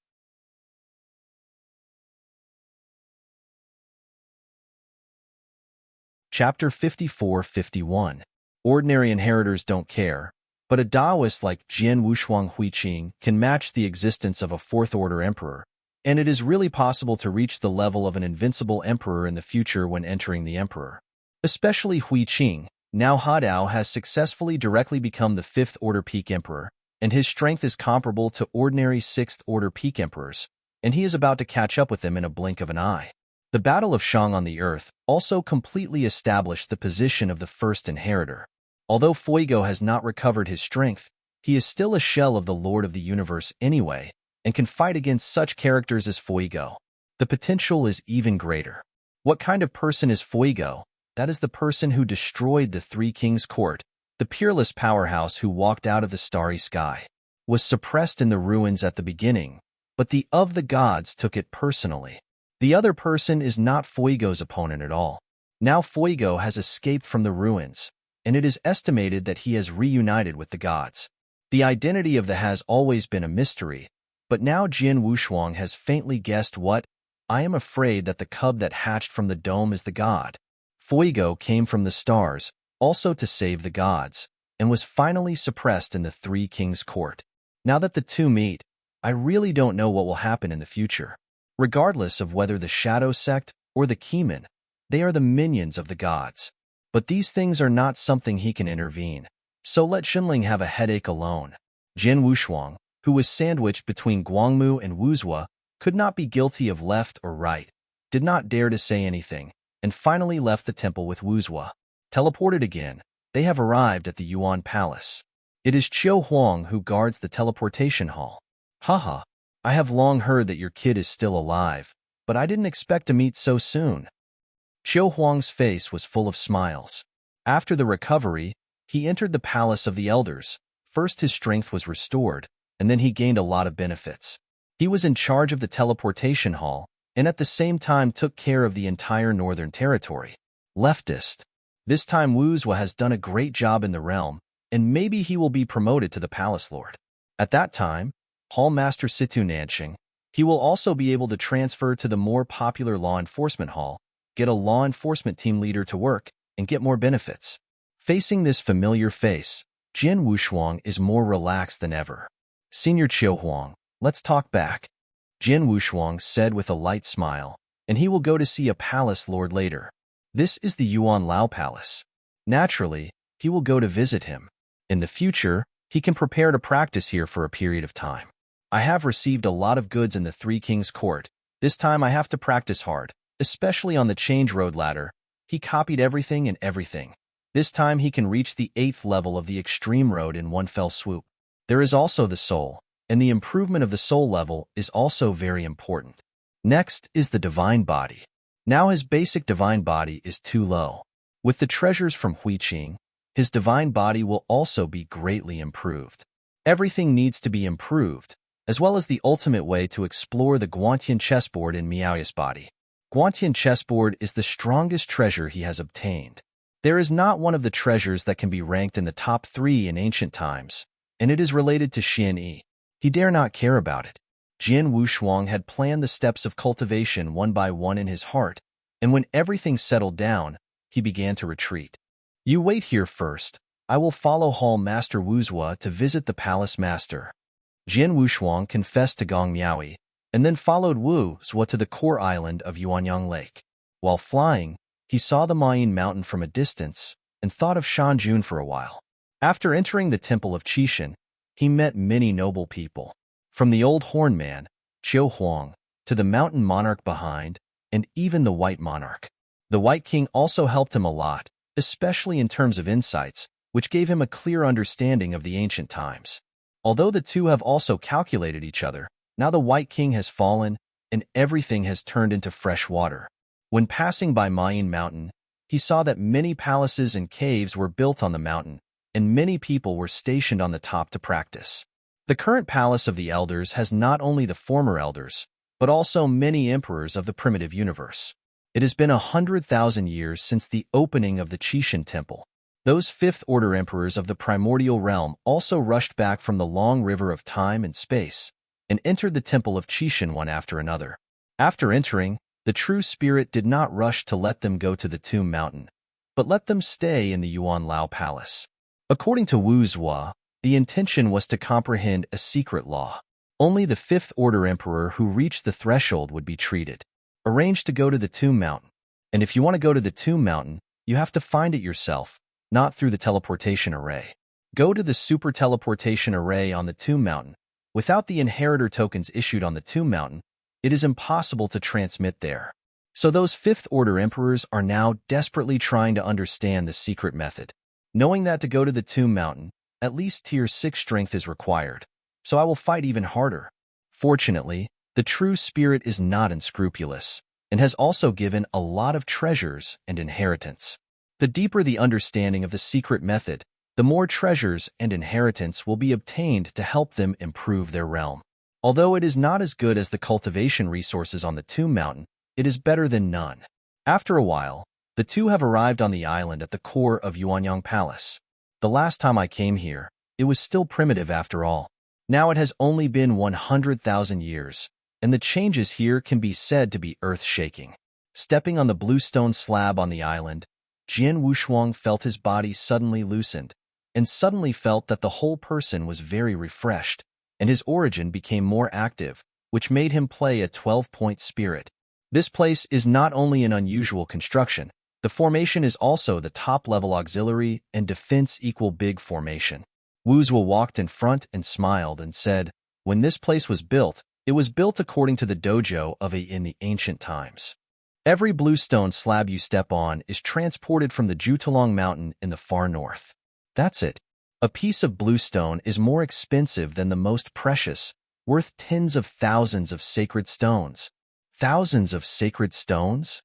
Chapter 54-51. Ordinary inheritors don't care, but a Taoist like Jian Wushuang Huiqing can match the existence of a fourth-order emperor, and it is really possible to reach the level of an invincible emperor in the future when entering the emperor. Especially Huiqing, now Hadao has successfully directly become the fifth-order peak emperor, and his strength is comparable to ordinary sixth-order peak emperors, and he is about to catch up with them in a blink of an eye. The Battle of Shang on the Earth also completely established the position of the first inheritor. Although Fuego has not recovered his strength, he is still a shell of the Lord of the Universe anyway, and can fight against such characters as Fuego. The potential is even greater. What kind of person is Fuego? That is the person who destroyed the Three Kings' Court, the peerless powerhouse who walked out of the starry sky. Was suppressed in the ruins at the beginning, but the of the gods took it personally. The other person is not Fuego's opponent at all. Now Fuego has escaped from the ruins, and it is estimated that he has reunited with the gods. The identity of the has always been a mystery, but now Jian Wushuang has faintly guessed what. I am afraid that the cub that hatched from the dome is the god. Fuego came from the stars, also to save the gods, and was finally suppressed in the Three Kings' Court. Now that the two meet, I really don't know what will happen in the future. Regardless of whether the Shadow Sect or the Keeman, they are the minions of the gods. But these things are not something he can intervene, so let Xunling have a headache alone. Jian Wushuang, who was sandwiched between Guangmu and Wuzhua, could not be guilty of left or right, did not dare to say anything, and finally left the temple with Wuzhua. Teleported again, they have arrived at the Yuan Palace. It is Qiu Huang who guards the teleportation hall. Haha. I have long heard that your kid is still alive, but I didn't expect to meet so soon. Qiu Huang's face was full of smiles. After the recovery, he entered the Palace of the Elders. First his strength was restored, and then he gained a lot of benefits. He was in charge of the teleportation hall, and at the same time took care of the entire northern territory. Leftist. This time Wuzhua has done a great job in the realm, and maybe he will be promoted to the Palace Lord. At that time, Hall Master Situ Nanxing, he will also be able to transfer to the more popular law enforcement hall, get a law enforcement team leader to work, and get more benefits. Facing this familiar face, Jian Wushuang is more relaxed than ever. Senior Qiu Huang, let's talk back. Jian Wushuang said with a light smile, and he will go to see a palace lord later. This is the Yuan Lao Palace. Naturally, he will go to visit him. In the future, he can prepare to practice here for a period of time. I have received a lot of goods in the Three Kings' Court. This time I have to practice hard, especially on the Change Road ladder. He copied everything and everything. This time he can reach the 8th level of the Extreme Road in one fell swoop. There is also the soul, and the improvement of the soul level is also very important. Next is the Divine Body. Now his basic Divine Body is too low. With the treasures from Huiqing, his Divine Body will also be greatly improved. Everything needs to be improved, as well as the ultimate way to explore the Guantian chessboard in Miaoya's body. Guantian chessboard is the strongest treasure he has obtained. There is not one of the treasures that can be ranked in the top 3 in ancient times, and it is related to Xian Yi. He dare not care about it. Jian Wushuang had planned the steps of cultivation one by one in his heart, and when everything settled down, he began to retreat. You wait here first. I will follow Hall Master Wuzhua to visit the Palace Master. Jian Wushuang confessed to Gong Miaoyi, and then followed Wuzhua to the core island of Yuanyang Lake. While flying, he saw the Mayin Mountain from a distance and thought of Shanjun for a while. After entering the Temple of Qishan, he met many noble people, from the old horn man, Qiu Huang, to the mountain monarch behind, and even the white monarch. The White King also helped him a lot, especially in terms of insights, which gave him a clear understanding of the ancient times. Although the two have also calculated each other, now the White King has fallen, and everything has turned into fresh water. When passing by Mayan Mountain, he saw that many palaces and caves were built on the mountain, and many people were stationed on the top to practice. The current Palace of the Elders has not only the former elders, but also many emperors of the primitive universe. It has been 100,000 years since the opening of the Chishan Temple. Those fifth-order emperors of the primordial realm also rushed back from the long river of time and space and entered the temple of Chishan one after another. After entering, the true spirit did not rush to let them go to the Tomb Mountain, but let them stay in the Yuan Lao Palace. According to Wu Zhua, the intention was to comprehend a secret law. Only the fifth-order emperor who reached the threshold would be treated. Arrange to go to the Tomb Mountain. And if you want to go to the Tomb Mountain, you have to find it yourself, not through the teleportation array. Go to the super teleportation array on the Tomb Mountain. Without the inheritor tokens issued on the Tomb Mountain, it is impossible to transmit there. So those fifth-order emperors are now desperately trying to understand the secret method. Knowing that to go to the Tomb Mountain, at least tier 6 strength is required, so I will fight even harder. Fortunately, the true spirit is not unscrupulous, and has also given a lot of treasures and inheritance. The deeper the understanding of the secret method, the more treasures and inheritance will be obtained to help them improve their realm. Although it is not as good as the cultivation resources on the Tomb Mountain, it is better than none. After a while, the two have arrived on the island at the core of Yuanyang Palace. The last time I came here, it was still primitive after all. Now it has only been 100,000 years, and the changes here can be said to be earth-shaking. Stepping on the blue stone slab on the island, Jian Wushuang felt his body suddenly loosened, and suddenly felt that the whole person was very refreshed, and his origin became more active, which made him play a 12-point spirit. This place is not only an unusual construction, the formation is also the top-level auxiliary and defense-equal-big formation. Wu Zhua walked in front and smiled and said, "When this place was built, it was built according to the dojo of in the ancient times. Every blue stone slab you step on is transported from the Jutalong Mountain in the far north. That's it. A piece of blue stone is more expensive than the most precious, worth tens of thousands of sacred stones." Thousands of sacred stones?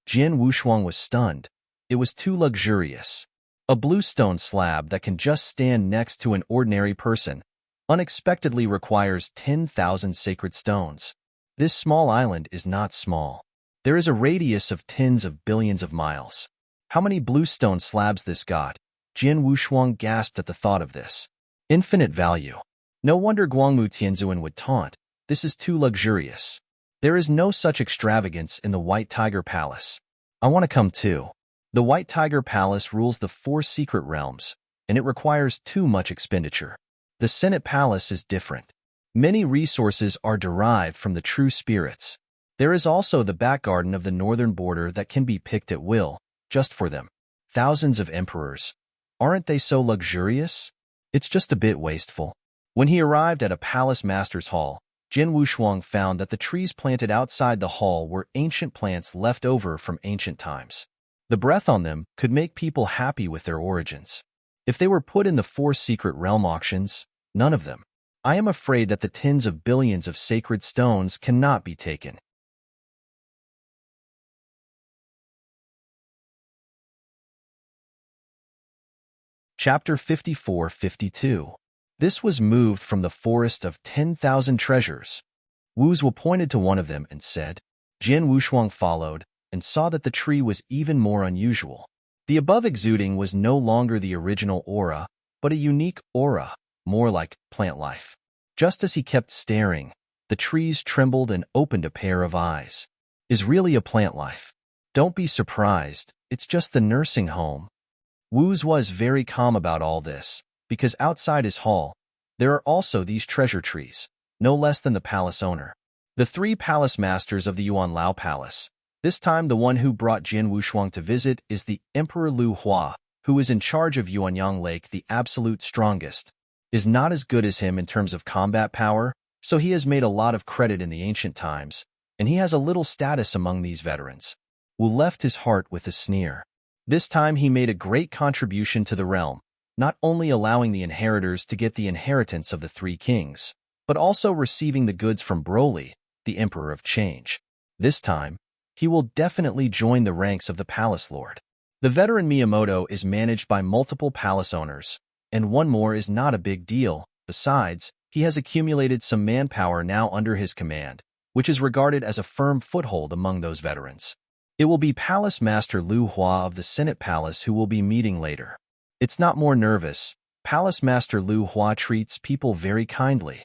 Jian Wushuang was stunned. It was too luxurious. A blue stone slab that can just stand next to an ordinary person unexpectedly requires 10,000 sacred stones. This small island is not small. There is a radius of tens of billions of miles. How many blue stone slabs this got? Jian Wushuang gasped at the thought of this. Infinite value. No wonder Guangmu Tianzuan would taunt. This is too luxurious. There is no such extravagance in the White Tiger Palace. I want to come too. The White Tiger Palace rules the 4 secret realms, and it requires too much expenditure. The Senate Palace is different. Many resources are derived from the true spirits. There is also the back garden of the northern border that can be picked at will, just for them. Thousands of emperors. Aren't they so luxurious? It's just a bit wasteful. When he arrived at a palace master's hall, Jian Wushuang found that the trees planted outside the hall were ancient plants left over from ancient times. The breath on them could make people happy with their origins. If they were put in the 4 secret realm auctions, none of them. I am afraid that the tens of billions of sacred stones cannot be taken. Chapter 54-52. This was moved from the forest of 10,000 treasures. Wu Zhua pointed to one of them and said. Jian Wushuang followed and saw that the tree was even more unusual. The above exuding was no longer the original aura, but a unique aura, more like plant life. Just as he kept staring, the trees trembled and opened a pair of eyes. Is really a plant life. Don't be surprised, it's just the nursing home. Wu Zhua was very calm about all this, because outside his hall, there are also these treasure trees, no less than the palace owner. The 3 palace masters of the Yuan Lao Palace. This time the one who brought Jian Wushuang to visit is the Emperor Lu Hua, who is in charge of Yuanyang Lake, the absolute strongest. Is not as good as him in terms of combat power, so he has made a lot of credit in the ancient times, and he has a little status among these veterans. Wu left his heart with a sneer. This time he made a great contribution to the realm, not only allowing the inheritors to get the inheritance of the three kings, but also receiving the goods from Broly, the Emperor of Change. This time, he will definitely join the ranks of the Palace Lord. The veteran Miyamoto is managed by multiple palace owners, and one more is not a big deal. Besides, he has accumulated some manpower now under his command, which is regarded as a firm foothold among those veterans. It will be Palace Master Lu Hua of the Senate Palace who will be meeting later. It's not more nervous. Palace Master Lu Hua treats people very kindly.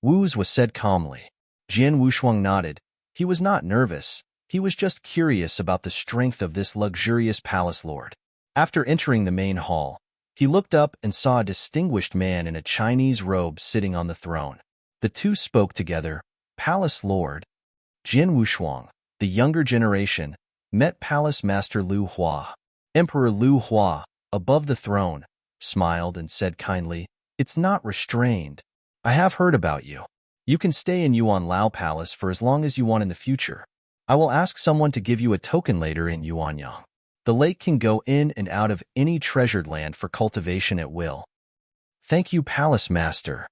Wu's was said calmly. Jian Wushuang nodded. He was not nervous. He was just curious about the strength of this luxurious palace lord. After entering the main hall, he looked up and saw a distinguished man in a Chinese robe sitting on the throne. The two spoke together. Palace Lord Jian Wushuang, the younger generation, met Palace Master Lu Hua. Emperor Lu Hua, above the throne, smiled and said kindly, "It's not restrained. I have heard about you. You can stay in Yuan Lao Palace for as long as you want in the future. I will ask someone to give you a token later in Yuanyang. The lake can go in and out of any treasured land for cultivation at will." "Thank you, Palace Master,"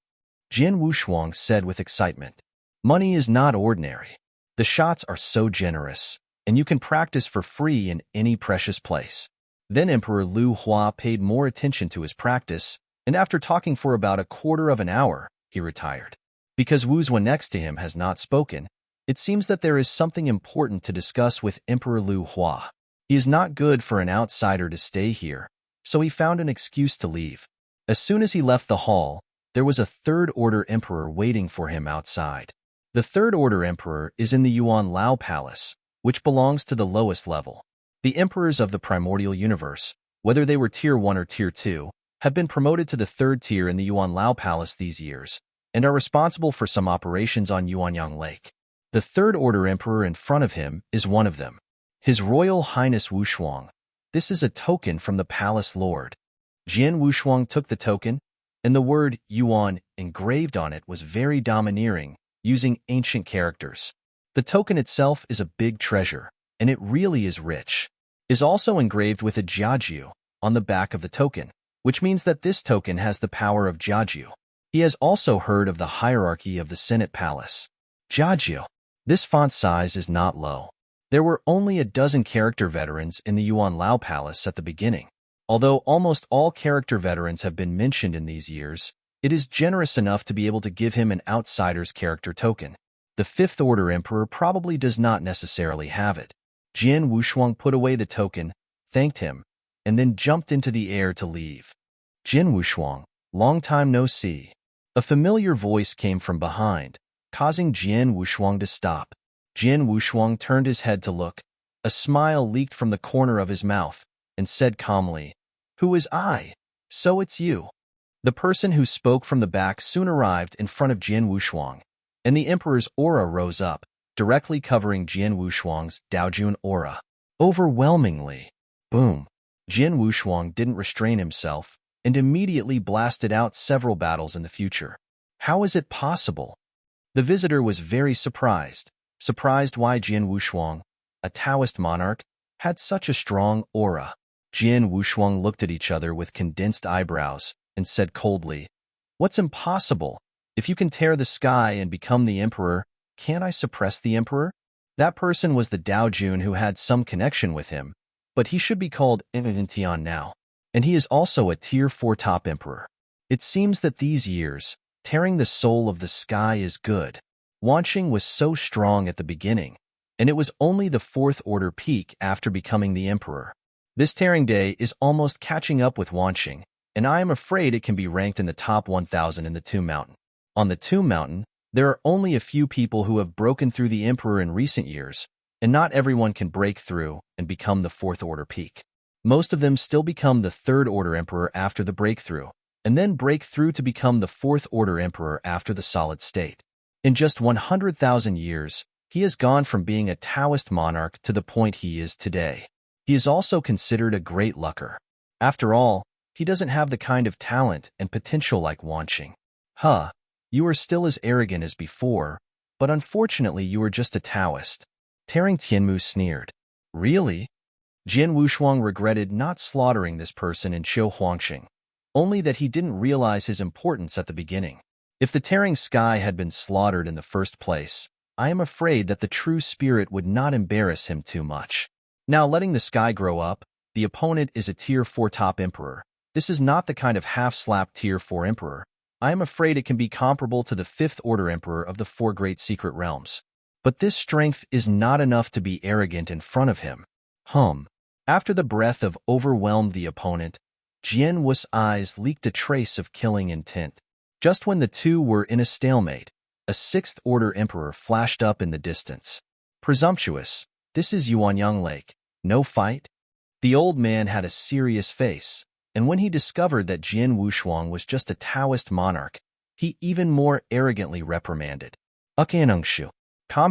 Jian Wushuang said with excitement. "Money is not ordinary. The shots are so generous, and you can practice for free in any precious place." Then Emperor Lu Hua paid more attention to his practice, and after talking for about a quarter of an hour, he retired. Because Wu's one next to him has not spoken, it seems that there is something important to discuss with Emperor Lu Hua. He is not good for an outsider to stay here, so he found an excuse to leave. As soon as he left the hall, there was a third-order emperor waiting for him outside. The third-order emperor is in the Yuan Lao Palace, which belongs to the lowest level. The emperors of the primordial universe, whether they were Tier 1 or Tier 2, have been promoted to the third tier in the Yuan Lao Palace these years, and are responsible for some operations on Yuanyang Lake. The third-order emperor in front of him is one of them. His Royal Highness Wushuang. This is a token from the Palace Lord. Jian Wushuang took the token, and the word Yuan engraved on it was very domineering, using ancient characters. The token itself is a big treasure, and it really is rich. Is also engraved with a jiaju on the back of the token, which means that this token has the power of jiaju. He has also heard of the hierarchy of the Senate Palace. Jiaju. This font size is not low. There were only a dozen character veterans in the Yuan Lao Palace at the beginning. Although almost all character veterans have been mentioned in these years, it is generous enough to be able to give him an outsider's character token. The fifth-order emperor probably does not necessarily have it. Jian Wushuang put away the token, thanked him, and then jumped into the air to leave. "Jian Wushuang, long time no see." A familiar voice came from behind, causing Jian Wushuang to stop. Jian Wushuang turned his head to look. A smile leaked from the corner of his mouth, and said calmly, "Who is I? So it's you." The person who spoke from the back soon arrived in front of Jian Wushuang, and the emperor's aura rose up, directly covering Jian Wushuang's Daojun aura. Overwhelmingly. Boom. Jian Wushuang didn't restrain himself, and immediately blasted out several battles in the future. How is it possible? The visitor was very surprised why Jian Wushuang, a Taoist monarch, had such a strong aura. Jian Wushuang looked at each other with condensed eyebrows and said coldly, "What's impossible? If you can tear the sky and become the emperor, can't I suppress the emperor?" That person was the Daojun who had some connection with him, but he should be called Tian now. And he is also a Tier 4 top emperor. It seems that these years, tearing the soul of the sky is good. Wanqing was so strong at the beginning, and it was only the fourth-order peak after becoming the emperor. This tearing day is almost catching up with Wanqing, and I am afraid it can be ranked in the top 1,000 in the Tomb Mountain. On the Tomb Mountain, there are only a few people who have broken through the emperor in recent years, and not everyone can break through and become the fourth-order peak. Most of them still become the third-order emperor after the breakthrough, and then break through to become the fourth-order emperor after the solid state. In just 100,000 years, he has gone from being a Taoist monarch to the point he is today. He is also considered a great lucker. After all, he doesn't have the kind of talent and potential like Wanqing. Huh, you are still as arrogant as before, but unfortunately you are just a Taoist. Tearing Tianmu sneered. Really? Jian Wushuang regretted not slaughtering this person in Qiu Huangxing, only that he didn't realize his importance at the beginning. If the tearing sky had been slaughtered in the first place, I am afraid that the true spirit would not embarrass him too much. Now, letting the sky grow up, the opponent is a Tier 4 top emperor. This is not the kind of half-slap Tier 4 emperor. I am afraid it can be comparable to the 5th Order Emperor of the 4 Great Secret Realms. But this strength is not enough to be arrogant in front of him. After the breath of overwhelmed the opponent, Jian Wu's eyes leaked a trace of killing intent. Just when the two were in a stalemate, a 6th Order Emperor flashed up in the distance. Presumptuous, this is Yuanyang Lake. No fight? The old man had a serious face, and when he discovered that Jian Wushuang was just a Taoist monarch, he even more arrogantly reprimanded. Ukanungshu.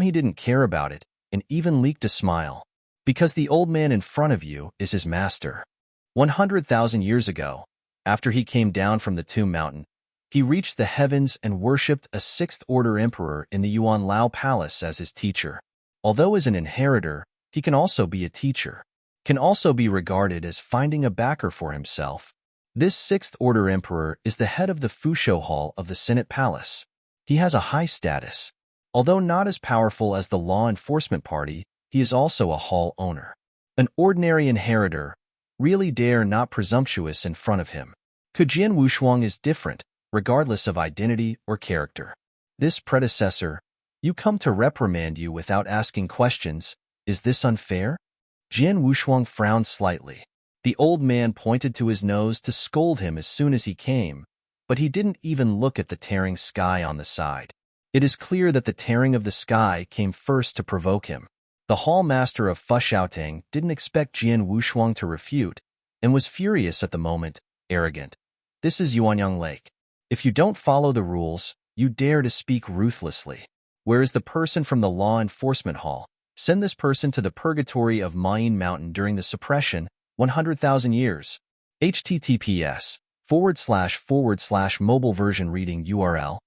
He didn't care about it, and even leaked a smile. Because the old man in front of you is his master. 100,000 years ago, after he came down from the Tomb Mountain, he reached the heavens and worshipped a 6th Order Emperor in the Yuan Lao Palace as his teacher. Although as an inheritor, he can also be a teacher, can also be regarded as finding a backer for himself. This 6th Order Emperor is the head of the Fusho Hall of the Senate Palace. He has a high status. Although not as powerful as the law enforcement party, he is also a hall owner. An ordinary inheritor really dare not presumptuous in front of him. Jian Wushuang is different, regardless of identity or character. This predecessor, you come to reprimand you without asking questions. Is this unfair? Jian Wushuang frowned slightly. The old man pointed to his nose to scold him as soon as he came, but he didn't even look at the tearing sky on the side. It is clear that the tearing of the sky came first to provoke him. The hall master of Fushaotang didn't expect Jian Wushuang to refute, and was furious at the moment, arrogant. This is Yuanyang Lake. If you don't follow the rules, you dare to speak ruthlessly. Where is the person from the law enforcement hall? Send this person to the purgatory of Mayin Mountain during the suppression, 100,000 years. https://mobile version reading URL.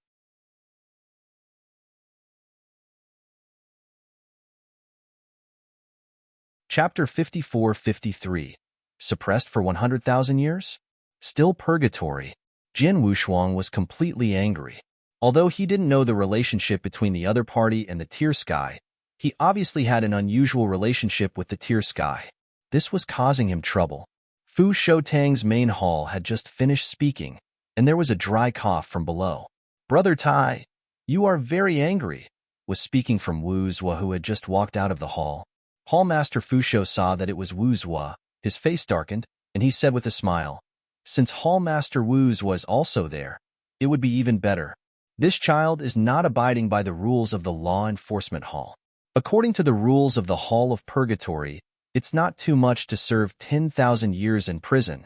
Chapter 54-53. Suppressed for 100,000 years? Still purgatory. Jian Wushuang was completely angry. Although he didn't know the relationship between the other party and the Tier Sky, he obviously had an unusual relationship with the Tier Sky. This was causing him trouble. Fu Shoutang's main hall had just finished speaking, and there was a dry cough from below. Brother Tai, you are very angry, was speaking from Wu Zhua, who had just walked out of the hall. Hallmaster Fu Shou saw that it was Wu Zhua. His face darkened, and he said with a smile, since Hallmaster Wu's was also there, it would be even better. This child is not abiding by the rules of the law enforcement hall. According to the rules of the Hall of Purgatory, it's not too much to serve 10,000 years in prison.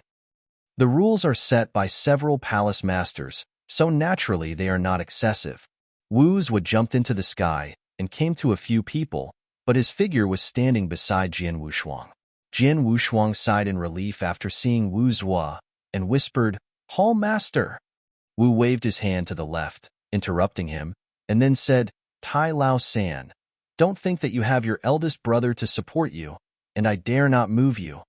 The rules are set by several palace masters, so naturally they are not excessive. Wu's would jumped into the sky and came to a few people, but his figure was standing beside Jian Wushuang. Jian Wushuang sighed in relief after seeing Wu Zhua and whispered, Hall Master. Wu waved his hand to the left, interrupting him, and then said, Tai Lao San, don't think that you have your eldest brother to support you, and I dare not move you.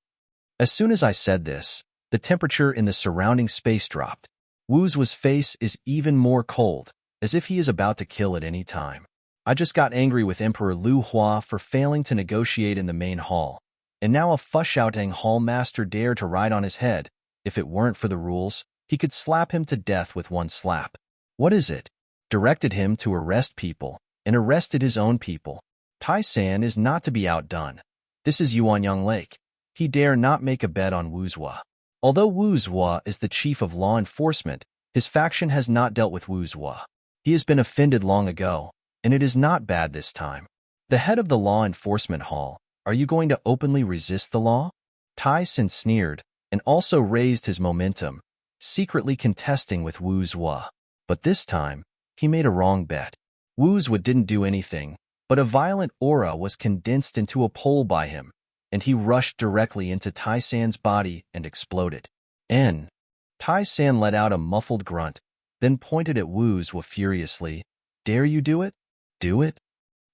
As soon as I said this, the temperature in the surrounding space dropped. Wu's face is even more cold, as if he is about to kill at any time. I just got angry with Emperor Lu Hua for failing to negotiate in the main hall, and now a Fushaotang hall master dared to ride on his head. If it weren't for the rules, he could slap him to death with one slap. What is it? Directed him to arrest people, and arrested his own people. Tai San is not to be outdone. This is Yuanyang Lake. He dare not make a bet on Wu Zhua. Although Wu Zhua is the chief of law enforcement, his faction has not dealt with Wu Zhua. He has been offended long ago, and it is not bad this time. The head of the law enforcement hall, are you going to openly resist the law? Tai San sneered, and also raised his momentum, secretly contesting with Wu Zhua. But this time, he made a wrong bet. Wu Zhua didn't do anything, but a violent aura was condensed into a pole by him, and he rushed directly into Tai San's body and exploded. Tai San let out a muffled grunt, then pointed at Wu Zhua furiously. Dare you do it? Do it?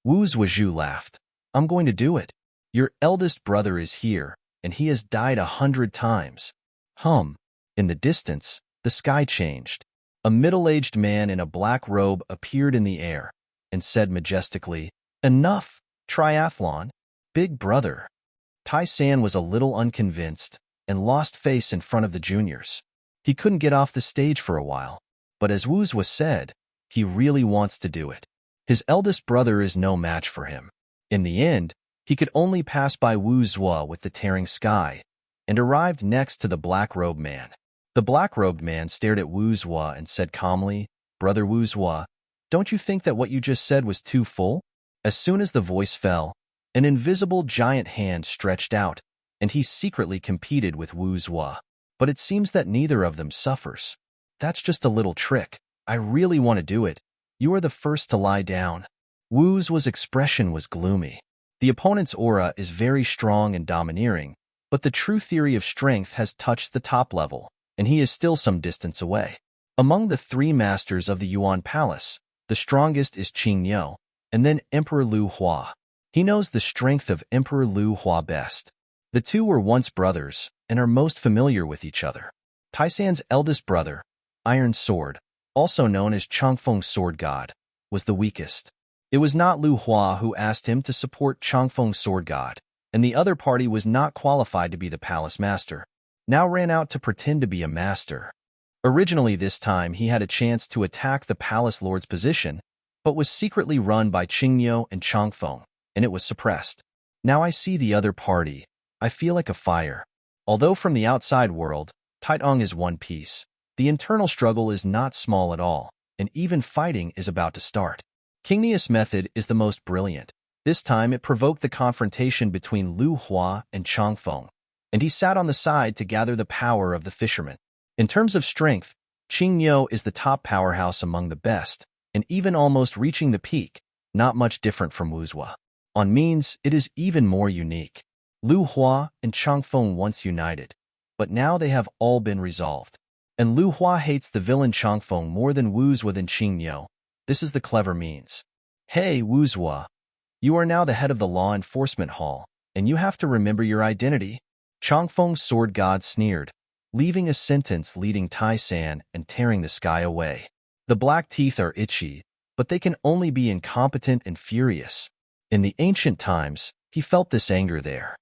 Wu Zhua laughed. I'm going to do it. Your eldest brother is here, and he has died 100 times. Hum. In the distance, the sky changed. A middle-aged man in a black robe appeared in the air and said majestically, "Enough, triathlon, big brother." Tai San was a little unconvinced and lost face in front of the juniors. He couldn't get off the stage for a while, but as Wu Zhuo said, he really wants to do it. His eldest brother is no match for him. In the end, he could only pass by Wu Zhuo with the tearing sky and arrived next to the black-robed man. The black-robed man stared at Wu Zhuo and said calmly, "Brother Wu Zhuo, don't you think that what you just said was too full?" As soon as the voice fell, an invisible giant hand stretched out, and he secretly competed with Wu Zhuo. But it seems that neither of them suffers. That's just a little trick. I really want to do it. You are the first to lie down. Wu Zhuo's expression was gloomy. The opponent's aura is very strong and domineering, but the true theory of strength has touched the top level, and he is still some distance away. Among the three masters of the Yuan Palace, the strongest is Qing Yo, and then Emperor Lu Hua. He knows the strength of Emperor Lu Hua best. The two were once brothers and are most familiar with each other. Tai San's eldest brother, Iron Sword, also known as Changfeng Sword God, was the weakest. It was not Lu Hua who asked him to support Changfeng Sword God, and the other party was not qualified to be the palace master. Now ran out to pretend to be a master. Originally this time he had a chance to attack the palace lord's position, but was secretly run by Qingyo and Changfeng, and it was suppressed. Now I see the other party. I feel like a fire. Although from the outside world, Taitong is one piece, the internal struggle is not small at all, and even fighting is about to start. Kingnius' method is the most brilliant. This time it provoked the confrontation between Lu Hua and Changfeng, and he sat on the side to gather the power of the fisherman. In terms of strength, Qingyo is the top powerhouse among the best, and even almost reaching the peak, not much different from Wu Zhuo. On means, it is even more unique. Lu Hua and Changfeng once united, but now they have all been resolved. And Lu Hua hates the villain Changfeng more than Wu Zhuo than Qingyo. This is the clever means. Hey, Wu Zhuo, you are now the head of the law enforcement hall, and you have to remember your identity. Changfeng's sword god sneered, leaving a sentence leading Tai San and tearing the sky away. The black teeth are itchy, but they can only be incompetent and furious. In the ancient times, he felt this anger there.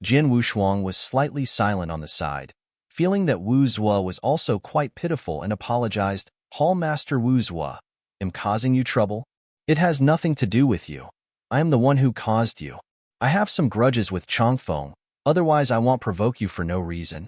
Jin Wushuang was slightly silent on the side, feeling that Wu Zhuo was also quite pitiful and apologized. Hall Master Wu Zhuo, am causing you trouble? It has nothing to do with you. I am the one who caused you. I have some grudges with Changfeng, otherwise I won't provoke you for no reason.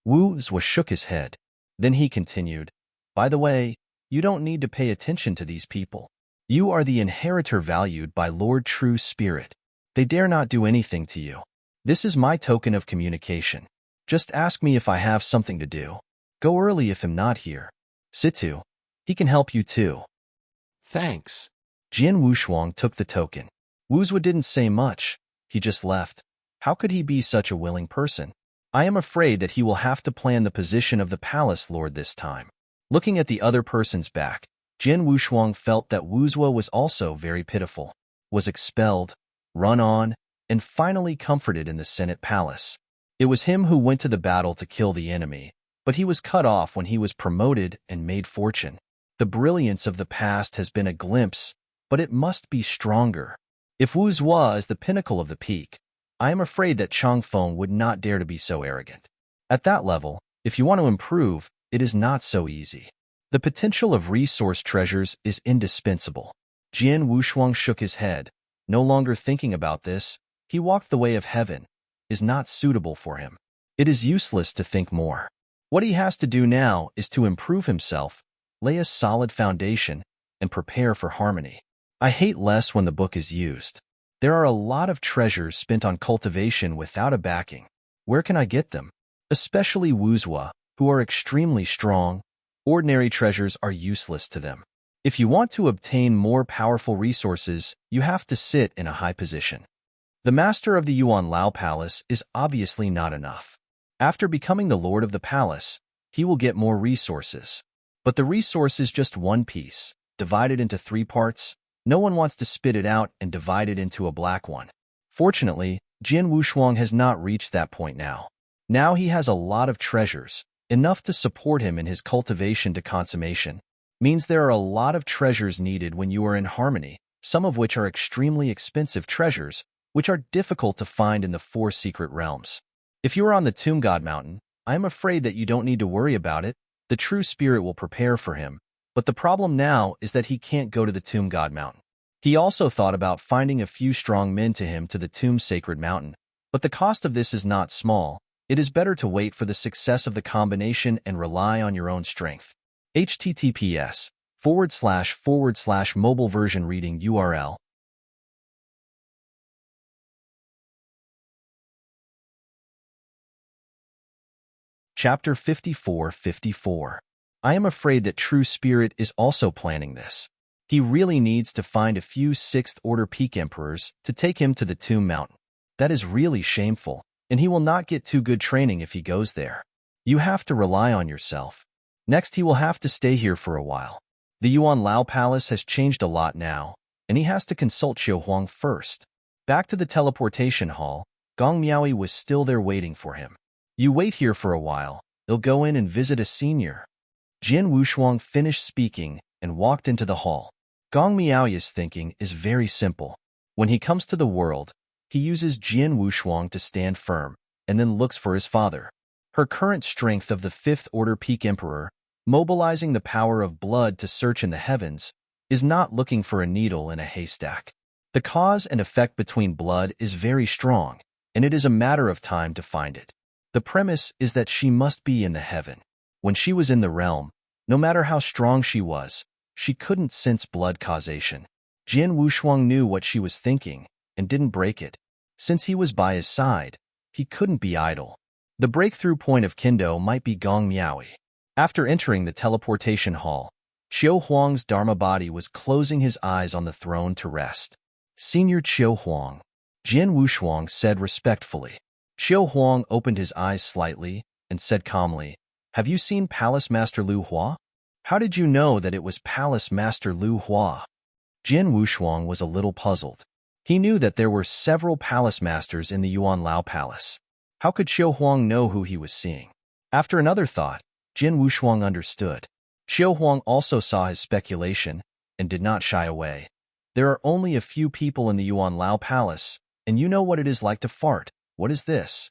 Wu Zhuo shook his head. Then he continued, by the way, you don't need to pay attention to these people. You are the inheritor valued by Lord True Spirit. They dare not do anything to you. This is my token of communication. Just ask me if I have something to do. Go early if I'm not here. Situ, he can help you too. Thanks. Jin Wushuang took the token. Wu Zhuo didn't say much. He just left. How could he be such a willing person? I am afraid that he will have to plan the position of the palace lord this time. Looking at the other person's back, Jin Wushuang felt that Wu Zhuo was also very pitiful, was expelled, run on, and finally comforted in the Senate palace. It was him who went to the battle to kill the enemy, but he was cut off when he was promoted and made fortune. The brilliance of the past has been a glimpse, but it must be stronger. If Wu Zhuo is the pinnacle of the peak, I am afraid that Changfeng would not dare to be so arrogant. At that level, if you want to improve, it is not so easy. The potential of resource treasures is indispensable. Jin Wushuang shook his head, no longer thinking about this. He walked the way of heaven, is not suitable for him. It is useless to think more. What he has to do now is to improve himself, lay a solid foundation, and prepare for harmony. I hate less when the book is used. There are a lot of treasures spent on cultivation without a backing. Where can I get them? Especially Wu Zhuo, who are extremely strong. Ordinary treasures are useless to them. If you want to obtain more powerful resources, you have to sit in a high position. The master of the Yuan Lao Palace is obviously not enough. After becoming the lord of the palace, he will get more resources. But the resource is just one piece, divided into 3 parts. No one wants to spit it out and divide it into a black one. Fortunately, Jin Wushuang has not reached that point now. Now he has a lot of treasures, enough to support him in his cultivation to consummation. Means there are a lot of treasures needed when you are in harmony, some of which are extremely expensive treasures, which are difficult to find in the four secret realms. If you are on the Tomb God Mountain, I am afraid that you don't need to worry about it. The true spirit will prepare for him, but the problem now is that he can't go to the Tomb God Mountain. He also thought about finding a few strong men to him to the Tomb Sacred Mountain, but the cost of this is not small. It is better to wait for the success of the combination and rely on your own strength. https:// mobile version reading URL. Chapter 54:54. I am afraid that True Spirit is also planning this. He really needs to find a few 6th Order Peak Emperors to take him to the Tomb Mountain. That is really shameful, and he will not get too good training if he goes there. You have to rely on yourself. Next, he will have to stay here for a while. The Yuan Lao Palace has changed a lot now, and he has to consult Xiao Huang first. Back to the teleportation hall, Gong Miaoi was still there waiting for him. You wait here for a while. They'll go in and visit a senior. Jin Wushuang finished speaking and walked into the hall. Gong Miaoi's thinking is very simple. When he comes to the world, he uses Jin Wushuang to stand firm and then looks for his father. Her current strength of the 5th Order Peak Emperor, mobilizing the power of blood to search in the heavens, is not looking for a needle in a haystack. The cause and effect between blood is very strong, and it is a matter of time to find it. The premise is that she must be in the heaven. When she was in the realm, no matter how strong she was, she couldn't sense blood causation. Jin Wushuang knew what she was thinking and didn't break it. Since he was by his side, he couldn't be idle. The breakthrough point of Kendo might be Gong Miaoi. After entering the teleportation hall, Qiu Huang's Dharma body was closing his eyes on the throne to rest. Senior Qiu Huang, Jin Wushuang said respectfully. Qiu Huang opened his eyes slightly and said calmly, "Have you seen Palace Master Lu Hua? How did you know that it was Palace Master Lu Hua?" Jin Wushuang was a little puzzled. He knew that there were several palace masters in the Yuan Lao Palace. How could Qiu Huang know who he was seeing? After another thought, Jin Wushuang understood. Qiu Huang also saw his speculation and did not shy away. There are only a few people in the Yuan Lao Palace, and you know what it is like to fart. What is this?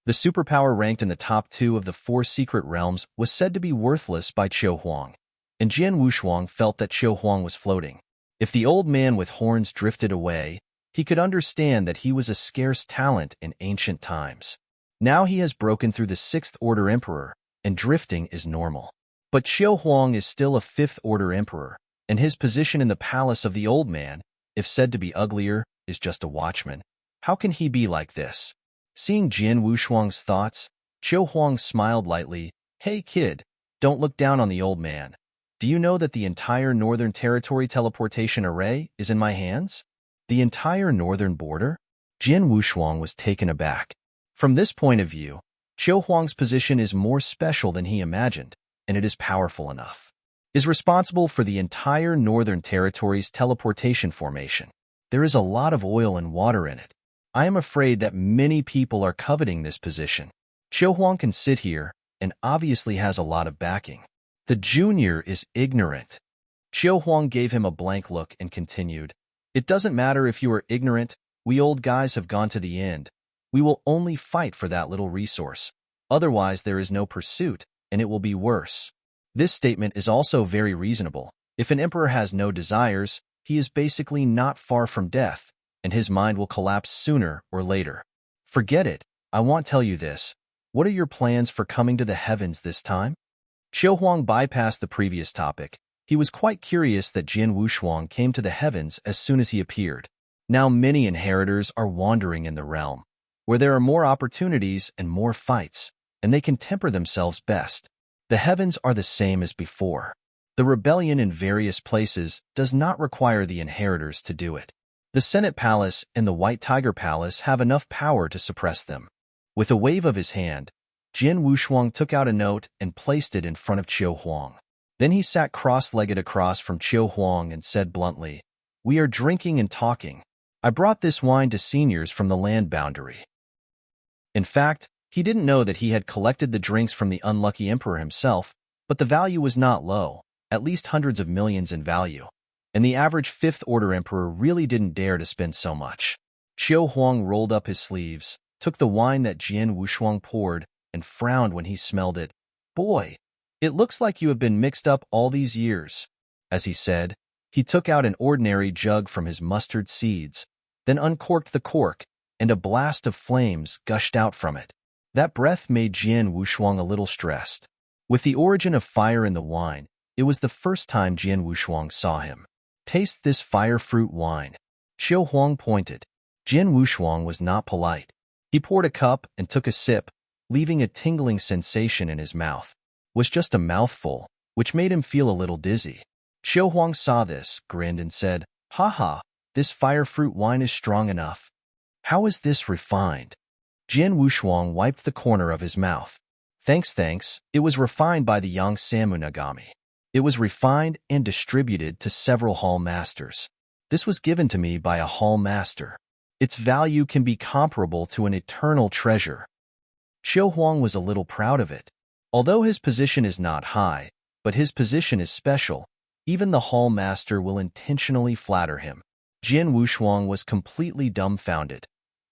The superpower ranked in the top 2 of the 4 secret realms was said to be worthless by Qiu Huang, and Jin Wushuang felt that Qiu Huang was floating. If the old man with horns drifted away, he could understand that he was a scarce talent in ancient times. Now he has broken through the 6th Order Emperor, and drifting is normal. But Qiu Huang is still a 5th Order Emperor, and his position in the palace of the old man, if said to be uglier, is just a watchman. How can he be like this? Seeing Jin Wushuang's thoughts, Qiu Huang smiled lightly. "Hey kid, don't look down on the old man. Do you know that the entire Northern Territory teleportation array is in my hands? The entire northern border?" Jin Wushuang was taken aback. From this point of view, Qiu Huang's position is more special than he imagined, and it is powerful enough. Is responsible for the entire Northern Territory's teleportation formation. There is a lot of oil and water in it. I am afraid that many people are coveting this position. Qiu Huang can sit here and obviously has a lot of backing. The junior is ignorant. Qiu Huang gave him a blank look and continued, "It doesn't matter if you are ignorant. We old guys have gone to the end. We will only fight for that little resource. Otherwise, there is no pursuit, and it will be worse." This statement is also very reasonable. If an emperor has no desires, he is basically not far from death, and his mind will collapse sooner or later. Forget it. I won't tell you this. What are your plans for coming to the heavens this time? Qiu Huang bypassed the previous topic. He was quite curious that Jin Wushuang came to the heavens as soon as he appeared. Now many inheritors are wandering in the realm, where there are more opportunities and more fights, and they can temper themselves best. The heavens are the same as before. The rebellion in various places does not require the inheritors to do it. The Senate Palace and the White Tiger Palace have enough power to suppress them. With a wave of his hand, Jin Wushuang took out a note and placed it in front of Qiu Huang. Then he sat cross-legged across from Qiu Huang and said bluntly, "We are drinking and talking. I brought this wine to seniors from the land boundary. In fact, he didn't know that he had collected the drinks from the unlucky emperor himself, but the value was not low, at least hundreds of millions in value. And the average fifth-order emperor really didn't dare to spend so much. Qiu Huang rolled up his sleeves, took the wine that Jian Wushuang poured, and frowned when he smelled it. Boy, it looks like you have been mixed up all these years. As he said, he took out an ordinary jug from his mustard seeds, then uncorked the cork, and a blast of flames gushed out from it. That breath made Jian Wushuang a little stressed. With the origin of fire in the wine, it was the first time Jian Wushuang saw him. Taste this fire fruit wine. Qiu Huang pointed. Jian Wushuang was not polite. He poured a cup and took a sip, leaving a tingling sensation in his mouth. It was just a mouthful, which made him feel a little dizzy. Qiu Huang saw this, grinned, and said, "Ha ha, this fire fruit wine is strong enough. How is this refined?" Jian Wushuang wiped the corner of his mouth. Thanks, it was refined by the young Samunagami. It was refined and distributed to several hall masters. This was given to me by a hall master. Its value can be comparable to an eternal treasure. Qiu Huang was a little proud of it. Although his position is not high, but his position is special, even the hall master will intentionally flatter him. Jian Wushuang was completely dumbfounded.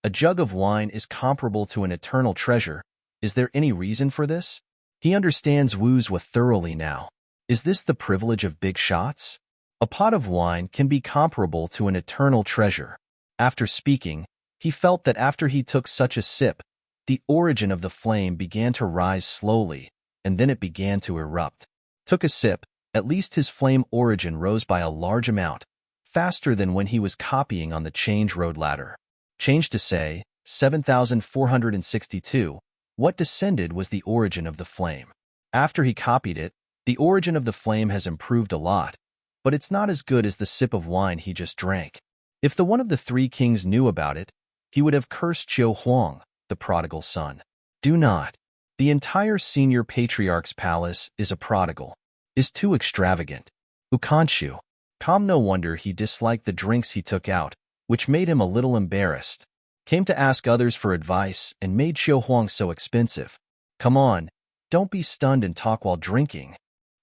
A jug of wine is comparable to an eternal treasure. Is there any reason for this? He understands Wu's thoroughly now. Is this the privilege of big shots? A pot of wine can be comparable to an eternal treasure. After speaking, he felt that after he took such a sip, the origin of the flame began to rise slowly, and then it began to erupt. Took a sip, at least his flame origin rose by a large amount, faster than when he was copying on the change road ladder. Change to say, 7,462, what descended was the origin of the flame. After he copied it, the origin of the flame has improved a lot, but it's not as good as the sip of wine he just drank. If the one of the three kings knew about it, he would have cursed Qiu Huang, the prodigal son. Do not. The entire senior patriarch's palace is a prodigal, is too extravagant. Ukanshu. No wonder he disliked the drinks he took out, which made him a little embarrassed. Came to ask others for advice and made Qiu Huang so expensive. Come on, don't be stunned and talk while drinking.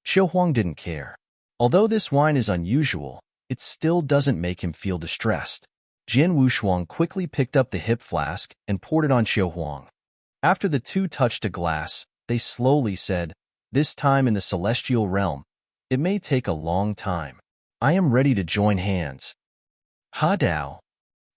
Qiu Huang didn't care. Although this wine is unusual, it still doesn't make him feel distressed. Jian Wushuang quickly picked up the hip flask and poured it on Qiu Huang. After the two touched a glass, they slowly said, "This time in the celestial realm, it may take a long time. I am ready to join hands." Ha Dao.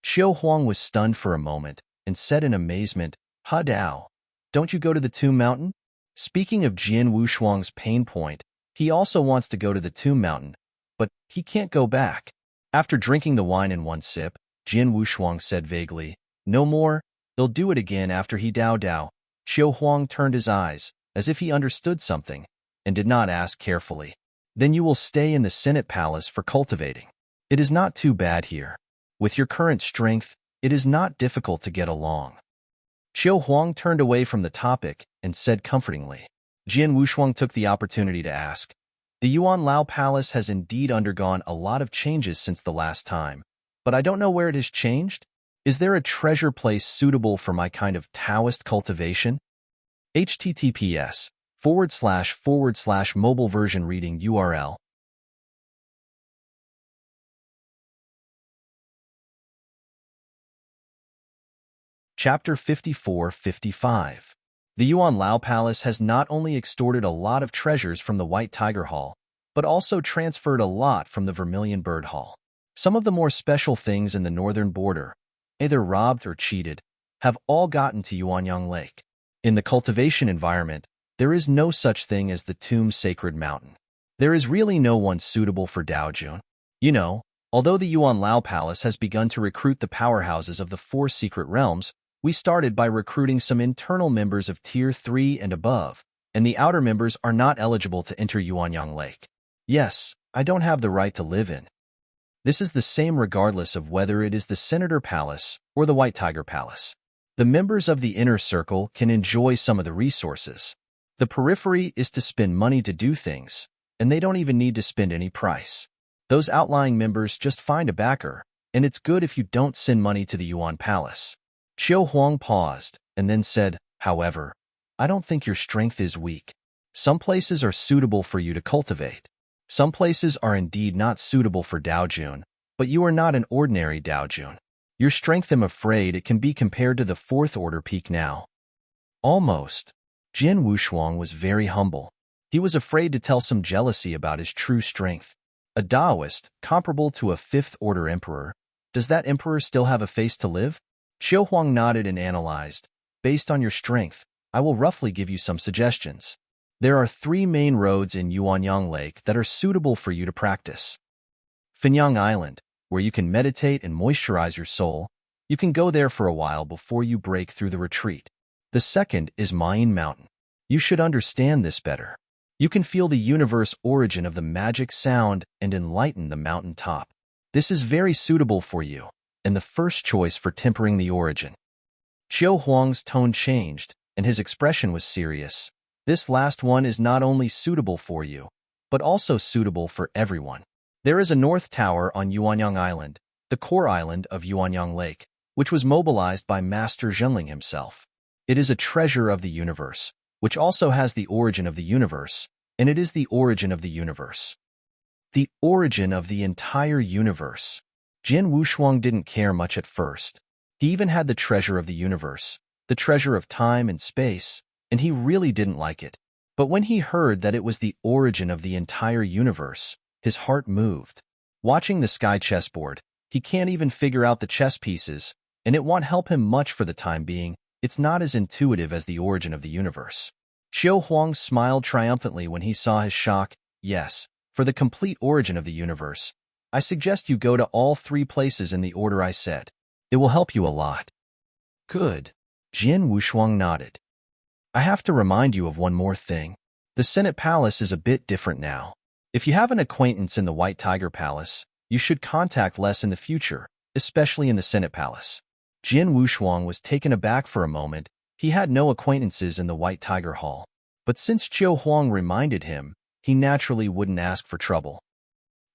Qiu Huang was stunned for a moment and said in amazement, "Ha Dao, don't you go to the Tomb Mountain?" Speaking of Jian Wushuang's pain point, he also wants to go to the Tomb Mountain, but he can't go back. After drinking the wine in one sip, Jian Wushuang said vaguely, "No more, they'll do it again after he Dao." Qiu Huang turned his eyes, as if he understood something, and did not ask carefully. "Then you will stay in the Senate Palace for cultivating. It is not too bad here. With your current strength, it is not difficult to get along." Qiu Huang turned away from the topic and said comfortingly. Jian Wushuang took the opportunity to ask, "The Yuan Lao Palace has indeed undergone a lot of changes since the last time, but I don't know where it has changed. Is there a treasure place suitable for my kind of Taoist cultivation?" https:// mobile version reading URL. Chapter 54-55. The Yuan Lao Palace has not only extorted a lot of treasures from the White Tiger Hall, but also transferred a lot from the Vermilion Bird Hall. Some of the more special things in the northern border, either robbed or cheated, have all gotten to Yuanyang Lake. In the cultivation environment, there is no such thing as the Tomb Sacred Mountain. There is really no one suitable for Daojun. You know, although the Yuan Lao Palace has begun to recruit the powerhouses of the four secret realms, we started by recruiting some internal members of Tier 3 and above, and the outer members are not eligible to enter Yuanyang Lake. Yes, I don't have the right to live in. This is the same regardless of whether it is the Senator Palace or the White Tiger Palace. The members of the inner circle can enjoy some of the resources. The periphery is to spend money to do things, and they don't even need to spend any price. Those outlying members just find a backer, and it's good if you don't send money to the Yuan Palace. Qiu Huang paused, and then said, however, I don't think your strength is weak. Some places are suitable for you to cultivate. Some places are indeed not suitable for Daojun, but you are not an ordinary Daojun. Your strength, I'm afraid, it can be compared to the fourth order peak now. Almost. Jin Wushuang was very humble. He was afraid to tell some jealousy about his true strength. A Taoist, comparable to a fifth-order emperor, does that emperor still have a face to live? Qiu Huang nodded and analyzed. Based on your strength, I will roughly give you some suggestions. There are 3 main roads in Yuanyang Lake that are suitable for you to practice. Fenyang Island, where you can meditate and moisturize your soul. You can go there for a while before you break through the retreat. The second is Mayin Mountain. You should understand this better. You can feel the universe origin of the magic sound and enlighten the mountain top. This is very suitable for you, and the first choice for tempering the origin. Qiu Huang's tone changed, and his expression was serious. This last one is not only suitable for you, but also suitable for everyone. There is a north tower on Yuanyang Island, the core island of Yuanyang Lake, which was mobilized by Master Zhenling himself. It is a treasure of the universe, which also has the origin of the universe, and it is the origin of the universe. The origin of the entire universe. Jin Wushuang didn't care much at first. He even had the treasure of the universe, the treasure of time and space, and he really didn't like it. But when he heard that it was the origin of the entire universe, his heart moved. Watching the sky chessboard, he can't even figure out the chess pieces, and it won't help him much for the time being. It's not as intuitive as the origin of the universe. Qiu Huang smiled triumphantly when he saw his shock. Yes, for the complete origin of the universe, I suggest you go to all 3 places in the order I said. It will help you a lot. Good. Jin Wushuang nodded. I have to remind you of one more thing. The Senate Palace is a bit different now. If you have an acquaintance in the White Tiger Palace, you should contact less in the future, especially in the Senate Palace. Jin Wushuang was taken aback for a moment. He had no acquaintances in the White Tiger Hall. But since Qiu Huang reminded him, he naturally wouldn't ask for trouble.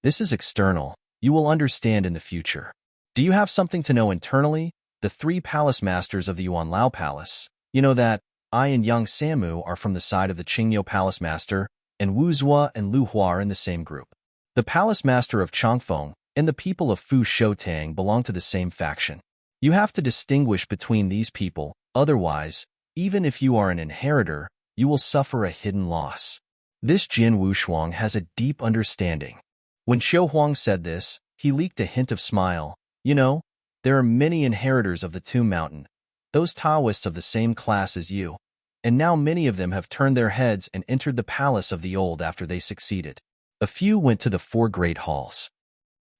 This is external. You will understand in the future. Do you have something to know internally? The 3 palace masters of the Yuanlao Palace. You know that I and Yang Samu are from the side of the Qingniu Palace Master, and Wu Zua and Lu Hua are in the same group. The Palace Master of Changfeng and the people of Fu Shoutang belong to the same faction. You have to distinguish between these people, otherwise, even if you are an inheritor, you will suffer a hidden loss. This Jin Wushuang has a deep understanding. When Qiu Huang said this, he leaked a hint of smile. You know, there are many inheritors of the Tomb Mountain, those Taoists of the same class as you, and now many of them have turned their heads and entered the palace of the old after they succeeded. A few went to the 4 great halls.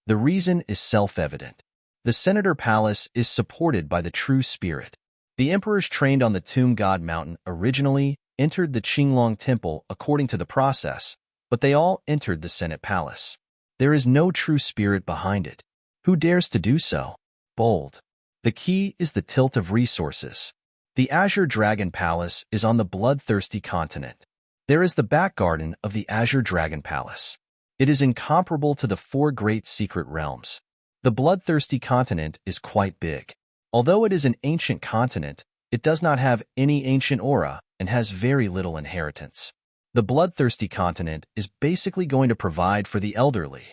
The reason is self-evident. The Senator Palace is supported by the true spirit. The emperors trained on the Tomb God Mountain originally entered the Qinglong Temple according to the process, but they all entered the Senate Palace. There is no true spirit behind it. Who dares to do so? Bold. The key is the tilt of resources. The Azure Dragon Palace is on the bloodthirsty continent. There is the back garden of the Azure Dragon Palace. It is incomparable to the 4 great secret realms. The bloodthirsty continent is quite big. Although it is an ancient continent, it does not have any ancient aura and has very little inheritance. The bloodthirsty continent is basically going to provide for the elderly.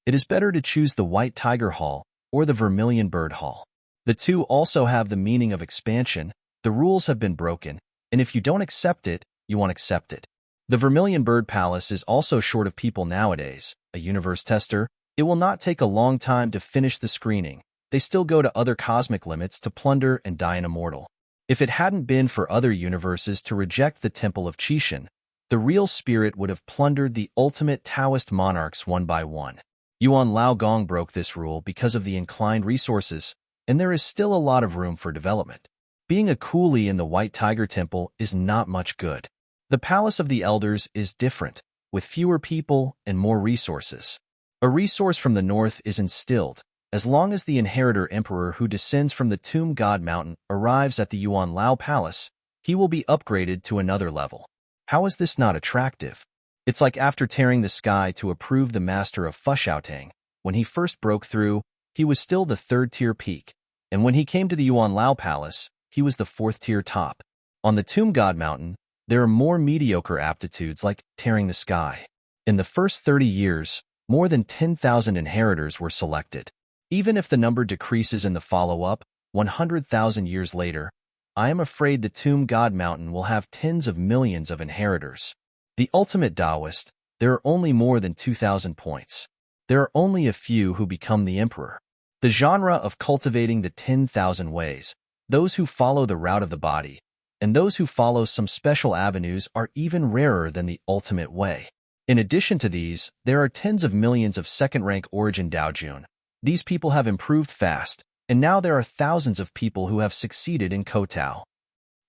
It is better to choose the White Tiger Hall or the Vermilion Bird Hall. The 2 also have the meaning of expansion. The rules have been broken, and if you don't accept it, you won't accept it. The Vermilion Bird Palace is also short of people nowadays. A universe tester, it will not take a long time to finish the screening. They still go to other cosmic limits to plunder and die an immortal. If it hadn't been for other universes to reject the Temple of Qishan, the real spirit would have plundered the ultimate Taoist monarchs one by one. Yuan Lao Gong broke this rule because of the inclined resources, and there is still a lot of room for development. Being a coolie in the White Tiger Temple is not much good. The Palace of the Elders is different, with fewer people and more resources. A resource from the north is instilled. As long as the inheritor emperor who descends from the Tomb God Mountain arrives at the Yuan Lao Palace, he will be upgraded to another level. How is this not attractive? It's like after tearing the sky to approve the master of Fushaotang. When he first broke through, he was still the third-tier peak, and when he came to the Yuan Lao Palace, he was the fourth-tier top. On the Tomb God Mountain, there are more mediocre aptitudes like tearing the sky. In the first 30 years, more than 10,000 inheritors were selected. Even if the number decreases in the follow-up, 100,000 years later, I am afraid the Tomb God Mountain will have tens of millions of inheritors. The ultimate Taoist, there are only more than 2,000 points. There are only a few who become the emperor. The genre of cultivating the 10,000 ways, those who follow the route of the body, and those who follow some special avenues are even rarer than the ultimate way. In addition to these, there are tens of millions of second-rank origin Daojun. These people have improved fast, and now there are thousands of people who have succeeded in Kotao.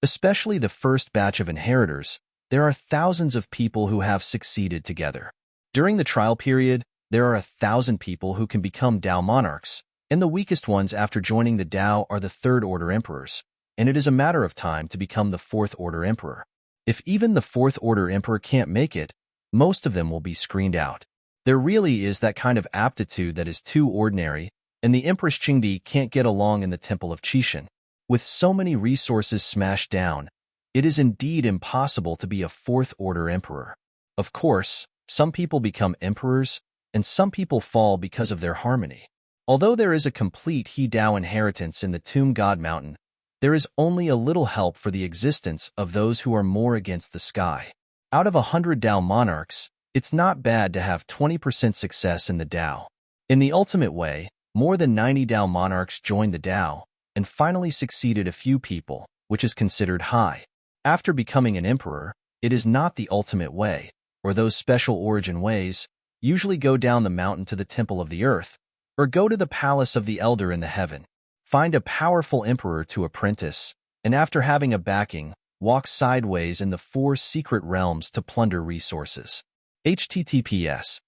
Especially the first batch of inheritors, there are thousands of people who have succeeded together. During the trial period, there are 1,000 people who can become Dao monarchs, and the weakest ones after joining the Dao are the third-order emperors, and it is a matter of time to become the fourth-order emperor. If even the fourth-order emperor can't make it, most of them will be screened out. There really is that kind of aptitude that is too ordinary, and the Empress Qingdi can't get along in the Temple of Qishan. With so many resources smashed down, it is indeed impossible to be a fourth-order emperor. Of course, some people become emperors, and some people fall because of their harmony. Although there is a complete He Dao inheritance in the Tomb God Mountain, there is only a little help for the existence of those who are more against the sky. Out of 100 Dao monarchs, it's not bad to have 20% success in the Dao. In the ultimate way, more than 90 Dao monarchs joined the Dao, and finally succeeded a few people, which is considered high. After becoming an emperor, it is not the ultimate way, or those special origin ways, usually go down the mountain to the temple of the earth, or go to the palace of the elder in the heaven. Find a powerful emperor to apprentice, and after having a backing, walk sideways in the 4 secret realms to plunder resources. https://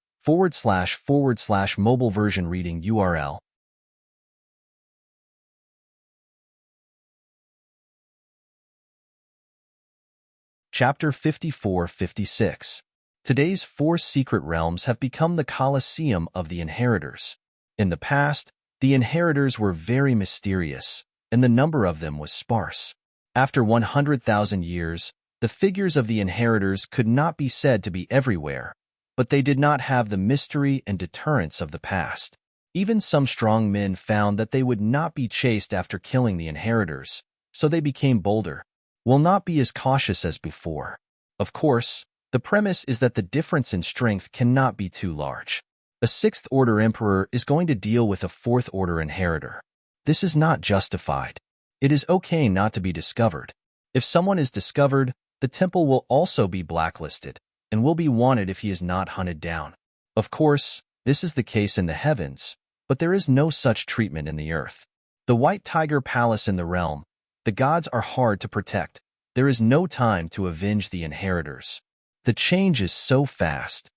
mobile version reading URL. Chapter 54-56. Today's 4 secret realms have become the Colosseum of the inheritors. In the past, the inheritors were very mysterious, and the number of them was sparse. After 100,000 years, the figures of the inheritors could not be said to be everywhere, but they did not have the mystery and deterrence of the past. Even some strong men found that they would not be chased after killing the inheritors, so they became bolder, will not be as cautious as before. Of course, the premise is that the difference in strength cannot be too large. A 6th-order emperor is going to deal with a 4th-order inheritor. This is not justified. It is okay not to be discovered. If someone is discovered, the temple will also be blacklisted, and will be wanted if he is not hunted down. Of course, this is the case in the heavens, but there is no such treatment in the earth. The White Tiger Palace in the realm, the gods are hard to protect. There is no time to avenge the inheritors. The change is so fast.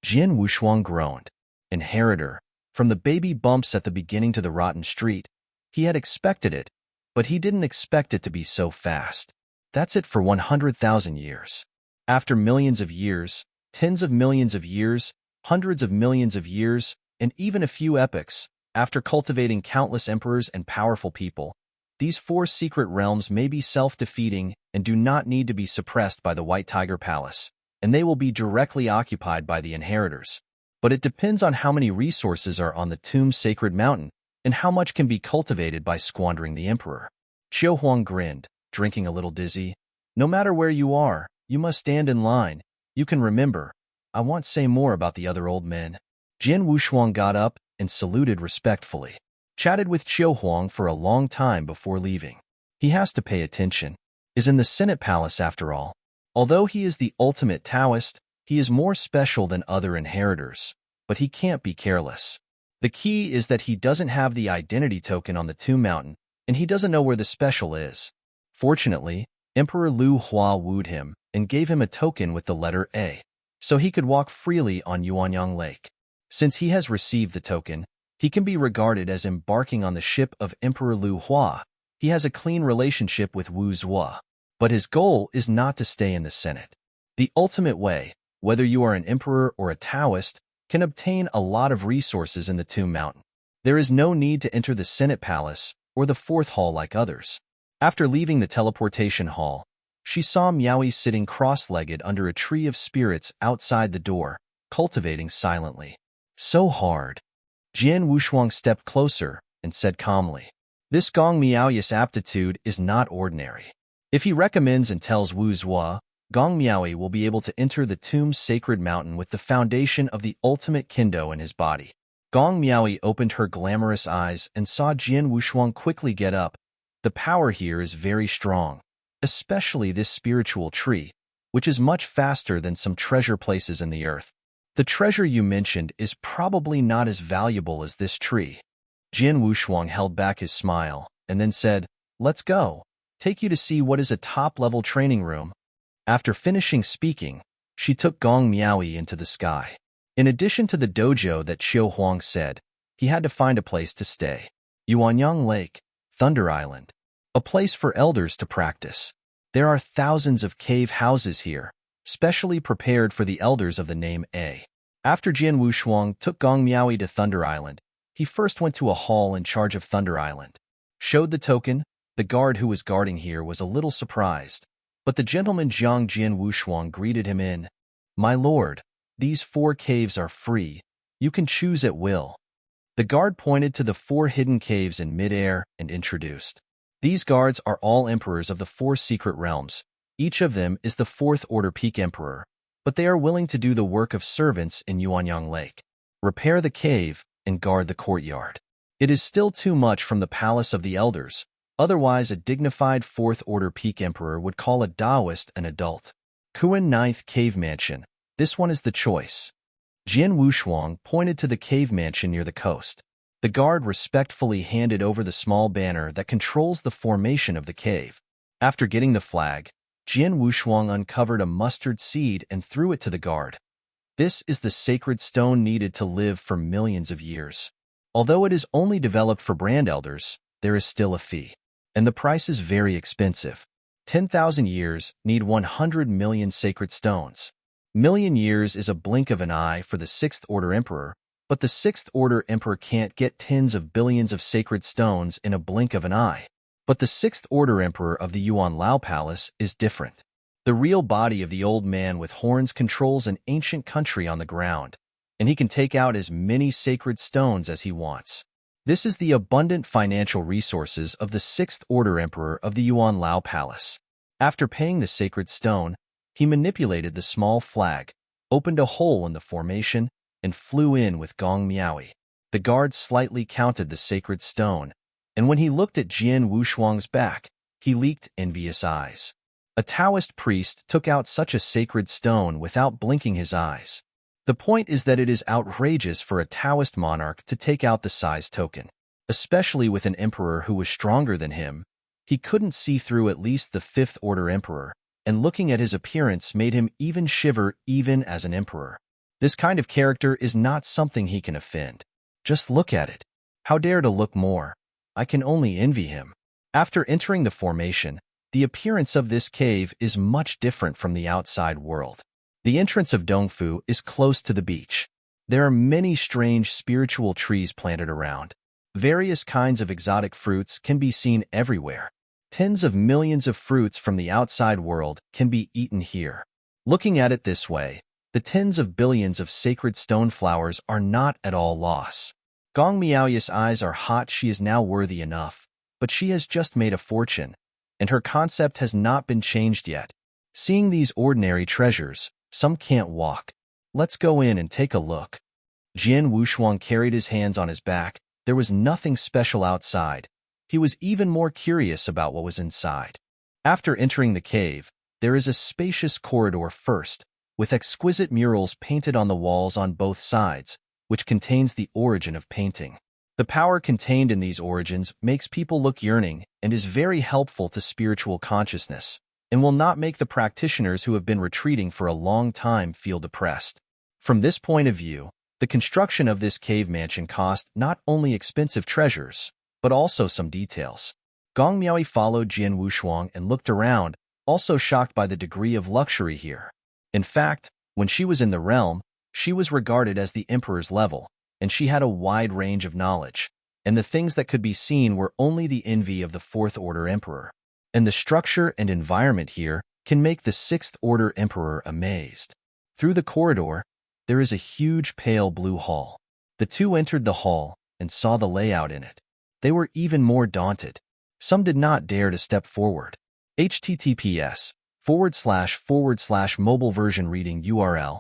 Jian Wushuang groaned. Inheritor. From the baby bumps at the beginning to the rotten street, he had expected it, but he didn't expect it to be so fast. That's it for 100,000 years. After millions of years, tens of millions of years, hundreds of millions of years, and even a few epochs, after cultivating countless emperors and powerful people, these 4 secret realms may be self-defeating and do not need to be suppressed by the White Tiger Palace, and they will be directly occupied by the inheritors. But it depends on how many resources are on the Tomb Sacred Mountain, and how much can be cultivated by squandering the emperor. Qiu Huang grinned, drinking a little dizzy. No matter where you are, you must stand in line. You can remember. I won't say more about the other old men. Jian Wushuang got up and saluted respectfully. Chatted with Qiu Huang for a long time before leaving. He has to pay attention. Is in the Senate Palace after all. Although he is the ultimate Taoist, he is more special than other inheritors, but he can't be careless. The key is that he doesn't have the identity token on the Tomb Mountain, and he doesn't know where the special is. Fortunately, Emperor Lu Hua wooed him and gave him a token with the letter A, so he could walk freely on Yuanyang Lake. Since he has received the token, he can be regarded as embarking on the ship of Emperor Lu Hua. He has a clean relationship with Wu Zhuo, but his goal is not to stay in the Senate. The ultimate way, whether you are an emperor or a Taoist, can obtain a lot of resources in the Tomb Mountain. There is no need to enter the Senate Palace or the fourth hall like others. After leaving the teleportation hall, she saw Miaoi sitting cross-legged under a tree of spirits outside the door, cultivating silently. So hard. Jian Wushuang stepped closer and said calmly, "This Gong Miaoi's aptitude is not ordinary. If he recommends and tells Wu Zhua, Gong Miaoi will be able to enter the tomb's sacred mountain with the foundation of the ultimate kendo in his body." Gong Miaoi opened her glamorous eyes and saw Jian Wushuang quickly get up. The power here is very strong, especially this spiritual tree, which is much faster than some treasure places in the earth. The treasure you mentioned is probably not as valuable as this tree. Jian Wushuang held back his smile and then said, "Let's go. Take you to see what is a top-level training room." After finishing speaking, she took Gong Miaoi into the sky. In addition to the dojo that Qiu Huang said, he had to find a place to stay. Yuanyang Lake, Thunder Island. A place for elders to practice. There are thousands of cave houses here, specially prepared for the elders of the name A. After Jian Wushuang took Gong Miaoi to Thunder Island, he first went to a hall in charge of Thunder Island. Showed the token. The guard who was guarding here was a little surprised, but the gentleman Jiang Jian Wushuang greeted him in, "My lord, these 4 caves are free. You can choose at will." The guard pointed to the 4 hidden caves in midair and introduced, "These guards are all emperors of the 4 secret realms. Each of them is the 4th Order Peak Emperor, but they are willing to do the work of servants in Yuanyang Lake. Repair the cave and guard the courtyard. It is still too much from the Palace of the Elders, otherwise a dignified 4th Order Peak Emperor would call a Taoist an adult. Kuan 9th Cave Mansion. This one is the choice." Jian Wushuang pointed to the cave mansion near the coast. The guard respectfully handed over the small banner that controls the formation of the cave. After getting the flag, Jian Wushuang uncovered a mustard seed and threw it to the guard. This is the sacred stone needed to live for millions of years. Although it is only developed for brand elders, there is still a fee. And the price is very expensive. 10,000 years need 100 million sacred stones. Million years is a blink of an eye for the 6th Order Emperor, but the 6th Order Emperor can't get tens of billions of sacred stones in a blink of an eye. But the 6th Order Emperor of the Yuan Lao Palace is different. The real body of the old man with horns controls an ancient country on the ground, and he can take out as many sacred stones as he wants. This is the abundant financial resources of the 6th Order Emperor of the Yuan Lao Palace. After paying the sacred stone, he manipulated the small flag, opened a hole in the formation, and flew in with Gong Miaoi. The guard slightly counted the sacred stone, and when he looked at Jian Wushuang's back, he leaked envious eyes. A Taoist priest took out such a sacred stone without blinking his eyes. The point is that it is outrageous for a Taoist monarch to take out the size token, especially with an emperor who was stronger than him. He couldn't see through at least the 5th Order Emperor, and looking at his appearance made him even shiver even as an emperor. This kind of character is not something he can offend. Just look at it. How dare to look more? I can only envy him. After entering the formation, the appearance of this cave is much different from the outside world. The entrance of Dongfu is close to the beach. There are many strange spiritual trees planted around. Various kinds of exotic fruits can be seen everywhere. Tens of millions of fruits from the outside world can be eaten here. Looking at it this way, the tens of billions of sacred stone flowers are not at all loss. Gong Miaoi's eyes are hot. She is now worthy enough, but she has just made a fortune, and her concept has not been changed yet. Seeing these ordinary treasures, some can't walk. Let's go in and take a look. Jian Wushuang carried his hands on his back. There was nothing special outside. He was even more curious about what was inside. After entering the cave, there is a spacious corridor first, with exquisite murals painted on the walls on both sides, which contains the origin of painting. The power contained in these origins makes people look yearning and is very helpful to spiritual consciousness, and will not make the practitioners who have been retreating for a long time feel depressed. From this point of view, the construction of this cave mansion cost not only expensive treasures, but also some details. Gong Miaoi followed Jian Wushuang and looked around, also shocked by the degree of luxury here. In fact, when she was in the realm, she was regarded as the emperor's level, and she had a wide range of knowledge, and the things that could be seen were only the envy of the Fourth Order Emperor. And the structure and environment here can make the Sixth Order Emperor amazed. Through the corridor, there is a huge pale blue hall. The two entered the hall and saw the layout in it. They were even more daunted. Some did not dare to step forward. https:// mobile version reading URL.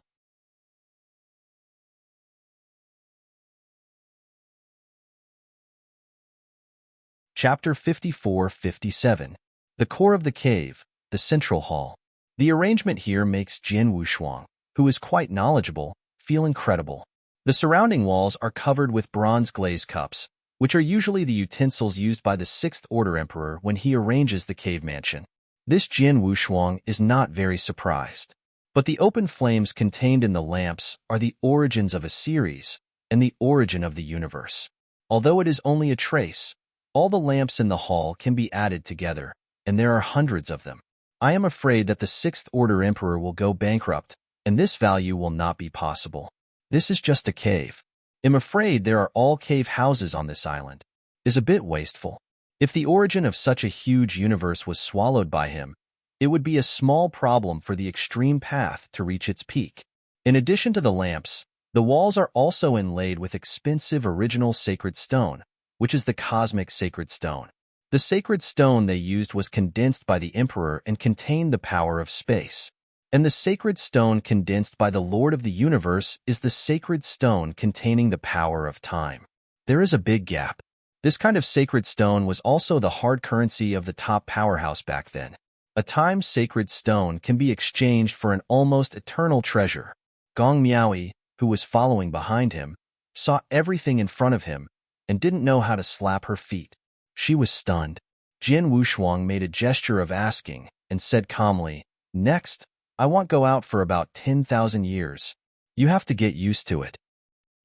Chapter 54-57. The core of the cave, the central hall. The arrangement here makes Jian Wushuang, who is quite knowledgeable, feel incredible. The surrounding walls are covered with bronze glaze cups, which are usually the utensils used by the Sixth Order Emperor when he arranges the cave mansion. This Jian Wushuang is not very surprised. But the open flames contained in the lamps are the origins of a series and the origin of the universe. Although it is only a trace, all the lamps in the hall can be added together, and there are hundreds of them. I am afraid that the Sixth Order Emperor will go bankrupt, and this value will not be possible. This is just a cave. I'm afraid there are all cave houses on this island. Is a bit wasteful. If the origin of such a huge universe was swallowed by him, it would be a small problem for the extreme path to reach its peak. In addition to the lamps, the walls are also inlaid with expensive original sacred stone, which is the cosmic sacred stone. The sacred stone they used was condensed by the Emperor and contained the power of space. And the sacred stone condensed by the Lord of the Universe is the sacred stone containing the power of time. There is a big gap. This kind of sacred stone was also the hard currency of the top powerhouse back then. A time sacred stone can be exchanged for an almost eternal treasure. Gong Miaoyi, who was following behind him, saw everything in front of him and didn't know how to slap her feet. She was stunned. Jian Wushuang made a gesture of asking and said calmly, "Next, I won't go out for about 10,000 years. You have to get used to it."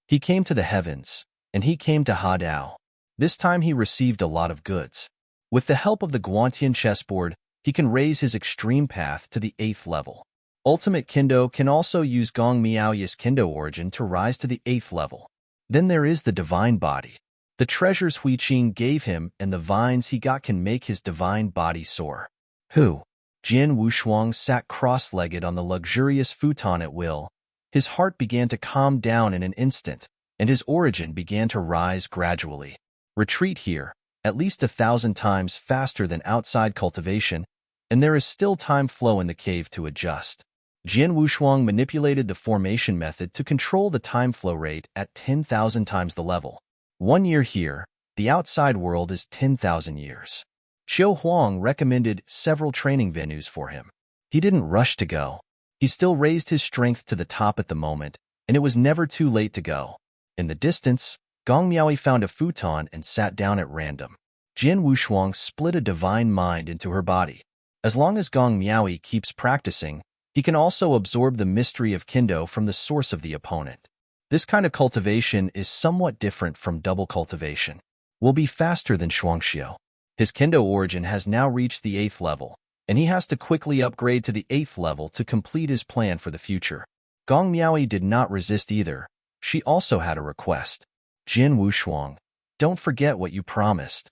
He came to the heavens, and he came to Hadao. This time he received a lot of goods. With the help of the Guantian chessboard, he can raise his extreme path to the 8th level. Ultimate Kendo can also use Gong Miaoyi's Kendo origin to rise to the 8th level. Then there is the divine body. The treasures Hui Qing gave him and the vines he got can make his divine body soar. Who? Jian Wushuang sat cross-legged on the luxurious futon at will. His heart began to calm down in an instant, and his origin began to rise gradually. Retreat here, at least 1,000 times faster than outside cultivation, and there is still time flow in the cave to adjust. Jian Wushuang manipulated the formation method to control the time flow rate at 10,000 times the level. 1 year here, the outside world is 10,000 years. Qiu Huang recommended several training venues for him. He didn't rush to go. He still raised his strength to the top at the moment, and it was never too late to go. In the distance, Gong Miaoyi found a futon and sat down at random. Jian Wushuang split a divine mind into her body. As long as Gong Miaoyi keeps practicing, he can also absorb the mystery of Kendo from the source of the opponent. This kind of cultivation is somewhat different from double cultivation. Will be faster than Shuangxiu. His Kendo origin has now reached the 8th level, and he has to quickly upgrade to the 8th level to complete his plan for the future. Gong Miaoyi did not resist either. She also had a request. Jian Wushuang, don't forget what you promised.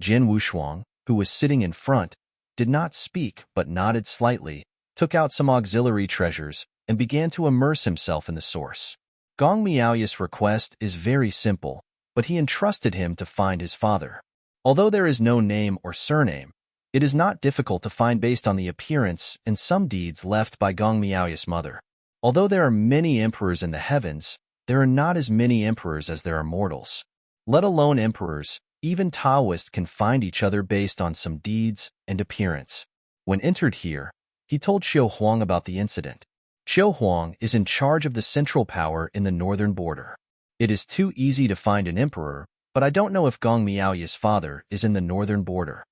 Jian Wushuang, who was sitting in front, did not speak but nodded slightly, took out some auxiliary treasures, and began to immerse himself in the source. Gong Miaoyi's request is very simple, but he entrusted him to find his father. Although there is no name or surname, it is not difficult to find based on the appearance and some deeds left by Gong Miaoyi's mother. Although there are many emperors in the heavens, there are not as many emperors as there are mortals. Let alone emperors, even Taoists can find each other based on some deeds and appearance. When entered here, he told Qiu Huang about the incident. Qiu Huang is in charge of the central power in the northern border. It is too easy to find an emperor, but I don't know if Gong Miaoyi's father is in the northern border.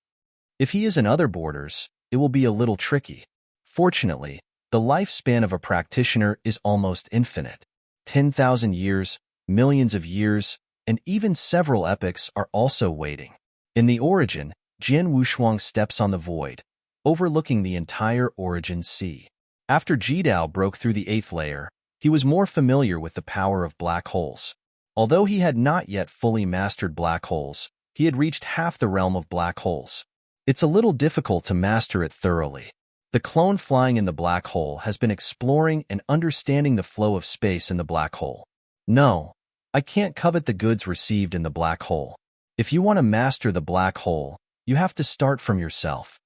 If he is in other borders, it will be a little tricky. Fortunately, the lifespan of a practitioner is almost infinite. 10,000 years, millions of years, and even several epochs are also waiting. In the origin, Jian Wushuang steps on the void, overlooking the entire origin sea. After Jidao broke through the 8th layer, he was more familiar with the power of black holes. Although he had not yet fully mastered black holes, he had reached half the realm of black holes. It's a little difficult to master it thoroughly. The clone flying in the black hole has been exploring and understanding the flow of space in the black hole. No, I can't covet the goods received in the black hole. If you want to master the black hole, you have to start from yourself.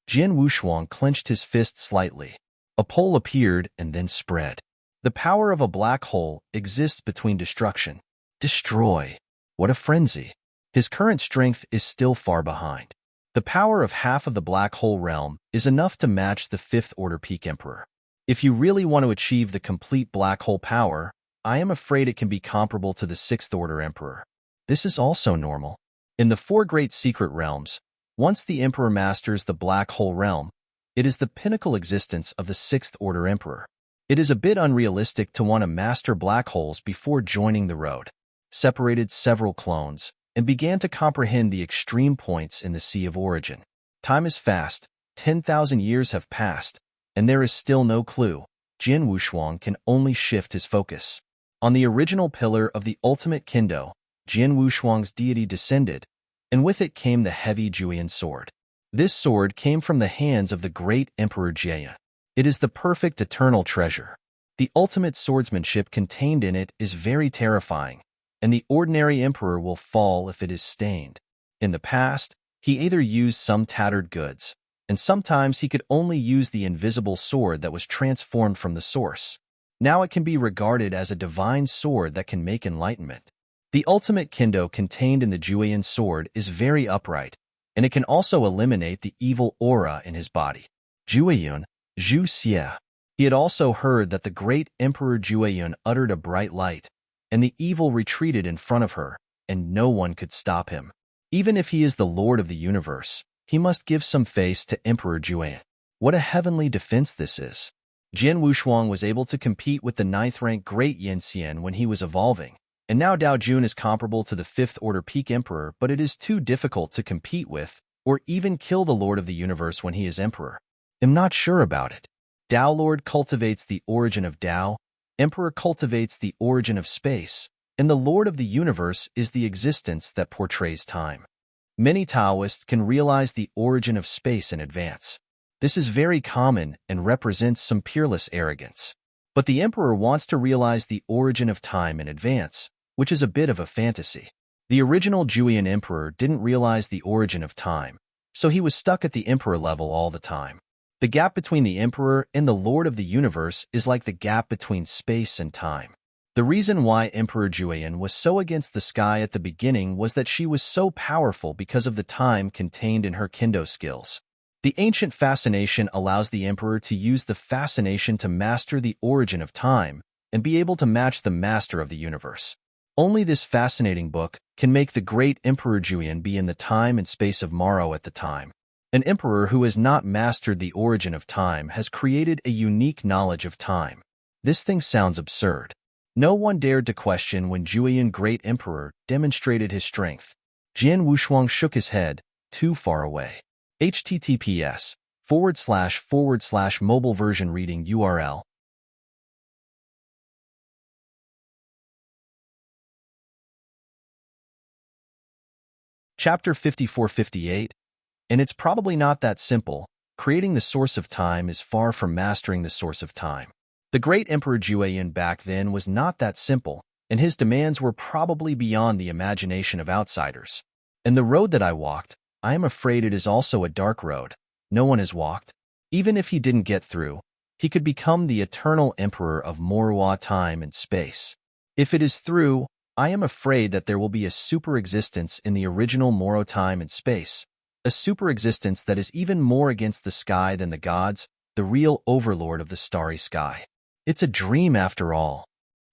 Jian Wushuang clenched his fist slightly. A pole appeared and then spread. The power of a black hole exists between destruction. Destroy. What a frenzy. His current strength is still far behind. The power of half of the black hole realm is enough to match the Fifth Order Peak Emperor. If you really want to achieve the complete black hole power, I am afraid it can be comparable to the Sixth Order Emperor. This is also normal. In the four great secret realms, once the Emperor masters the black hole realm, it is the pinnacle existence of the Sixth Order Emperor. It is a bit unrealistic to want to master black holes before joining the road. Separated several clones, and began to comprehend the extreme points in the Sea of Origin. Time is fast, 10,000 years have passed, and there is still no clue. Jian Wushuang can only shift his focus. On the original pillar of the ultimate kendo, Jian Wushuang's deity descended, and with it came the heavy Julian sword. This sword came from the hands of the great Emperor Jia. It is the perfect eternal treasure. The ultimate swordsmanship contained in it is very terrifying, and the ordinary emperor will fall if it is stained. In the past, he either used some tattered goods, and sometimes he could only use the invisible sword that was transformed from the source. Now it can be regarded as a divine sword that can make enlightenment. The ultimate kendo contained in the Julian sword is very upright, and it can also eliminate the evil aura in his body. Jueyun, Zhu Xie. He had also heard that the great Emperor Jueyun uttered a bright light, and the evil retreated in front of her, and no one could stop him. Even if he is the Lord of the universe, he must give some face to Emperor Jueyun. What a heavenly defense this is. Jian Wushuang was able to compete with the 9th-rank Great Yin Xian when he was evolving, and now Dao Jun is comparable to the 5th Order Peak Emperor, but it is too difficult to compete with, or even kill the Lord of the universe when he is Emperor. I'm not sure about it. Dao Lord cultivates the origin of Dao, Emperor cultivates the origin of space, and the Lord of the universe is the existence that portrays time. Many Taoists can realize the origin of space in advance. This is very common and represents some peerless arrogance. But the Emperor wants to realize the origin of time in advance, which is a bit of a fantasy. The original Julian Emperor didn't realize the origin of time, so he was stuck at the Emperor level all the time. The gap between the Emperor and the Lord of the universe is like the gap between space and time. The reason why Emperor Jueyun was so against the sky at the beginning was that she was so powerful because of the time contained in her kendo skills. The ancient fascination allows the Emperor to use the fascination to master the origin of time and be able to match the master of the universe. Only this fascinating book can make the great Emperor Jueyun be in the time and space of Maro at the time. An emperor who has not mastered the origin of time has created a unique knowledge of time. This thing sounds absurd. No one dared to question when Jueyun Great Emperor demonstrated his strength. Jian Wushuang shook his head, too far away. https://mobile version reading URL. Chapter 5458. And it's probably not that simple. Creating the source of time is far from mastering the source of time. The great Emperor Jueyun back then was not that simple, and his demands were probably beyond the imagination of outsiders. And the road that I walked, I am afraid it is also a dark road. No one has walked. Even if he didn't get through, he could become the eternal emperor of Morwa time and space. If it is through, I am afraid that there will be a super existence in the original Moro time and space, a super existence that is even more against the sky than the gods, the real overlord of the starry sky. It's a dream after all.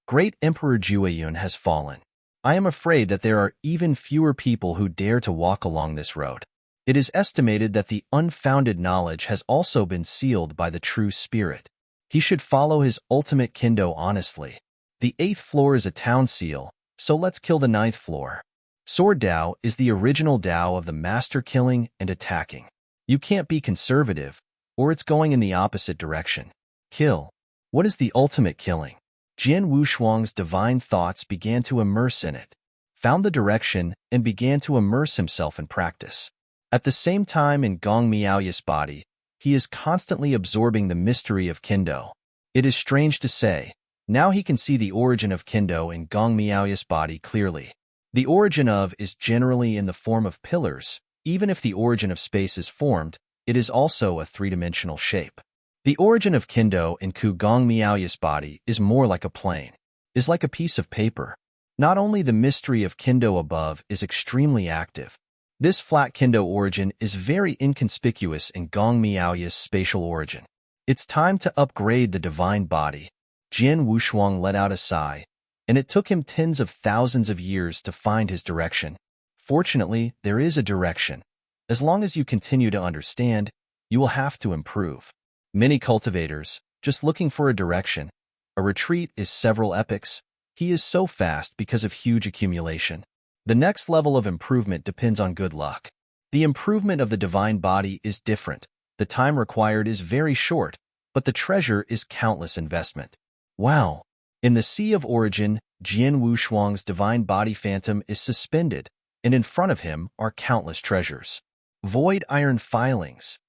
Great Emperor Jueyun has fallen. I am afraid that there are even fewer people who dare to walk along this road. It is estimated that the unfounded knowledge has also been sealed by the true spirit. He should follow his ultimate kendo honestly. The 8th floor is a town seal, so let's kill the 9th floor. Sword Dao is the original Dao of the master killing and attacking. You can't be conservative, or it's going in the opposite direction. Kill. What is the ultimate killing? Jian Wushuang's divine thoughts began to immerse in it, found the direction, and began to immerse himself in practice. At the same time in Gong Miaoya's body, he is constantly absorbing the mystery of Kendo. It is strange to say, now he can see the origin of Kendo in Gong Miaoya's body clearly. The origin of is generally in the form of pillars. Even if the origin of space is formed, it is also a three-dimensional shape. The origin of Kendo in Gong Miaoya's body is more like a plane, is like a piece of paper. Not only the mystery of Kendo above is extremely active, this flat Kendo origin is very inconspicuous in Gong Miaoya's spatial origin. It's time to upgrade the divine body. Jian Wushuang let out a sigh, and it took him tens of thousands of years to find his direction. Fortunately, there is a direction. As long as you continue to understand, you will have to improve. Many cultivators, just looking for a direction. A retreat is several epochs. He is so fast because of huge accumulation. The next level of improvement depends on good luck. The improvement of the divine body is different. The time required is very short, but the treasure is countless investment. Wow! In the Sea of Origin, Jian Wushuang's divine body phantom is suspended, and in front of him are countless treasures. Void iron filings.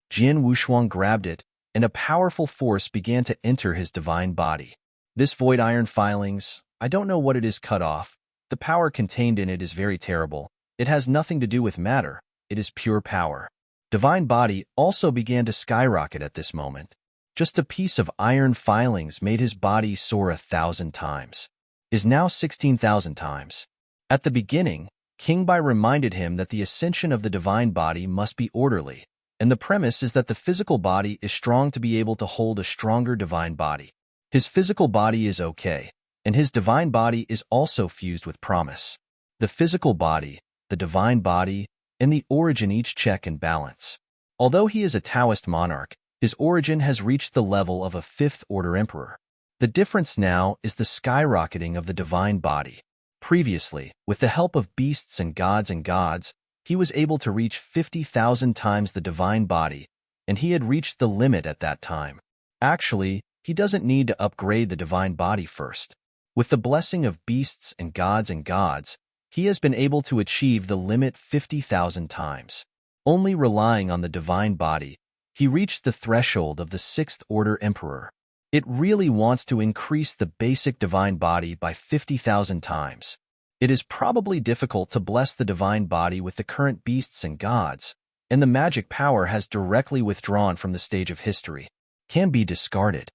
Jian Wushuang grabbed it, and a powerful force began to enter his divine body. This void iron filings, I don't know what it is cut off. The power contained in it is very terrible. It has nothing to do with matter. It is pure power. Divine body also began to skyrocket at this moment. Just a piece of iron filings made his body soar 1,000 times. Is now 16,000 times. At the beginning, King Bai reminded him that the ascension of the divine body must be orderly, and the premise is that the physical body is strong to be able to hold a stronger divine body. His physical body is okay, and his divine body is also fused with promise. The physical body, the divine body, and the origin each check and balance. Although he is a Taoist monarch, his origin has reached the level of a fifth-order emperor. The difference now is the skyrocketing of the divine body. Previously, with the help of beasts and gods, he was able to reach 50,000 times the divine body, and he had reached the limit at that time. Actually, he doesn't need to upgrade the divine body first. With the blessing of beasts and gods, he has been able to achieve the limit 50,000 times. Only relying on the divine body, he reached the threshold of the sixth-order emperor. It really wants to increase the basic divine body by 50,000 times. It is probably difficult to bless the divine body with the current beasts and gods, and the magic power has directly withdrawn from the stage of history. Can be discarded.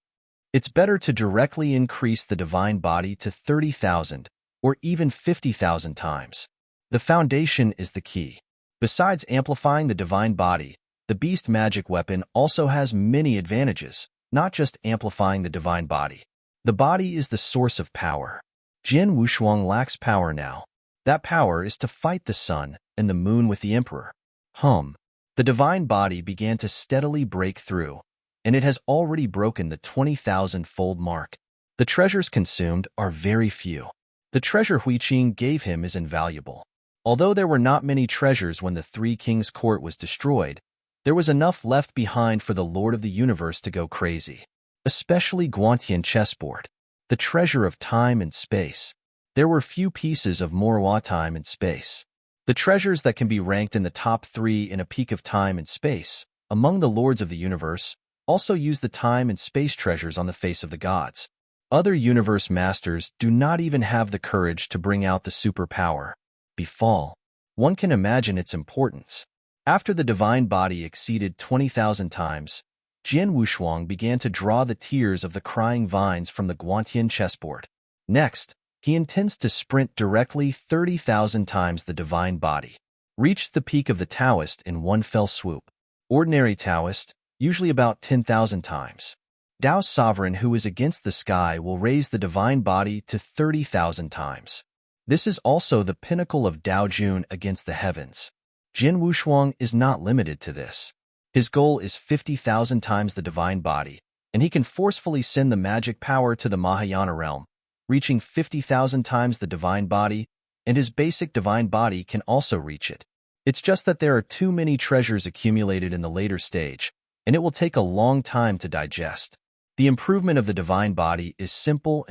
It's better to directly increase the divine body to 30,000 or even 50,000 times. The foundation is the key. Besides amplifying the divine body, the beast magic weapon also has many advantages, not just amplifying the divine body. The body is the source of power. Jian Wushuang lacks power now. That power is to fight the sun and the moon with the emperor. The divine body began to steadily break through, and it has already broken the 20,000-fold mark. The treasures consumed are very few. The treasure Huiqing gave him is invaluable. Although there were not many treasures when the Three Kings' Court was destroyed, there was enough left behind for the Lord of the Universe to go crazy. Especially Guantian chessboard, the treasure of time and space. There were few pieces of Morwa time and space. The treasures that can be ranked in the top 3 in a peak of time and space, among the lords of the universe, also use the time and space treasures on the face of the gods. Other universe masters do not even have the courage to bring out the superpower. Befall. One can imagine its importance. After the divine body exceeded 20,000 times, Jian Wushuang began to draw the tears of the crying vines from the Guantian chessboard. Next, he intends to sprint directly 30,000 times the divine body. Reach the peak of the Taoist in one fell swoop. Ordinary Taoist, usually about 10,000 times. Tao's sovereign who is against the sky will raise the divine body to 30,000 times. This is also the pinnacle of Tao Jun against the heavens. Jian Wushuang is not limited to this. His goal is 50,000 times the divine body, and he can forcefully send the magic power to the Mahayana realm, reaching 50,000 times the divine body, and his basic divine body can also reach it. It's just that there are too many treasures accumulated in the later stage, and it will take a long time to digest. The improvement of the divine body is simple,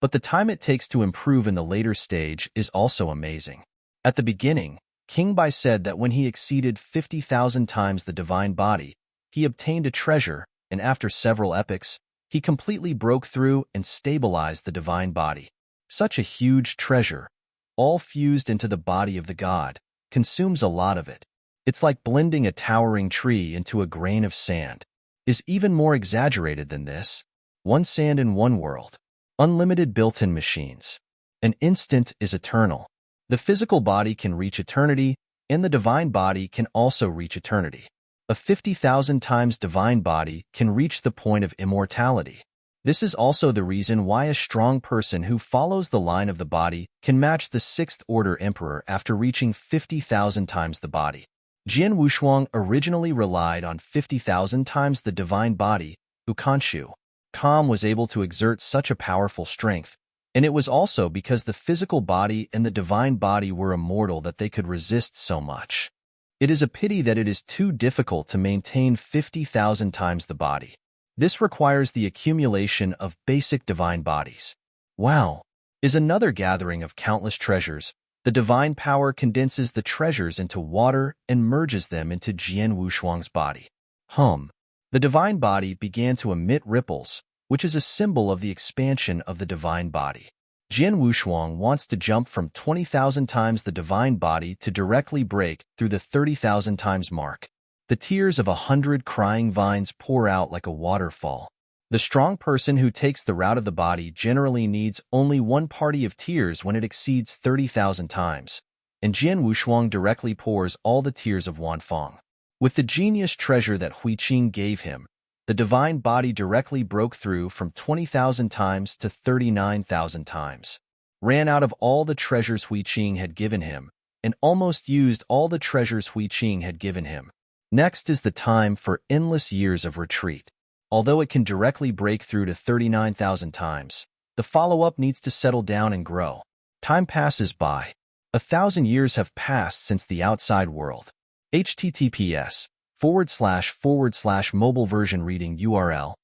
but the time it takes to improve in the later stage is also amazing. At the beginning, King Bai said that when he exceeded 50,000 times the divine body, he obtained a treasure, and after several epochs, he completely broke through and stabilized the divine body. Such a huge treasure, all fused into the body of the god, consumes a lot of it. It's like blending a towering tree into a grain of sand. Is even more exaggerated than this. One sand in one world. Unlimited built-in machines. An instant is eternal. The physical body can reach eternity, and the divine body can also reach eternity. A 50,000 times divine body can reach the point of immortality. This is also the reason why a strong person who follows the line of the body can match the 6th order emperor after reaching 50,000 times the body. Jian Wushuang originally relied on 50,000 times the divine body, Ukanshu. Kam was able to exert such a powerful strength, and it was also because the physical body and the divine body were immortal that they could resist so much. It is a pity that it is too difficult to maintain 50,000 times the body. This requires the accumulation of basic divine bodies. Wow! Is another gathering of countless treasures. The divine power condenses the treasures into water and merges them into Jian Wushuang's body. The divine body began to emit ripples, which is a symbol of the expansion of the divine body. Jian Wushuang wants to jump from 20,000 times the divine body to directly break through the 30,000 times mark. The tears of 100 crying vines pour out like a waterfall. The strong person who takes the route of the body generally needs only one party of tears when it exceeds 30,000 times, and Jian Wushuang directly pours all the tears of Wanfang. With the genius treasure that Huiqing gave him, the divine body directly broke through from 20,000 times to 39,000 times, ran out of all the treasures Huiqing had given him, and almost used all the treasures Huiqing had given him. Next is the time for endless years of retreat. Although it can directly break through to 39,000 times, the follow-up needs to settle down and grow. Time passes by. 1,000 years have passed since the outside world. https://mobile version reading URL.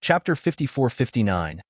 Chapter 54-59.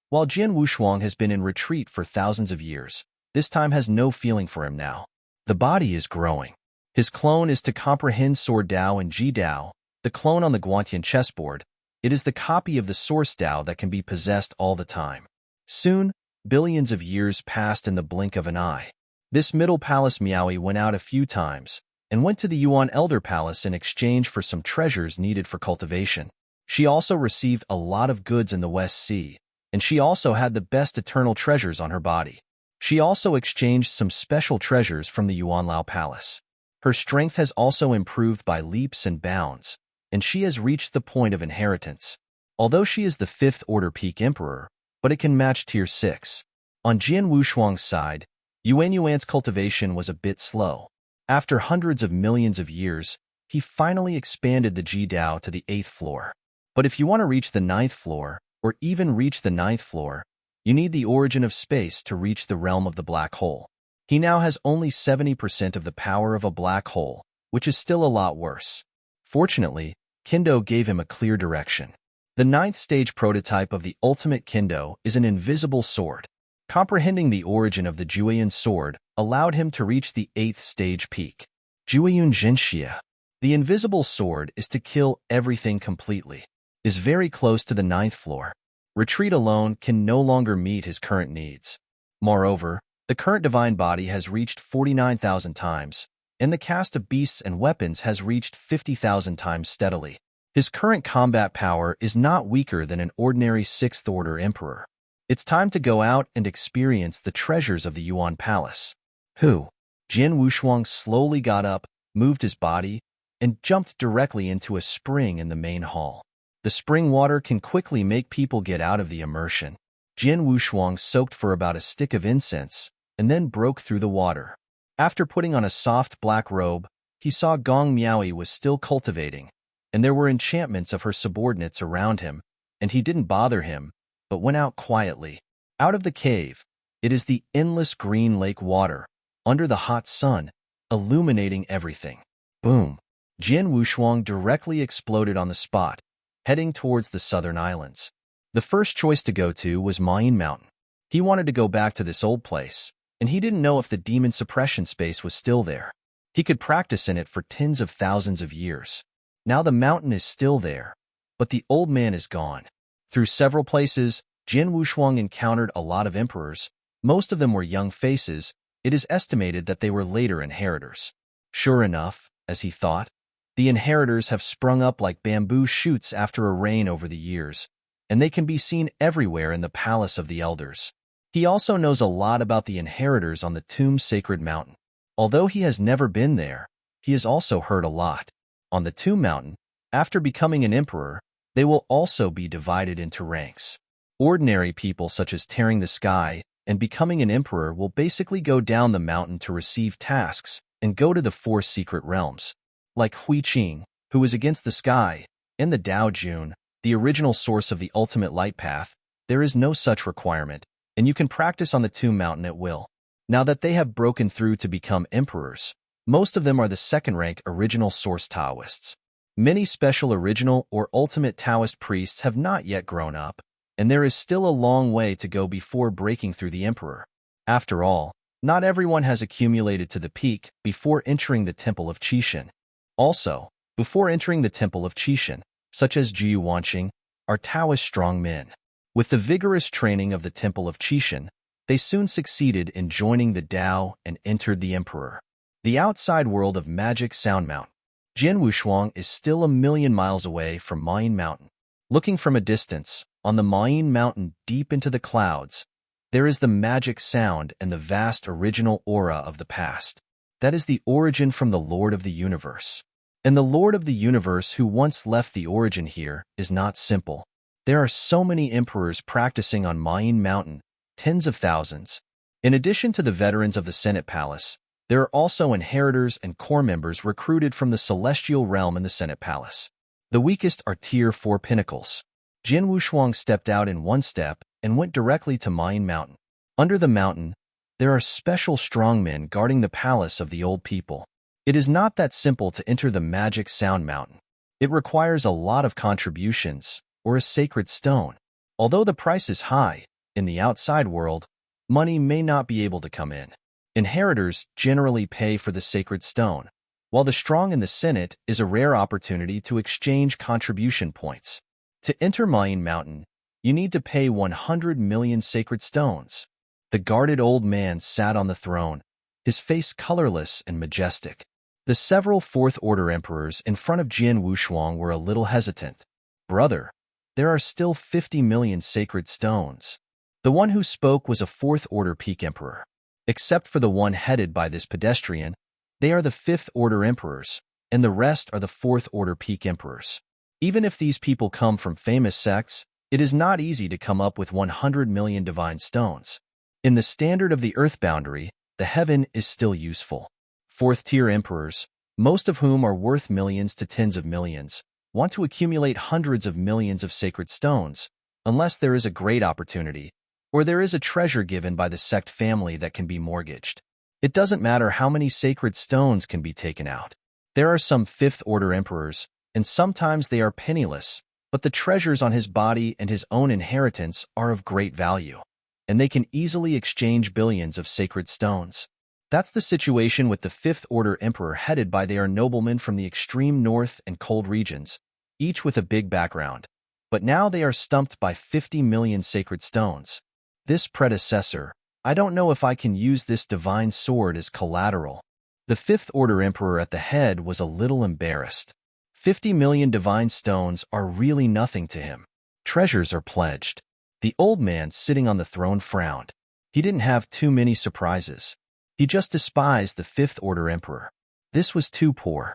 While Jian Wushuang has been in retreat for thousands of years, this time has no feeling for him now. The body is growing. His clone is to comprehend Sword Dao and Ji Dao, the clone on the Guantian chessboard. It is the copy of the Source Dao that can be possessed all the time. Soon, billions of years passed in the blink of an eye. This middle palace Miaoi went out a few times, and went to the Yuan Elder Palace in exchange for some treasures needed for cultivation. She also received a lot of goods in the West Sea, and she also had the best eternal treasures on her body. She also exchanged some special treasures from the Yuanlao Palace. Her strength has also improved by leaps and bounds, and she has reached the point of inheritance. Although she is the 5th order peak emperor, but it can match tier 6. On Jian Wushuang's side, Yuan's cultivation was a bit slow. After hundreds of millions of years, he finally expanded the Ji Dao to the 8th floor. But if you want to reach the 9th floor, or even reach the 9th floor, you need the origin of space to reach the realm of the black hole. He now has only 70% of the power of a black hole, which is still a lot worse. Fortunately, Kendo gave him a clear direction. The 9th stage prototype of the ultimate Kendo is an invisible sword. Comprehending the origin of the Jueyun sword allowed him to reach the 8th stage peak. Jueyun Zhenxia. The invisible sword is to kill everything completely. Is very close to the 9th floor. Retreat alone can no longer meet his current needs. Moreover, the current divine body has reached 49,000 times, and the cast of beasts and weapons has reached 50,000 times steadily. His current combat power is not weaker than an ordinary 6th order emperor. It's time to go out and experience the treasures of the Yuan Palace. Jian Wushuang slowly got up, moved his body, and jumped directly into a spring in the main hall. The spring water can quickly make people get out of the immersion. Jian Wushuang soaked for about a stick of incense, and then broke through the water. After putting on a soft black robe, he saw Gong Miaoi was still cultivating, and there were enchantments of her subordinates around him, and he didn't bother him, but went out quietly. Out of the cave, it is the endless green lake water, under the hot sun, illuminating everything. Boom! Jin Wushuang directly exploded on the spot, heading towards the southern islands. The first choice to go to was Mayan Mountain. He wanted to go back to this old place, and he didn't know if the demon suppression space was still there. He could practice in it for tens of thousands of years. Now the mountain is still there, but the old man is gone. Through several places, Jin Wushuang encountered a lot of emperors. Most of them were young faces. It is estimated that they were later inheritors. Sure enough, as he thought, the inheritors have sprung up like bamboo shoots after a rain over the years, and they can be seen everywhere in the palace of the elders. He also knows a lot about the inheritors on the Tomb Sacred Mountain. Although he has never been there, he has also heard a lot. On the Tomb Mountain, after becoming an emperor, they will also be divided into ranks. Ordinary people such as tearing the sky and becoming an emperor will basically go down the mountain to receive tasks and go to the 4 secret realms. Like Hui Qing, who is against the sky, and the Dao Jun, the original source of the ultimate light path, there is no such requirement, and you can practice on the Tomb Mountain at will. Now that they have broken through to become emperors, most of them are the second-rank original source Taoists. Many special original or ultimate Taoist priests have not yet grown up, and there is still a long way to go before breaking through the emperor. After all, not everyone has accumulated to the peak before entering the Temple of Qixin. Also, before entering the Temple of Qixin, such as Jiu Wanqing, are Taoist strong men. With the vigorous training of the Temple of Qixin, they soon succeeded in joining the Dao and entered the Emperor. The outside world of Magic Sound Mountain. Jin Wushuang is still a million miles away from Mayan Mountain. Looking from a distance, on the Mayan Mountain deep into the clouds, there is the magic sound and the vast original aura of the past. That is the origin from the Lord of the Universe. And the Lord of the Universe who once left the origin here is not simple. There are so many emperors practicing on Mayan Mountain, tens of thousands. In addition to the veterans of the Senate Palace, there are also inheritors and core members recruited from the Celestial Realm in the Senate Palace. The weakest are Tier 4 pinnacles. Jin Wushuang stepped out in one step and went directly to Mayan Mountain. Under the mountain, there are special strongmen guarding the palace of the old people. It is not that simple to enter the Magic Sound Mountain. It requires a lot of contributions, or a sacred stone. Although the price is high, in the outside world, money may not be able to come in. Inheritors generally pay for the sacred stone, while the strong in the Senate is a rare opportunity to exchange contribution points. To enter Mayan Mountain, you need to pay 100 million sacred stones. The guarded old man sat on the throne, his face colorless and majestic. The several fourth-order emperors in front of Jin Wushuang were a little hesitant. Brother, there are still 50 million sacred stones. The one who spoke was a fourth-order peak emperor. Except for the one headed by this pedestrian, they are the fifth-order emperors, and the rest are the fourth-order peak emperors. Even if these people come from famous sects, it is not easy to come up with 100 million divine stones. In the standard of the earth boundary, the heaven is still useful. Fourth-tier emperors, most of whom are worth millions to tens of millions, want to accumulate hundreds of millions of sacred stones, unless there is a great opportunity, or there is a treasure given by the sect family that can be mortgaged. It doesn't matter how many sacred stones can be taken out. There are some fifth-order emperors, and sometimes they are penniless, but the treasures on his body and his own inheritance are of great value, and they can easily exchange billions of sacred stones. That's the situation with the fifth-order emperor headed by their noblemen from the extreme north and cold regions, each with a big background. But now they are stumped by 50 million sacred stones. This predecessor, I don't know if I can use this divine sword as collateral. The fifth-order emperor at the head was a little embarrassed. 50 million divine stones are really nothing to him. Treasures are pledged. The old man sitting on the throne frowned. He didn't have too many surprises. He just despised the fifth-order emperor. This was too poor.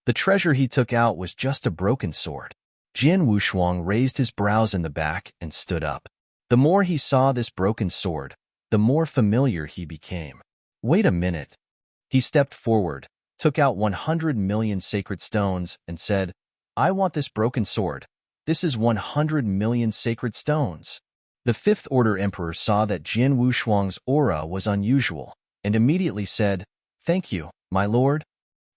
The treasure he took out was just a broken sword. Jin Wushuang raised his brows in the back and stood up. The more he saw this broken sword, the more familiar he became. Wait a minute. He stepped forward, took out 100 million sacred stones, and said, I want this broken sword. This is 100 million sacred stones. The fifth-order emperor saw that Jin Wushuang's aura was unusual, and immediately said, "Thank you, my lord."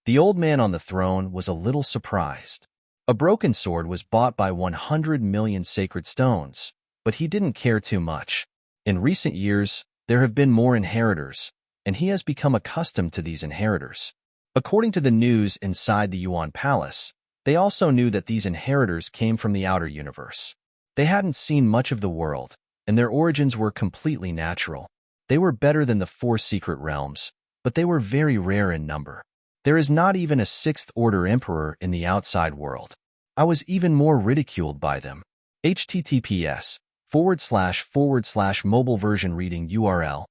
The old man on the throne was a little surprised. A broken sword was bought by 100 million sacred stones, but he didn't care too much. In recent years, there have been more inheritors, and he has become accustomed to these inheritors. According to the news inside the Yuan Palace, they also knew that these inheritors came from the outer universe. They hadn't seen much of the world, and their origins were completely natural. They were better than the 4 secret realms, but they were very rare in number. There is not even a 6th-order emperor in the outside world. I was even more ridiculed by them. https://mobile version reading URL.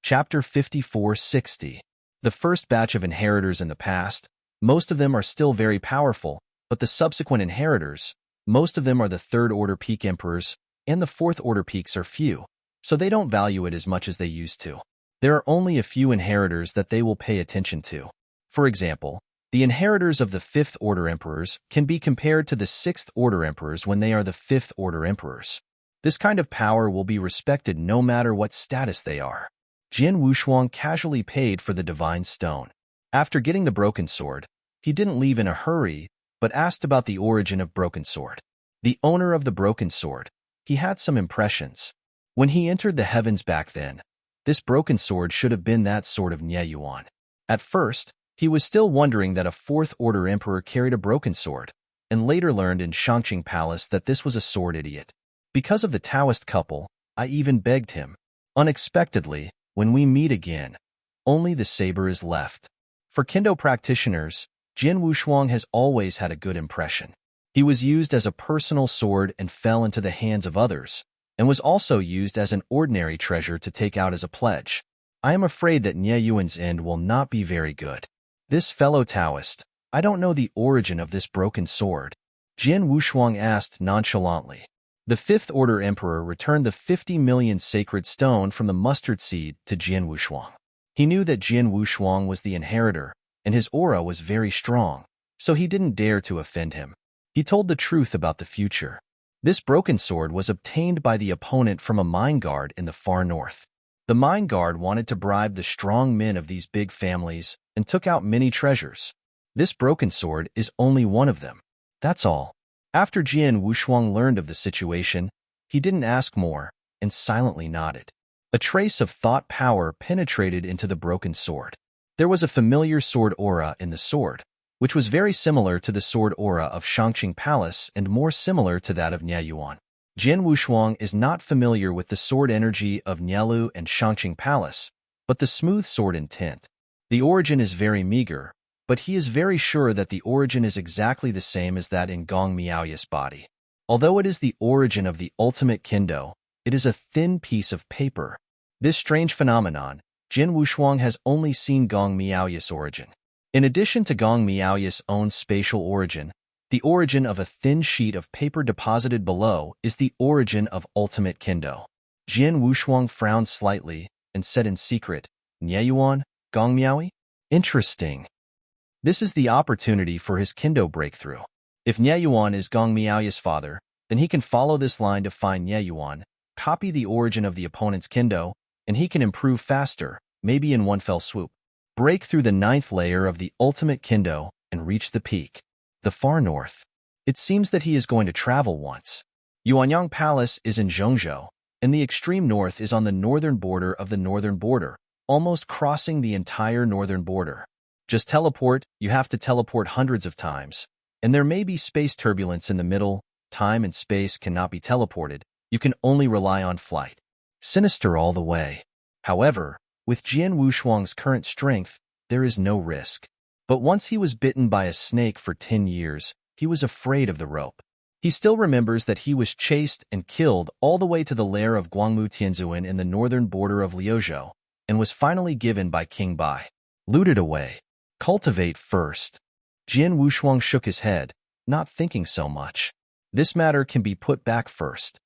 Chapter 5460. The first batch of inheritors in the past, most of them are still very powerful, but the subsequent inheritors, most of them are the 3rd-order peak emperors, and the 4th-order peaks are few, so they don't value it as much as they used to. There are only a few inheritors that they will pay attention to. For example, the inheritors of the 5th-order emperors can be compared to the 6th-order emperors when they are the 5th-order emperors. This kind of power will be respected no matter what status they are. Jian Wushuang casually paid for the divine stone. After getting the broken sword, he didn't leave in a hurry, but asked about the origin of broken sword. The owner of the broken sword, he had some impressions. When he entered the heavens back then, this broken sword should have been that sword of Nie Yuan. At first, he was still wondering that a 4th-order emperor carried a broken sword, and later learned in Shangqing Palace that this was a sword idiot. Because of the Taoist couple, I even begged him. Unexpectedly, when we meet again, only the saber is left. For Kendo practitioners, Jian Wushuang has always had a good impression. He was used as a personal sword and fell into the hands of others, and was also used as an ordinary treasure to take out as a pledge. I am afraid that Nie Yuan's end will not be very good. This fellow Taoist, I don't know the origin of this broken sword. Jian Wushuang asked nonchalantly. The 5th-order emperor returned the 50 million sacred stone from the mustard seed to Jian Wushuang. He knew that Jian Wushuang was the inheritor, and his aura was very strong, so he didn't dare to offend him. He told the truth about the future. This broken sword was obtained by the opponent from a mine guard in the far north. The mine guard wanted to bribe the strong men of these big families and took out many treasures. This broken sword is only one of them. That's all. After Jian Wushuang learned of the situation, he didn't ask more and silently nodded. A trace of thought power penetrated into the broken sword. There was a familiar sword aura in the sword, which was very similar to the sword aura of Shangqing Palace and more similar to that of Nie Yuan. Jian Wushuang is not familiar with the sword energy of Nielu and Shangqing Palace, but the smooth sword intent. The origin is very meager, but he is very sure that the origin is exactly the same as that in Gong Miaoyu's body. Although it is the origin of the ultimate kendo, it is a thin piece of paper. This strange phenomenon, Jian Wushuang has only seen Gong Miaoyu's origin. In addition to Gong Miaoyu's own spatial origin, the origin of a thin sheet of paper deposited below is the origin of ultimate kendo. Jian Wushuang frowned slightly and said in secret, Nie Yuan, Gong Miaoyu? Interesting. This is the opportunity for his kendo breakthrough. If Nie Yuan is Gong Miaoyu's father, then he can follow this line to find Nie Yuan, copy the origin of the opponent's kendo, and he can improve faster, maybe in one fell swoop. Break through the 9th layer of the ultimate kendo and reach the peak. The far north. It seems that he is going to travel once. Yuanyang Palace is in Zhongzhou, and the extreme north is on the northern border of the northern border, almost crossing the entire northern border. Just teleport, you have to teleport hundreds of times, and there may be space turbulence in the middle. Time and space cannot be teleported. You can only rely on flight. Sinister all the way. However, with Jian Wushuang's current strength, there is no risk. But once he was bitten by a snake for 10 years, he was afraid of the rope. He still remembers that he was chased and killed all the way to the lair of Guangmu Tianzuan in the northern border of Liuzhou, and was finally given by King Bai. Looted away. Cultivate first. Jian Wushuang shook his head, not thinking so much. This matter can be put back first.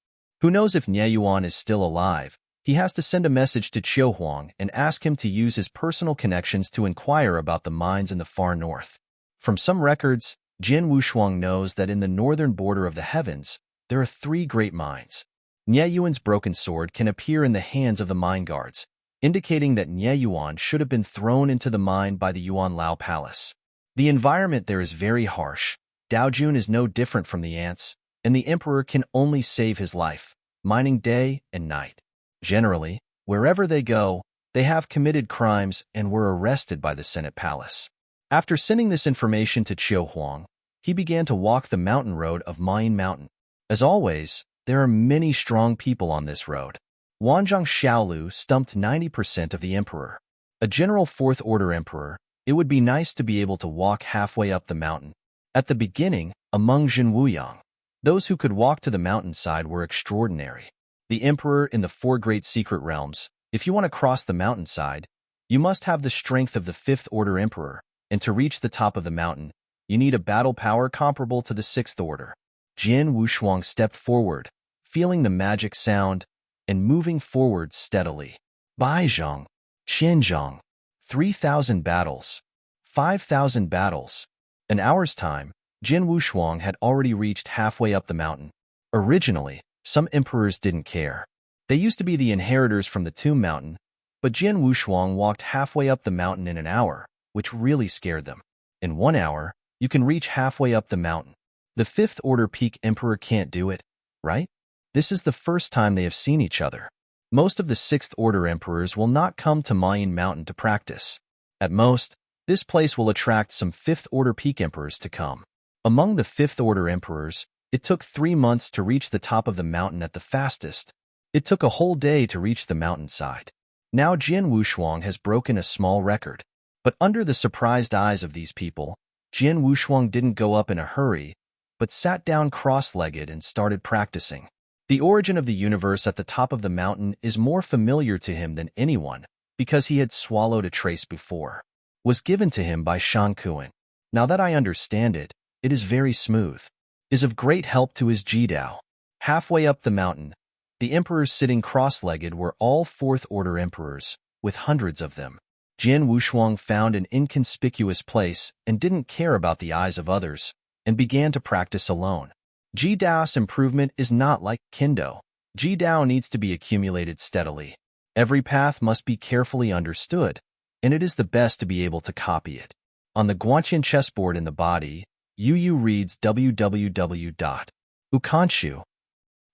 Who knows if Nie Yuan is still alive? He has to send a message to Qiu Huang and ask him to use his personal connections to inquire about the mines in the far north. From some records, Jin Wushuang knows that in the northern border of the heavens, there are three great mines. Nie Yuan's broken sword can appear in the hands of the mine guards, indicating that Nie Yuan should have been thrown into the mine by the Yuan Lao Palace. The environment there is very harsh. Dao Jun is no different from the ants, and the emperor can only save his life, mining day and night. Generally, wherever they go, they have committed crimes and were arrested by the Senate Palace. After sending this information to Qiu Huang, he began to walk the mountain road of Mayan Mountain. As always, there are many strong people on this road. Wanzhong Xiaolu stumped 90% of the emperor. A general fourth-order emperor, it would be nice to be able to walk halfway up the mountain. At the beginning, among Jin Wuyang, those who could walk to the mountainside were extraordinary. The emperor in the four great secret realms, if you want to cross the mountainside, you must have the strength of the fifth-order emperor, and to reach the top of the mountain, you need a battle power comparable to the sixth order. Jin Wushuang stepped forward, feeling the magic sound, and moving forward steadily. Baizhong, Qianzhong, 3,000 battles, 5,000 battles. An hour's time, Jin Wushuang had already reached halfway up the mountain. Originally, some emperors didn't care. They used to be the inheritors from the Tomb Mountain, but Jin Wushuang walked halfway up the mountain in an hour, which really scared them. In 1 hour, you can reach halfway up the mountain. The fifth-order peak emperor can't do it, right? This is the first time they have seen each other. Most of the sixth-order emperors will not come to Mayan Mountain to practice. At most, this place will attract some fifth-order peak emperors to come. Among the fifth-order emperors, it took 3 months to reach the top of the mountain at the fastest. It took a whole day to reach the mountainside. Now Jin Wushuang has broken a small record. But under the surprised eyes of these people, Jin Wushuang didn't go up in a hurry, but sat down cross-legged and started practicing. The origin of the universe at the top of the mountain is more familiar to him than anyone, because he had swallowed a trace before. Was given to him by Shan Kuan. Now that I understand it, it is very smooth. Is of great help to his Jidao. Halfway up the mountain, the emperors sitting cross-legged were all fourth-order emperors, with hundreds of them. Jin Wushuang found an inconspicuous place and didn't care about the eyes of others, and began to practice alone. Jidao's improvement is not like Kendo. Jidao needs to be accumulated steadily. Every path must be carefully understood, and it is the best to be able to copy it. On the Guanqian chessboard in the body, Yu reads www.ukanshu.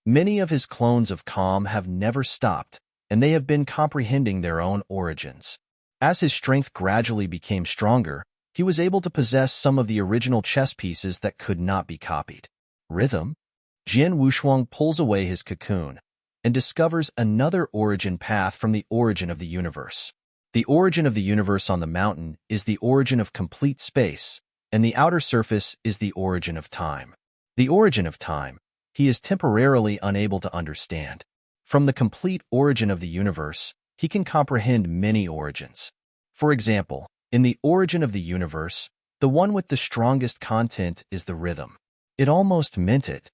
Many of his clones of Calm have never stopped, and they have been comprehending their own origins. As his strength gradually became stronger, he was able to possess some of the original chess pieces that could not be copied. Rhythm? Jin Wushuang pulls away his cocoon and discovers another origin path from the origin of the universe. The origin of the universe on the mountain is the origin of complete space, and the outer surface is the origin of time. The origin of time, he is temporarily unable to understand. From the complete origin of the universe, he can comprehend many origins. For example, in the origin of the universe, the one with the strongest content is the rhythm. It almost meant it.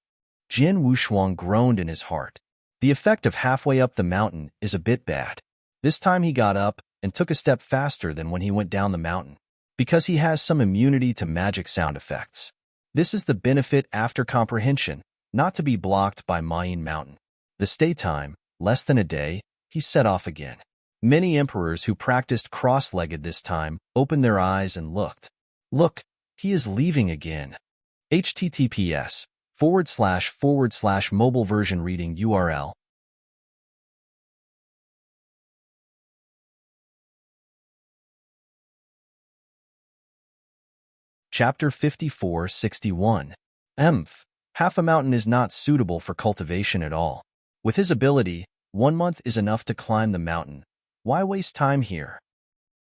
Jin Wushuang groaned in his heart. The effect of halfway up the mountain is a bit bad. This time he got up and took a step faster than when he went down the mountain, because he has some immunity to magic sound effects. This is the benefit after comprehension, not to be blocked by Mayan Mountain. The stay time, less than a day, he set off again. Many emperors who practiced cross-legged this time opened their eyes and looked. Look, he is leaving again. https://mobile version reading URL. Chapter 54:61. Half a mountain is not suitable for cultivation at all. With his ability, 1 month is enough to climb the mountain. Why waste time here?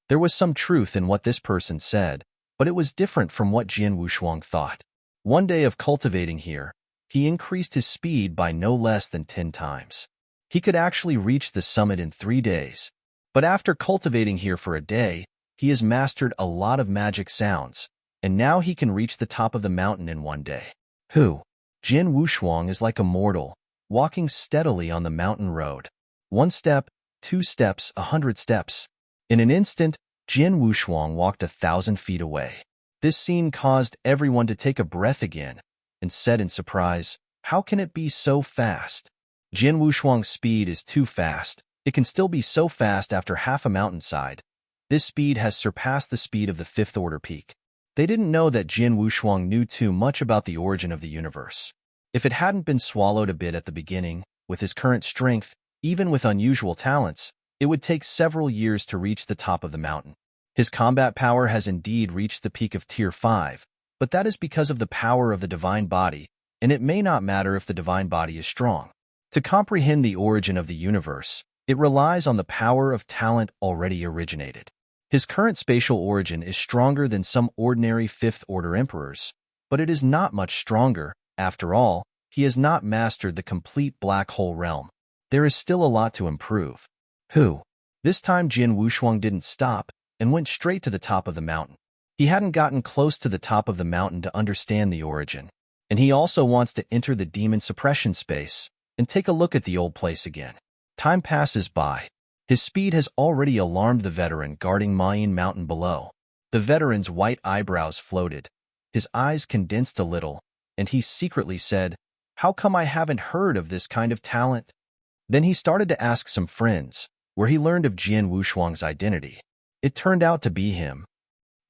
There was some truth in what this person said, but it was different from what Jin Wushuang thought. 1 day of cultivating here, he increased his speed by no less than 10 times. He could actually reach the summit in 3 days. But after cultivating here for a day, he has mastered a lot of magic sounds, and now he can reach the top of the mountain in 1 day. Jin Wushuang is like a mortal, walking steadily on the mountain road. 1 step, 2 steps, 100 steps. In an instant, Jin Wushuang walked 1,000 feet away. This scene caused everyone to take a breath again and said in surprise, "How can it be so fast?" Jin Wushuang's speed is too fast. It can still be so fast after half a mountainside. This speed has surpassed the speed of the fifth order peak. They didn't know that Jin Wushuang knew too much about the origin of the universe. If it hadn't been swallowed a bit at the beginning, with his current strength, even with unusual talents, it would take several years to reach the top of the mountain. His combat power has indeed reached the peak of Tier 5, but that is because of the power of the divine body, and it may not matter if the divine body is strong. To comprehend the origin of the universe, it relies on the power of talent already originated. His current spatial origin is stronger than some ordinary fifth-order emperors, but it is not much stronger. After all, he has not mastered the complete black hole realm. There is still a lot to improve. This time Jin Wushuang didn't stop and went straight to the top of the mountain. He hadn't gotten close to the top of the mountain to understand the origin, and he also wants to enter the demon suppression space and take a look at the old place again. Time passes by. His speed has already alarmed the veteran guarding Mayan Mountain below. The veteran's white eyebrows floated. His eyes condensed a little, and he secretly said, "How come I haven't heard of this kind of talent?" Then he started to ask some friends, where he learned of Jin Wushuang's identity. It turned out to be him.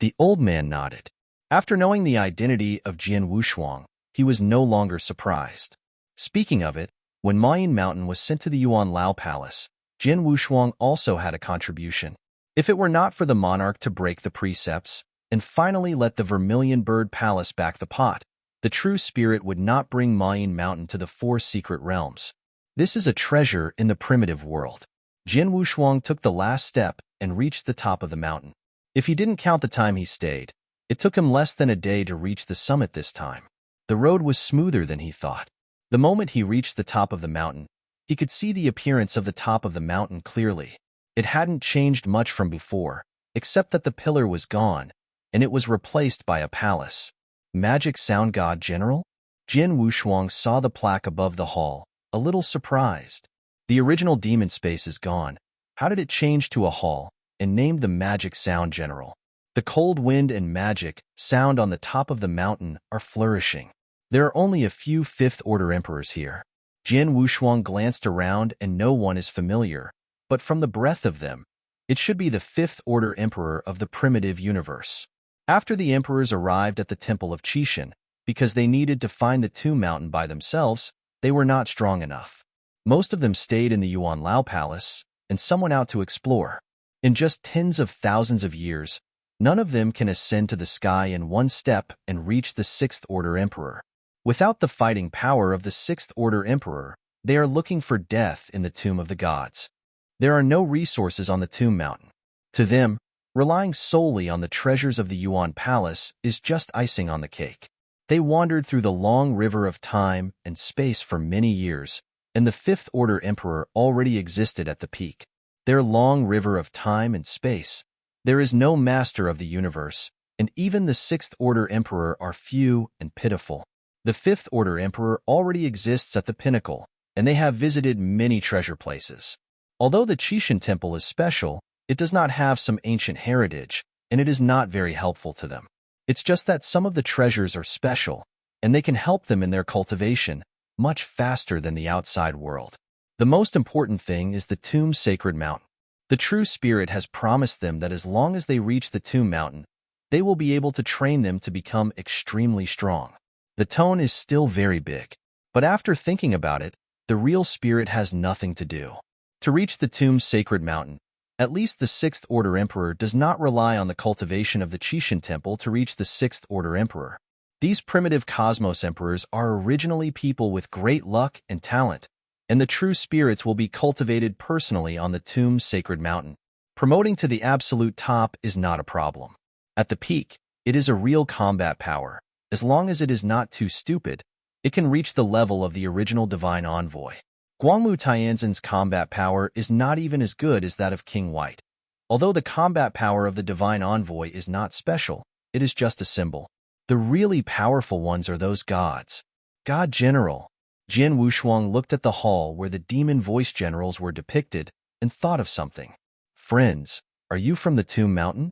The old man nodded. After knowing the identity of Jin Wushuang, he was no longer surprised. Speaking of it, when Mayan Mountain was sent to the Yuan Lao Palace, Jin Wushuang also had a contribution. If it were not for the monarch to break the precepts and finally let the Vermilion Bird Palace back the pot, the true spirit would not bring Mayan Mountain to the four secret realms. This is a treasure in the primitive world. Jin Wushuang took the last step and reached the top of the mountain. If he didn't count the time he stayed, it took him less than a day to reach the summit this time. The road was smoother than he thought. The moment he reached the top of the mountain, he could see the appearance of the top of the mountain clearly. It hadn't changed much from before, except that the pillar was gone, and it was replaced by a palace. Magic Sound God General? Jin Wushuang saw the plaque above the hall, a little surprised. The original demon space is gone. How did it change to a hall and named the Magic Sound General? The cold wind and magic sound on the top of the mountain are flourishing. There are only a few fifth-order emperors here. Jin Wushuang glanced around and no one is familiar, but from the breath of them, it should be the fifth-order emperor of the primitive universe. After the emperors arrived at the Temple of Qishan, because they needed to find the tomb mountain by themselves, they were not strong enough. Most of them stayed in the Yuan Lao Palace, and some went out to explore. In just tens of thousands of years, none of them can ascend to the sky in one step and reach the sixth-order emperor. Without the fighting power of the sixth-order emperor, they are looking for death in the tomb of the gods. There are no resources on the tomb mountain. To them, relying solely on the treasures of the Yuan Palace is just icing on the cake. They wandered through the long river of time and space for many years, and the fifth-order emperor already existed at the peak. Their long river of time and space. There is no master of the universe, and even the sixth-order emperor are few and pitiful. The fifth-order emperor already exists at the pinnacle, and they have visited many treasure places. Although the Qishan temple is special, it does not have some ancient heritage, and it is not very helpful to them. It's just that some of the treasures are special, and they can help them in their cultivation much faster than the outside world. The most important thing is the Tomb Sacred Mountain. The true spirit has promised them that as long as they reach the Tomb Mountain, they will be able to train them to become extremely strong. The tone is still very big, but after thinking about it, the real spirit has nothing to do. To reach the Tomb Sacred Mountain, at least the sixth-order emperor does not rely on the cultivation of the Qishan temple to reach the sixth-order emperor. These primitive cosmos emperors are originally people with great luck and talent, and the true spirits will be cultivated personally on the Tomb Sacred Mountain. Promoting to the absolute top is not a problem. At the peak, it is a real combat power. As long as it is not too stupid, it can reach the level of the original Divine Envoy. Guangmu Tianzhen's combat power is not even as good as that of King White. Although the combat power of the Divine Envoy is not special, it is just a symbol. The really powerful ones are those gods. God General. Jin Wushuang looked at the hall where the demon voice generals were depicted and thought of something. Friends, are you from the Tomb Mountain?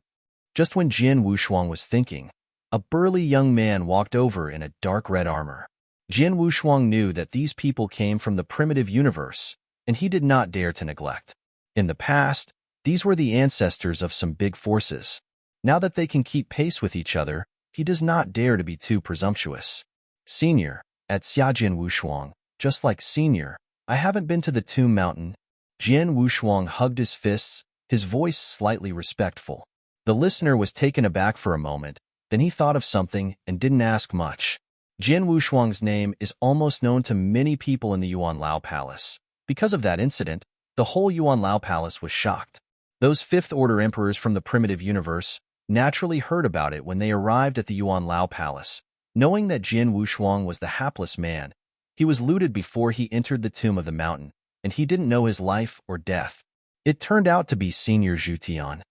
Just when Jin Wushuang was thinking, A burly young man walked over in a dark red armor. Jin Wushuang knew that these people came from the primitive universe, and he did not dare to neglect. In the past, these were the ancestors of some big forces. Now that they can keep pace with each other, he does not dare to be too presumptuous. Senior, at Xiajin Wushuang, just like Senior, I haven't been to the Tomb Mountain. Jin Wushuang hugged his fists, his voice slightly respectful. The listener was taken aback for a moment, then he thought of something and didn't ask much. Jin Wushuang's name is almost known to many people in the Yuanlao Palace. Because of that incident, the whole Yuanlao Palace was shocked. Those fifth-order emperors from the primitive universe naturally heard about it when they arrived at the Yuanlao Palace. Knowing that Jin Wushuang was the hapless man, he was looted before he entered the Tomb of the Mountain, and he didn't know his life or death. It turned out to be Senior Zhu Tian.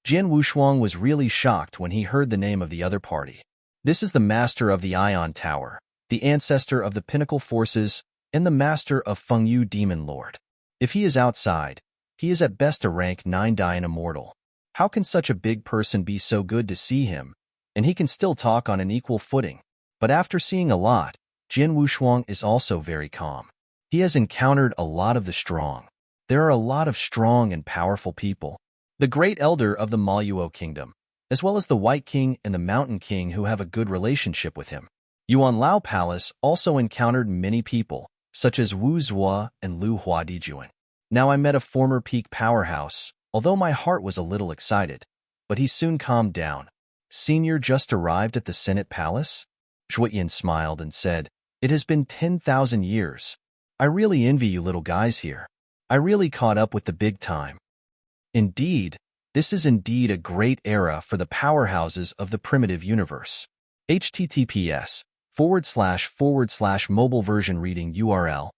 Jin Wushuang was really shocked when he heard the name of the other party. This is the master of the Ion Tower, the ancestor of the Pinnacle Forces, and the master of Fengyu Demon Lord. If he is outside, he is at best a rank 9 Dian immortal. How can such a big person be so good to see him? And he can still talk on an equal footing. But after seeing a lot, Jin Wushuang is also very calm. He has encountered a lot of the strong. There are a lot of strong and powerful people. The great elder of the Maluo kingdom, as well as the White King and the Mountain King who have a good relationship with him. Yuanlao Palace also encountered many people, such as Wu Zhuo and Lu Huadijuan. Now I met a former peak powerhouse, although my heart was a little excited, but he soon calmed down. Senior just arrived at the Senate Palace? Zhuoyan smiled and said, "It has been 10,000 years. I really envy you little guys here. I really caught up with the big time." Indeed, this is indeed a great era for the powerhouses of the primitive universe. https://mobile version reading URL.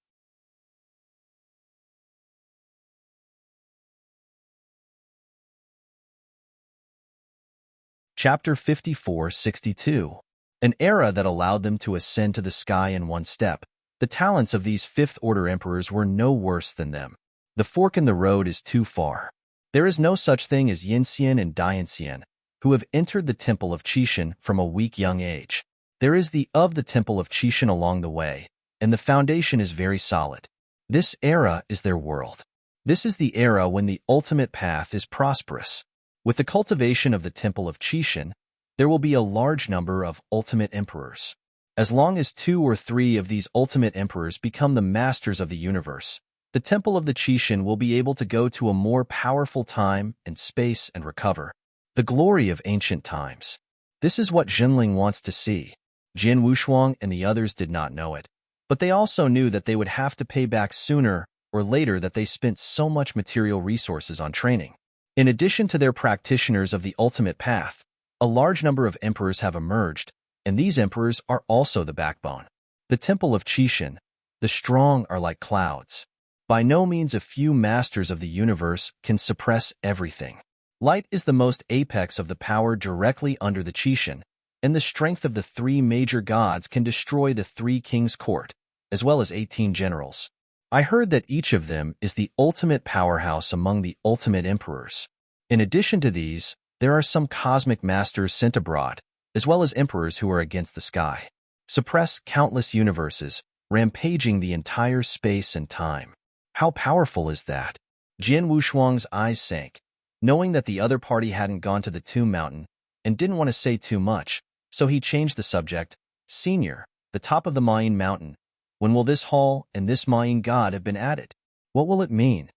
Chapter 5462. An era that allowed them to ascend to the sky in one step. The talents of these fifth-order emperors were no worse than them. The fork in the road is too far. There is no such thing as Yinxian and Dianxian, who have entered the Temple of Qixin from a weak young age. There is the Temple of Qixin along the way, and the foundation is very solid. This era is their world. This is the era when the ultimate path is prosperous. With the cultivation of the Temple of Qixin, there will be a large number of ultimate emperors. As long as 2 or 3 of these ultimate emperors become the masters of the universe, the Temple of the Qixin will be able to go to a more powerful time and space and recover. The glory of ancient times. This is what Jinling wants to see. Jin Wushuang and the others did not know it, but they also knew that they would have to pay back sooner or later that they spent so much material resources on training. In addition to their practitioners of the ultimate path, a large number of emperors have emerged, and these emperors are also the backbone. The Temple of Qixin, the strong are like clouds. By no means a few masters of the universe can suppress everything. Light is the most apex of the power directly under the Qixin, and the strength of the 3 major gods can destroy the 3 kings' court, as well as 18 generals. I heard that each of them is the ultimate powerhouse among the ultimate emperors. In addition to these, there are some cosmic masters sent abroad, as well as emperors who are against the sky. Suppress countless universes, rampaging the entire space and time. How powerful is that? Jin Wushuang's eyes sank, knowing that the other party hadn't gone to the Tomb Mountain and didn't want to say too much, so he changed the subject. Senior, the top of the Mayan Mountain. When will this hall and this Mayan god have been added? What will it mean?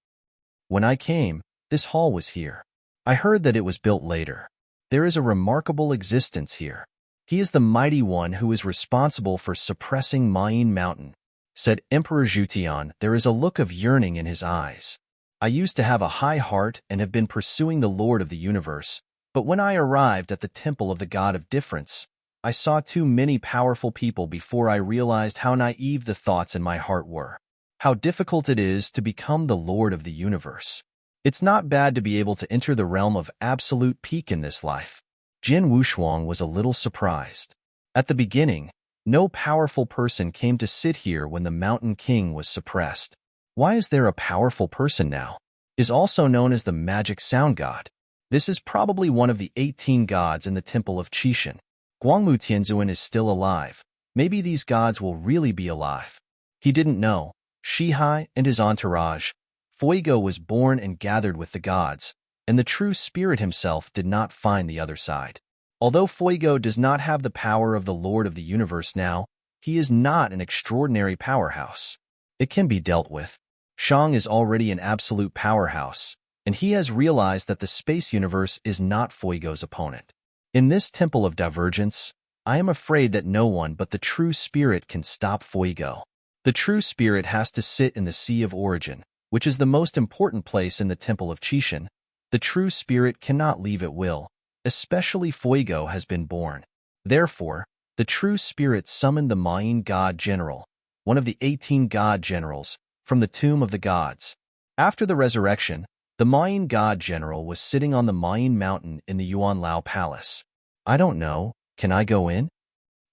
When I came, this hall was here. I heard that it was built later. There is a remarkable existence here. He is the mighty one who is responsible for suppressing Mayan Mountain, said Emperor Zhutian. There is a look of yearning in his eyes. I used to have a high heart and have been pursuing the Lord of the universe, but when I arrived at the Temple of the God of Difference, I saw too many powerful people before I realized how naive the thoughts in my heart were. How difficult it is to become the Lord of the universe. It's not bad to be able to enter the realm of absolute peak in this life. Jin Wushuang was a little surprised. At the beginning, no powerful person came to sit here when the Mountain King was suppressed. Why is there a powerful person now? Is also known as the Magic Sound God. This is probably one of the 18 gods in the Temple of Qixin. Guangmu Tianzuan is still alive. Maybe these gods will really be alive. He didn't know. Shihai and his entourage. Fuego was born and gathered with the gods, and the true spirit himself did not find the other side. Although Fuego does not have the power of the Lord of the Universe now, he is not an extraordinary powerhouse. It can be dealt with. Shang is already an absolute powerhouse, and he has realized that the space universe is not Fuego's opponent. In this temple of divergence, I am afraid that no one but the true spirit can stop Fuego. The true spirit has to sit in the Sea of Origin, which is the most important place in the Temple of Qixin. The true spirit cannot leave at will, especially Fuego has been born. Therefore, the true spirit summoned the Mayan God General, one of the 18 God Generals, from the tomb of the gods. After the resurrection, the Mayan God General was sitting on the Mayan mountain in the Yuanlao Palace. I don't know, can I go in?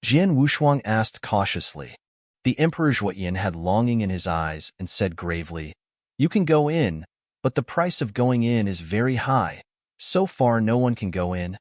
Jian Wushuang asked cautiously. The Emperor Zhuoyan had longing in his eyes and said gravely, "You can go in, but the price of going in is very high. So far no one can go in.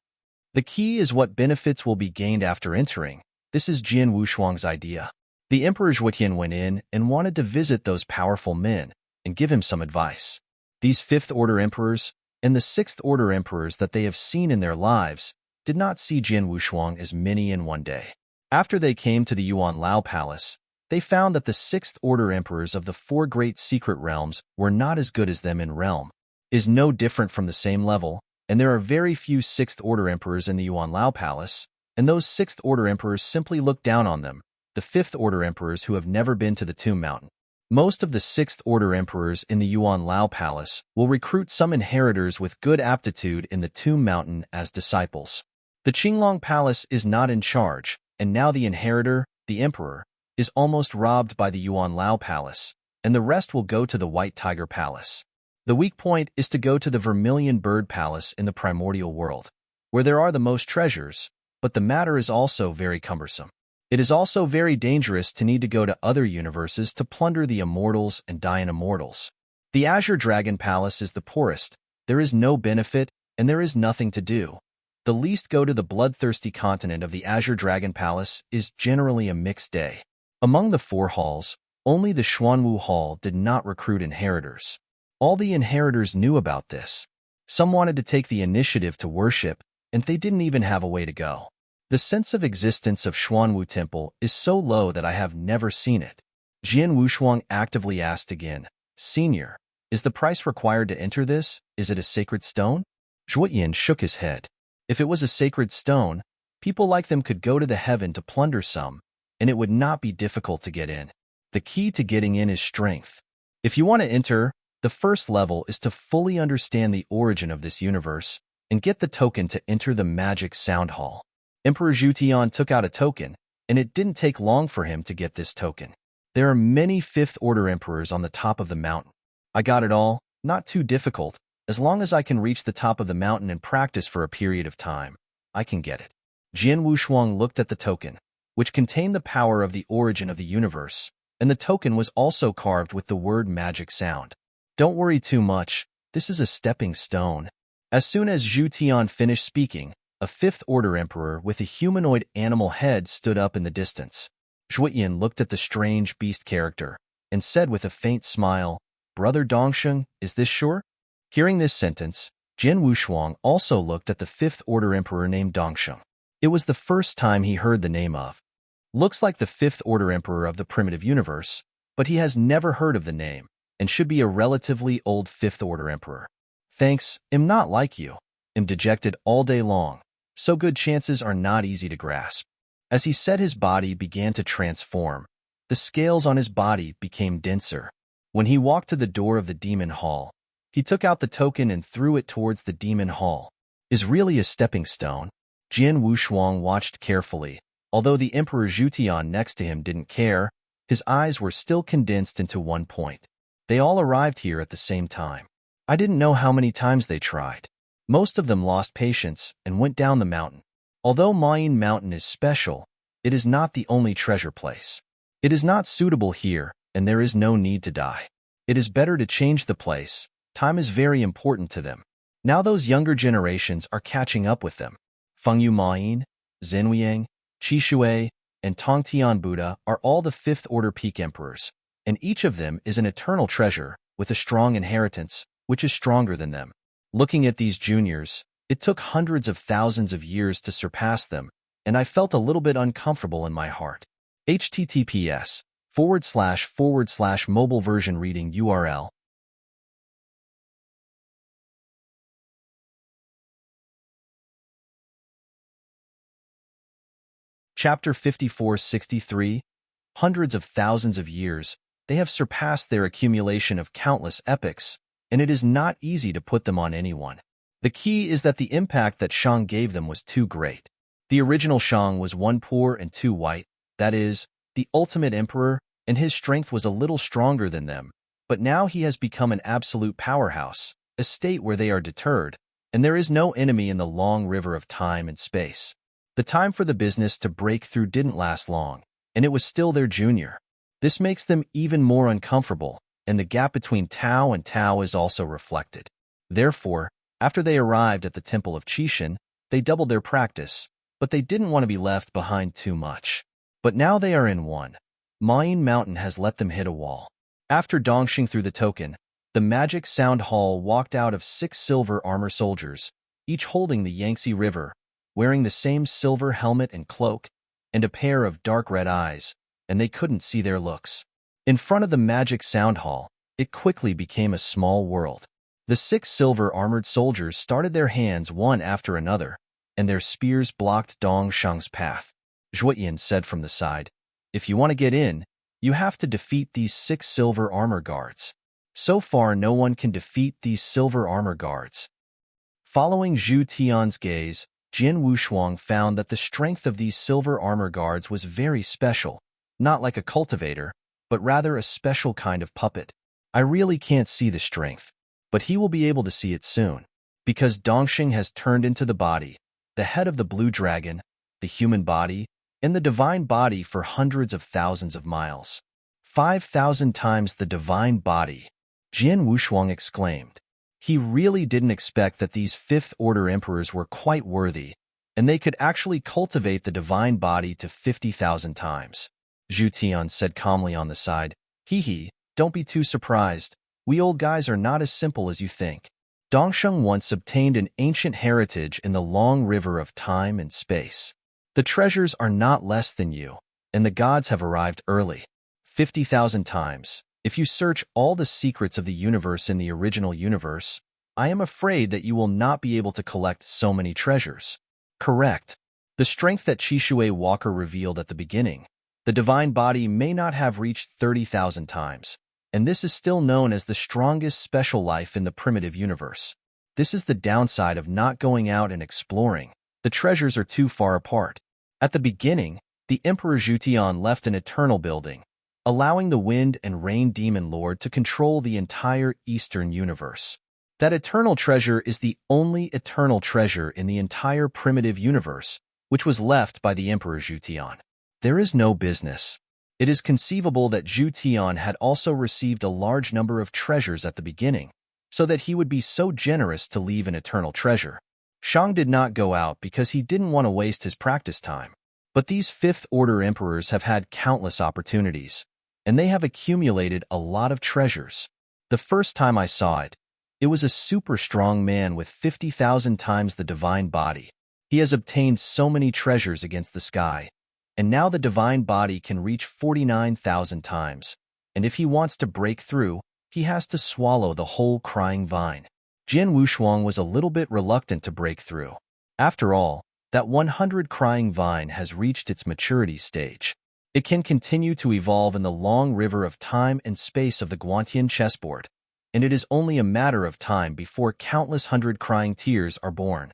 The key is what benefits will be gained after entering. This is Jian Wushuang's idea." The Emperor Zhuoyan went in and wanted to visit those powerful men and give him some advice. These fifth-order emperors and the sixth-order emperors that they have seen in their lives did not see Jian Wushuang as many in one day. After they came to the Yuanlao Palace, they found that the sixth-order emperors of the 4 great secret realms were not as good as them in realm, is no different from the same level, and there are very few sixth-order emperors in the Yuanlao Palace, and those sixth-order emperors simply look down on them, the fifth-order emperors who have never been to the Tomb Mountain. Most of the sixth-order emperors in the Yuanlao Palace will recruit some inheritors with good aptitude in the Tomb Mountain as disciples. The Qinglong Palace is not in charge, and now the inheritor, the emperor, is almost robbed by the Yuanlao Palace, and the rest will go to the White Tiger Palace. The weak point is to go to the Vermilion Bird Palace in the primordial world, where there are the most treasures, but the matter is also very cumbersome. It is also very dangerous to need to go to other universes to plunder the immortals and die in immortals. The Azure Dragon Palace is the poorest, there is no benefit, and there is nothing to do. The least go to the bloodthirsty continent of the Azure Dragon Palace is generally a mixed day. Among the 4 halls, only the Xuanwu Hall did not recruit inheritors. All the inheritors knew about this. Some wanted to take the initiative to worship, and they didn't even have a way to go. The sense of existence of Xuanwu Temple is so low that I have never seen it. Jian Wushuang actively asked again, "Senior, is the price required to enter this? Is it a sacred stone?" Zhuoyan shook his head. If it was a sacred stone, people like them could go to the heaven to plunder some, and it would not be difficult to get in. The key to getting in is strength. If you want to enter, the first level is to fully understand the origin of this universe and get the token to enter the magic sound hall. Emperor Zhu Tian took out a token, and it didn't take long for him to get this token. There are many fifth-order emperors on the top of the mountain. I got it all, not too difficult. As long as I can reach the top of the mountain and practice for a period of time, I can get it. Jian Wushuang looked at the token, which contained the power of the origin of the universe, and the token was also carved with the word magic sound. Don't worry too much, this is a stepping stone. As soon as Zhu Tian finished speaking, a fifth-order emperor with a humanoid animal head stood up in the distance. Zhuoyan looked at the strange beast character and said with a faint smile, "Brother Dongsheng, is this sure?" Hearing this sentence, Jian Wushuang also looked at the fifth-order emperor named Dongsheng. It was the first time he heard the name of. Looks like the fifth-order emperor of the primitive universe, but he has never heard of the name, and should be a relatively old fifth-order emperor. "Thanks, am not like you. Am dejected all day long, so good chances are not easy to grasp." As he said, his body began to transform. The scales on his body became denser. When he walked to the door of the demon hall, he took out the token and threw it towards the demon hall. Is really a stepping stone. Jian Wushuang watched carefully. Although the Emperor Zhu Tian next to him didn't care, his eyes were still condensed into one point. They all arrived here at the same time. I didn't know how many times they tried. Most of them lost patience and went down the mountain. Although Mayan Mountain is special, it is not the only treasure place. It is not suitable here, and there is no need to die. It is better to change the place. Time is very important to them. Now those younger generations are catching up with them. Fengyu Mayin, Zhenliang, Qishui, and Tongtian Buddha are all the fifth-order peak emperors, and each of them is an eternal treasure with a strong inheritance, which is stronger than them. Looking at these juniors, it took hundreds of thousands of years to surpass them, and I felt a little bit uncomfortable in my heart. https://mobile version reading URL. Chapter 5463. Hundreds of thousands of years, they have surpassed their accumulation of countless epics, and it is not easy to put them on anyone. The key is that the impact that Shang gave them was too great. The original Shang was one poor and two white, that is, the ultimate emperor, and his strength was a little stronger than them, but now he has become an absolute powerhouse, a state where they are deterred, and there is no enemy in the long river of time and space. The time for the business to break through didn't last long, and it was still their junior. This makes them even more uncomfortable, and the gap between Tao and Tao is also reflected. Therefore, after they arrived at the Temple of Qishan, they doubled their practice, but they didn't want to be left behind too much. But now they are in one. Mayan Mountain has let them hit a wall. After dongxing through the token, the magic sound hall walked out of 6 silver armor soldiers, each holding the Yangtze River, wearing the same silver helmet and cloak, and a pair of dark red eyes, and they couldn't see their looks. In front of the magic sound hall, it quickly became a small world. The 6 silver-armored soldiers started their hands one after another, and their spears blocked Dong Shang's path. Zhuoyan said from the side, "If you want to get in, you have to defeat these 6 silver armor guards." So far, no one can defeat these silver armor guards. Following Zhu Tian's gaze, Jin Wushuang found that the strength of these silver armor guards was very special, not like a cultivator, but rather a special kind of puppet. I really can't see the strength, but he will be able to see it soon, because Dongxing has turned into the body, the head of the blue dragon, the human body, and the divine body for hundreds of thousands of miles. 5,000 times the divine body, Jin Wushuang exclaimed. He really didn't expect that these fifth-order emperors were quite worthy, and they could actually cultivate the divine body to 50,000 times. Zhu Tian said calmly on the side, "Hee, don't be too surprised. We old guys are not as simple as you think. Dongsheng once obtained an ancient heritage in the long river of time and space. The treasures are not less than you, and the gods have arrived early. 50,000 times. If you search all the secrets of the universe in the original universe, I am afraid that you will not be able to collect so many treasures." Correct. The strength that Qishui Walker revealed at the beginning, the divine body may not have reached 30,000 times, and this is still known as the strongest special life in the primitive universe. This is the downside of not going out and exploring. The treasures are too far apart. At the beginning, the Emperor Zhutian left an eternal building, allowing the Wind and Rain Demon Lord to control the entire Eastern universe. That eternal treasure is the only eternal treasure in the entire primitive universe, which was left by the Emperor Zhutian. There is no business. It is conceivable that Zhu Tian had also received a large number of treasures at the beginning, so that he would be so generous to leave an eternal treasure. Shang did not go out because he didn't want to waste his practice time. But these fifth-order emperors have had countless opportunities, and they have accumulated a lot of treasures. The first time I saw it, it was a super strong man with 50,000 times the divine body. He has obtained so many treasures against the sky, and now the divine body can reach 49,000 times, and if he wants to break through, he has to swallow the whole crying vine. Jin Wushuang was a little bit reluctant to break through. After all, that 100 crying vine has reached its maturity stage. It can continue to evolve in the long river of time and space of the Guantian chessboard, and it is only a matter of time before countless hundred crying tears are born.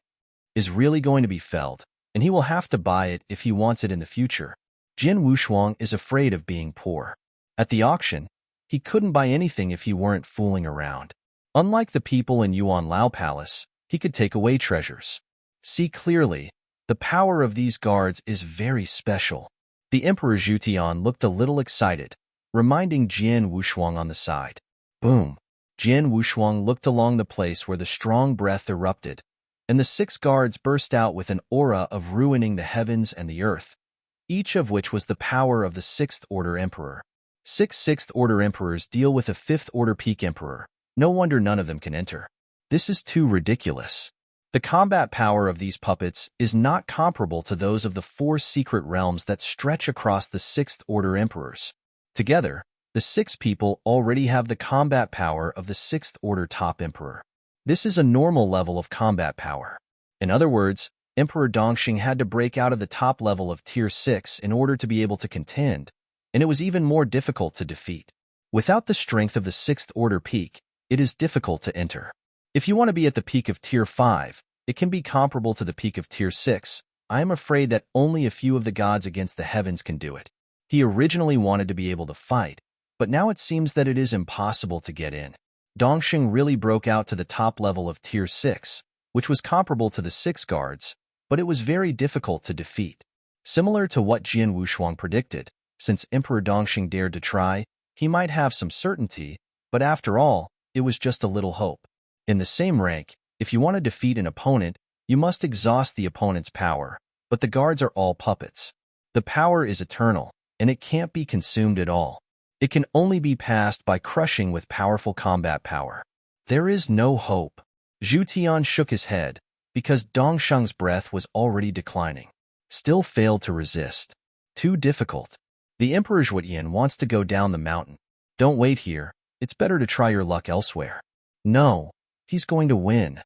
Is really going to be felled, and he will have to buy it if he wants it in the future. Jin Wushuang is afraid of being poor. At the auction, he couldn't buy anything if he weren't fooling around. Unlike the people in Yuan Lao Palace, he could take away treasures. See clearly, the power of these guards is very special. The Emperor Zhutian looked a little excited, reminding Jin Wushuang on the side. Boom! Jin Wushuang looked along the place where the strong breath erupted, and the 6 guards burst out with an aura of ruining the heavens and the earth, each of which was the power of the 6th Order Emperor. 6 Sixth Order Emperors deal with a 5th Order Peak Emperor. No wonder none of them can enter. This is too ridiculous. The combat power of these puppets is not comparable to those of the 4 secret realms that stretch across the 6th Order Emperors. Together, the 6 people already have the combat power of the 6th Order Top Emperor. This is a normal level of combat power. In other words, Emperor Dongxing had to break out of the top level of Tier 6 in order to be able to contend, and it was even more difficult to defeat. Without the strength of the 6th Order Peak, it is difficult to enter. If you want to be at the peak of Tier 5, it can be comparable to the peak of Tier 6. I am afraid that only a few of the gods against the heavens can do it. He originally wanted to be able to fight, but now it seems that it is impossible to get in. Dongxing really broke out to the top level of Tier 6, which was comparable to the 6 guards, but it was very difficult to defeat. Similar to what Jian Wushuang predicted, since Emperor Dongxing dared to try, he might have some certainty, but after all, it was just a little hope. In the same rank, if you want to defeat an opponent, you must exhaust the opponent's power, but the guards are all puppets. The power is eternal, and it can't be consumed at all. It can only be passed by crushing with powerful combat power. There is no hope. Zhu Tian shook his head, because Dongsheng's breath was already declining. Still failed to resist. Too difficult. The Emperor Zhuotian wants to go down the mountain. Don't wait here. It's better to try your luck elsewhere. No, he's going to win.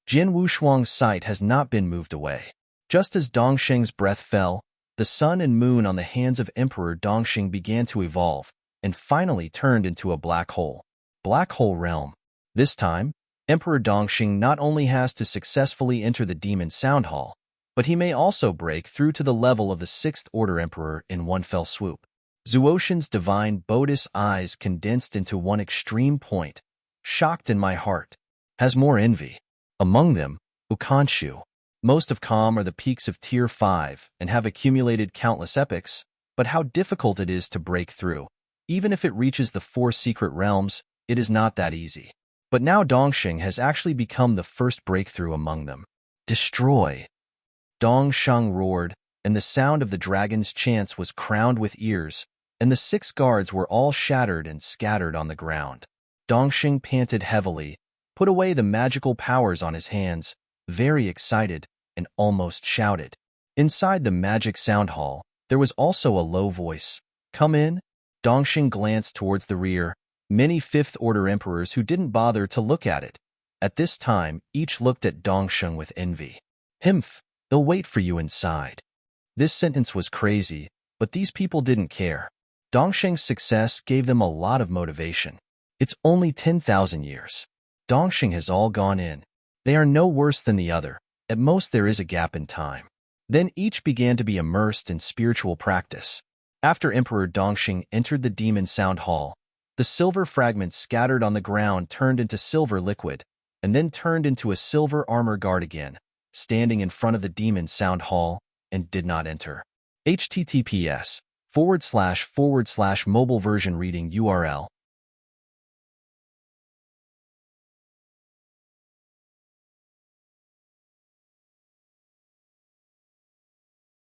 Jian Wushuang's sight has not been moved away. Just as Dongsheng's breath fell, the sun and moon on the hands of Emperor Dongxing began to evolve, and finally turned into a black hole. Black hole realm. This time, Emperor Dongxing not only has to successfully enter the Demon Sound Hall, but he may also break through to the level of the 6th Order Emperor in one fell swoop. Zuoshan's divine Bodis eyes condensed into one extreme point. Shocked in my heart. Has more envy. Among them, Ukanshu. Most of Kham are the peaks of Tier 5 and have accumulated countless epics, but how difficult it is to break through. Even if it reaches the 4 secret realms, it is not that easy. But now Dongxing has actually become the first breakthrough among them. Destroy. Dongsheng roared, and the sound of the dragon's chants was crowned with ears, and the 6 guards were all shattered and scattered on the ground. Dongxing panted heavily, put away the magical powers on his hands, very excited, and almost shouted. Inside the magic sound hall, there was also a low voice. Come in? Dongxing glanced towards the rear. Many 5th Order Emperors who didn't bother to look at it. At this time, each looked at Dongxing with envy. Himph, they'll wait for you inside. This sentence was crazy, but these people didn't care. Dongxing's success gave them a lot of motivation. It's only 10,000 years. Dongxing has all gone in. They are no worse than the other. At most there is a gap in time. Then each began to be immersed in spiritual practice. After Emperor Dongxing entered the Demon Sound Hall, the silver fragments scattered on the ground turned into silver liquid, and then turned into a silver armor guard again, standing in front of the Demon Sound Hall, and did not enter. https://mobile version reading URL.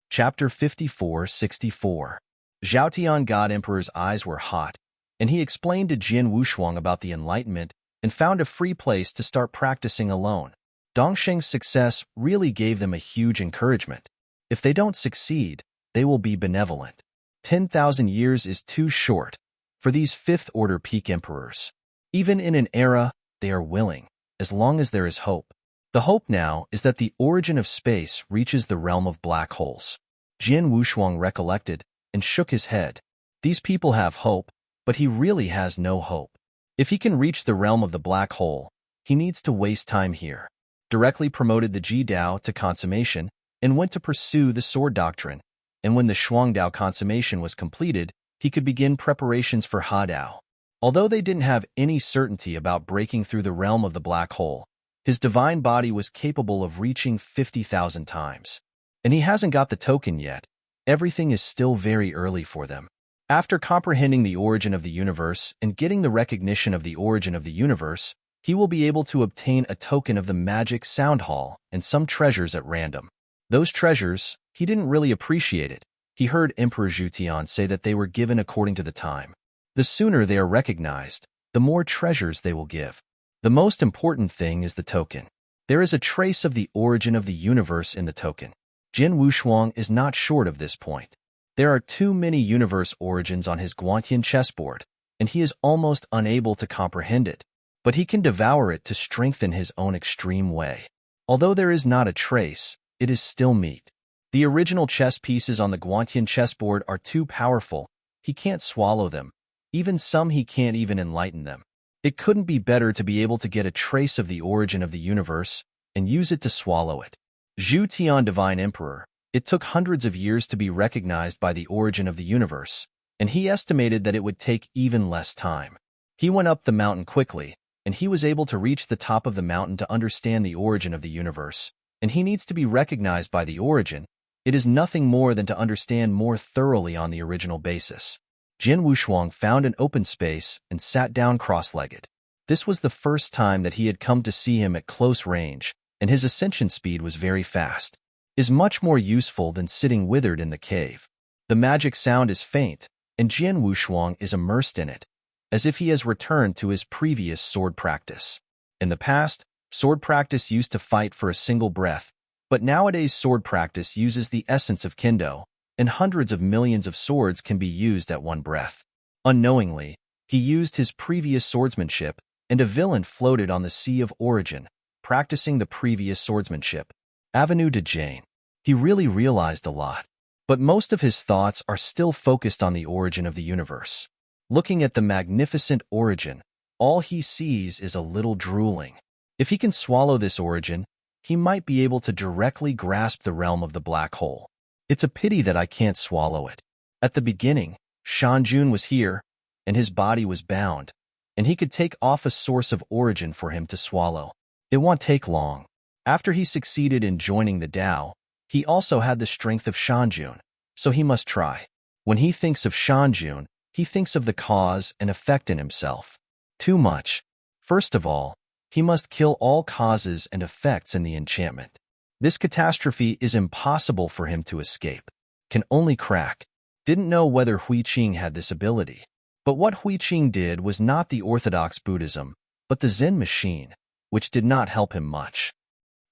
Chapter 54-64. Zhaotian God Emperor's eyes were hot, and he explained to Jian Wushuang about the Enlightenment and found a free place to start practicing alone. Dongxing's success really gave them a huge encouragement. If they don't succeed, they will be benevolent. 10,000 years is too short for these 5th Order Peak Emperors. Even in an era, they are willing, as long as there is hope. The hope now is that the origin of space reaches the realm of black holes. Jian Wushuang recollected and shook his head. These people have hope, but he really has no hope. If he can reach the realm of the black hole, he needs to waste time here. Directly promoted the Ji Dao to consummation and went to pursue the sword doctrine, and when the Shuang Dao consummation was completed, he could begin preparations for Ha Dao. Although they didn't have any certainty about breaking through the realm of the black hole, his divine body was capable of reaching 50,000 times. And he hasn't got the token yet. Everything is still very early for them. After comprehending the origin of the universe and getting the recognition of the origin of the universe, he will be able to obtain a token of the magic sound hall and some treasures at random. Those treasures, he didn't really appreciate it. He heard Emperor Zhutian say that they were given according to the time. The sooner they are recognized, the more treasures they will give. The most important thing is the token. There is a trace of the origin of the universe in the token. Jin Wushuang is not short of this point. There are too many universe origins on his Guantian chessboard, and he is almost unable to comprehend it. But he can devour it to strengthen his own extreme way. Although there is not a trace, it is still meat. The original chess pieces on the Guantian chessboard are too powerful. He can't swallow them. Even some he can't even enlighten them. It couldn't be better to be able to get a trace of the origin of the universe and use it to swallow it. Zhu Tian, Divine Emperor, it took hundreds of years to be recognized by the origin of the universe, and he estimated that it would take even less time. He went up the mountain quickly, and he was able to reach the top of the mountain to understand the origin of the universe, and he needs to be recognized by the origin. It is nothing more than to understand more thoroughly on the original basis. Jin Wushuang found an open space and sat down cross-legged. This was the first time that he had come to see him at close range, and his ascension speed was very fast. Is much more useful than sitting withered in the cave. The magic sound is faint, and Jin Wushuang is immersed in it, as if he has returned to his previous sword practice. In the past, sword practice used to fight for a single breath, but nowadays sword practice uses the essence of Kendo, and hundreds of millions of swords can be used at one breath. Unknowingly, he used his previous swordsmanship, and a villain floated on the sea of origin, practicing the previous swordsmanship. Avenue de Jane. He really realized a lot, but most of his thoughts are still focused on the origin of the universe. Looking at the magnificent origin, all he sees is a little drooling. If he can swallow this origin, he might be able to directly grasp the realm of the black hole. It's a pity that I can't swallow it. At the beginning, Shanjun was here, and his body was bound, and he could take off a source of origin for him to swallow. It won't take long. After he succeeded in joining the Tao, he also had the strength of Shanjun, so he must try. When he thinks of Shanjun, he thinks of the cause and effect in himself. Too much. First of all, he must kill all causes and effects in the enchantment. This catastrophe is impossible for him to escape. Can only crack. Didn't know whether Hui Qing had this ability. But what Hui Qing did was not the orthodox Buddhism, but the Zen machine, which did not help him much.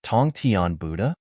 Tong Tian Buddha?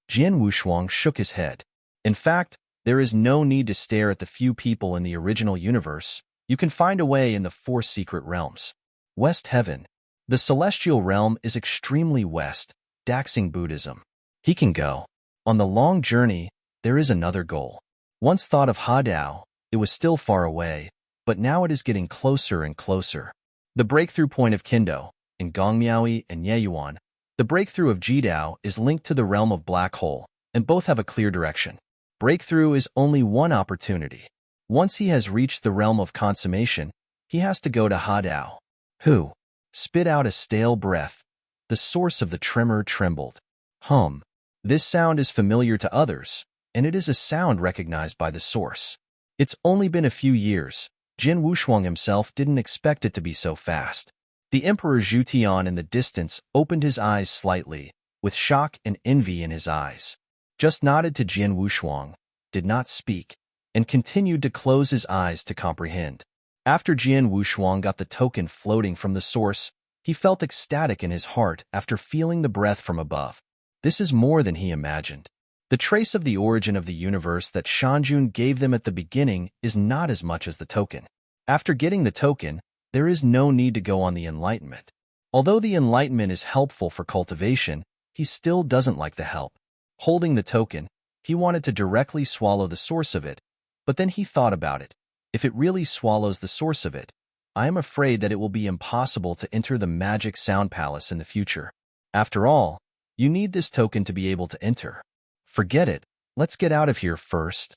Jin Wushuang shook his head. In fact, there is no need to stare at the few people in the original universe. You can find a way in the 4 secret realms. West Heaven. The celestial realm is extremely west, Daxing Buddhism. He can go. On the long journey, there is another goal. Once thought of Hadao, it was still far away, but now it is getting closer and closer. The breakthrough point of Kendo, in Gongmiaoi and Yeyuan, the breakthrough of Jidao is linked to the realm of Black Hole, and both have a clear direction. Breakthrough is only one opportunity. Once he has reached the realm of consummation, he has to go to Hadao. Who? Spit out a stale breath. The source of the tremor trembled. Hum. This sound is familiar to others, and it is a sound recognized by the source. It's only been a few years. Jin Wushuang himself didn't expect it to be so fast. The Emperor Zhutian in the distance opened his eyes slightly, with shock and envy in his eyes. Just nodded to Jin Wushuang, did not speak, and continued to close his eyes to comprehend. After Jin Wushuang got the token floating from the source, he felt ecstatic in his heart after feeling the breath from above. This is more than he imagined. The trace of the origin of the universe that Shanjun gave them at the beginning is not as much as the token. After getting the token, there is no need to go on the enlightenment. Although the enlightenment is helpful for cultivation, he still doesn't like the help. Holding the token, he wanted to directly swallow the source of it, but then he thought about it. If it really swallows the source of it, I am afraid that it will be impossible to enter the magic sound palace in the future. After all, you need this token to be able to enter. Forget it, let's get out of here first.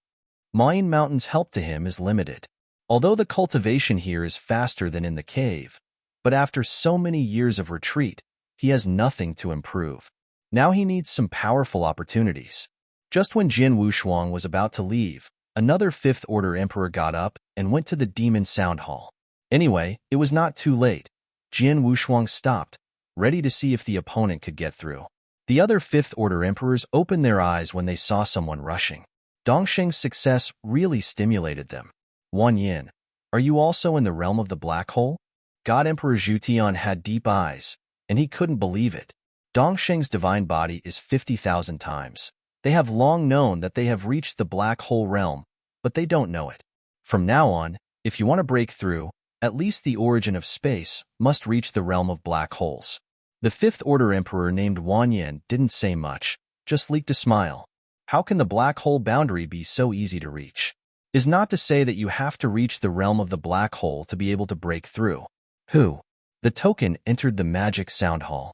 Mayan Mountain's help to him is limited. Although the cultivation here is faster than in the cave, but after so many years of retreat, he has nothing to improve. Now he needs some powerful opportunities. Just when Jin Wushuang was about to leave, another 5th Order Emperor got up and went to the Demon Sound Hall. Anyway, it was not too late. Jian Wushuang stopped, ready to see if the opponent could get through. The other fifth-order emperors opened their eyes when they saw someone rushing. Dongsheng's success really stimulated them. Wan Yin, are you also in the realm of the black hole? God Emperor Zhutian had deep eyes, and he couldn't believe it. Dongsheng's divine body is 50,000 times. They have long known that they have reached the black hole realm, but they don't know it. From now on, if you want to break through, at least the origin of space must reach the realm of black holes. The fifth-order emperor named Wan Yin didn't say much, just leaked a smile. How can the black hole boundary be so easy to reach? Is not to say that you have to reach the realm of the black hole to be able to break through. Who? The token entered the magic sound hall.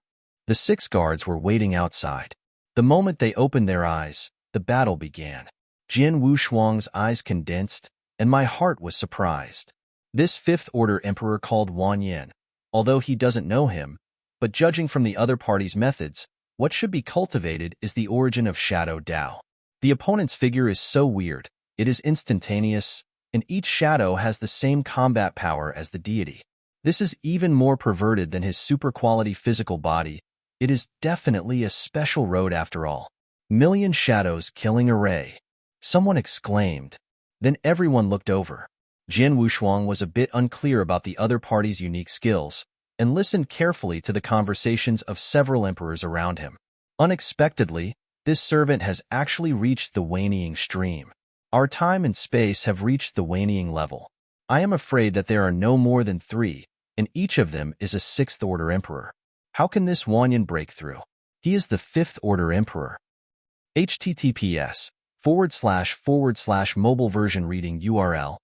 The 6 guards were waiting outside. The moment they opened their eyes, the battle began. Jian Wushuang's eyes condensed, and my heart was surprised. This fifth-order emperor called Wan Yin, although he doesn't know him, but judging from the other party's methods, what should be cultivated is the origin of Shadow Dao. The opponent's figure is so weird, it is instantaneous, and each shadow has the same combat power as the deity. This is even more perverted than his super-quality physical body. It is definitely a special road after all. Million shadows killing array. Someone exclaimed. Then everyone looked over. Jian Wushuang was a bit unclear about the other party's unique skills, and listened carefully to the conversations of several emperors around him. Unexpectedly, this servant has actually reached the waning stream. Our time and space have reached the waning level. I am afraid that there are no more than 3, and each of them is a 6th-order emperor. How can this Wan Yin break through? He is the 5th-order emperor. https://mobile version reading URL.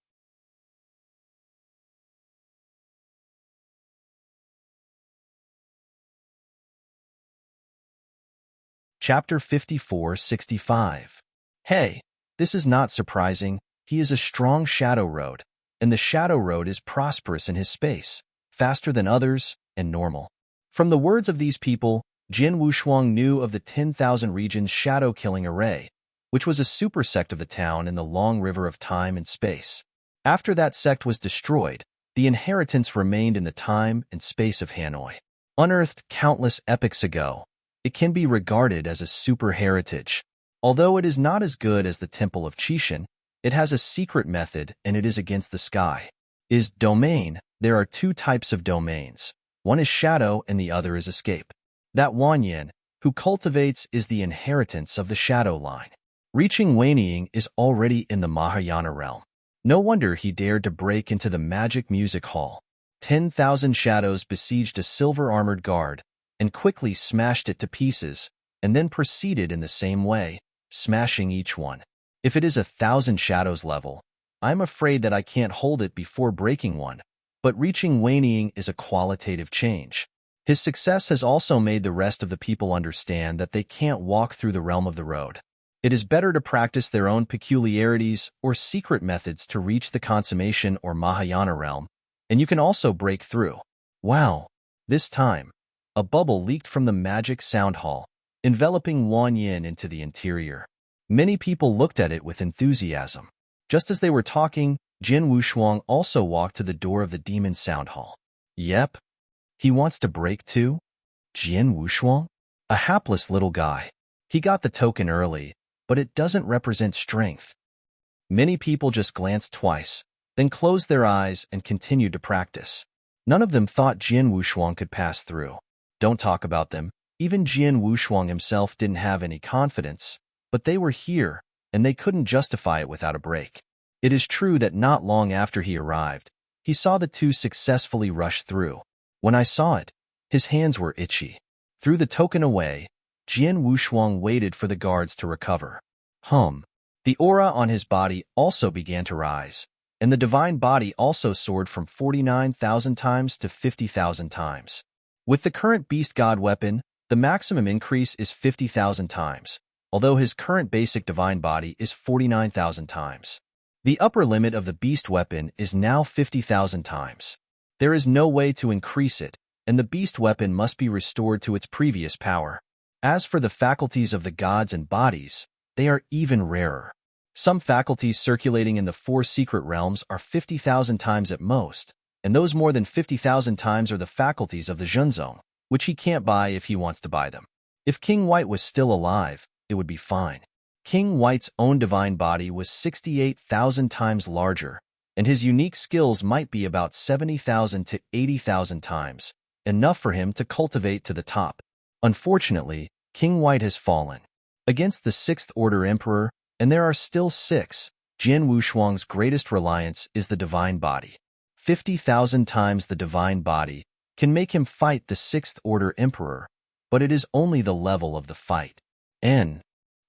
Chapter 5465. Hey, this is not surprising. He is a strong Shadow Road, and the Shadow Road is prosperous in his space, faster than others, and normal. From the words of these people, Jian Wushuang knew of the 10,000 regions shadow-killing array, which was a supersect of the town in the long river of time and space. After that sect was destroyed, the inheritance remained in the time and space of Hanoi. Unearthed countless epochs ago, it can be regarded as a super heritage. Although it is not as good as the Temple of Qishan, it has a secret method and it is against the sky. Is domain. There are 2 types of domains. One is shadow and the other is escape. That Wan Yin, who cultivates, is the inheritance of the shadow line. Reaching Waniying is already in the Mahayana realm. No wonder he dared to break into the magic music hall. 10,000 shadows besieged a silver-armored guard, and quickly smashed it to pieces, and then proceeded in the same way, smashing each one. If it is 1,000 shadows level, I'm afraid that I can't hold it before breaking one, but reaching Waniying is a qualitative change. His success has also made the rest of the people understand that they can't walk through the realm of the road. It is better to practice their own peculiarities or secret methods to reach the consummation or Mahayana realm, and you can also break through. Wow! This time, a bubble leaked from the magic sound hall, enveloping Wan Yin into the interior. Many people looked at it with enthusiasm. Just as they were talking, Jian Wushuang also walked to the door of the demon sound hall. Yep. He wants to break too? Jian Wushuang? A hapless little guy. He got the token early, but it doesn't represent strength. Many people just glanced twice, then closed their eyes and continued to practice. None of them thought Jian Wushuang could pass through. Don't talk about them. Even Jian Wushuang himself didn't have any confidence, but they were here, and they couldn't justify it without a break. It is true that not long after he arrived, he saw the 2 successfully rush through. When I saw it, his hands were itchy. Threw the token away. Jian Wushuang waited for the guards to recover. The aura on his body also began to rise, and the divine body also soared from 49,000 times to 50,000 times. With the current beast god weapon, the maximum increase is 50,000 times, although his current basic divine body is 49,000 times. The upper limit of the beast weapon is now 50,000 times. There is no way to increase it, and the beast weapon must be restored to its previous power. As for the faculties of the gods and bodies, they are even rarer. Some faculties circulating in the 4 secret realms are 50,000 times at most, and those more than 50,000 times are the faculties of the Zhenzong, which he can't buy if he wants to buy them. If King White was still alive, it would be fine. King White's own divine body was 68,000 times larger, and his unique skills might be about 70,000 to 80,000 times, enough for him to cultivate to the top. Unfortunately, King White has fallen. Against the Sixth Order Emperor, and there are still 6, Jian Wushuang's greatest reliance is the divine body. 50,000 times the divine body can make him fight the Sixth Order Emperor, but it is only the level of the fight. Jian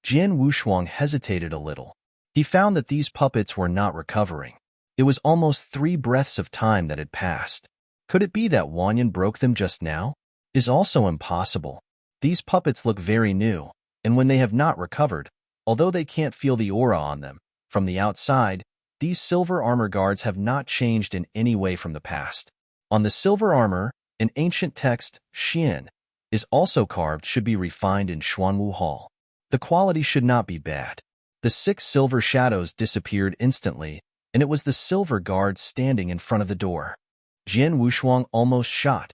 Wushuang hesitated a little. He found that these puppets were not recovering. It was almost 3 breaths of time that had passed. Could it be that Wanyan broke them just now? Is also impossible. These puppets look very new, and when they have not recovered, although they can't feel the aura on them, from the outside, these silver armor guards have not changed in any way from the past. On the silver armor, an ancient text, Xian, is also carved should be refined in Xuanwu Hall. The quality should not be bad. The 6 silver shadows disappeared instantly, and it was the silver guard standing in front of the door. Jian Wushuang almost shot,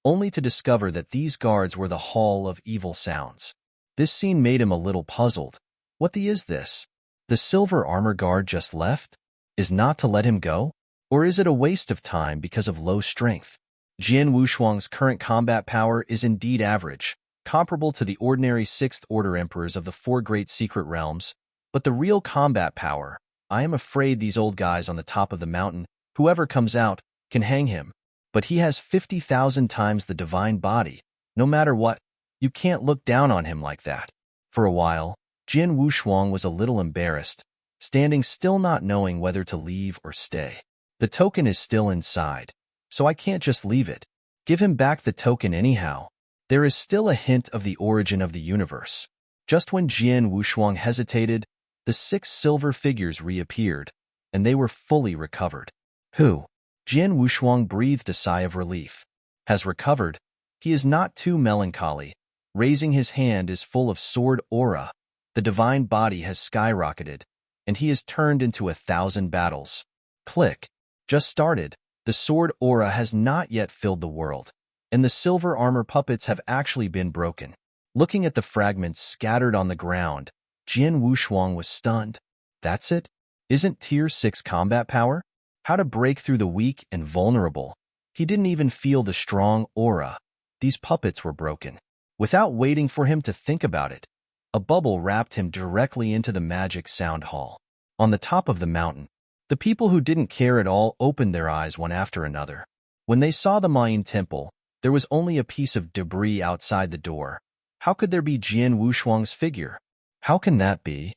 only to discover that these guards were the Hall of Evil Sounds. This scene made him a little puzzled. What is this? The silver armor guard just left? Is not to let him go? Or is it a waste of time because of low strength? Jian Wushuang's current combat power is indeed average, comparable to the ordinary Sixth Order Emperors of the 4 Great Secret Realms, but the real combat power, I am afraid these old guys on the top of the mountain, whoever comes out, can hang him. But he has 50,000 times the divine body. No matter what, you can't look down on him like that. For a while, Jian Wushuang was a little embarrassed, standing still not knowing whether to leave or stay. The token is still inside, so I can't just leave it. Give him back the token anyhow. There is still a hint of the origin of the universe. Just when Jian Wushuang hesitated, the 6 silver figures reappeared, and they were fully recovered. Who? Jian Wushuang breathed a sigh of relief. Has recovered. He is not too melancholy. Raising his hand is full of sword aura. The divine body has skyrocketed, and he is turned into 1,000 battles. Click. Just started. The sword aura has not yet filled the world, and the silver armor puppets have actually been broken. Looking at the fragments scattered on the ground, Jian Wushuang was stunned. That's it? Isn't Tier 6 combat power? How to break through the weak and vulnerable? He didn't even feel the strong aura. These puppets were broken. Without waiting for him to think about it, a bubble wrapped him directly into the magic sound hall. On the top of the mountain, the people who didn't care at all opened their eyes one after another. When they saw the Mayan temple, there was only a piece of debris outside the door. How could there be Jian Wushuang's figure? How can that be?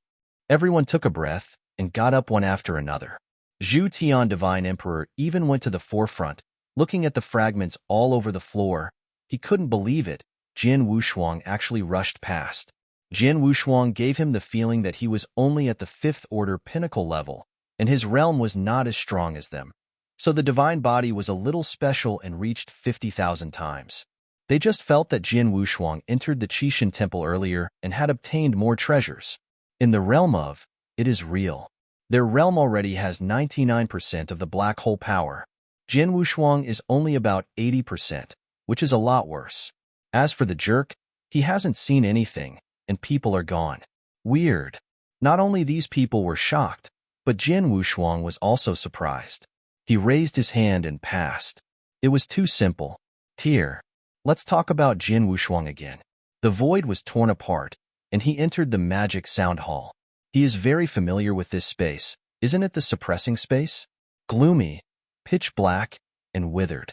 Everyone took a breath and got up one after another. Zhu Tian, Divine Emperor, even went to the forefront, looking at the fragments all over the floor. He couldn't believe it. Jian Wushuang actually rushed past. Jian Wushuang gave him the feeling that he was only at the 5th Order pinnacle level, and his realm was not as strong as them. So the divine body was a little special and reached 50,000 times. They just felt that Jian Wushuang entered the Qixin temple earlier and had obtained more treasures. In the realm of, it is real. Their realm already has 99% of the black hole power. Jian Wushuang is only about 80%, which is a lot worse. As for the jerk, he hasn't seen anything, and people are gone. Weird. Not only these people were shocked, but Jian Wushuang was also surprised. He raised his hand and passed. It was too simple. Tier. Let's talk about Jian Wushuang again. The void was torn apart, and he entered the magic sound hall. He is very familiar with this space. Isn't it the suppressing space? Gloomy, pitch black, and withered.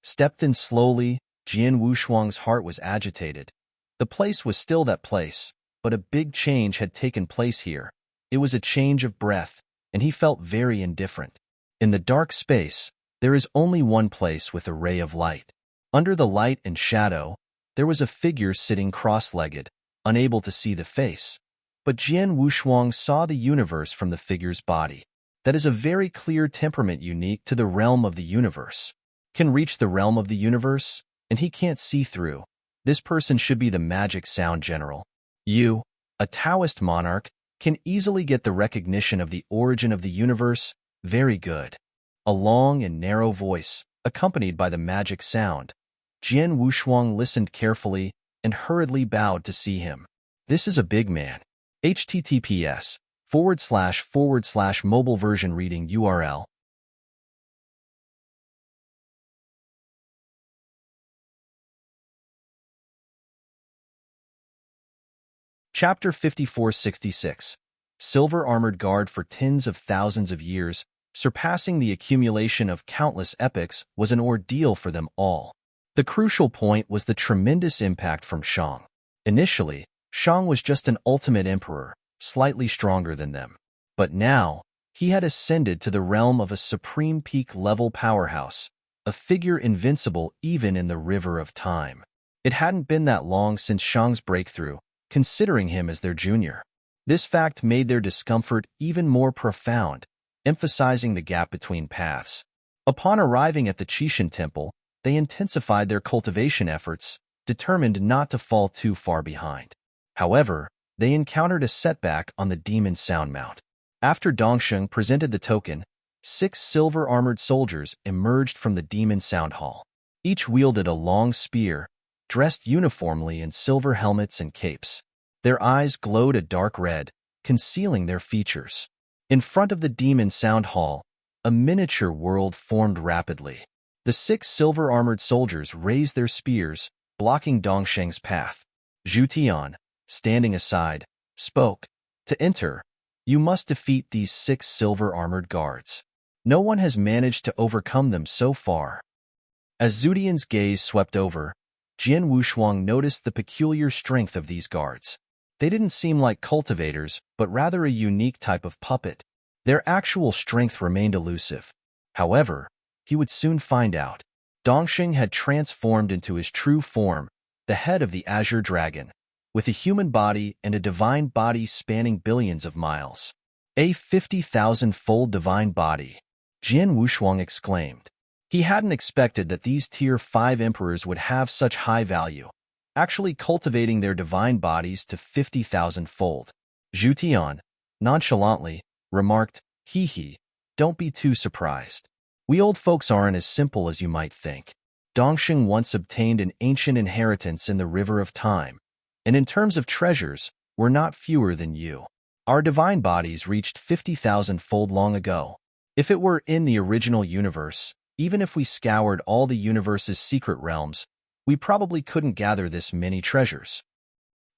Stepped in slowly, Jian Wushuang's heart was agitated. The place was still that place, but a big change had taken place here. It was a change of breath, and he felt very indifferent. In the dark space, there is only one place with a ray of light. Under the light and shadow, there was a figure sitting cross-legged, unable to see the face. But Jian Wushuang saw the universe from the figure's body. That is a very clear temperament unique to the realm of the universe. Can reach the realm of the universe, and he can't see through. This person should be the magic sound general. You, a Taoist monarch, can easily get the recognition of the origin of the universe. Very good. A long and narrow voice, accompanied by the magic sound. Jian Wushuang listened carefully and hurriedly bowed to see him. This is a big man. https:// mobile version reading URL. Chapter 5466. Silver-armored guard for tens of thousands of years, surpassing the accumulation of countless epochs, was an ordeal for them all. The crucial point was the tremendous impact from Shang. Initially, Shang was just an ultimate emperor, slightly stronger than them. But now, he had ascended to the realm of a supreme peak-level powerhouse, a figure invincible even in the river of time. It hadn't been that long since Shang's breakthrough, considering him as their junior. This fact made their discomfort even more profound, emphasizing the gap between paths. Upon arriving at the Qishan Temple, they intensified their cultivation efforts, determined not to fall too far behind. However, they encountered a setback on the Demon Sound Mount. After Dongsheng presented the token, 6 silver-armored soldiers emerged from the Demon Sound Hall. Each wielded a long spear, dressed uniformly in silver helmets and capes. Their eyes glowed a dark red, concealing their features. In front of the Demon Sound Hall, a miniature world formed rapidly. The 6 silver-armored soldiers raised their spears, blocking Dongsheng's path. Zhu Tian, standing aside, spoke. To enter, you must defeat these 6 silver-armored guards. No one has managed to overcome them so far. As Zhu Tian's gaze swept over, Jian Wushuang noticed the peculiar strength of these guards. They didn't seem like cultivators, but rather a unique type of puppet. Their actual strength remained elusive. However, he would soon find out. Dongsheng had transformed into his true form, the head of the Azure Dragon, with a human body and a divine body spanning billions of miles. A 50,000-fold divine body, Jian Wushuang exclaimed. He hadn't expected that these Tier 5 emperors would have such high value, actually cultivating their divine bodies to 50,000-fold. Zhu Tian, nonchalantly, remarked, "Hee, don't be too surprised. We old folks aren't as simple as you might think. Dongsheng once obtained an ancient inheritance in the River of Time, and in terms of treasures, we're not fewer than you. Our divine bodies reached 50,000-fold long ago. If it were in the original universe, even if we scoured all the universe's secret realms, we probably couldn't gather this many treasures."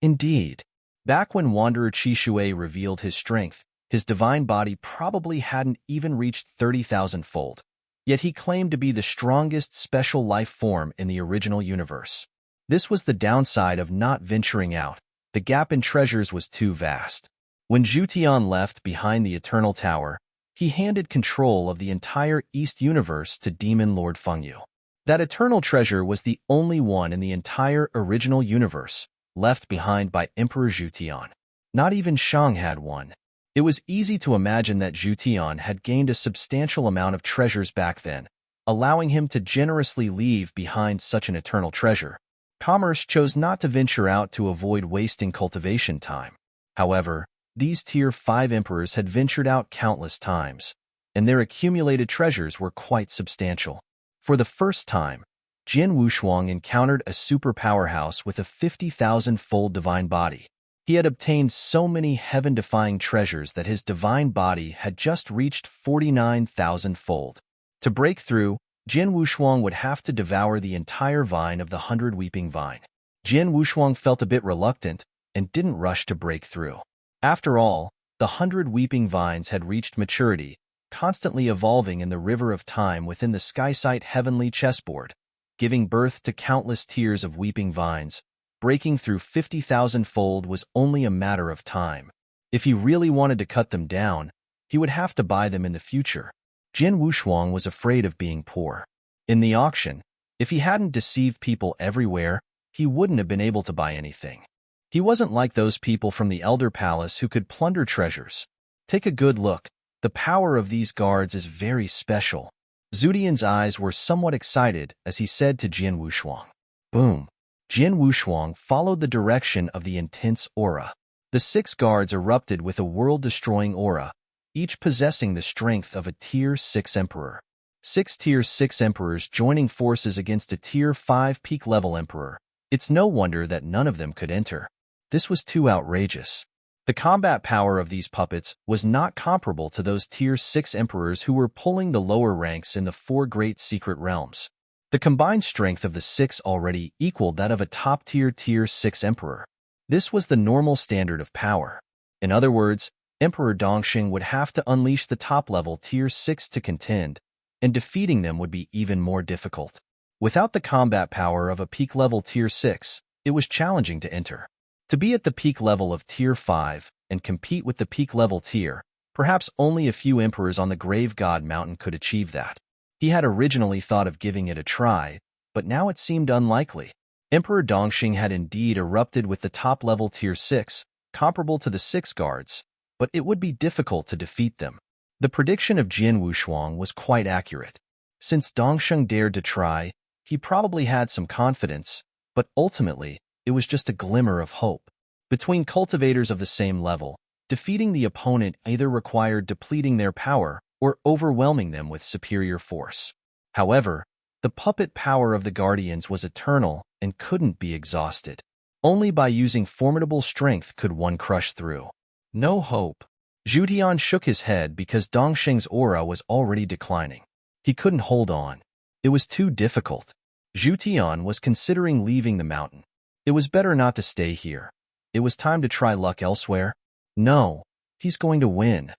Indeed, back when Wanderer Qishui revealed his strength, his divine body probably hadn't even reached 30,000-fold. Yet he claimed to be the strongest special life form in the original universe. This was the downside of not venturing out. The gap in treasures was too vast. When Zhu Tian left behind the Eternal Tower, he handed control of the entire East Universe to Demon Lord Fengyu. That eternal treasure was the only one in the entire original universe, left behind by Emperor Zhu Tian. Not even Shang had one. It was easy to imagine that Zhu Tian had gained a substantial amount of treasures back then, allowing him to generously leave behind such an eternal treasure. Commerce chose not to venture out to avoid wasting cultivation time. However, these Tier 5 emperors had ventured out countless times, and their accumulated treasures were quite substantial. For the first time, Jian Wushuang encountered a super powerhouse with a 50,000-fold divine body. He had obtained so many heaven-defying treasures that his divine body had just reached 49,000-fold. To break through, Jian Wushuang would have to devour the entire vine of the 100 Weeping Vine. Jian Wushuang felt a bit reluctant and didn't rush to break through. After all, the 100 Weeping Vines had reached maturity, constantly evolving in the river of time within the Skysite heavenly chessboard, giving birth to countless tiers of weeping vines. Breaking through 50,000-fold was only a matter of time. If he really wanted to cut them down, he would have to buy them in the future. Jian Wushuang was afraid of being poor. In the auction, if he hadn't deceived people everywhere, he wouldn't have been able to buy anything. He wasn't like those people from the Elder Palace who could plunder treasures. Take a good look. The power of these guards is very special. Zhu Tian's eyes were somewhat excited as he said to Jian Wushuang. Boom. Jian Wushuang followed the direction of the intense aura. The 6 guards erupted with a world-destroying aura, each possessing the strength of a Tier 6 emperor. 6 Tier 6 Emperors joining forces against a Tier 5 peak-level Emperor. It's no wonder that none of them could enter. This was too outrageous. The combat power of these puppets was not comparable to those Tier 6 Emperors who were pulling the lower ranks in the 4 great secret realms. The combined strength of the 6 already equaled that of a top-tier Tier 6 Emperor. This was the normal standard of power. In other words, Emperor Dongxing would have to unleash the top-level Tier 6 to contend, and defeating them would be even more difficult. Without the combat power of a peak-level Tier 6, it was challenging to enter. To be at the peak level of Tier 5 and compete with the peak-level tier, perhaps only a few emperors on the Grave God Mountain could achieve that. He had originally thought of giving it a try, but now it seemed unlikely. Emperor Dongxing had indeed erupted with the top-level Tier 6, comparable to the 6 guards, but it would be difficult to defeat them. The prediction of Jian Wushuang was quite accurate. Since Dongxing dared to try, he probably had some confidence, but ultimately, it was just a glimmer of hope. Between cultivators of the same level, defeating the opponent either required depleting their power or overwhelming them with superior force. However, the puppet power of the Guardians was eternal and couldn't be exhausted. Only by using formidable strength could one crush through. No hope. Zhu Tian shook his head because Dongxing's aura was already declining. He couldn't hold on. It was too difficult. Zhu Tian was considering leaving the mountain. It was better not to stay here. It was time to try luck elsewhere. No, he's going to win.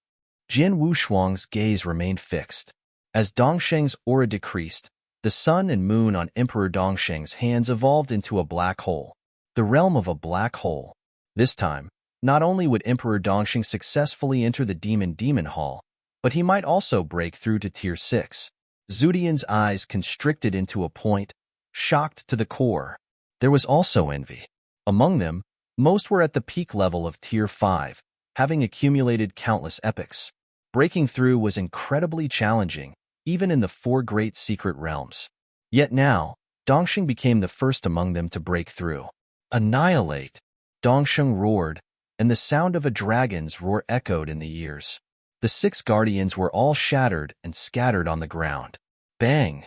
Jian Wushuang's gaze remained fixed. As Dongxing's aura decreased, the sun and moon on Emperor Dongxing's hands evolved into a black hole. The realm of a black hole. This time, not only would Emperor Dongxing successfully enter the Demon Hall, but he might also break through to Tier 6. Zhu Tian's eyes constricted into a point, shocked to the core. There was also envy. Among them, most were at the peak level of Tier 5, having accumulated countless epics. Breaking through was incredibly challenging, even in the 4 great secret realms. Yet now, Dongxing became the first among them to break through. Annihilate! Dongxing roared, and the sound of a dragon's roar echoed in the ears. The 6 guardians were all shattered and scattered on the ground. Bang!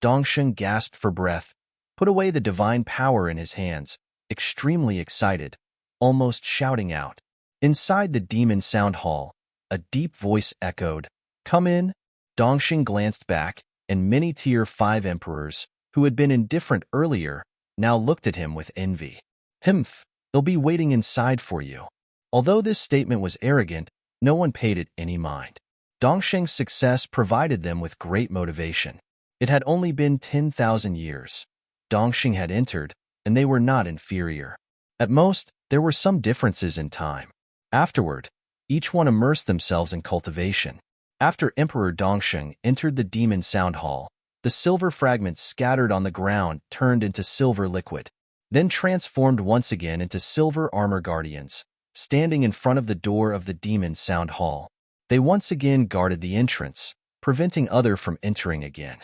Dongxing gasped for breath, put away the divine power in his hands, extremely excited, almost shouting out. Inside the Demon Sound Hall, a deep voice echoed, "Come in." Dongxing glanced back, and many Tier 5 emperors, who had been indifferent earlier, now looked at him with envy. "Humph, they'll be waiting inside for you." Although this statement was arrogant, no one paid it any mind. Dongxing's success provided them with great motivation. It had only been 10,000 years. Dongxing had entered, and they were not inferior. At most, there were some differences in time. Afterward, each one immersed themselves in cultivation. After Emperor Dongxing entered the Demon Sound Hall, the silver fragments scattered on the ground turned into silver liquid, then transformed once again into silver armor guardians, standing in front of the door of the Demon Sound Hall. They once again guarded the entrance, preventing others from entering again.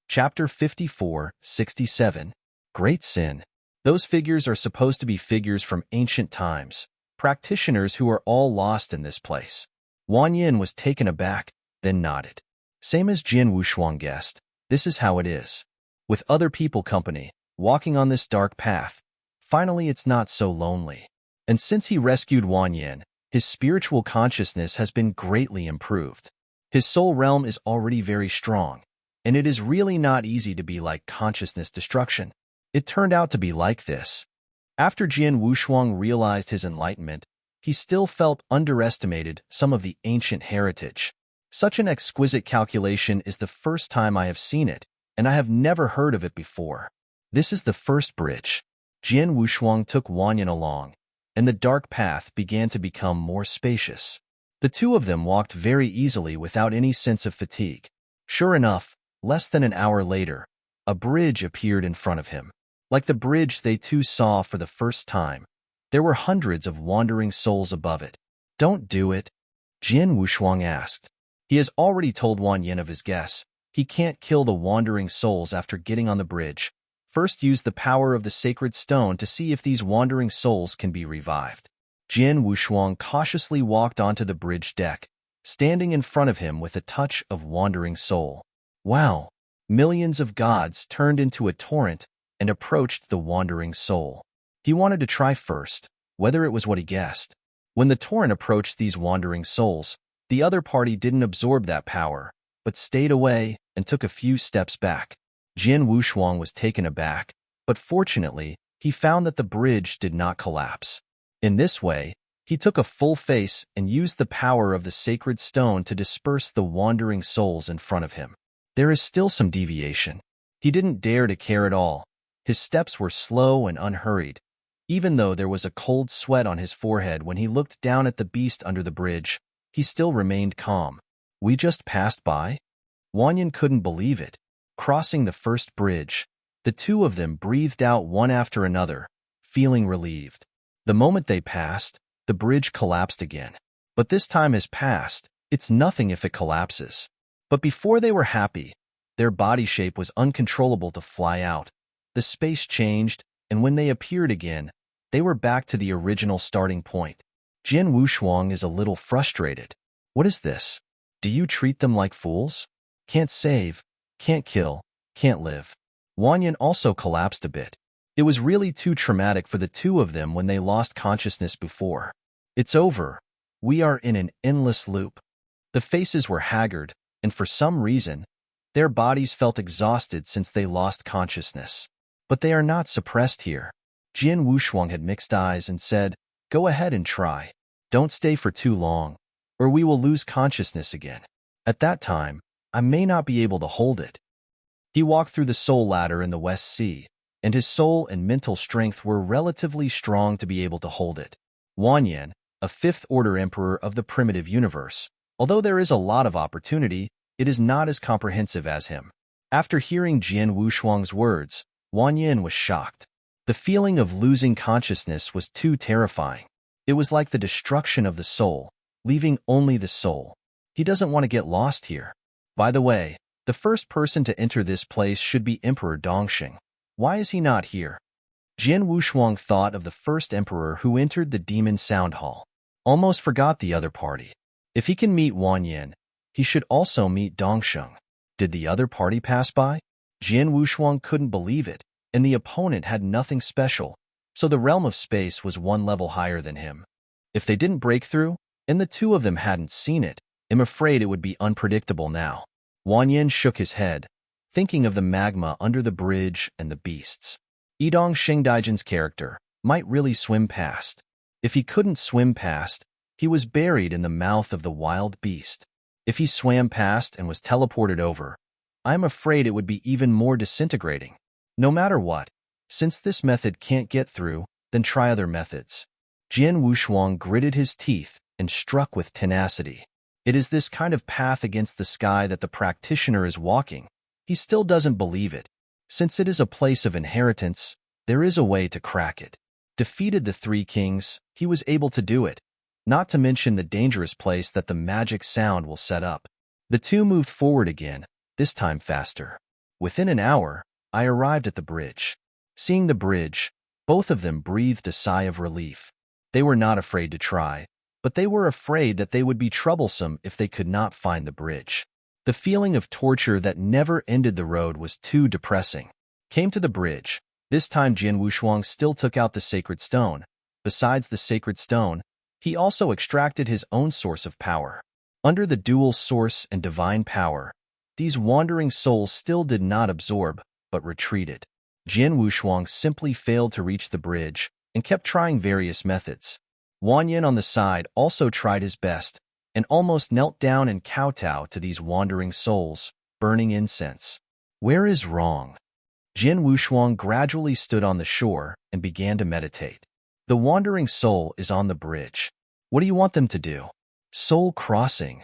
Chapter 54-67 Great Sin. Those figures are supposed to be figures from ancient times, practitioners who are all lost in this place. Wang Yin was taken aback, then nodded. Same as Jian Wushuang guessed, this is how it is. With other people company, walking on this dark path, finally it's not so lonely. And since he rescued Wang Yin, his spiritual consciousness has been greatly improved. His soul realm is already very strong, and it is really not easy to be like consciousness destruction. It turned out to be like this. After Jian Wushuang realized his enlightenment, he still felt underestimated some of the ancient heritage. Such an exquisite calculation is the first time I have seen it, and I have never heard of it before. This is the first bridge. Jian Wushuang took Wang Yin along, and the dark path began to become more spacious. The two of them walked very easily without any sense of fatigue. Sure enough, less than an hour later, a bridge appeared in front of him. Like the bridge they two saw for the first time, there were hundreds of wandering souls above it. "Don't do it," Jian Wushuang asked. He has already told Wang Yin of his guess. He can't kill the wandering souls after getting on the bridge, First, use the power of the sacred stone to see if these wandering souls can be revived. Jian Wushuang cautiously walked onto the bridge deck, standing in front of him with a touch of wandering soul. Wow! Millions of gods turned into a torrent and approached the wandering soul. He wanted to try first, whether it was what he guessed. When the torrent approached these wandering souls, the other party didn't absorb that power, but stayed away and took a few steps back. Jian Wushuang was taken aback, but fortunately, he found that the bridge did not collapse. In this way, he took a full face and used the power of the sacred stone to disperse the wandering souls in front of him. There is still some deviation. He didn't dare to care at all. His steps were slow and unhurried, even though there was a cold sweat on his forehead when he looked down at the beast under the bridge. He still remained calm. We just passed by? Wanyan couldn't believe it. Crossing the first bridge, the two of them breathed out one after another, feeling relieved. The moment they passed, the bridge collapsed again. But this time has passed. It's nothing if it collapses. But before they were happy, their body shape was uncontrollable to fly out. The space changed, and when they appeared again, they were back to the original starting point. Jian Wushuang is a little frustrated. What is this? Do you treat them like fools? Can't save, can't kill, can't live. Wanyan also collapsed a bit. It was really too traumatic for the two of them when they lost consciousness before. It's over. We are in an endless loop. The faces were haggard, and for some reason, their bodies felt exhausted since they lost consciousness. But they are not suppressed here. Jian Wushuang had mixed eyes and said, "Go ahead and try. Don't stay for too long, or we will lose consciousness again. At that time, I may not be able to hold it." He walked through the soul ladder in the West Sea, and his soul and mental strength were relatively strong to be able to hold it. Wanyan, a fifth-order emperor of the primitive universe. Although there is a lot of opportunity, it is not as comprehensive as him. After hearing Jian Wushuang's words, Wanyan was shocked. The feeling of losing consciousness was too terrifying. It was like the destruction of the soul, leaving only the soul. He doesn't want to get lost here. By the way, the first person to enter this place should be Emperor Dongxing. Why is he not here? Jian Wushuang thought of the first emperor who entered the Demon Sound Hall. Almost forgot the other party. If he can meet Wanyan, he should also meet Dongxing. Did the other party pass by? Jian Wushuang couldn't believe it, and the opponent had nothing special, so the realm of space was one level higher than him. If they didn't break through, and the two of them hadn't seen it, I'm afraid it would be unpredictable now. Wanyan shook his head, thinking of the magma under the bridge and the beasts. Yidong Shengdaijian's character might really swim past. If he couldn't swim past, he was buried in the mouth of the wild beast. If he swam past and was teleported over, I'm afraid it would be even more disintegrating. No matter what, since this method can't get through, then try other methods. Jian Wushuang gritted his teeth and struck with tenacity. It is this kind of path against the sky that the practitioner is walking. He still doesn't believe it. Since it is a place of inheritance, there is a way to crack it. Defeated the three kings, he was able to do it, not to mention the dangerous place that the magic sound will set up. The two moved forward again, this time faster. Within an hour, I arrived at the bridge. Seeing the bridge, both of them breathed a sigh of relief. They were not afraid to try, but they were afraid that they would be troublesome if they could not find the bridge. The feeling of torture that never ended the road was too depressing. Came to the bridge. This time Jian Wushuang still took out the sacred stone. Besides the sacred stone, he also extracted his own source of power. Under the dual source and divine power, these wandering souls still did not absorb, but retreated. Jian Wushuang simply failed to reach the bridge and kept trying various methods. Wanyan on the side also tried his best and almost knelt down and kowtowed to these wandering souls, burning incense. Where is wrong? Jian Wushuang gradually stood on the shore and began to meditate. The wandering soul is on the bridge. What do you want them to do? Soul crossing.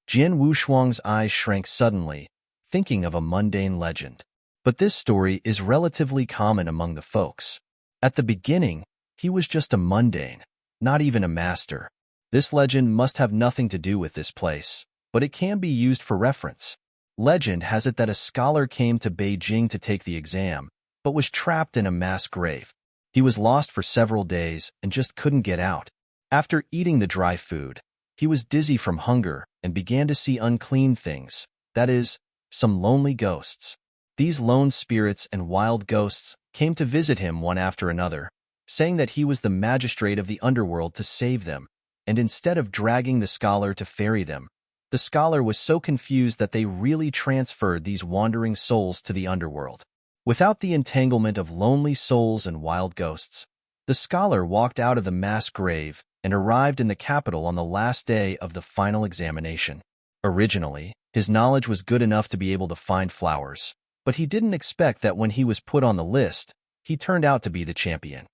Jian Wushuang's eyes shrank suddenly, thinking of a mundane legend. But this story is relatively common among the folks. At the beginning, he was just a mundane, not even a master. This legend must have nothing to do with this place, but it can be used for reference. Legend has it that a scholar came to Beijing to take the exam, but was trapped in a mass grave. He was lost for several days and just couldn't get out. After eating the dry food, he was dizzy from hunger and began to see unclean things, that is, some lonely ghosts. These lone spirits and wild ghosts came to visit him one after another, saying that he was the magistrate of the underworld to save them, and instead of dragging the scholar to ferry them, the scholar was so confused that they really transferred these wandering souls to the underworld. Without the entanglement of lonely souls and wild ghosts, the scholar walked out of the mass grave and arrived in the capital on the last day of the final examination. Originally, his knowledge was good enough to be able to find flowers, but he didn't expect that when he was put on the list, he turned out to be the champion.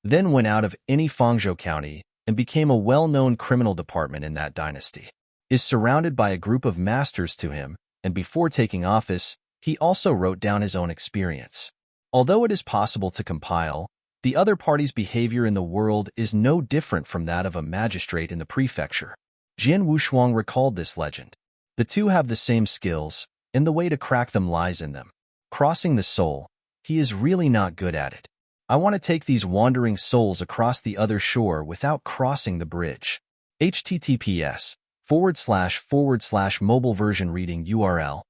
Then went out of any Fangzhou County and became a well-known criminal department in that dynasty. Is surrounded by a group of masters to him, and before taking office, he also wrote down his own experience. Although it is possible to compile, the other party's behavior in the world is no different from that of a magistrate in the prefecture. Jian Wushuang recalled this legend. The two have the same skills, and the way to crack them lies in them. Crossing the soul, he is really not good at it. I want to take these wandering souls across the other shore without crossing the bridge. https://mobile version reading URL.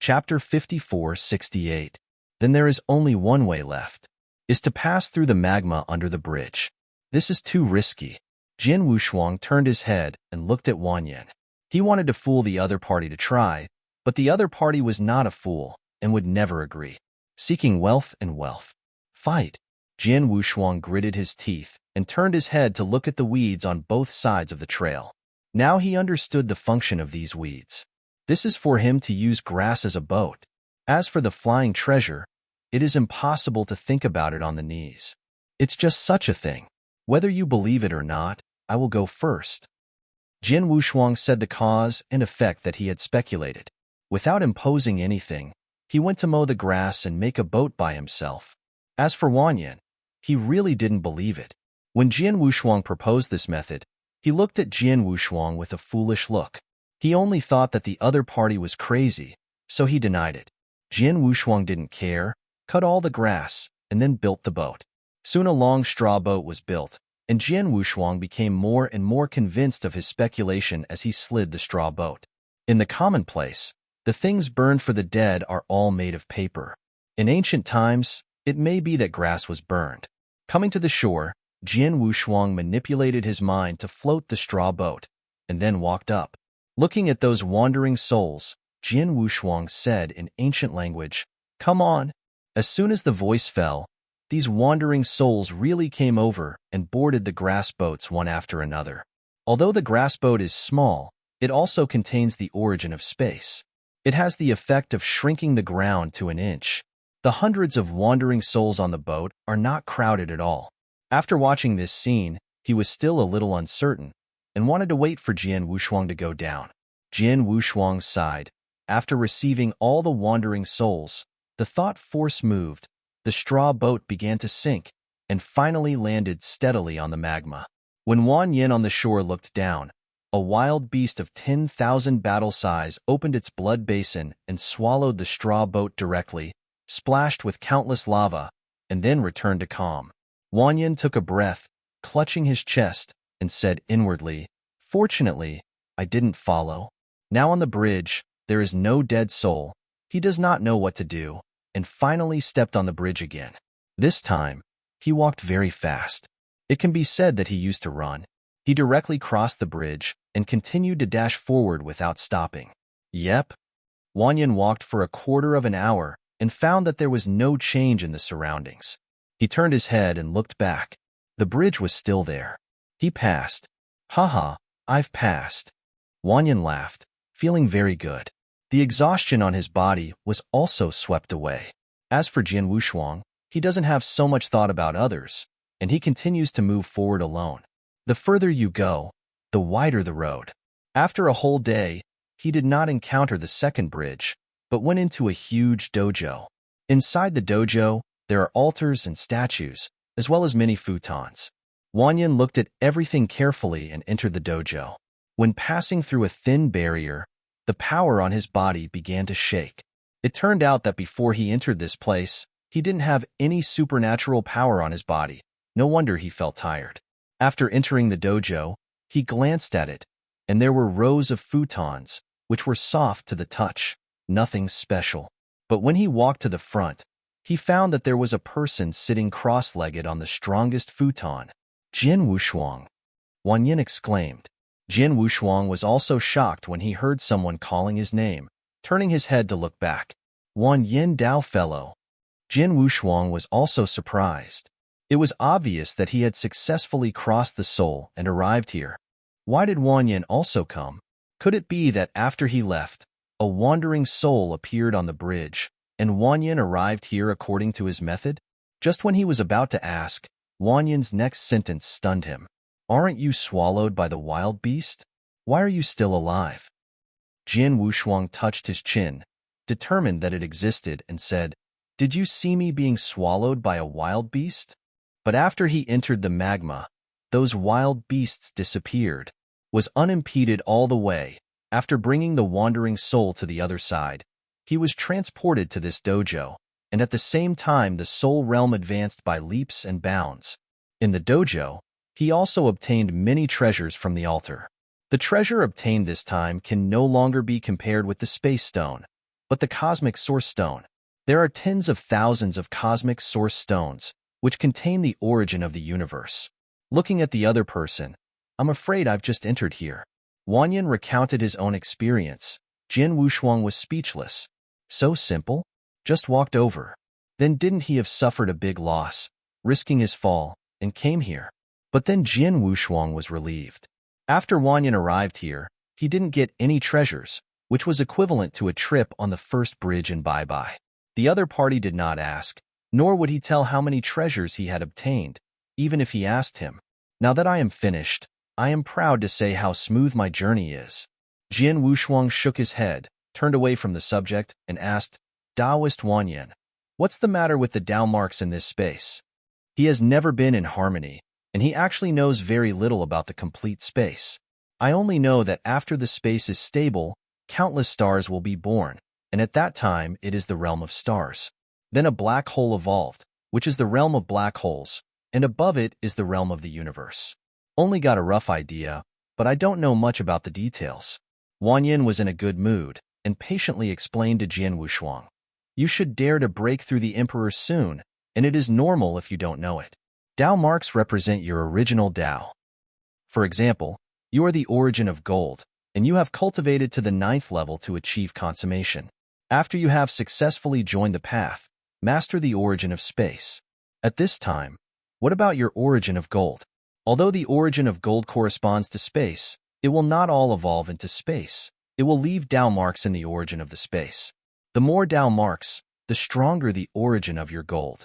Chapter 54:68. Then there is only one way left, is to pass through the magma under the bridge. This is too risky. Jian Wushuang turned his head and looked at Wang Yan. He wanted to fool the other party to try, but the other party was not a fool and would never agree. Seeking wealth and wealth. Fight. Jian Wushuang gritted his teeth and turned his head to look at the weeds on both sides of the trail. Now he understood the function of these weeds. This is for him to use grass as a boat. As for the flying treasure, it is impossible to think about it on the knees. It's just such a thing. Whether you believe it or not, I will go first. Jian Wushuang said the cause and effect that he had speculated. Without imposing anything, he went to mow the grass and make a boat by himself. As for Wang Yan, he really didn't believe it. When Jian Wushuang proposed this method, he looked at Jian Wushuang with a foolish look. He only thought that the other party was crazy, so he denied it. Jian Wushuang didn't care, cut all the grass, and then built the boat. Soon a long straw boat was built, and Jian Wushuang became more and more convinced of his speculation as he slid the straw boat. In the commonplace, the things burned for the dead are all made of paper. In ancient times, it may be that grass was burned. Coming to the shore, Jian Wushuang manipulated his mind to float the straw boat, and then walked up. Looking at those wandering souls, Jian Wushuang said in ancient language, "Come on." As soon as the voice fell, these wandering souls really came over and boarded the grass boats one after another. Although the grass boat is small, it also contains the origin of space. It has the effect of shrinking the ground to an inch. The hundreds of wandering souls on the boat are not crowded at all. After watching this scene, he was still a little uncertain and wanted to wait for Jian Wushuang to go down. Jian Wushuang sighed. After receiving all the wandering souls, the thought force moved. The straw boat began to sink and finally landed steadily on the magma. When Wang Yan on the shore looked down, a wild beast of 10,000 battle size opened its blood basin and swallowed the straw boat directly, splashed with countless lava, and then returned to calm. Wang Yan took a breath, clutching his chest, and said inwardly, "Fortunately, I didn't follow." Now on the bridge, there is no dead soul. He does not know what to do, and finally stepped on the bridge again. This time, he walked very fast. It can be said that he used to run. He directly crossed the bridge and continued to dash forward without stopping. Yep. Wang Yan walked for a quarter of an hour and found that there was no change in the surroundings. He turned his head and looked back. The bridge was still there. He passed. Haha, I've passed. Wang Yan laughed, feeling very good. The exhaustion on his body was also swept away. As for Jian Wushuang, he doesn't have so much thought about others, and he continues to move forward alone. The further you go, the wider the road. After a whole day, he did not encounter the second bridge, but went into a huge dojo. Inside the dojo, there are altars and statues, as well as many futons. Yin looked at everything carefully and entered the dojo. When passing through a thin barrier, the power on his body began to shake. It turned out that before he entered this place, he didn't have any supernatural power on his body. No wonder he felt tired. After entering the dojo, he glanced at it, and there were rows of futons, which were soft to the touch, nothing special. But when he walked to the front, he found that there was a person sitting cross-legged on the strongest futon. Jin Wushuang, Wang Yin exclaimed. Jin Wushuang was also shocked when he heard someone calling his name, turning his head to look back. Wang Yin Dao fellow. Jin Wushuang was also surprised. It was obvious that he had successfully crossed the soul and arrived here. Why did Wang Yin also come? Could it be that after he left, a wandering soul appeared on the bridge, and Wang Yin arrived here according to his method? Just when he was about to ask, Wang Yin's next sentence stunned him. Aren't you swallowed by the wild beast? Why are you still alive? Jin Wushuang touched his chin, determined that it existed, and said, Did you see me being swallowed by a wild beast? But after he entered the magma, those wild beasts disappeared. Was unimpeded all the way. After bringing the wandering soul to the other side, he was transported to this dojo, and at the same time the soul realm advanced by leaps and bounds. In the dojo, he also obtained many treasures from the altar. The treasure obtained this time can no longer be compared with the space stone, but the cosmic source stone. There are tens of thousands of cosmic source stones, which contain the origin of the universe. Looking at the other person, I'm afraid I've just entered here. Wang Yin recounted his own experience. Jin Wushuang was speechless. So simple? Just walked over. Then didn't he have suffered a big loss, risking his fall, and came here? But then Jin Wushuang was relieved. After Wang Yin arrived here, he didn't get any treasures, which was equivalent to a trip on the first bridge and bye-bye. The other party did not ask, nor would he tell how many treasures he had obtained, even if he asked him. Now that I am finished, I am proud to say how smooth my journey is. Jin Wushuang shook his head, turned away from the subject, and asked, Taoist Wang Yin, what's the matter with the Dao marks in this space? He has never been in harmony, and he actually knows very little about the complete space. I only know that after the space is stable, countless stars will be born, and at that time it is the realm of stars. Then a black hole evolved, which is the realm of black holes, and above it is the realm of the universe. Only got a rough idea, but I don't know much about the details. Wang Yin was in a good mood, and patiently explained to Jin Wushuang, You should dare to break through the Emperor soon, and it is normal if you don't know it. Dao marks represent your original Dao. For example, you are the origin of gold, and you have cultivated to the 9th level to achieve consummation. After you have successfully joined the path, master the origin of space. At this time, what about your origin of gold? Although the origin of gold corresponds to space, it will not all evolve into space. It will leave Dao marks in the origin of the space. The more Dao marks, the stronger the origin of your gold.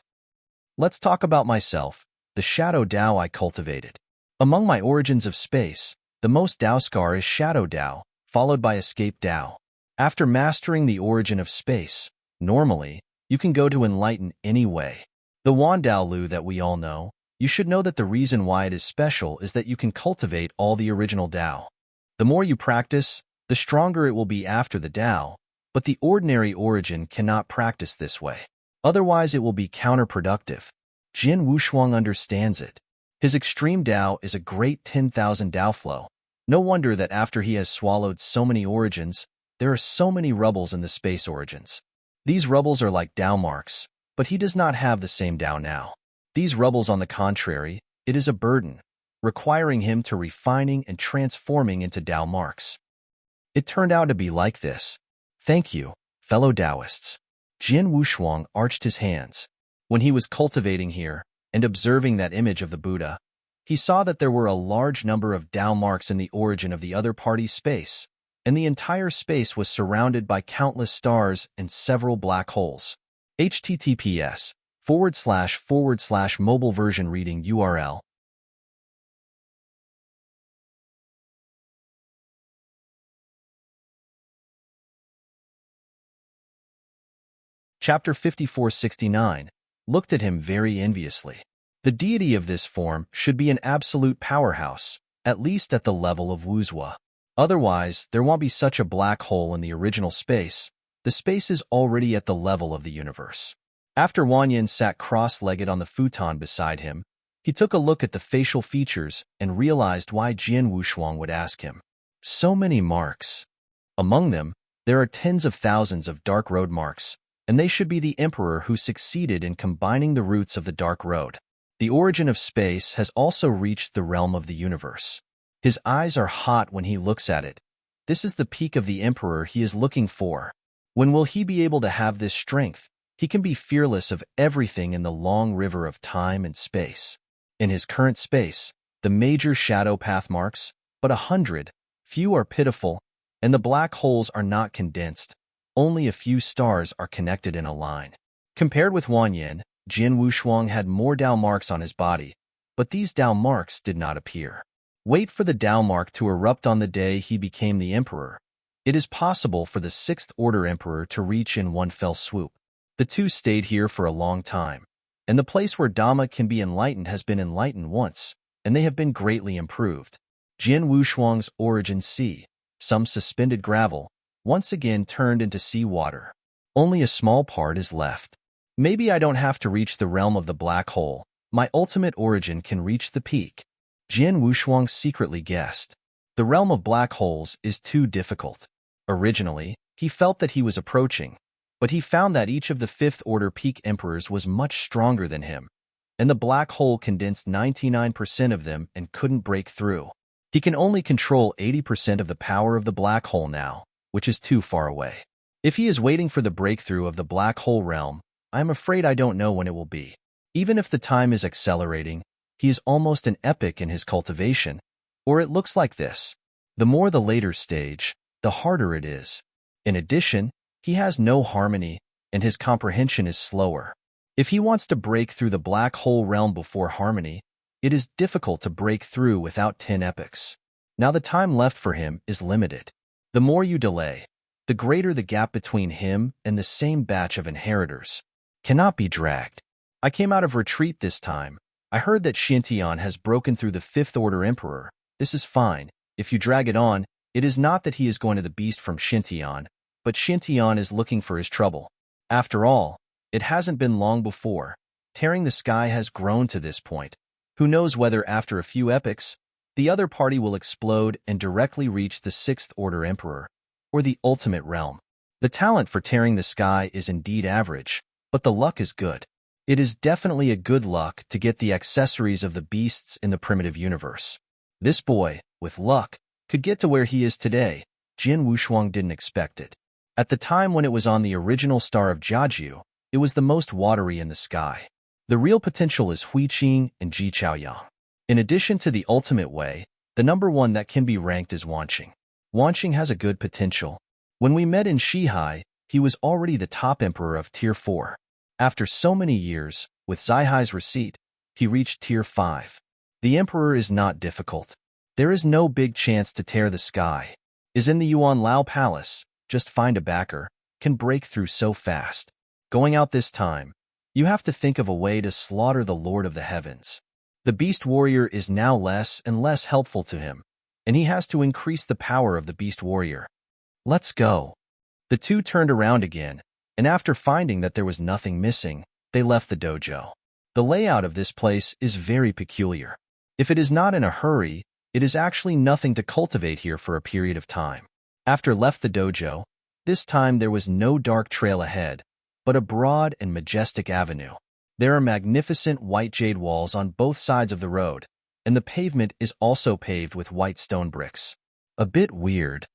Let's talk about myself, the shadow Dao I cultivated. Among my origins of space, the most Dao scar is shadow Dao, followed by escape Dao. After mastering the origin of space, normally, you can go to enlighten any way. The Wan Dao Lu that we all know, you should know that the reason why it is special is that you can cultivate all the original Dao. The more you practice, the stronger it will be after the Dao, but the ordinary origin cannot practice this way. Otherwise, it will be counterproductive. Jin Wushuang understands it. His extreme Dao is a great 10,000 Dao flow. No wonder that after he has swallowed so many origins, there are so many rubbles in the space origins. These rubbles are like Dao marks, but he does not have the same Dao now. These rubbles, on the contrary, it is a burden, requiring him to refining and transforming into Dao marks. It turned out to be like this. Thank you, fellow Taoists. Jin Wushuang arched his hands. When he was cultivating here and observing that image of the Buddha, he saw that there were a large number of Dao marks in the origin of the other party's space, and the entire space was surrounded by countless stars and several black holes. https:// mobile version reading URL. Chapter 5469 looked at him very enviously. The deity of this form should be an absolute powerhouse, at least at the level of Wuzhua. Otherwise, there won't be such a black hole in the original space. The space is already at the level of the universe. After Wanyan sat cross-legged on the futon beside him, he took a look at the facial features and realized why Jian Wushuang would ask him. So many marks. Among them, there are tens of thousands of dark road marks, and they should be the emperor who succeeded in combining the roots of the dark road. The origin of space has also reached the realm of the universe. His eyes are hot when he looks at it. This is the peak of the emperor he is looking for. When will he be able to have this strength? He can be fearless of everything in the long river of time and space. In his current space, the major shadow path marks, but 100, few are pitiful, and the black holes are not condensed. Only a few stars are connected in a line. Compared with Wanyan, Jian Wushuang had more Dao marks on his body, but these Dao marks did not appear. Wait for the Dao mark to erupt on the day he became the emperor. It is possible for the sixth-order emperor to reach in one fell swoop. The two stayed here for a long time, and the place where Dhamma can be enlightened has been enlightened once, and they have been greatly improved. Jian Wushuang's origin sea, some suspended gravel, once again turned into sea water. Only a small part is left. Maybe I don't have to reach the realm of the black hole. My ultimate origin can reach the peak. Jian Wushuang secretly guessed. The realm of black holes is too difficult. Originally, he felt that he was approaching, but he found that each of the fifth-order peak emperors was much stronger than him, and the black hole condensed 99% of them and couldn't break through. He can only control 80% of the power of the black hole now, which is too far away. If he is waiting for the breakthrough of the black hole realm, I am afraid I don't know when it will be. Even if the time is accelerating, he is almost an epic in his cultivation, or it looks like this. The more the later stage, the harder it is. In addition, he has no harmony, and his comprehension is slower. If he wants to break through the black hole realm before harmony, it is difficult to break through without 10 epochs. Now the time left for him is limited. The more you delay, the greater the gap between him and the same batch of inheritors. Cannot be dragged. I came out of retreat this time. I heard that Xintian has broken through the fifth-order emperor. This is fine. If you drag it on, it is not that he is going to the beast from Xintian, but Xintian is looking for his trouble. After all, it hasn't been long before. Tearing the sky has grown to this point. Who knows whether after a few epochs, the other party will explode and directly reach the sixth-order emperor, or the ultimate realm. The talent for tearing the sky is indeed average, but the luck is good. It is definitely a good luck to get the accessories of the beasts in the primitive universe. This boy, with luck, could get to where he is today. Jian Wushuang didn't expect it. At the time when it was on the original star of Jiaju, it was the most watery in the sky. The real potential is Huiqing and Ji Chaoyang. In addition to the ultimate way, the number one that can be ranked is Wanqing. Wanqing has a good potential. When we met in Shihai, he was already the top emperor of Tier 4. After so many years, with Zaihai's receipt, he reached Tier 5. The emperor is not difficult. There is no big chance to tear the sky. Is in the Yuan Lao Palace, just find a backer, can break through so fast. Going out this time, you have to think of a way to slaughter the Lord of the Heavens. The Beast Warrior is now less and less helpful to him, and he has to increase the power of the Beast Warrior. Let's go. The two turned around again, and after finding that there was nothing missing, they left the dojo. The layout of this place is very peculiar. If it is not in a hurry, it is actually nothing to cultivate here for a period of time. After left the dojo, this time there was no dark trail ahead, but a broad and majestic avenue. There are magnificent white jade walls on both sides of the road, and the pavement is also paved with white stone bricks. A bit weird.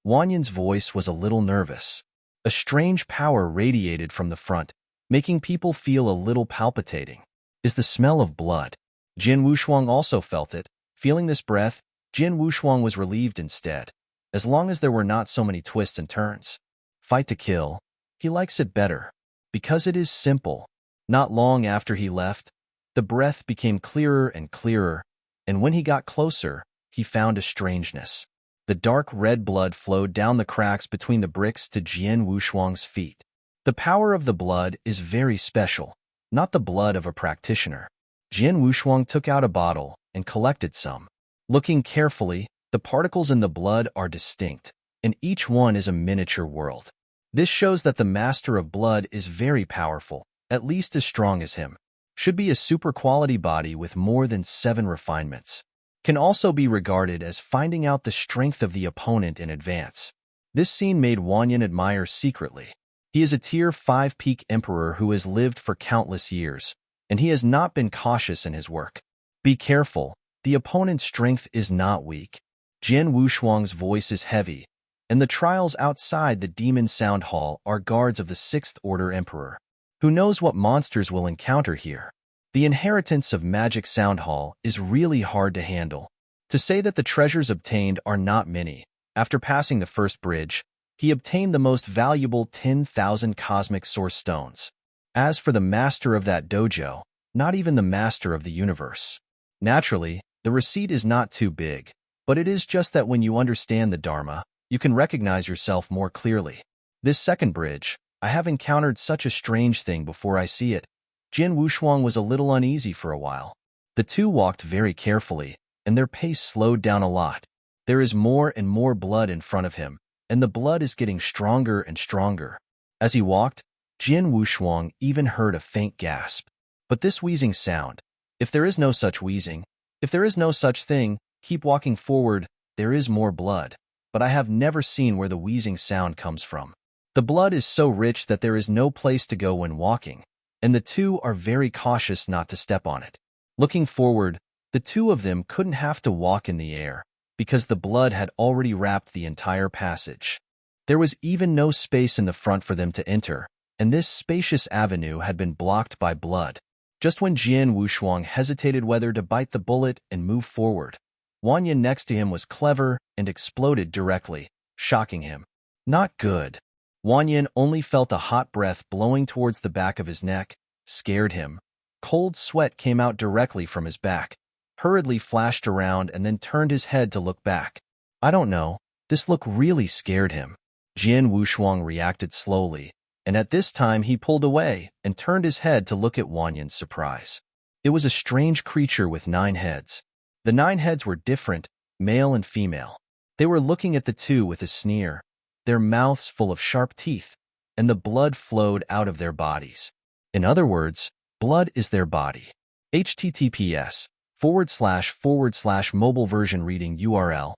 Wanyan's voice was a little nervous. A strange power radiated from the front, making people feel a little palpitating. Is the smell of blood. Jian Wushuang also felt it. Feeling this breath, Jian Wushuang was relieved instead. As long as there were not so many twists and turns. Fight to kill. He likes it better. Because it is simple. Not long after he left, the breath became clearer and clearer, and when he got closer, he found a strangeness. The dark red blood flowed down the cracks between the bricks to Jian Wushuang's feet. The power of the blood is very special, not the blood of a practitioner. Jian Wushuang took out a bottle and collected some. Looking carefully, the particles in the blood are distinct, and each one is a miniature world. This shows that the master of blood is very powerful, at least as strong as him. Should be a super quality body with more than 7 refinements. Can also be regarded as finding out the strength of the opponent in advance. This scene made Wanyan admire secretly. He is a Tier 5 peak emperor who has lived for countless years, and he has not been cautious in his work. Be careful, the opponent's strength is not weak. Jian Wushuang's voice is heavy, and the trials outside the Demon Sound Hall are guards of the 6th Order Emperor. Who knows what monsters we'll encounter here? The inheritance of Magic Sound Hall is really hard to handle. To say that the treasures obtained are not many, after passing the first bridge, he obtained the most valuable 10,000 cosmic source stones. As for the master of that dojo, not even the master of the universe. Naturally, the receipt is not too big, but it is just that when you understand the Dharma, you can recognize yourself more clearly. This second bridge, I have encountered such a strange thing before I see it. Jian Wushuang was a little uneasy for a while. The two walked very carefully, and their pace slowed down a lot. There is more and more blood in front of him, and the blood is getting stronger and stronger. As he walked, Jian Wushuang even heard a faint gasp. But this wheezing sound, if there is no such wheezing, if there is no such thing, keep walking forward, there is more blood. But I have never seen where the wheezing sound comes from. The blood is so rich that there is no place to go when walking, and the two are very cautious not to step on it. Looking forward, the two of them couldn't have to walk in the air, because the blood had already wrapped the entire passage. There was even no space in the front for them to enter, and this spacious avenue had been blocked by blood. Just when Jian Wushuang hesitated whether to bite the bullet and move forward, Wanyan next to him was clever and exploded directly, shocking him. Not good. Wanyan only felt a hot breath blowing towards the back of his neck, scared him. Cold sweat came out directly from his back, hurriedly flashed around and then turned his head to look back. I don't know, this look really scared him. Jian Wushuang reacted slowly, and at this time he pulled away and turned his head to look at Wanyan's surprise. It was a strange creature with 9 heads. The 9 heads were different, male and female. They were looking at the two with a sneer, their mouths full of sharp teeth, and the blood flowed out of their bodies. In other words, blood is their body. https:// mobile version reading URL.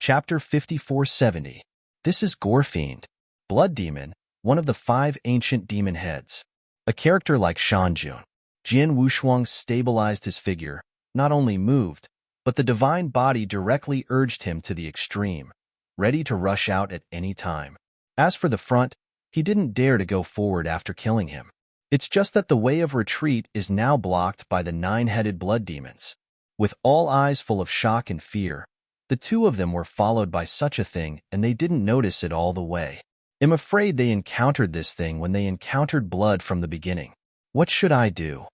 Chapter 5470. This is Gorefiend, Blood Demon, one of the 5 ancient demon heads. A character like Shanjun. Jian Wushuang stabilized his figure, not only moved, but the divine body directly urged him to the extreme, ready to rush out at any time. As for the front, he didn't dare to go forward after killing him. It's just that the way of retreat is now blocked by the 9-headed blood demons. With all eyes full of shock and fear, the two of them were followed by such a thing and they didn't notice it all the way. I'm afraid they encountered this thing when they encountered blood from the beginning. What should I do?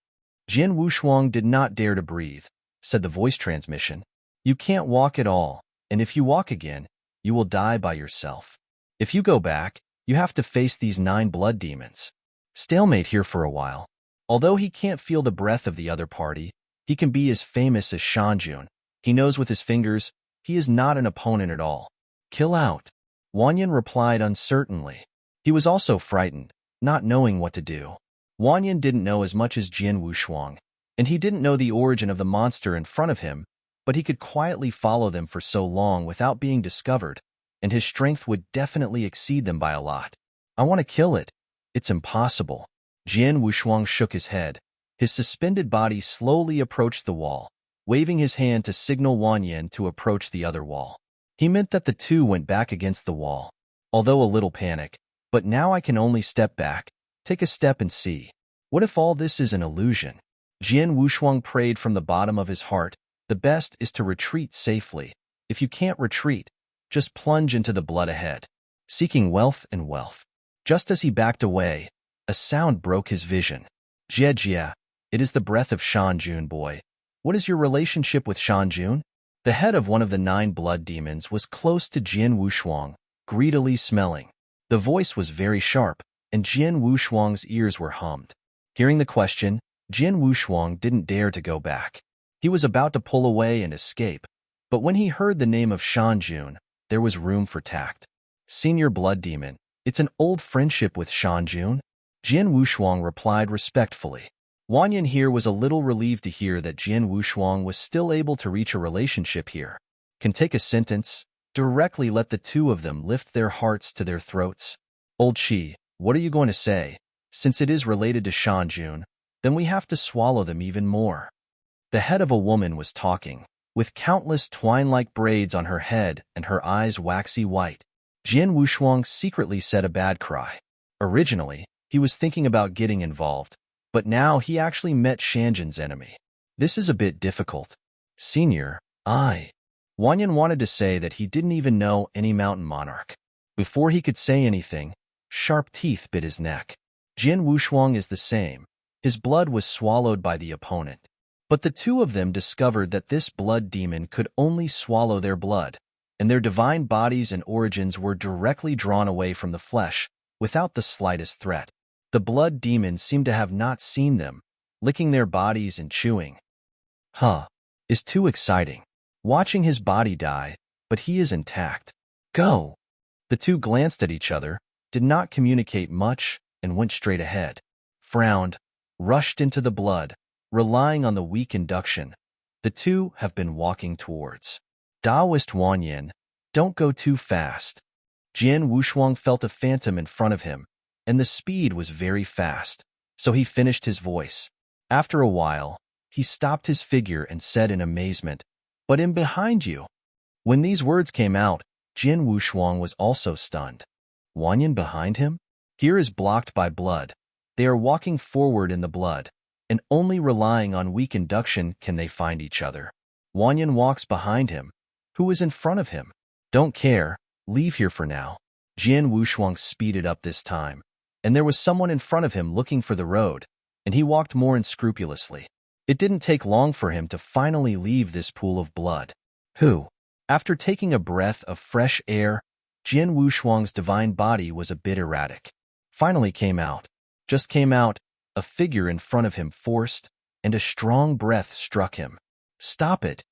Jian Wushuang did not dare to breathe, said the voice transmission. You can't walk at all, and if you walk again, you will die by yourself. If you go back, you have to face these 9 blood demons. Stalemate here for a while. Although he can't feel the breath of the other party, he can be as famous as Shanjun. He knows with his fingers, he is not an opponent at all. Kill out. Wanyan replied uncertainly. He was also frightened, not knowing what to do. Wanyan didn't know as much as Jian Wushuang, and he didn't know the origin of the monster in front of him, but he could quietly follow them for so long without being discovered, and his strength would definitely exceed them by a lot. I want to kill it. It's impossible. Jian Wushuang shook his head. His suspended body slowly approached the wall, waving his hand to signal Wanyan to approach the other wall. He meant that the two went back against the wall, although a little panic. But now I can only step back, take a step and see. What if all this is an illusion? Jian Wushuang prayed from the bottom of his heart. The best is to retreat safely. If you can't retreat, just plunge into the blood ahead, seeking wealth and wealth. Just as he backed away, a sound broke his vision. Jie, it is the breath of Shanjun, boy. What is your relationship with Shanjun? The head of one of the 9 blood demons was close to Jian Wushuang, greedily smelling. The voice was very sharp, and Jian Wushuang's ears were hummed. Hearing the question, Jian Wushuang didn't dare to go back. He was about to pull away and escape, but when he heard the name of Shanjun, there was room for tact. Senior blood demon, it's an old friendship with Shanjun? Jian Wushuang replied respectfully. Wanyan here was a little relieved to hear that Jian Wushuang was still able to reach a relationship here. Can take a sentence, directly let the two of them lift their hearts to their throats. Old Chi, what are you going to say? Since it is related to Shanjun, then we have to swallow them even more. The head of a woman was talking, with countless twine-like braids on her head and her eyes waxy white. Jian Wushuang secretly said a bad cry. Originally, he was thinking about getting involved, but now he actually met Shanjun's enemy. This is a bit difficult. Senior, Wanyan wanted to say that he didn't even know any mountain monarch. Before he could say anything, sharp teeth bit his neck. Jian Wushuang is the same. His blood was swallowed by the opponent. But the two of them discovered that this blood demon could only swallow their blood, and their divine bodies and origins were directly drawn away from the flesh, without the slightest threat. The blood demons seemed to have not seen them, licking their bodies and chewing. Is too exciting. Watching his body die, but he is intact. Go! The two glanced at each other, did not communicate much, and went straight ahead. Frowned, rushed into the blood, relying on the weak induction. The two have been walking towards. Taoist Wanyan, don't go too fast. Jian Wushuang felt a phantom in front of him, and the speed was very fast, so he finished his voice. After a while, he stopped his figure and said in amazement, "But in behind you." When these words came out, Jian Wushuang was also stunned. Wanyan behind him? Here is blocked by blood. They are walking forward in the blood, and only relying on weak induction can they find each other. Wanyan walks behind him. Who is in front of him? Don't care, leave here for now. Jian Wushuang speeded up this time, and there was someone in front of him looking for the road, and he walked more unscrupulously. It didn't take long for him to finally leave this pool of blood. Who? After taking a breath of fresh air, Jian Wushuang's divine body was a bit erratic. Finally came out. Just came out, a figure in front of him forced, and a strong breath struck him. Stop it!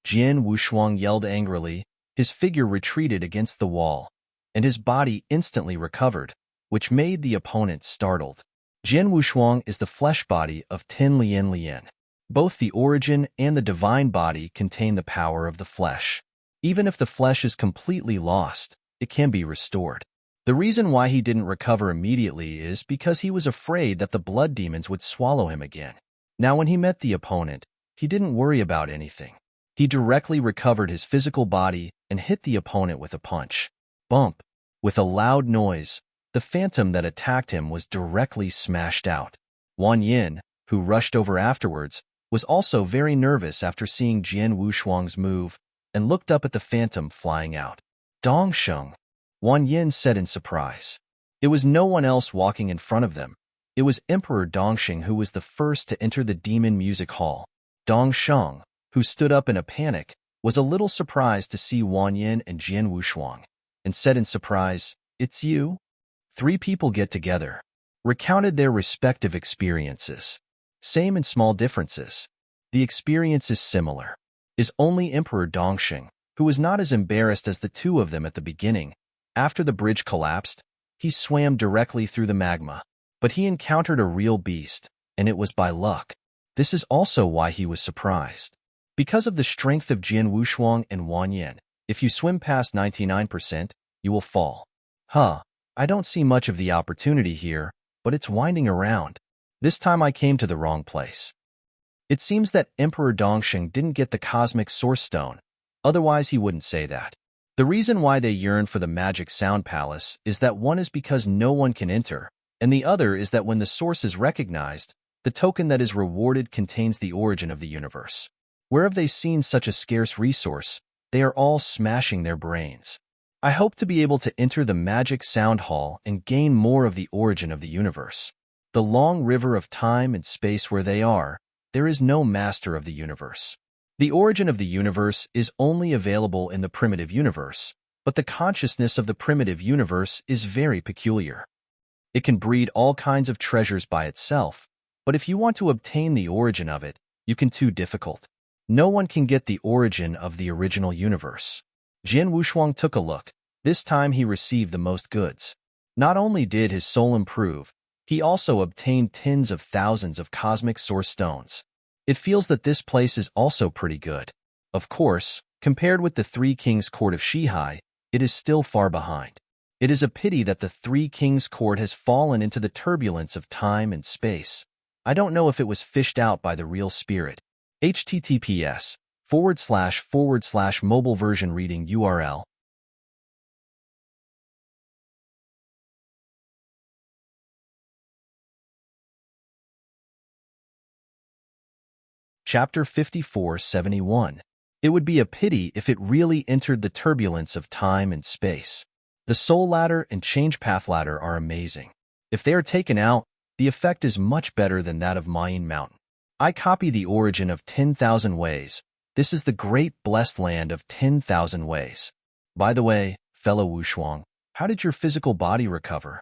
Jian Wushuang yelled angrily. His figure retreated against the wall, and his body instantly recovered, which made the opponent startled. Jian Wushuang is the flesh body of Tin Lian Lian. Both the origin and the divine body contain the power of the flesh. Even if the flesh is completely lost, it can be restored. The reason why he didn't recover immediately is because he was afraid that the blood demons would swallow him again. Now when he met the opponent, he didn't worry about anything. He directly recovered his physical body and hit the opponent with a punch. Bump! With a loud noise, the phantom that attacked him was directly smashed out. Wanyan, who rushed over afterwards, was also very nervous after seeing Jian Wushuang's move and looked up at the phantom flying out. Dongsheng, Wanyan said in surprise. It was no one else walking in front of them. It was Emperor Dongsheng who was the first to enter the demon music hall. Dongsheng, who stood up in a panic, was a little surprised to see Wanyan and Jian Wushuang, and said in surprise, "It's you?" 3 people get together, recounted their respective experiences. Same and small differences. The experience is similar. Is only Emperor Dongsheng, who was not as embarrassed as the two of them at the beginning. After the bridge collapsed, he swam directly through the magma, but he encountered a real beast, and it was by luck. This is also why he was surprised. Because of the strength of Jian Wushuang and Wanyan, if you swim past 99%, you will fall. I don't see much of the opportunity here, but it's winding around. This time I came to the wrong place. It seems that Emperor Dongsheng didn't get the cosmic source stone, otherwise he wouldn't say that. The reason why they yearn for the magic sound palace is that one is because no one can enter, and the other is that when the source is recognized, the token that is rewarded contains the origin of the universe. Where have they seen such a scarce resource? They are all smashing their brains. I hope to be able to enter the magic sound hall and gain more of the origin of the universe. The long river of time and space where they are, there is no master of the universe. The origin of the universe is only available in the primitive universe, but the consciousness of the primitive universe is very peculiar. It can breed all kinds of treasures by itself, but if you want to obtain the origin of it, you can too difficult. No one can get the origin of the original universe. Jian Wushuang took a look. This time he received the most goods. Not only did his soul improve, he also obtained tens of thousands of cosmic source stones. It feels that this place is also pretty good. Of course, compared with the Three Kings Court of Shihai, it is still far behind. It is a pity that the Three Kings Court has fallen into the turbulence of time and space. I don't know if it was fished out by the real spirit. https://mobile version reading URL. Chapter 5471. It would be a pity if it really entered the turbulence of time and space. The Soul Ladder and Change Path Ladder are amazing. If they are taken out, the effect is much better than that of Mayan Mountain. I copy the origin of 10,000 ways. This is the great blessed land of 10,000 ways. By the way, fellow Wushuang, how did your physical body recover?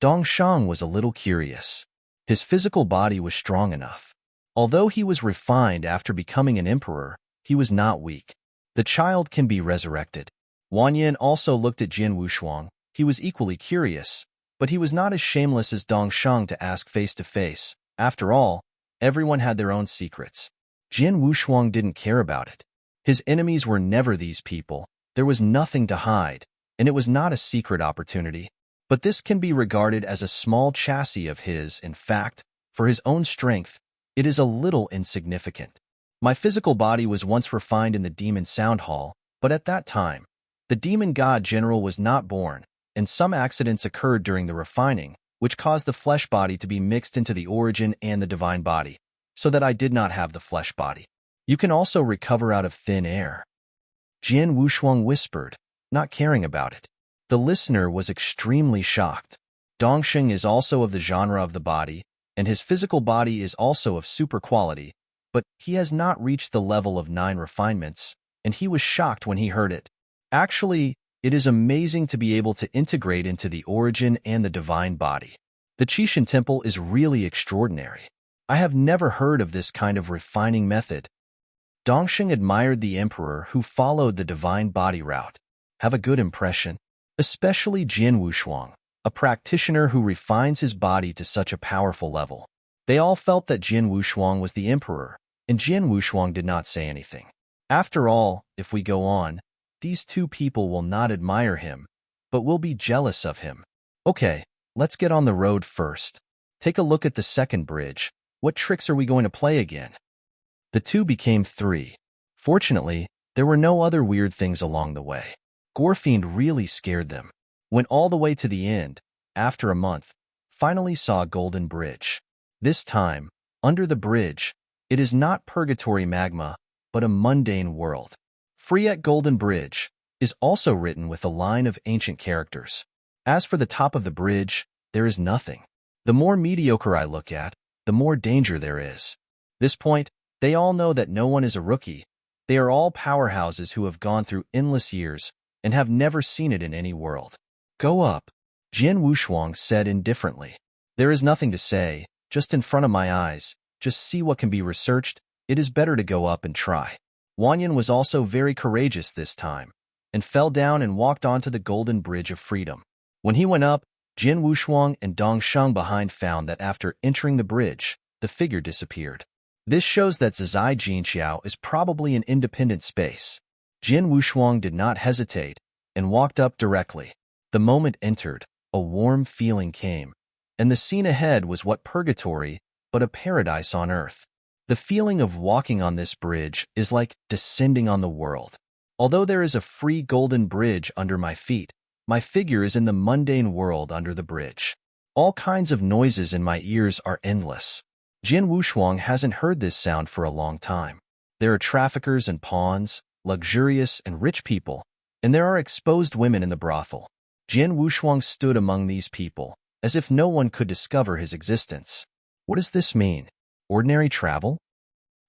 Dongshang was a little curious. His physical body was strong enough. Although he was refined after becoming an emperor, he was not weak. The child can be resurrected. Wang Yin also looked at Jian Wushuang. He was equally curious, but he was not as shameless as Dongshang to ask face to face. After all, everyone had their own secrets. Jian Wushuang didn't care about it. His enemies were never these people. There was nothing to hide, and it was not a secret opportunity. But this can be regarded as a small chassis of his. In fact, for his own strength, it is a little insignificant. My physical body was once refined in the Demon Sound Hall, but at that time, the Demon God General was not born, and some accidents occurred during the refining, which caused the flesh body to be mixed into the origin and the divine body, so that I did not have the flesh body. You can also recover out of thin air. Jian Wushuang whispered, not caring about it. The listener was extremely shocked. Dongsheng is also of the genre of the body, and his physical body is also of super quality, but he has not reached the level of 9 refinements, and he was shocked when he heard it. Actually, it is amazing to be able to integrate into the origin and the divine body. The Qishan Temple is really extraordinary. I have never heard of this kind of refining method. Dongsheng admired the emperor who followed the divine body route. Have a good impression, especially Jian Wushuang, a practitioner who refines his body to such a powerful level. They all felt that Jian Wushuang was the emperor, and Jian Wushuang did not say anything. After all, if we go on, these two people will not admire him, but will be jealous of him. Okay, let's get on the road first. Take a look at the second bridge. What tricks are we going to play again? The two became 3. Fortunately, there were no other weird things along the way. Gorefiend really scared them. Went all the way to the end, after a month, finally saw a golden bridge. This time, under the bridge, it is not purgatory magma, but a mundane world. Free at Golden Bridge is also written with a line of ancient characters. As for the top of the bridge, there is nothing. The more mediocre I look at, the more danger there is. This point, they all know that no one is a rookie. They are all powerhouses who have gone through endless years and have never seen it in any world. Go up, Jian Wushuang said indifferently. There is nothing to say, just in front of my eyes. Just see what can be researched. It is better to go up and try. Wang Yin was also very courageous this time, and fell down and walked onto the Golden Bridge of Freedom. When he went up, Jian Wushuang and Dongsheng behind found that after entering the bridge, the figure disappeared. This shows that Zizai Jinqiao is probably an independent space. Jian Wushuang did not hesitate, and walked up directly. The moment entered, a warm feeling came, and the scene ahead was what purgatory, but a paradise on earth. The feeling of walking on this bridge is like descending on the world. Although there is a free golden bridge under my feet, my figure is in the mundane world under the bridge. All kinds of noises in my ears are endless. Jian Wushuang hasn't heard this sound for a long time. There are traffickers and pawns, luxurious and rich people, and there are exposed women in the brothel. Jian Wushuang stood among these people, as if no one could discover his existence. What does this mean? Ordinary travel?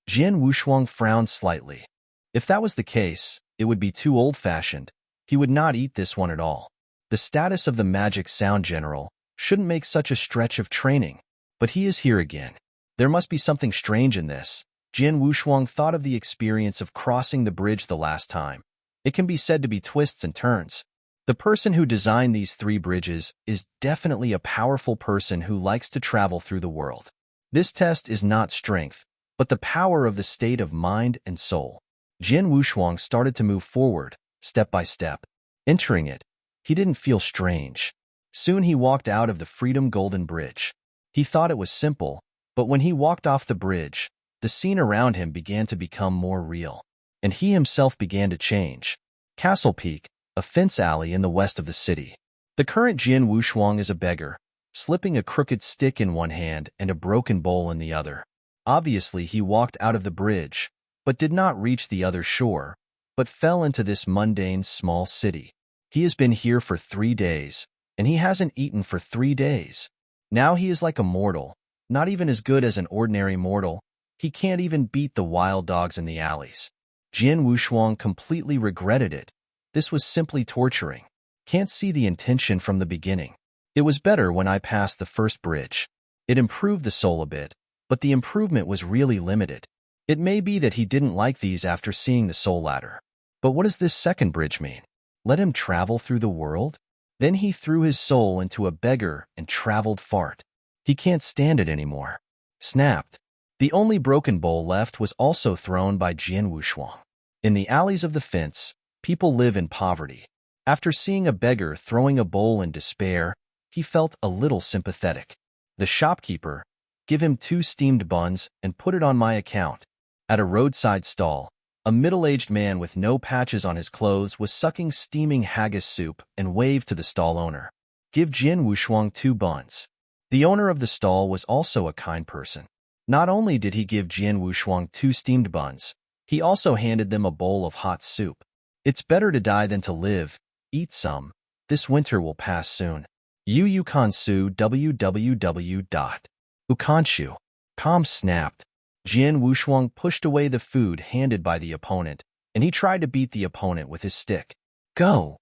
Jian Wushuang frowned slightly. If that was the case, it would be too old-fashioned. He would not eat this one at all. The status of the magic sound general shouldn't make such a stretch of training. But he is here again. There must be something strange in this. Jian Wushuang thought of the experience of crossing the bridge the last time. It can be said to be twists and turns. The person who designed these 3 bridges is definitely a powerful person who likes to travel through the world. This test is not strength, but the power of the state of mind and soul. Jian Wushuang started to move forward, step by step. Entering it, he didn't feel strange. Soon he walked out of the Freedom Golden Bridge. He thought it was simple, but when he walked off the bridge, the scene around him began to become more real. And he himself began to change. Castle Peak, a fence alley in the west of the city. The current Jian Wushuang is a beggar, slipping a crooked stick in one hand and a broken bowl in the other. Obviously, he walked out of the bridge, but did not reach the other shore, but fell into this mundane small city. He has been here for 3 days, and he hasn't eaten for 3 days. Now he is like a mortal, not even as good as an ordinary mortal. He can't even beat the wild dogs in the alleys. Jian Wushuang completely regretted it. This was simply torturing. Can't see the intention from the beginning. It was better when I passed the first bridge. It improved the soul a bit, but the improvement was really limited. It may be that he didn't like these after seeing the soul ladder. But what does this second bridge mean? Let him travel through the world? Then he threw his soul into a beggar and traveled fart. He can't stand it anymore. Snapped. The only broken bowl left was also thrown by Jian Wushuang. In the alleys of the fence, people live in poverty. After seeing a beggar throwing a bowl in despair, he felt a little sympathetic. The shopkeeper, give him 2 steamed buns and put it on my account. At a roadside stall, a middle-aged man with no patches on his clothes was sucking steaming haggis soup and waved to the stall owner. Give Jian Wushuang 2 buns. The owner of the stall was also a kind person. Not only did he give Jian Wushuang 2 steamed buns, he also handed them a bowl of hot soup. It's better to die than to live. Eat some. This winter will pass soon. Yukansu www.ukanshu. Com snapped. Jian Wushuang pushed away the food handed by the opponent, and he tried to beat the opponent with his stick. Go!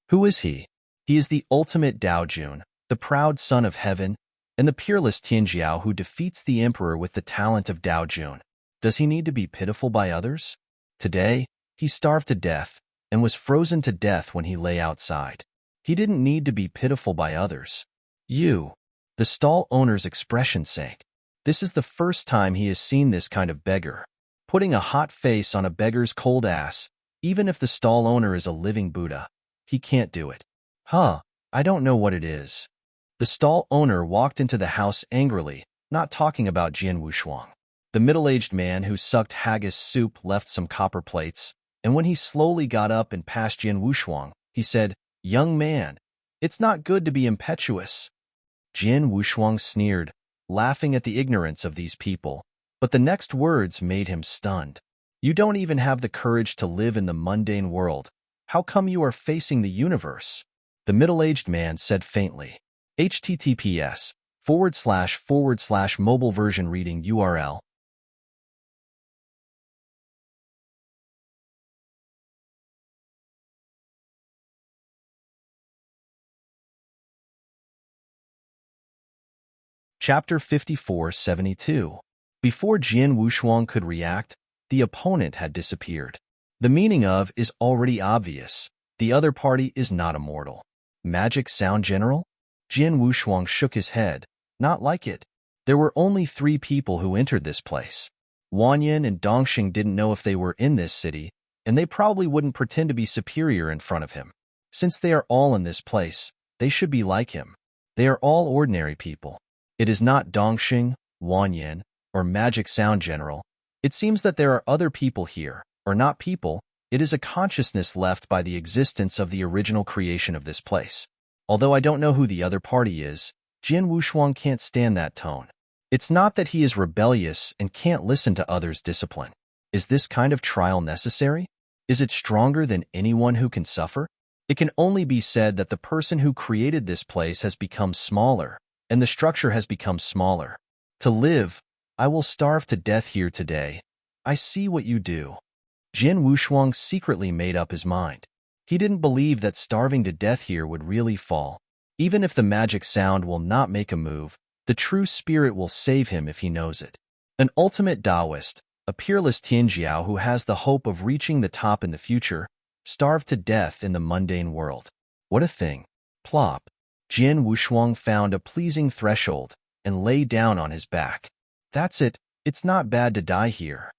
Who is he? He is the ultimate Daojun, the proud son of heaven, and the peerless Tianjiao who defeats the emperor with the talent of Daojun. Does he need to be pitiful by others? Today, he starved to death and was frozen to death when he lay outside. He didn't need to be pitiful by others. The stall owner's expression sank. This is the first time he has seen this kind of beggar. Putting a hot face on a beggar's cold ass, even if the stall owner is a living Buddha. He can't do it. I don't know what it is. The stall owner walked into the house angrily, not talking about Jian Wushuang. The middle-aged man who sucked haggis soup left some copper plates, and when he slowly got up and passed Jian Wushuang, he said, "Young man, it's not good to be impetuous." Jian Wushuang sneered, laughing at the ignorance of these people, but the next words made him stunned. You don't even have the courage to live in the mundane world. How come you are facing the universe? The middle-aged man said faintly. https://mobile version reading URL. Chapter 5472. Before Jian Wushuang could react, the opponent had disappeared. The meaning of is already obvious. The other party is not immortal. Magic Sound General? Jian Wushuang shook his head. Not like it. There were only 3 people who entered this place. Wanyan and Dongxing didn't know if they were in this city, and they probably wouldn't pretend to be superior in front of him. Since they are all in this place, they should be like him. They are all ordinary people. It is not Dongxing, Wanyan, or Magic Sound General. It seems that there are other people here, or not people. It is a consciousness left by the existence of the original creation of this place. Although I don't know who the other party is, Jian Wushuang can't stand that tone. It's not that he is rebellious and can't listen to others' discipline. Is this kind of trial necessary? Is it stronger than anyone who can suffer? It can only be said that the person who created this place has become smaller, and the structure has become smaller. To live, I will starve to death here today, I see what you do. Jin Wushuang secretly made up his mind. He didn't believe that starving to death here would really fall. Even if the magic sound will not make a move, the true spirit will save him if he knows it. An ultimate Taoist, a peerless Tianjiao who has the hope of reaching the top in the future, starved to death in the mundane world. What a thing. Plop. Jin Wushuang found a pleasing threshold and lay down on his back. That's it. It's not bad to die here.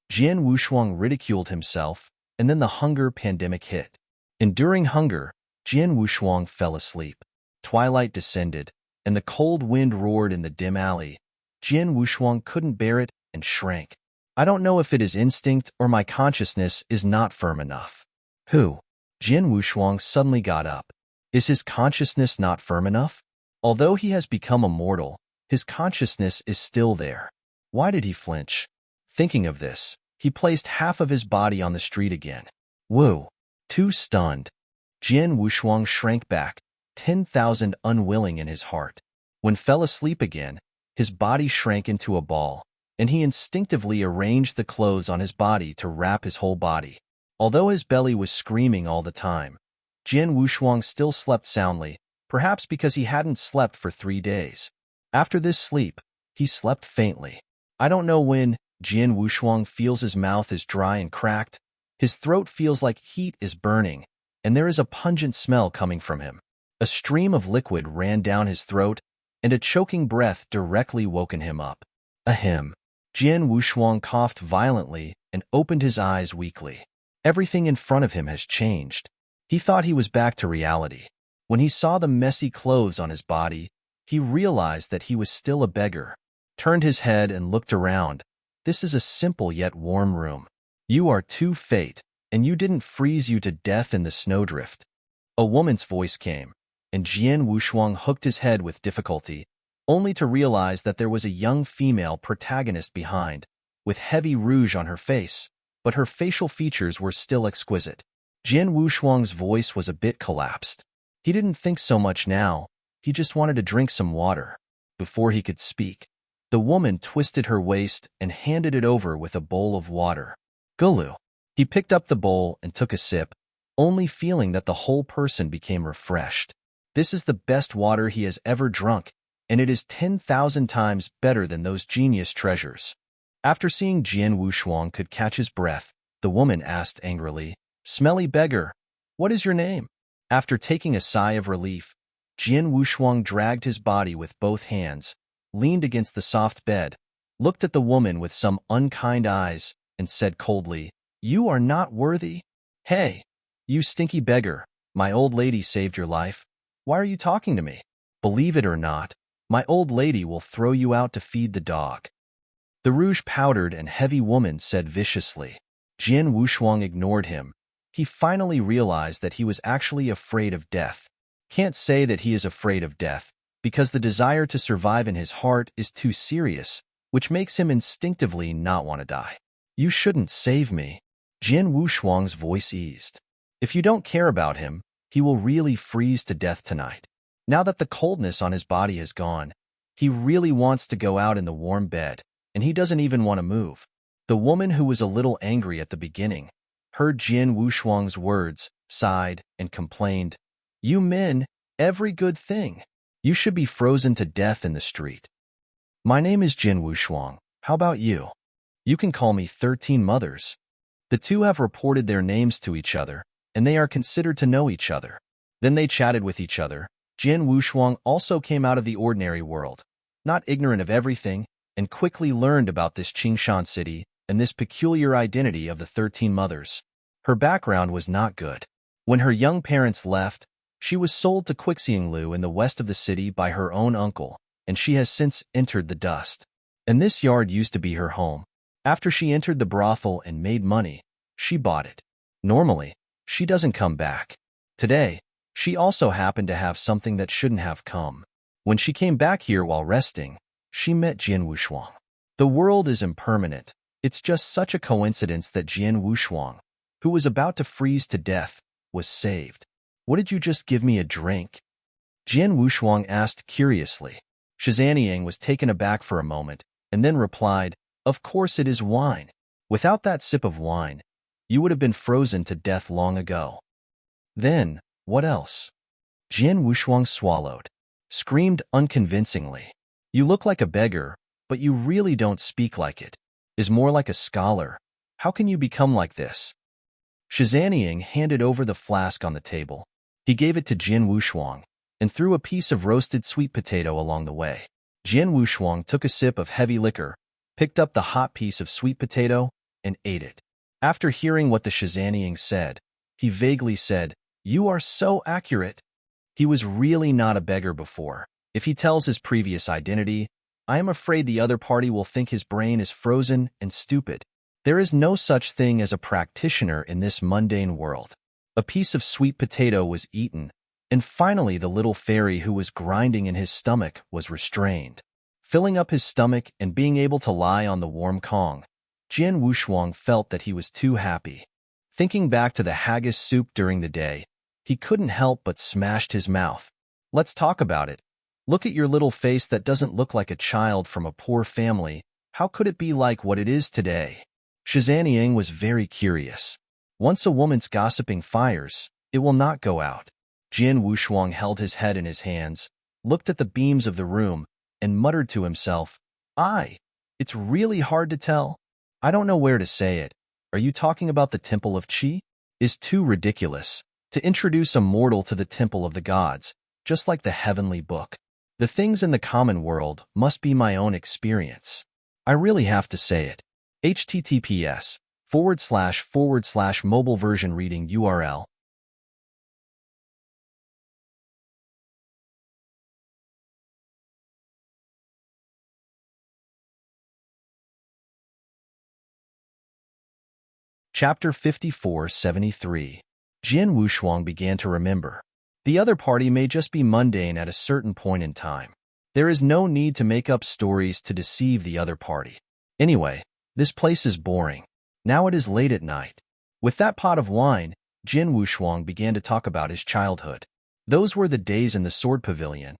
Jin Wushuang ridiculed himself, and then the hunger pandemic hit. Enduring hunger, Jin Wushuang fell asleep. Twilight descended, and the cold wind roared in the dim alley. Jin Wushuang couldn't bear it and shrank. I don't know if it is instinct or my consciousness is not firm enough. Who? Jin Wushuang suddenly got up. Is his consciousness not firm enough? Although he has become immortal, his consciousness is still there. Why did he flinch? Thinking of this, he placed half of his body on the street again. Woo! Too stunned. Jin Wushuang shrank back, 10,000 unwilling in his heart. When fell asleep again, his body shrank into a ball, and he instinctively arranged the clothes on his body to wrap his whole body. Although his belly was screaming all the time, Jin Wushuang still slept soundly, perhaps because he hadn't slept for 3 days. After this sleep, he slept faintly. I don't know when. Jin Wushuang feels his mouth is dry and cracked. His throat feels like heat is burning, and there is a pungent smell coming from him. A stream of liquid ran down his throat, and a choking breath directly woken him up. Ahem. Jin Wushuang coughed violently and opened his eyes weakly. Everything in front of him has changed. He thought he was back to reality. When he saw the messy clothes on his body, he realized that he was still a beggar. Turned his head and looked around. This is a simple yet warm room. You are too fate, and you didn't freeze you to death in the snowdrift. A woman's voice came, and Jin Wushuang hooked his head with difficulty, only to realize that there was a young female protagonist behind, with heavy rouge on her face, but her facial features were still exquisite. Jin Wushuang's voice was a bit collapsed. He didn't think so much now, he just wanted to drink some water. Before he could speak, the woman twisted her waist and handed it over with a bowl of water. Gulu. He picked up the bowl and took a sip, only feeling that the whole person became refreshed. This is the best water he has ever drunk, and it is 10,000 times better than those genius treasures. After seeing Jin Wushuang could catch his breath, the woman asked angrily, "Smelly beggar, what is your name?" After taking a sigh of relief, Jin Wushuang dragged his body with both hands, leaned against the soft bed, looked at the woman with some unkind eyes, and said coldly, "You are not worthy? Hey, you stinky beggar, my old lady saved your life. Why are you talking to me? Believe it or not, my old lady will throw you out to feed the dog." The rouge-powdered and heavy woman said viciously. Jin Wushuang ignored him. He finally realized that he was actually afraid of death. Can't say that he is afraid of death, because the desire to survive in his heart is too serious, which makes him instinctively not want to die. "You shouldn't save me." Jin Wushuang's voice eased. If you don't care about him, he will really freeze to death tonight. Now that the coldness on his body has gone, he really wants to go out in the warm bed, and he doesn't even want to move. The woman, who was a little angry at the beginning, heard Jin Wushuang's words, sighed, and complained, "You men, every good thing. You should be frozen to death in the street." "My name is Jin Wushuang. How about you? You can call me 13 Mothers." The two have reported their names to each other, and they are considered to know each other. Then they chatted with each other. Jin Wushuang also came out of the ordinary world, not ignorant of everything, and quickly learned about this Qingshan city and this peculiar identity of the 13 Mothers. Her background was not good. When her young parents left, she was sold to Quixianglu in the west of the city by her own uncle, and she has since entered the dust. And this yard used to be her home. After she entered the brothel and made money, she bought it. Normally, she doesn't come back. Today, she also happened to have something that shouldn't have come. When she came back here while resting, she met Jin Wushuang. The world is impermanent. It's just such a coincidence that Jin Wushuang, who was about to freeze to death, was saved. "What did you just give me a drink?" Jin Wushuang asked curiously. Shizaniang was taken aback for a moment, and then replied, "Of course it is wine. Without that sip of wine, you would have been frozen to death long ago. Then, what else? Jian Wushuang swallowed, screamed unconvincingly. You look like a beggar, but you really don't speak like it. Is more like a scholar. How can you become like this? Shizaniang handed over the flask on the table. He gave it to Jian Wushuang and threw a piece of roasted sweet potato along the way. Jian Wushuang took a sip of heavy liquor, picked up the hot piece of sweet potato, and ate it. After hearing what the Shizaniang said, he vaguely said, "You are so accurate." He was really not a beggar before. If he tells his previous identity, I am afraid the other party will think his brain is frozen and stupid. There is no such thing as a practitioner in this mundane world. A piece of sweet potato was eaten, and finally the little fairy who was grinding in his stomach was restrained. Filling up his stomach and being able to lie on the warm Kong, Jian Wushuang felt that he was too happy. Thinking back to the haggis soup during the day, he couldn't help but smashed his mouth. Let's talk about it. Look at your little face that doesn't look like a child from a poor family. How could it be like what it is today? Shizaniang was very curious. Once a woman's gossiping fires, it will not go out. Jian Wushuang held his head in his hands, looked at the beams of the room, and muttered to himself, It's really hard to tell. I don't know where to say it. Are you talking about the Temple of Qi? Is too ridiculous. To introduce a mortal to the Temple of the Gods, just like the heavenly book. The things in the common world must be my own experience. I really have to say it. https:// mobile version reading URL. Chapter 5473. Jian Wushuang began to remember. The other party may just be mundane at a certain point in time. There is no need to make up stories to deceive the other party. Anyway, this place is boring. Now it is late at night. With that pot of wine, Jian Wushuang began to talk about his childhood. Those were the days in the sword pavilion.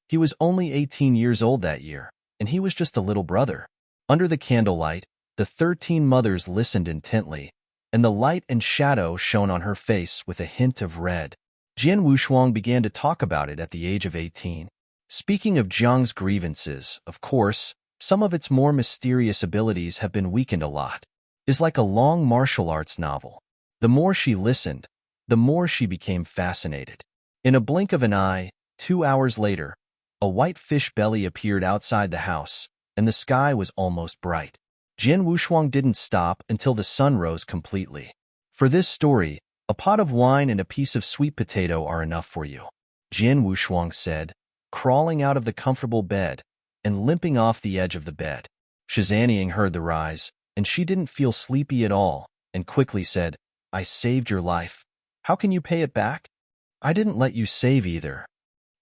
He was only 18 years old that year, and he was just a little brother. Under the candlelight, the 13 mothers listened intently, and the light and shadow shone on her face with a hint of red. Jian Wushuang began to talk about it at the age of 18. Speaking of Jiang's grievances, of course, some of its more mysterious abilities have been weakened a lot. It's like a long martial arts novel. The more she listened, the more she became fascinated. In a blink of an eye, 2 hours later, a white fish belly appeared outside the house, and the sky was almost bright. Jian Wushuang didn't stop until the sun rose completely. For this story, a pot of wine and a piece of sweet potato are enough for you, Jian Wushuang said, crawling out of the comfortable bed and limping off the edge of the bed. Shizaniang heard the rise, and she didn't feel sleepy at all, and quickly said, I saved your life. How can you pay it back? I didn't let you save either,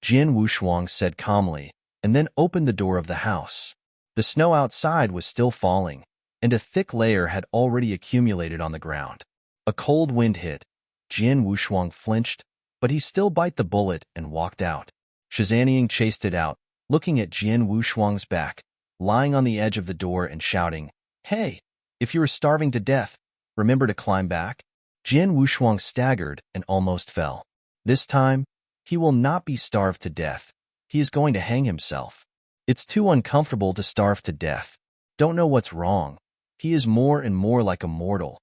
Jian Wushuang said calmly, and then opened the door of the house. The snow outside was still falling, and a thick layer had already accumulated on the ground. A cold wind hit. Jian Wushuang flinched, but he still bit the bullet and walked out. Shizaniang chased it out, looking at Jian Wushuang's back, lying on the edge of the door and shouting, Hey, if you are starving to death, remember to climb back? Jian Wushuang staggered and almost fell. This time, he will not be starved to death. He is going to hang himself. It's too uncomfortable to starve to death. Don't know what's wrong. He is more and more like a mortal.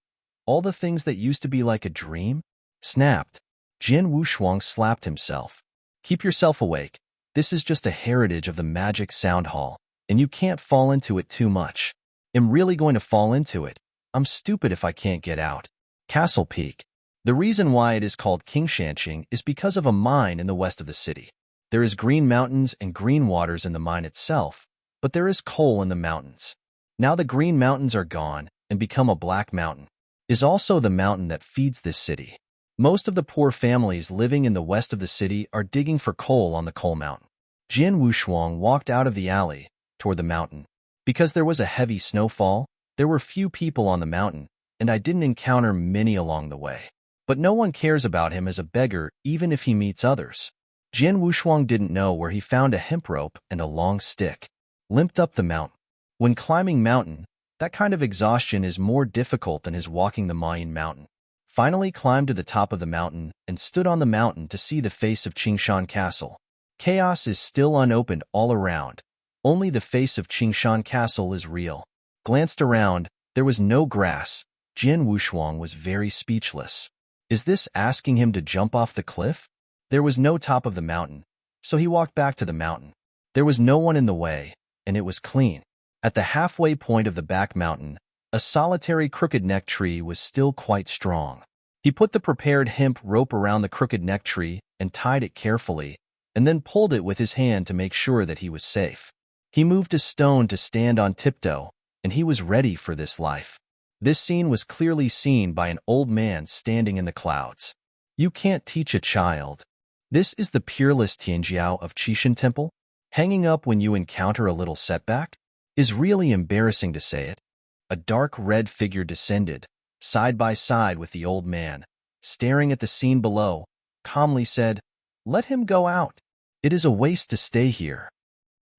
All the things that used to be like a dream? Snapped. Jian Wushuang slapped himself. Keep yourself awake. This is just a heritage of the magic sound hall, and you can't fall into it too much. I'm really going to fall into it. I'm stupid if I can't get out. Castle Peak. The reason why it is called Qingshanqing is because of a mine in the west of the city. There is green mountains and green waters in the mine itself, but there is coal in the mountains. Now the green mountains are gone and become a black mountain. Is also the mountain that feeds this city. Most of the poor families living in the west of the city are digging for coal on the coal mountain. Jian Wushuang walked out of the alley toward the mountain. Because there was a heavy snowfall, there were few people on the mountain, and I didn't encounter many along the way. But no one cares about him as a beggar even if he meets others. Jian Wushuang didn't know where he found a hemp rope and a long stick. Limped up the mountain. When climbing mountain, That kind of exhaustion is more difficult than his walking the Mayan mountain. Finally climbed to the top of the mountain and stood on the mountain to see the face of Qingshan Castle. Chaos is still unopened all around. Only the face of Qingshan Castle is real. Glanced around, there was no grass. Jian Wushuang was very speechless. Is this asking him to jump off the cliff? There was no top of the mountain, so he walked back to the mountain. There was no one in the way, and it was clean. At the halfway point of the back mountain, a solitary crooked neck tree was still quite strong. He put the prepared hemp rope around the crooked neck tree and tied it carefully, and then pulled it with his hand to make sure that he was safe. He moved a stone to stand on tiptoe, and he was ready for this life. This scene was clearly seen by an old man standing in the clouds. You can't teach a child. This is the peerless Tianjiao of Qishan Temple. Hanging up when you encounter a little setback is really embarrassing to say it. A dark red figure descended, side by side with the old man, staring at the scene below, calmly said, "Let him go out. It is a waste to stay here."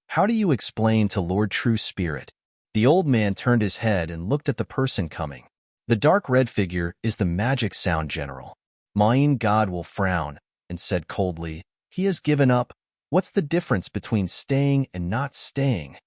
How do you explain to Lord True Spirit? The old man turned his head and looked at the person coming. The dark red figure is the magic sound general. Mayan God will frown and said coldly, "He has given up. What's the difference between staying and not staying?"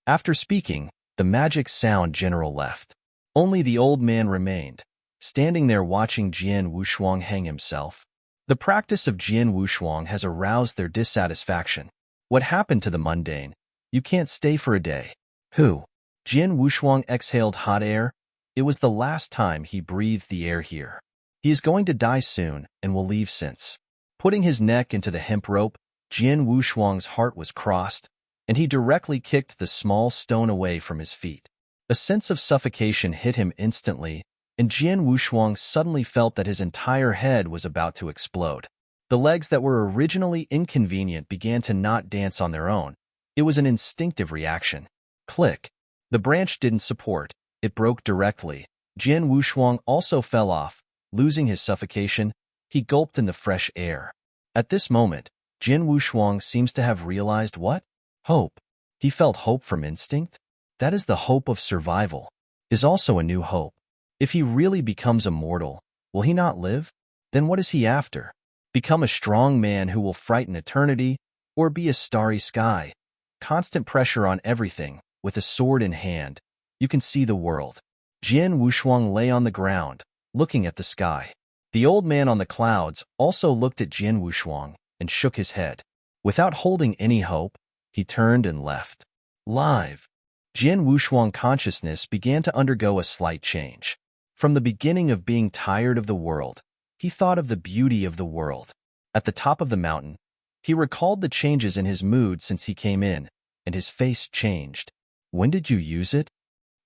After speaking, the magic sound general left. Only the old man remained, standing there watching Jian Wushuang hang himself. The practice of Jian Wushuang has aroused their dissatisfaction. What happened to the mundane? You can't stay for a day. Who? Jian Wushuang exhaled hot air. It was the last time he breathed the air here. He is going to die soon and will leave since. Putting his neck into the hemp rope, Jian Wushuang's heart was crossed, and he directly kicked the small stone away from his feet. A sense of suffocation hit him instantly, and Jian Wushuang suddenly felt that his entire head was about to explode. The legs that were originally inconvenient began to not dance on their own. It was an instinctive reaction. Click. The branch didn't support. It broke directly. Jian Wushuang also fell off. Losing his suffocation, he gulped in the fresh air. At this moment, Jian Wushuang seems to have realized what? Hope. He felt hope from instinct. That is the hope of survival. Is also a new hope. If he really becomes immortal, will he not live? Then what is he after? Become a strong man who will frighten eternity, or be a starry sky? Constant pressure on everything, with a sword in hand. You can see the world. Jian Wushuang lay on the ground, looking at the sky. The old man on the clouds also looked at Jian Wushuang and shook his head. Without holding any hope, he turned and left. Live. Jian Wushuang consciousness began to undergo a slight change. From the beginning of being tired of the world, he thought of the beauty of the world. At the top of the mountain, he recalled the changes in his mood since he came in, and his face changed. When did you use it?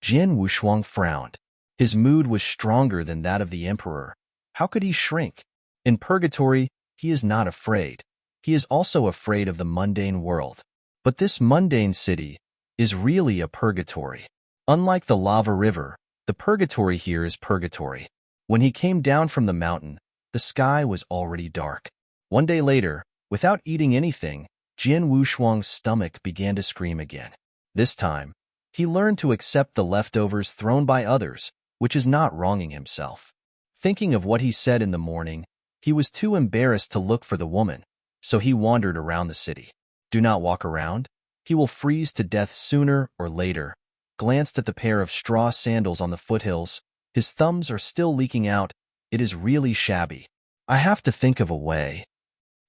Jian Wushuang frowned. His mood was stronger than that of the emperor. How could he shrink? In purgatory, he is not afraid. He is also afraid of the mundane world. But this mundane city is really a purgatory. Unlike the lava river, the purgatory here is purgatory. When he came down from the mountain, the sky was already dark. One day later, without eating anything, Jian Wushuang's stomach began to scream again. This time, he learned to accept the leftovers thrown by others, which is not wronging himself. Thinking of what he said in the morning, he was too embarrassed to look for the woman, so he wandered around the city. Do not walk around. He will freeze to death sooner or later. Glanced at the pair of straw sandals on the foothills. His thumbs are still leaking out. It is really shabby. I have to think of a way.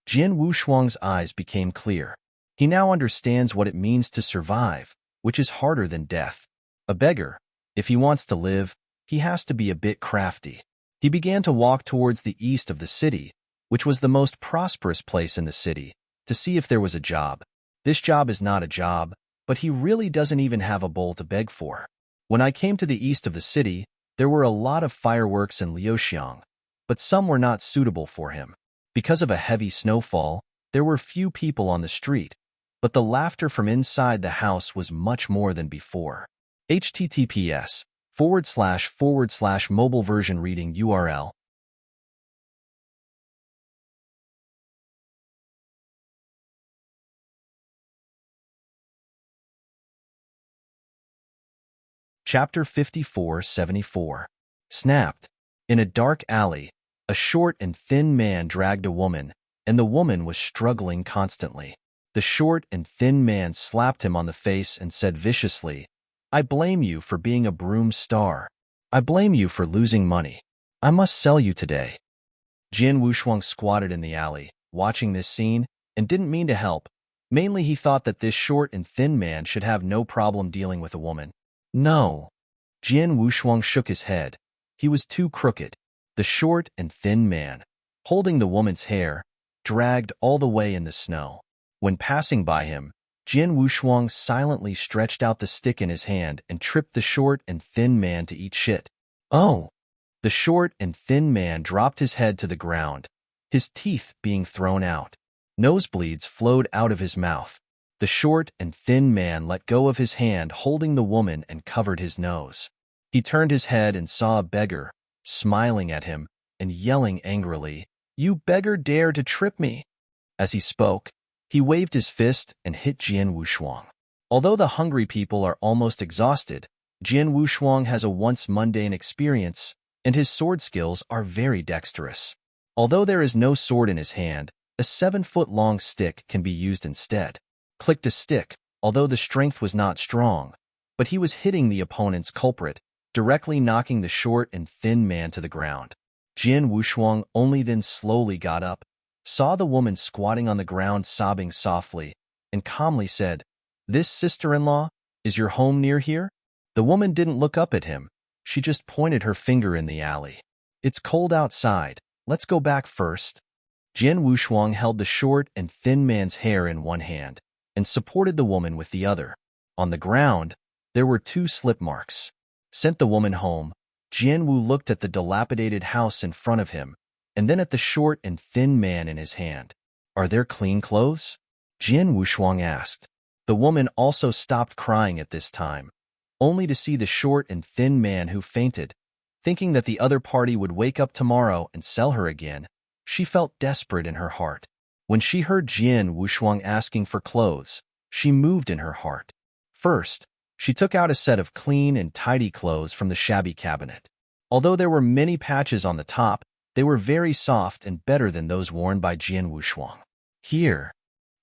Jian Wushuang's eyes became clear. He now understands what it means to survive, which is harder than death. A beggar, if he wants to live, he has to be a bit crafty. He began to walk towards the east of the city, which was the most prosperous place in the city, to see if there was a job. This job is not a job, but he really doesn't even have a bowl to beg for. When I came to the east of the city, there were a lot of fireworks in Liuxiang, but some were not suitable for him. Because of a heavy snowfall, there were few people on the street, but the laughter from inside the house was much more than before. https://mobile version reading URL Chapter 54-74. Snapped. In a dark alley, a short and thin man dragged a woman, and the woman was struggling constantly. The short and thin man slapped him on the face and said viciously, "I blame you for being a broom star. I blame you for losing money. I must sell you today." Jian Wushuang squatted in the alley, watching this scene, and didn't mean to help. Mainly he thought that this short and thin man should have no problem dealing with a woman. No. Jian Wushuang shook his head. He was too crooked. The short and thin man, holding the woman's hair, dragged all the way in the snow. When passing by him, Jian Wushuang silently stretched out the stick in his hand and tripped the short and thin man to eat shit. Oh! The short and thin man dropped his head to the ground, his teeth being thrown out. Nosebleeds flowed out of his mouth. The short and thin man let go of his hand holding the woman and covered his nose. He turned his head and saw a beggar, smiling at him and yelling angrily, "You beggar dare to trip me!" As he spoke, he waved his fist and hit Jian Wushuang. Although the hungry people are almost exhausted, Jian Wushuang has a once mundane experience, and his sword skills are very dexterous. Although there is no sword in his hand, a 7-foot-long stick can be used instead. Clicked a stick, although the strength was not strong, but he was hitting the opponent's culprit, directly knocking the short and thin man to the ground. Jian Wushuang only then slowly got up, saw the woman squatting on the ground sobbing softly, and calmly said, "This sister-in-law, is your home near here?" The woman didn't look up at him. She just pointed her finger in the alley. "It's cold outside. Let's go back first." Jian Wushuang held the short and thin man's hair in one hand and supported the woman with the other. On the ground, there were 2 slip marks. Sent the woman home, Jian Wu looked at the dilapidated house in front of him, and then at the short and thin man in his hand. "Are there clean clothes?" Jian Wushuang asked. The woman also stopped crying at this time, only to see the short and thin man who fainted. Thinking that the other party would wake up tomorrow and sell her again, she felt desperate in her heart. When she heard Jian Wushuang asking for clothes, she moved in her heart. First, she took out a set of clean and tidy clothes from the shabby cabinet. Although there were many patches on the top, they were very soft and better than those worn by Jian Wushuang. "Here."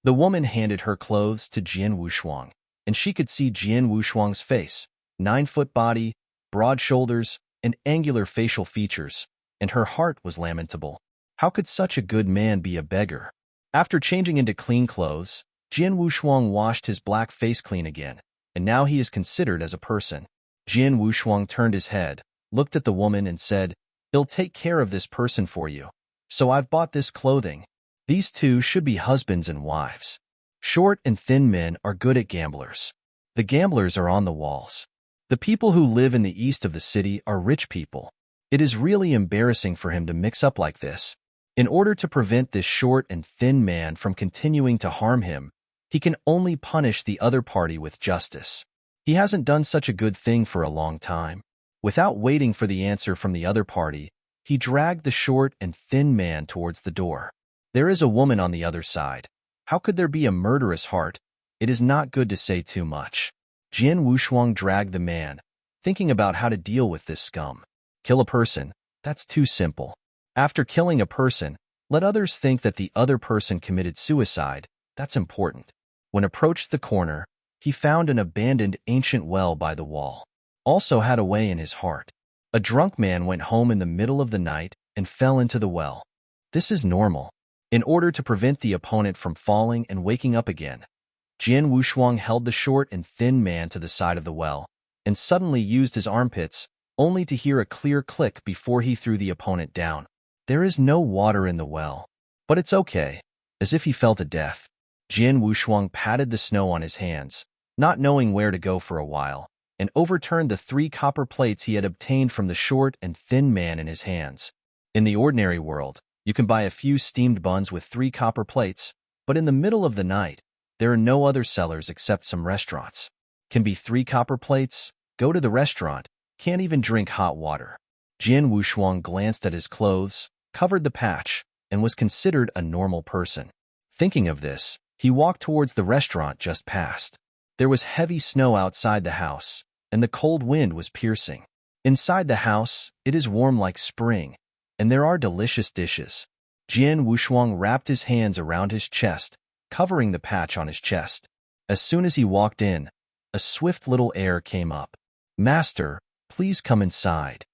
The woman handed her clothes to Jian Wushuang, and she could see Jian Wushuang's face, 9-foot body, broad shoulders, and angular facial features, and her heart was lamentable. How could such a good man be a beggar? After changing into clean clothes, Jian Wushuang washed his black face clean again, and now he is considered as a person. Jian Wushuang turned his head, looked at the woman and said, "He'll take care of this person for you. So I've bought this clothing. These 2 should be husbands and wives." Short and thin men are good at gamblers. The gamblers are on the walls. The people who live in the east of the city are rich people. It is really embarrassing for him to mix up like this. In order to prevent this short and thin man from continuing to harm him, he can only punish the other party with justice. He hasn't done such a good thing for a long time. Without waiting for the answer from the other party, he dragged the short and thin man towards the door. There is a woman on the other side. How could there be a murderous heart? It is not good to say too much. Jian Wushuang dragged the man, thinking about how to deal with this scum. Kill a person, that's too simple. After killing a person, let others think that the other person committed suicide. That's important. When approached the corner, he found an abandoned ancient well by the wall. Also had a way in his heart. A drunk man went home in the middle of the night and fell into the well. This is normal. In order to prevent the opponent from falling and waking up again, Jian Wushuang held the short and thin man to the side of the well, and suddenly used his armpits, only to hear a clear click before he threw the opponent down. There is no water in the well, but it's okay, as if he felt a death. Jian Wushuang patted the snow on his hands, not knowing where to go for a while, and overturned the 3 copper plates he had obtained from the short and thin man in his hands. In the ordinary world, you can buy a few steamed buns with 3 copper plates, but in the middle of the night, there are no other sellers except some restaurants. Can be 3 copper plates, go to the restaurant, can't even drink hot water. Jian Wushuang glanced at his clothes, covered the patch, and was considered a normal person. Thinking of this, he walked towards the restaurant just past. There was heavy snow outside the house, and the cold wind was piercing. Inside the house, it is warm like spring, and there are delicious dishes. Jian Wushuang wrapped his hands around his chest, covering the patch on his chest. As soon as he walked in, a swift little heir came up. "Master, please come inside."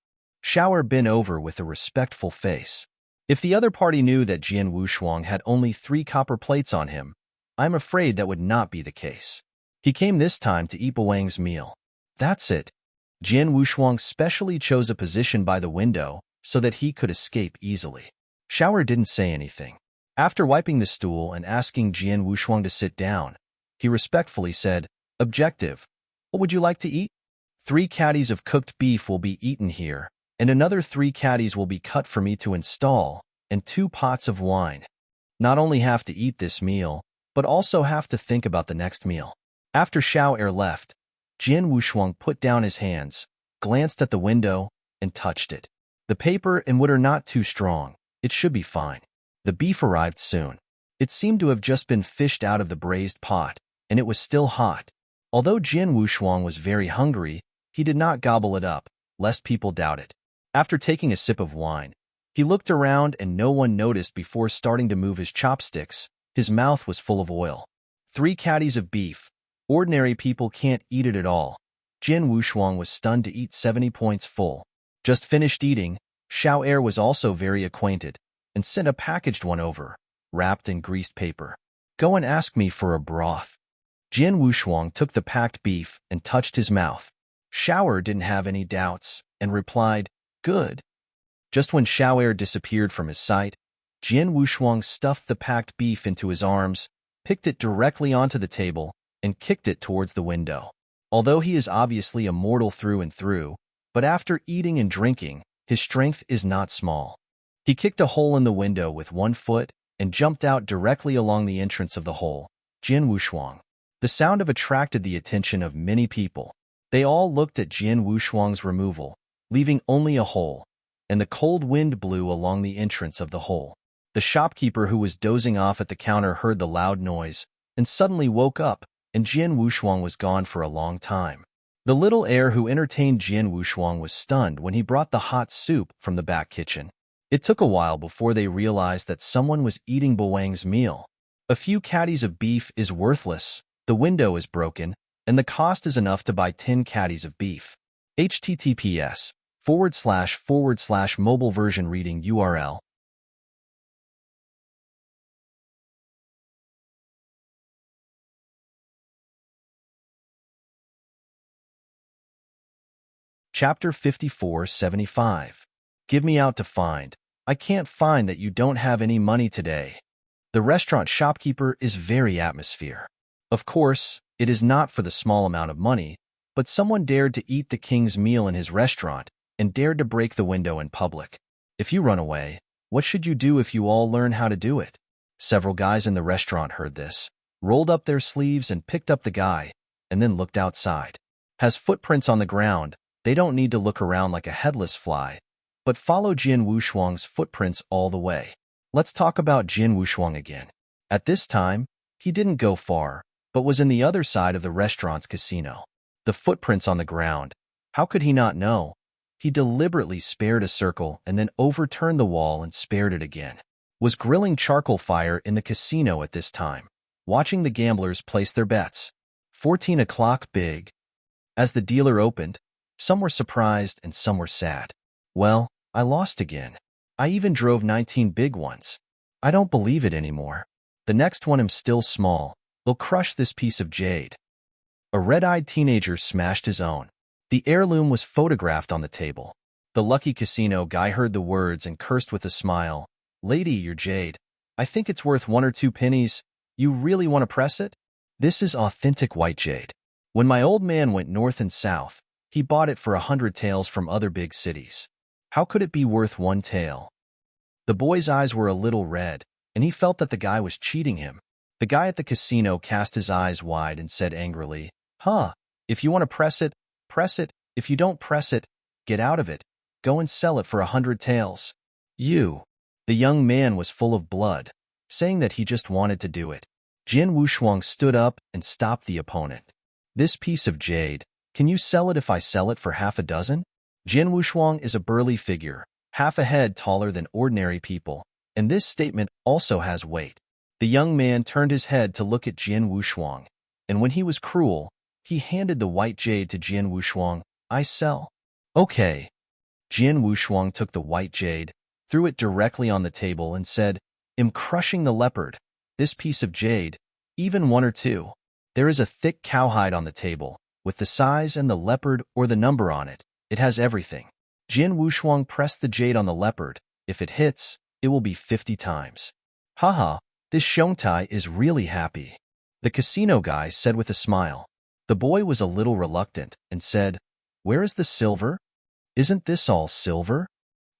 Shower bent over with a respectful face. If the other party knew that Jian Wushuang had only 3 copper plates on him, I'm afraid that would not be the case. He came this time to eat Wang's meal. That's it. Jian Wushuang specially chose a position by the window so that he could escape easily. Shower didn't say anything. After wiping the stool and asking Jian Wushuang to sit down, he respectfully said, "Objective. What would you like to eat?" 3 caddies of cooked beef will be eaten here, and another 3 caddies will be cut for me to install, and 2 pots of wine. Not only have to eat this meal, but also have to think about the next meal. After Xiao Er left, Jian Wushuang put down his hands, glanced at the window, and touched it. The paper and wood are not too strong. It should be fine. The beef arrived soon. It seemed to have just been fished out of the braised pot, and it was still hot. Although Jian Wushuang was very hungry, he did not gobble it up, lest people doubt it. After taking a sip of wine, he looked around and no one noticed before starting to move his chopsticks. His mouth was full of oil. 3 caddies of beef. Ordinary people can't eat it at all. Jian Wushuang was stunned to eat 70 points full. Just finished eating, Xiao Er was also very acquainted, and sent a packaged one over, wrapped in greased paper. "Go and ask me for a broth." Jian Wushuang took the packed beef and touched his mouth. Xiao Er didn't have any doubts, and replied, "Good." Just when Xiao Er disappeared from his sight, Jian Wushuang stuffed the packed beef into his arms, picked it directly onto the table, and kicked it towards the window. Although he is obviously a mortal through and through, but after eating and drinking, his strength is not small. He kicked a hole in the window with 1 foot and jumped out directly along the entrance of the hole. Jian Wushuang. The sound attracted the attention of many people. They all looked at Jian Wushuang's removal, leaving only a hole, and the cold wind blew along the entrance of the hole. The shopkeeper who was dozing off at the counter heard the loud noise and suddenly woke up, and Jian Wushuang was gone for a long time. The little heir who entertained Jian Wushuang was stunned when he brought the hot soup from the back kitchen. It took a while before they realized that someone was eating Wang's meal. A few caddies of beef is worthless, the window is broken, and the cost is enough to buy 10 caddies of beef. https:// mobile version reading URL. Chapter 5475. Give me out to find. I can't find that you don't have any money today. The restaurant shopkeeper is very atmosphere. Of course, it is not for the small amount of money, but someone dared to eat the king's meal in his restaurant and dared to break the window in public. If you run away, what should you do if you all learn how to do it? Several guys in the restaurant heard this, rolled up their sleeves and picked up the guy, and then looked outside. Has footprints on the ground. They don't need to look around like a headless fly, but follow Jian Wushuang's footprints all the way. Let's talk about Jian Wushuang again. At this time, he didn't go far, but was in the other side of the restaurant's casino. The footprints on the ground. How could he not know? He deliberately spared a circle and then overturned the wall and spared it again. Was grilling charcoal fire in the casino at this time, watching the gamblers place their bets. 14 o'clock big. As the dealer opened, some were surprised and some were sad. Well, I lost again. I even drove 19 big ones. I don't believe it anymore. The next one am still small. They'll crush this piece of jade. A red-eyed teenager smashed his own. The heirloom was photographed on the table. The lucky casino guy heard the words and cursed with a smile. Lady, your jade. I think it's worth 1 or 2 pennies. You really want to press it? This is authentic white jade. When my old man went north and south, he bought it for 100 taels from other big cities. How could it be worth 1 tael? The boy's eyes were a little red, and he felt that the guy was cheating him. The guy at the casino cast his eyes wide and said angrily, "Huh, if you want to press it, press it. If you don't press it, get out of it. Go and sell it for 100 taels. You." The young man was full of blood, saying that he just wanted to do it. Jian Wushuang stood up and stopped the opponent. This piece of jade, Can you sell it if I sell it for half a dozen? Jin Wushuang is a burly figure, half a head taller than ordinary people, and this statement also has weight. The young man turned his head to look at Jin Wushuang, and when he was cruel, he handed the white jade to Jin Wushuang. I sell. Okay. Jin Wushuang took the white jade, threw it directly on the table and said, I'm crushing the leopard. This piece of jade, even one or two. There is a thick cowhide on the table, with the size and the leopard or the number on it. It has everything. Jin Wushuang pressed the jade on the leopard. If it hits, it will be 50 times. Haha, this Xiongtai is really happy. The casino guy said with a smile. The boy was a little reluctant and said, Where is the silver? Isn't this all silver?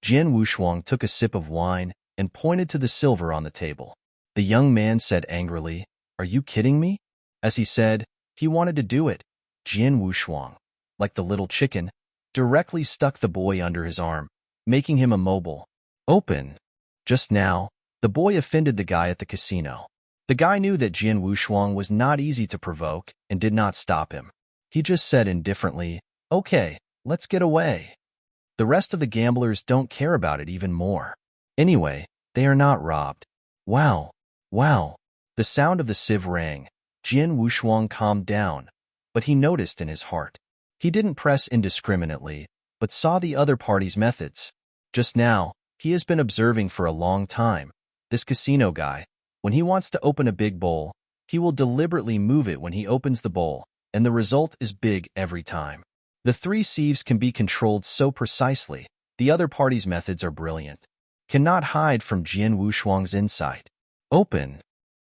Jin Wushuang took a sip of wine and pointed to the silver on the table. The young man said angrily, Are you kidding me? As he said, he wanted to do it. Jin Wushuang, like the little chicken, directly stuck the boy under his arm, making him immobile. Open. Just now, the boy offended the guy at the casino. The guy knew that Jin Wushuang was not easy to provoke and did not stop him. He just said indifferently, Okay, let's get away. The rest of the gamblers don't care about it even more. Anyway, they are not robbed. Wow, wow. The sound of the sieve rang. Jin Wushuang calmed down, but he noticed in his heart. He didn't press indiscriminately, but saw the other party's methods. Just now, he has been observing for a long time. This casino guy, when he wants to open a big bowl, he will deliberately move it when he opens the bowl, and the result is big every time. The three sieves can be controlled so precisely. The other party's methods are brilliant. Cannot hide from Jin Wushuang's insight. Open.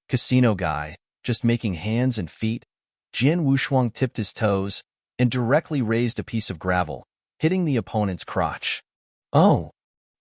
Casino guy, just making hands and feet. Jin Wushuang tipped his toes and directly raised a piece of gravel, hitting the opponent's crotch. Oh!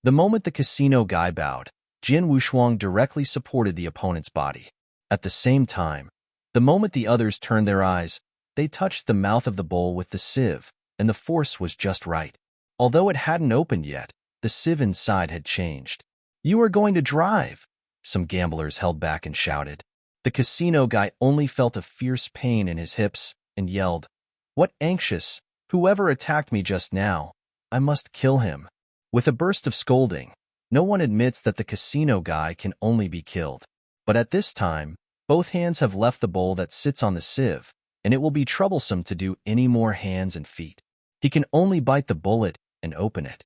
The moment the casino guy bowed, Jin Wushuang directly supported the opponent's body. At the same time, the moment the others turned their eyes, they touched the mouth of the bowl with the sieve, and the force was just right. Although it hadn't opened yet, the sieve inside had changed. You are going to drive! Some gamblers held back and shouted. The casino guy only felt a fierce pain in his hips and yelled, What anxious! Whoever attacked me just now, I must kill him. With a burst of scolding, no one admits that the casino guy can only be killed. But at this time, both hands have left the bowl that sits on the sieve, and it will be troublesome to do any more hands and feet. He can only bite the bullet and open it.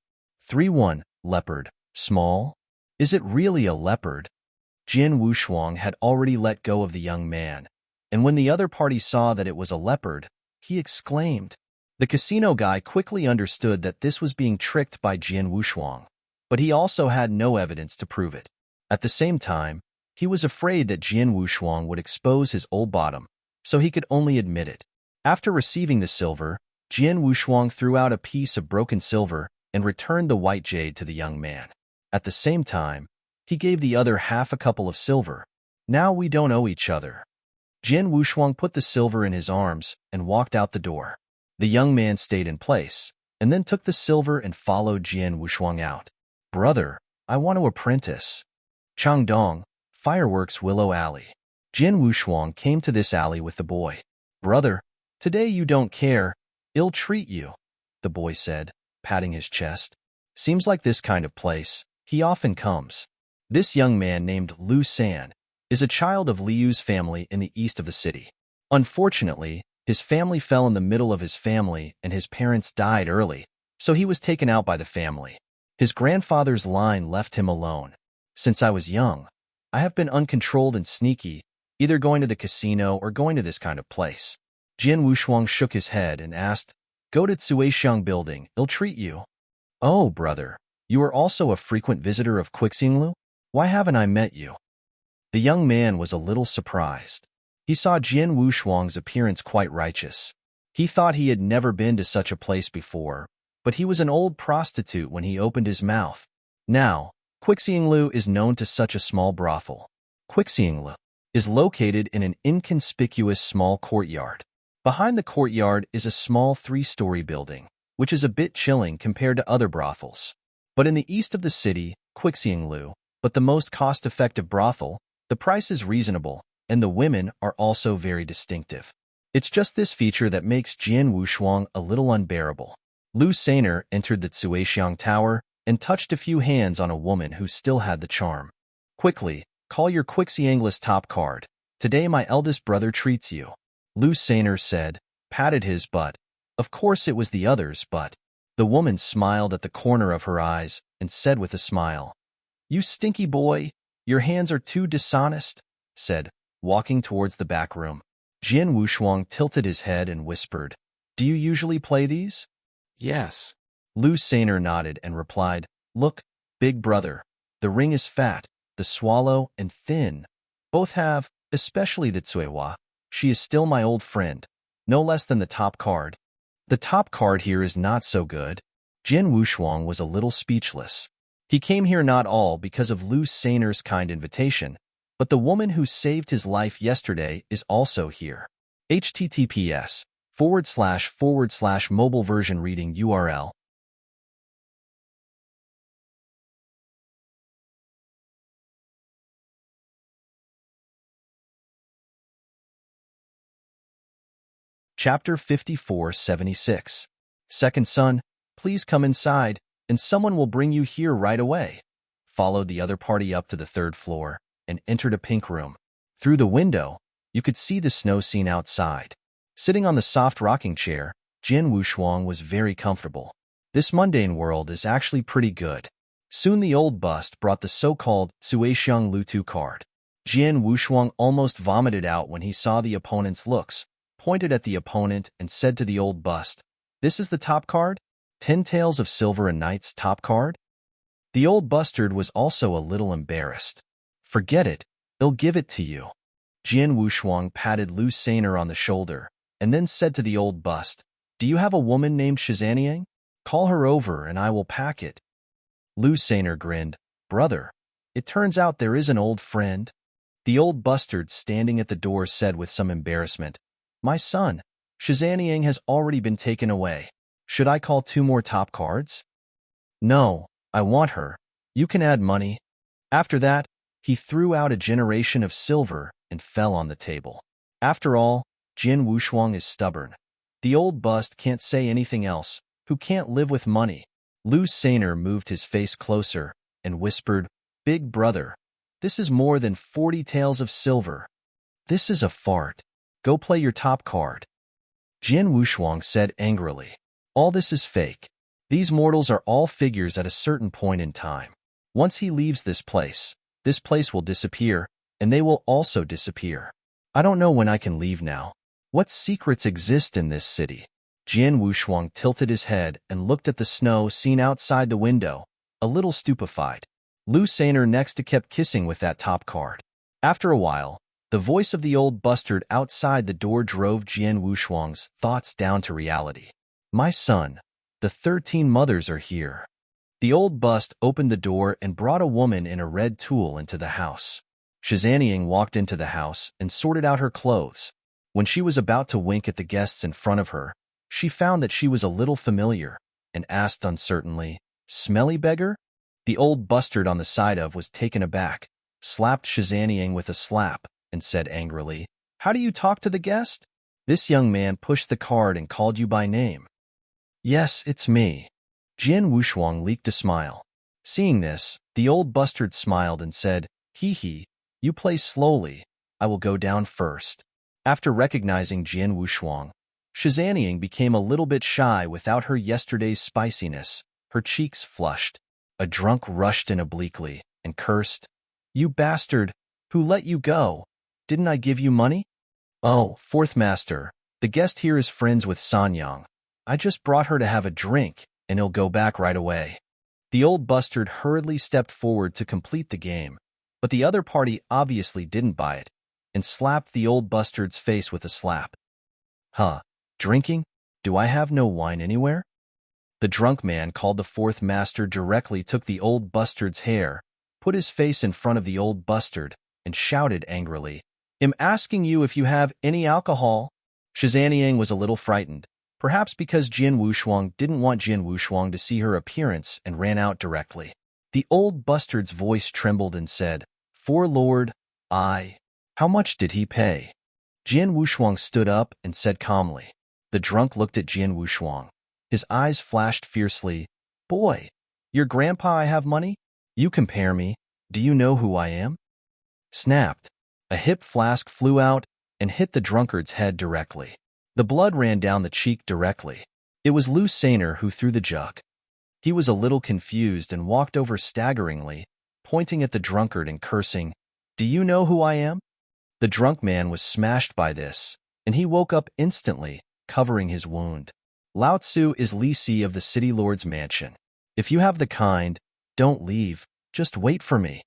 3-1, leopard, small? Is it really a leopard? Jin Wushuang had already let go of the young man, and when the other party saw that it was a leopard, he exclaimed. The casino guy quickly understood that this was being tricked by Jin Wushuang, but he also had no evidence to prove it. At the same time, he was afraid that Jin Wushuang would expose his old bottom, so he could only admit it. After receiving the silver, Jin Wushuang threw out a piece of broken silver and returned the white jade to the young man. At the same time, he gave the other half a couple of silver. Now we don't owe each other. Jin Wushuang put the silver in his arms and walked out the door. The young man stayed in place, and then took the silver and followed Jin Wushuang out. Brother, I want to apprentice. Changdong, Fireworks Willow Alley. Jin Wushuang came to this alley with the boy. Brother, today you don't care. I'll treat you, the boy said, patting his chest. Seems like this kind of place. He often comes. This young man named Liu San is a child of Liu's family in the east of the city. Unfortunately, his family fell in the middle of his family and his parents died early, so he was taken out by the family. His grandfather's line left him alone. Since I was young, I have been uncontrolled and sneaky, either going to the casino or going to this kind of place. Jin Wushuang shook his head and asked, Go to Tsuixiang building, I'll treat you. Oh, brother, you are also a frequent visitor of Quixinglu? Why haven't I met you? The young man was a little surprised. He saw Jin Wushuang's appearance quite righteous. He thought he had never been to such a place before, but he was an old prostitute when he opened his mouth. Now, Quixinglu is known to such a small brothel. Quixinglu is located in an inconspicuous small courtyard. Behind the courtyard is a small 3-story building, which is a bit chilling compared to other brothels. But in the east of the city, Quixinglu, but the most cost-effective brothel, the price is reasonable, and the women are also very distinctive. It's just this feature that makes Jian Wushuang a little unbearable. Lu Sainer entered the Cuixiang Tower and touched a few hands on a woman who still had the charm. Quickly, call your Quixiangless top card. Today my eldest brother treats you. Lu Sainer said, patted his butt. Of course it was the other's butt. The woman smiled at the corner of her eyes and said with a smile, You stinky boy, your hands are too dishonest, said, walking towards the back room. Jian Wushuang tilted his head and whispered, Do you usually play these? Yes. Lu Sainer nodded and replied, Look, big brother, the ring is fat, the swallow and thin. Both have, especially the Cuihua. She is still my old friend, no less than the top card. The top card here is not so good. Jian Wushuang was a little speechless. He came here not all because of Lu Sainer's kind invitation, but the woman who saved his life yesterday is also here. https:// mobile version reading URL. Chapter 5476. Second son, please come inside, and someone will bring you here right away. Followed the other party up to the third floor and entered a pink room. Through the window, you could see the snow scene outside. Sitting on the soft rocking chair, Jian Wushuang was very comfortable. This mundane world is actually pretty good. Soon the old bust brought the so-called Cuixiang Lutu card. Jian Wushuang almost vomited out when he saw the opponent's looks, pointed at the opponent and said to the old bust, This is the top card? 10 taels of silver a knight's top card? The old bustard was also a little embarrassed. Forget it, they'll give it to you. Jian Wushuang patted Lu Sainer on the shoulder and then said to the old bust, Do you have a woman named Shizaniang? Call her over and I will pack it. Lu Sainer grinned, Brother, it turns out there is an old friend. The old bustard standing at the door said with some embarrassment, My son, Shizaniang has already been taken away. Should I call 2 more top cards? No, I want her. You can add money. After that, he threw out a generation of silver and fell on the table. After all, Jian Wushuang is stubborn. The old bust can't say anything else, who can't live with money. Lu Sainer moved his face closer and whispered, Big brother, this is more than 40 taels of silver. This is a fart. Go play your top card. Jian Wushuang said angrily, All this is fake. These mortals are all figures at a certain point in time. Once he leaves this place will disappear, and they will also disappear. I don't know when I can leave now. What secrets exist in this city? Jian Wushuang tilted his head and looked at the snow seen outside the window, a little stupefied. Lu Sainer next kept kissing with that top card. After a while, the voice of the old bustard outside the door drove Jian Wushuang's thoughts down to reality. My son, the 13 mothers are here. The old bust opened the door and brought a woman in a red tulle into the house. Shizaniang walked into the house and sorted out her clothes. When she was about to wink at the guests in front of her, she found that she was a little familiar and asked uncertainly, Smelly beggar? The old bustard on the side of was taken aback, slapped Shizaniang with a slap, and said angrily, How do you talk to the guest? This young man pushed the card and called you by name. Yes, it's me. Jian Wushuang leaked a smile. Seeing this, the old bustard smiled and said, Hee, you play slowly. I will go down first. After recognizing Jian Wushuang, Shizaniang became a little bit shy without her yesterday's spiciness. Her cheeks flushed. A drunk rushed in obliquely and cursed, You bastard! Who let you go? Didn't I give you money? Oh, fourth master, the guest here is friends with Sanyang. I just brought her to have a drink, and he'll go back right away. The old bustard hurriedly stepped forward to complete the game, but the other party obviously didn't buy it, and slapped the old bustard's face with a slap. Huh, drinking? Do I have no wine anywhere? The drunk man called the fourth master directly took the old bustard's hair, put his face in front of the old bustard, and shouted angrily, I'm asking you if you have any alcohol. Shizaniang was a little frightened, perhaps because Jian Wushuang didn't want Jian Wushuang to see her appearance and ran out directly. The old bustard's voice trembled and said, For Lord, How much did he pay? Jian Wushuang stood up and said calmly. The drunk looked at Jian Wushuang. His eyes flashed fiercely. Boy, your grandpa I have money? You compare me. Do you know who I am? Snapped. A hip flask flew out and hit the drunkard's head directly. The blood ran down the cheek directly. It was Lu Sainer who threw the jug. He was a little confused and walked over staggeringly, pointing at the drunkard and cursing, Do you know who I am? The drunk man was smashed by this, and he woke up instantly, covering his wound. Lao Tzu is Li Si of the City Lord's mansion. If you have the kind, don't leave, just wait for me.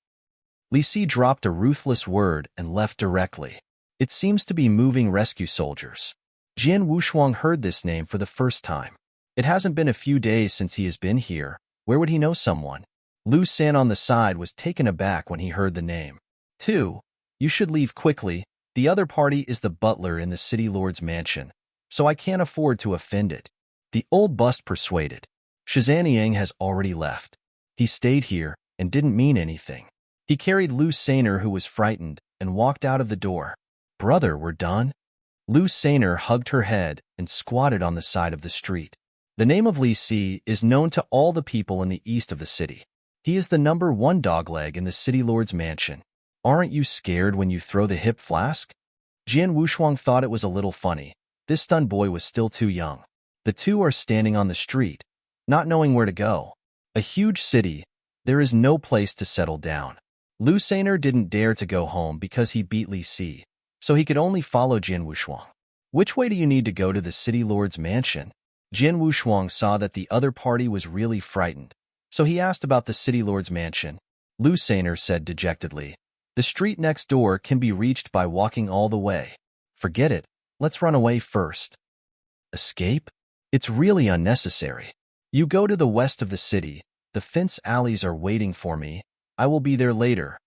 Li Si dropped a ruthless word and left directly. It seems to be moving rescue soldiers. Jian Wushuang heard this name for the first time. It hasn't been a few days since he has been here. Where would he know someone? Lu San on the side was taken aback when he heard the name. 2. You should leave quickly. The other party is the butler in the City Lord's mansion, so I can't afford to offend it. The old bust persuaded. Shizaniang has already left. He stayed here and didn't mean anything. He carried Lu Sainer, who was frightened, and walked out of the door. Brother, we're done? Lu Sainer hugged her head and squatted on the side of the street. The name of Li Si is known to all the people in the east of the city. He is the #1 dogleg in the City Lord's mansion. Aren't you scared when you throw the hip flask? Jian Wushuang thought it was a little funny. This stunned boy was still too young. The two are standing on the street, not knowing where to go. A huge city, there is no place to settle down. Lu Sainer didn't dare to go home because he beat Li Si, so he could only follow Jian Wushuang. Which way do you need to go to the City Lord's mansion? Jian Wushuang saw that the other party was really frightened, so he asked about the City Lord's mansion. Lu Sainer said dejectedly, The street next door can be reached by walking all the way. Forget it, let's run away first. Escape? It's really unnecessary. You go to the west of the city. The fence alleys are waiting for me. I will be there later.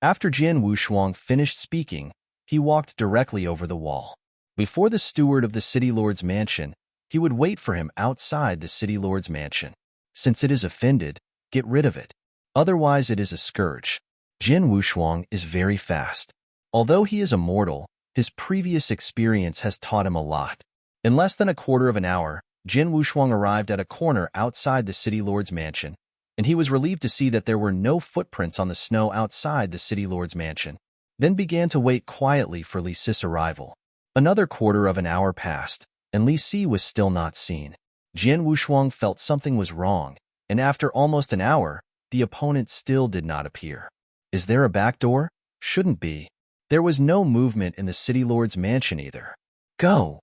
After Jian Wushuang finished speaking, he walked directly over the wall. Before the steward of the City Lord's mansion, he would wait for him outside the City Lord's mansion. Since it is offended, get rid of it. Otherwise it is a scourge. Jian Wushuang is very fast. Although he is a mortal, his previous experience has taught him a lot. In less than a quarter of an hour, Jian Wushuang arrived at a corner outside the City Lord's mansion, and he was relieved to see that there were no footprints on the snow outside the City Lord's mansion, then began to wait quietly for Li Si's arrival. Another quarter of an hour passed, and Li Si was still not seen. Jian Wushuang felt something was wrong, and after almost an hour, the opponent still did not appear. Is there a back door? Shouldn't be. There was no movement in the City Lord's mansion either. Go!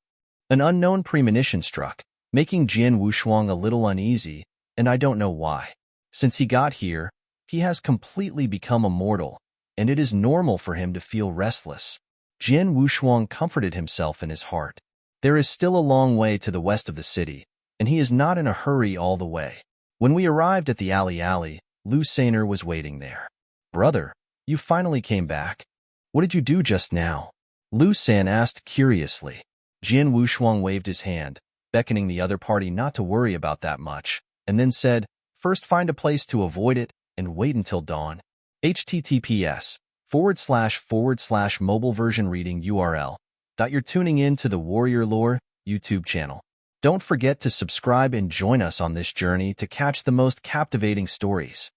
An unknown premonition struck, making Jian Wushuang a little uneasy, and I don't know why. Since he got here, he has completely become immortal, and it is normal for him to feel restless. Jian Wushuang comforted himself in his heart. There is still a long way to the west of the city, and he is not in a hurry all the way. When we arrived at the alley, Lu Sainer was waiting there. Brother, you finally came back. What did you do just now? Lu San asked curiously. Jian Wushuang waved his hand, beckoning the other party not to worry about that much, and then said, First find a place to avoid it and wait until dawn. https://mobile version reading URL. You're tuning in to the Warrior Lore YouTube channel. Don't forget to subscribe and join us on this journey to catch the most captivating stories.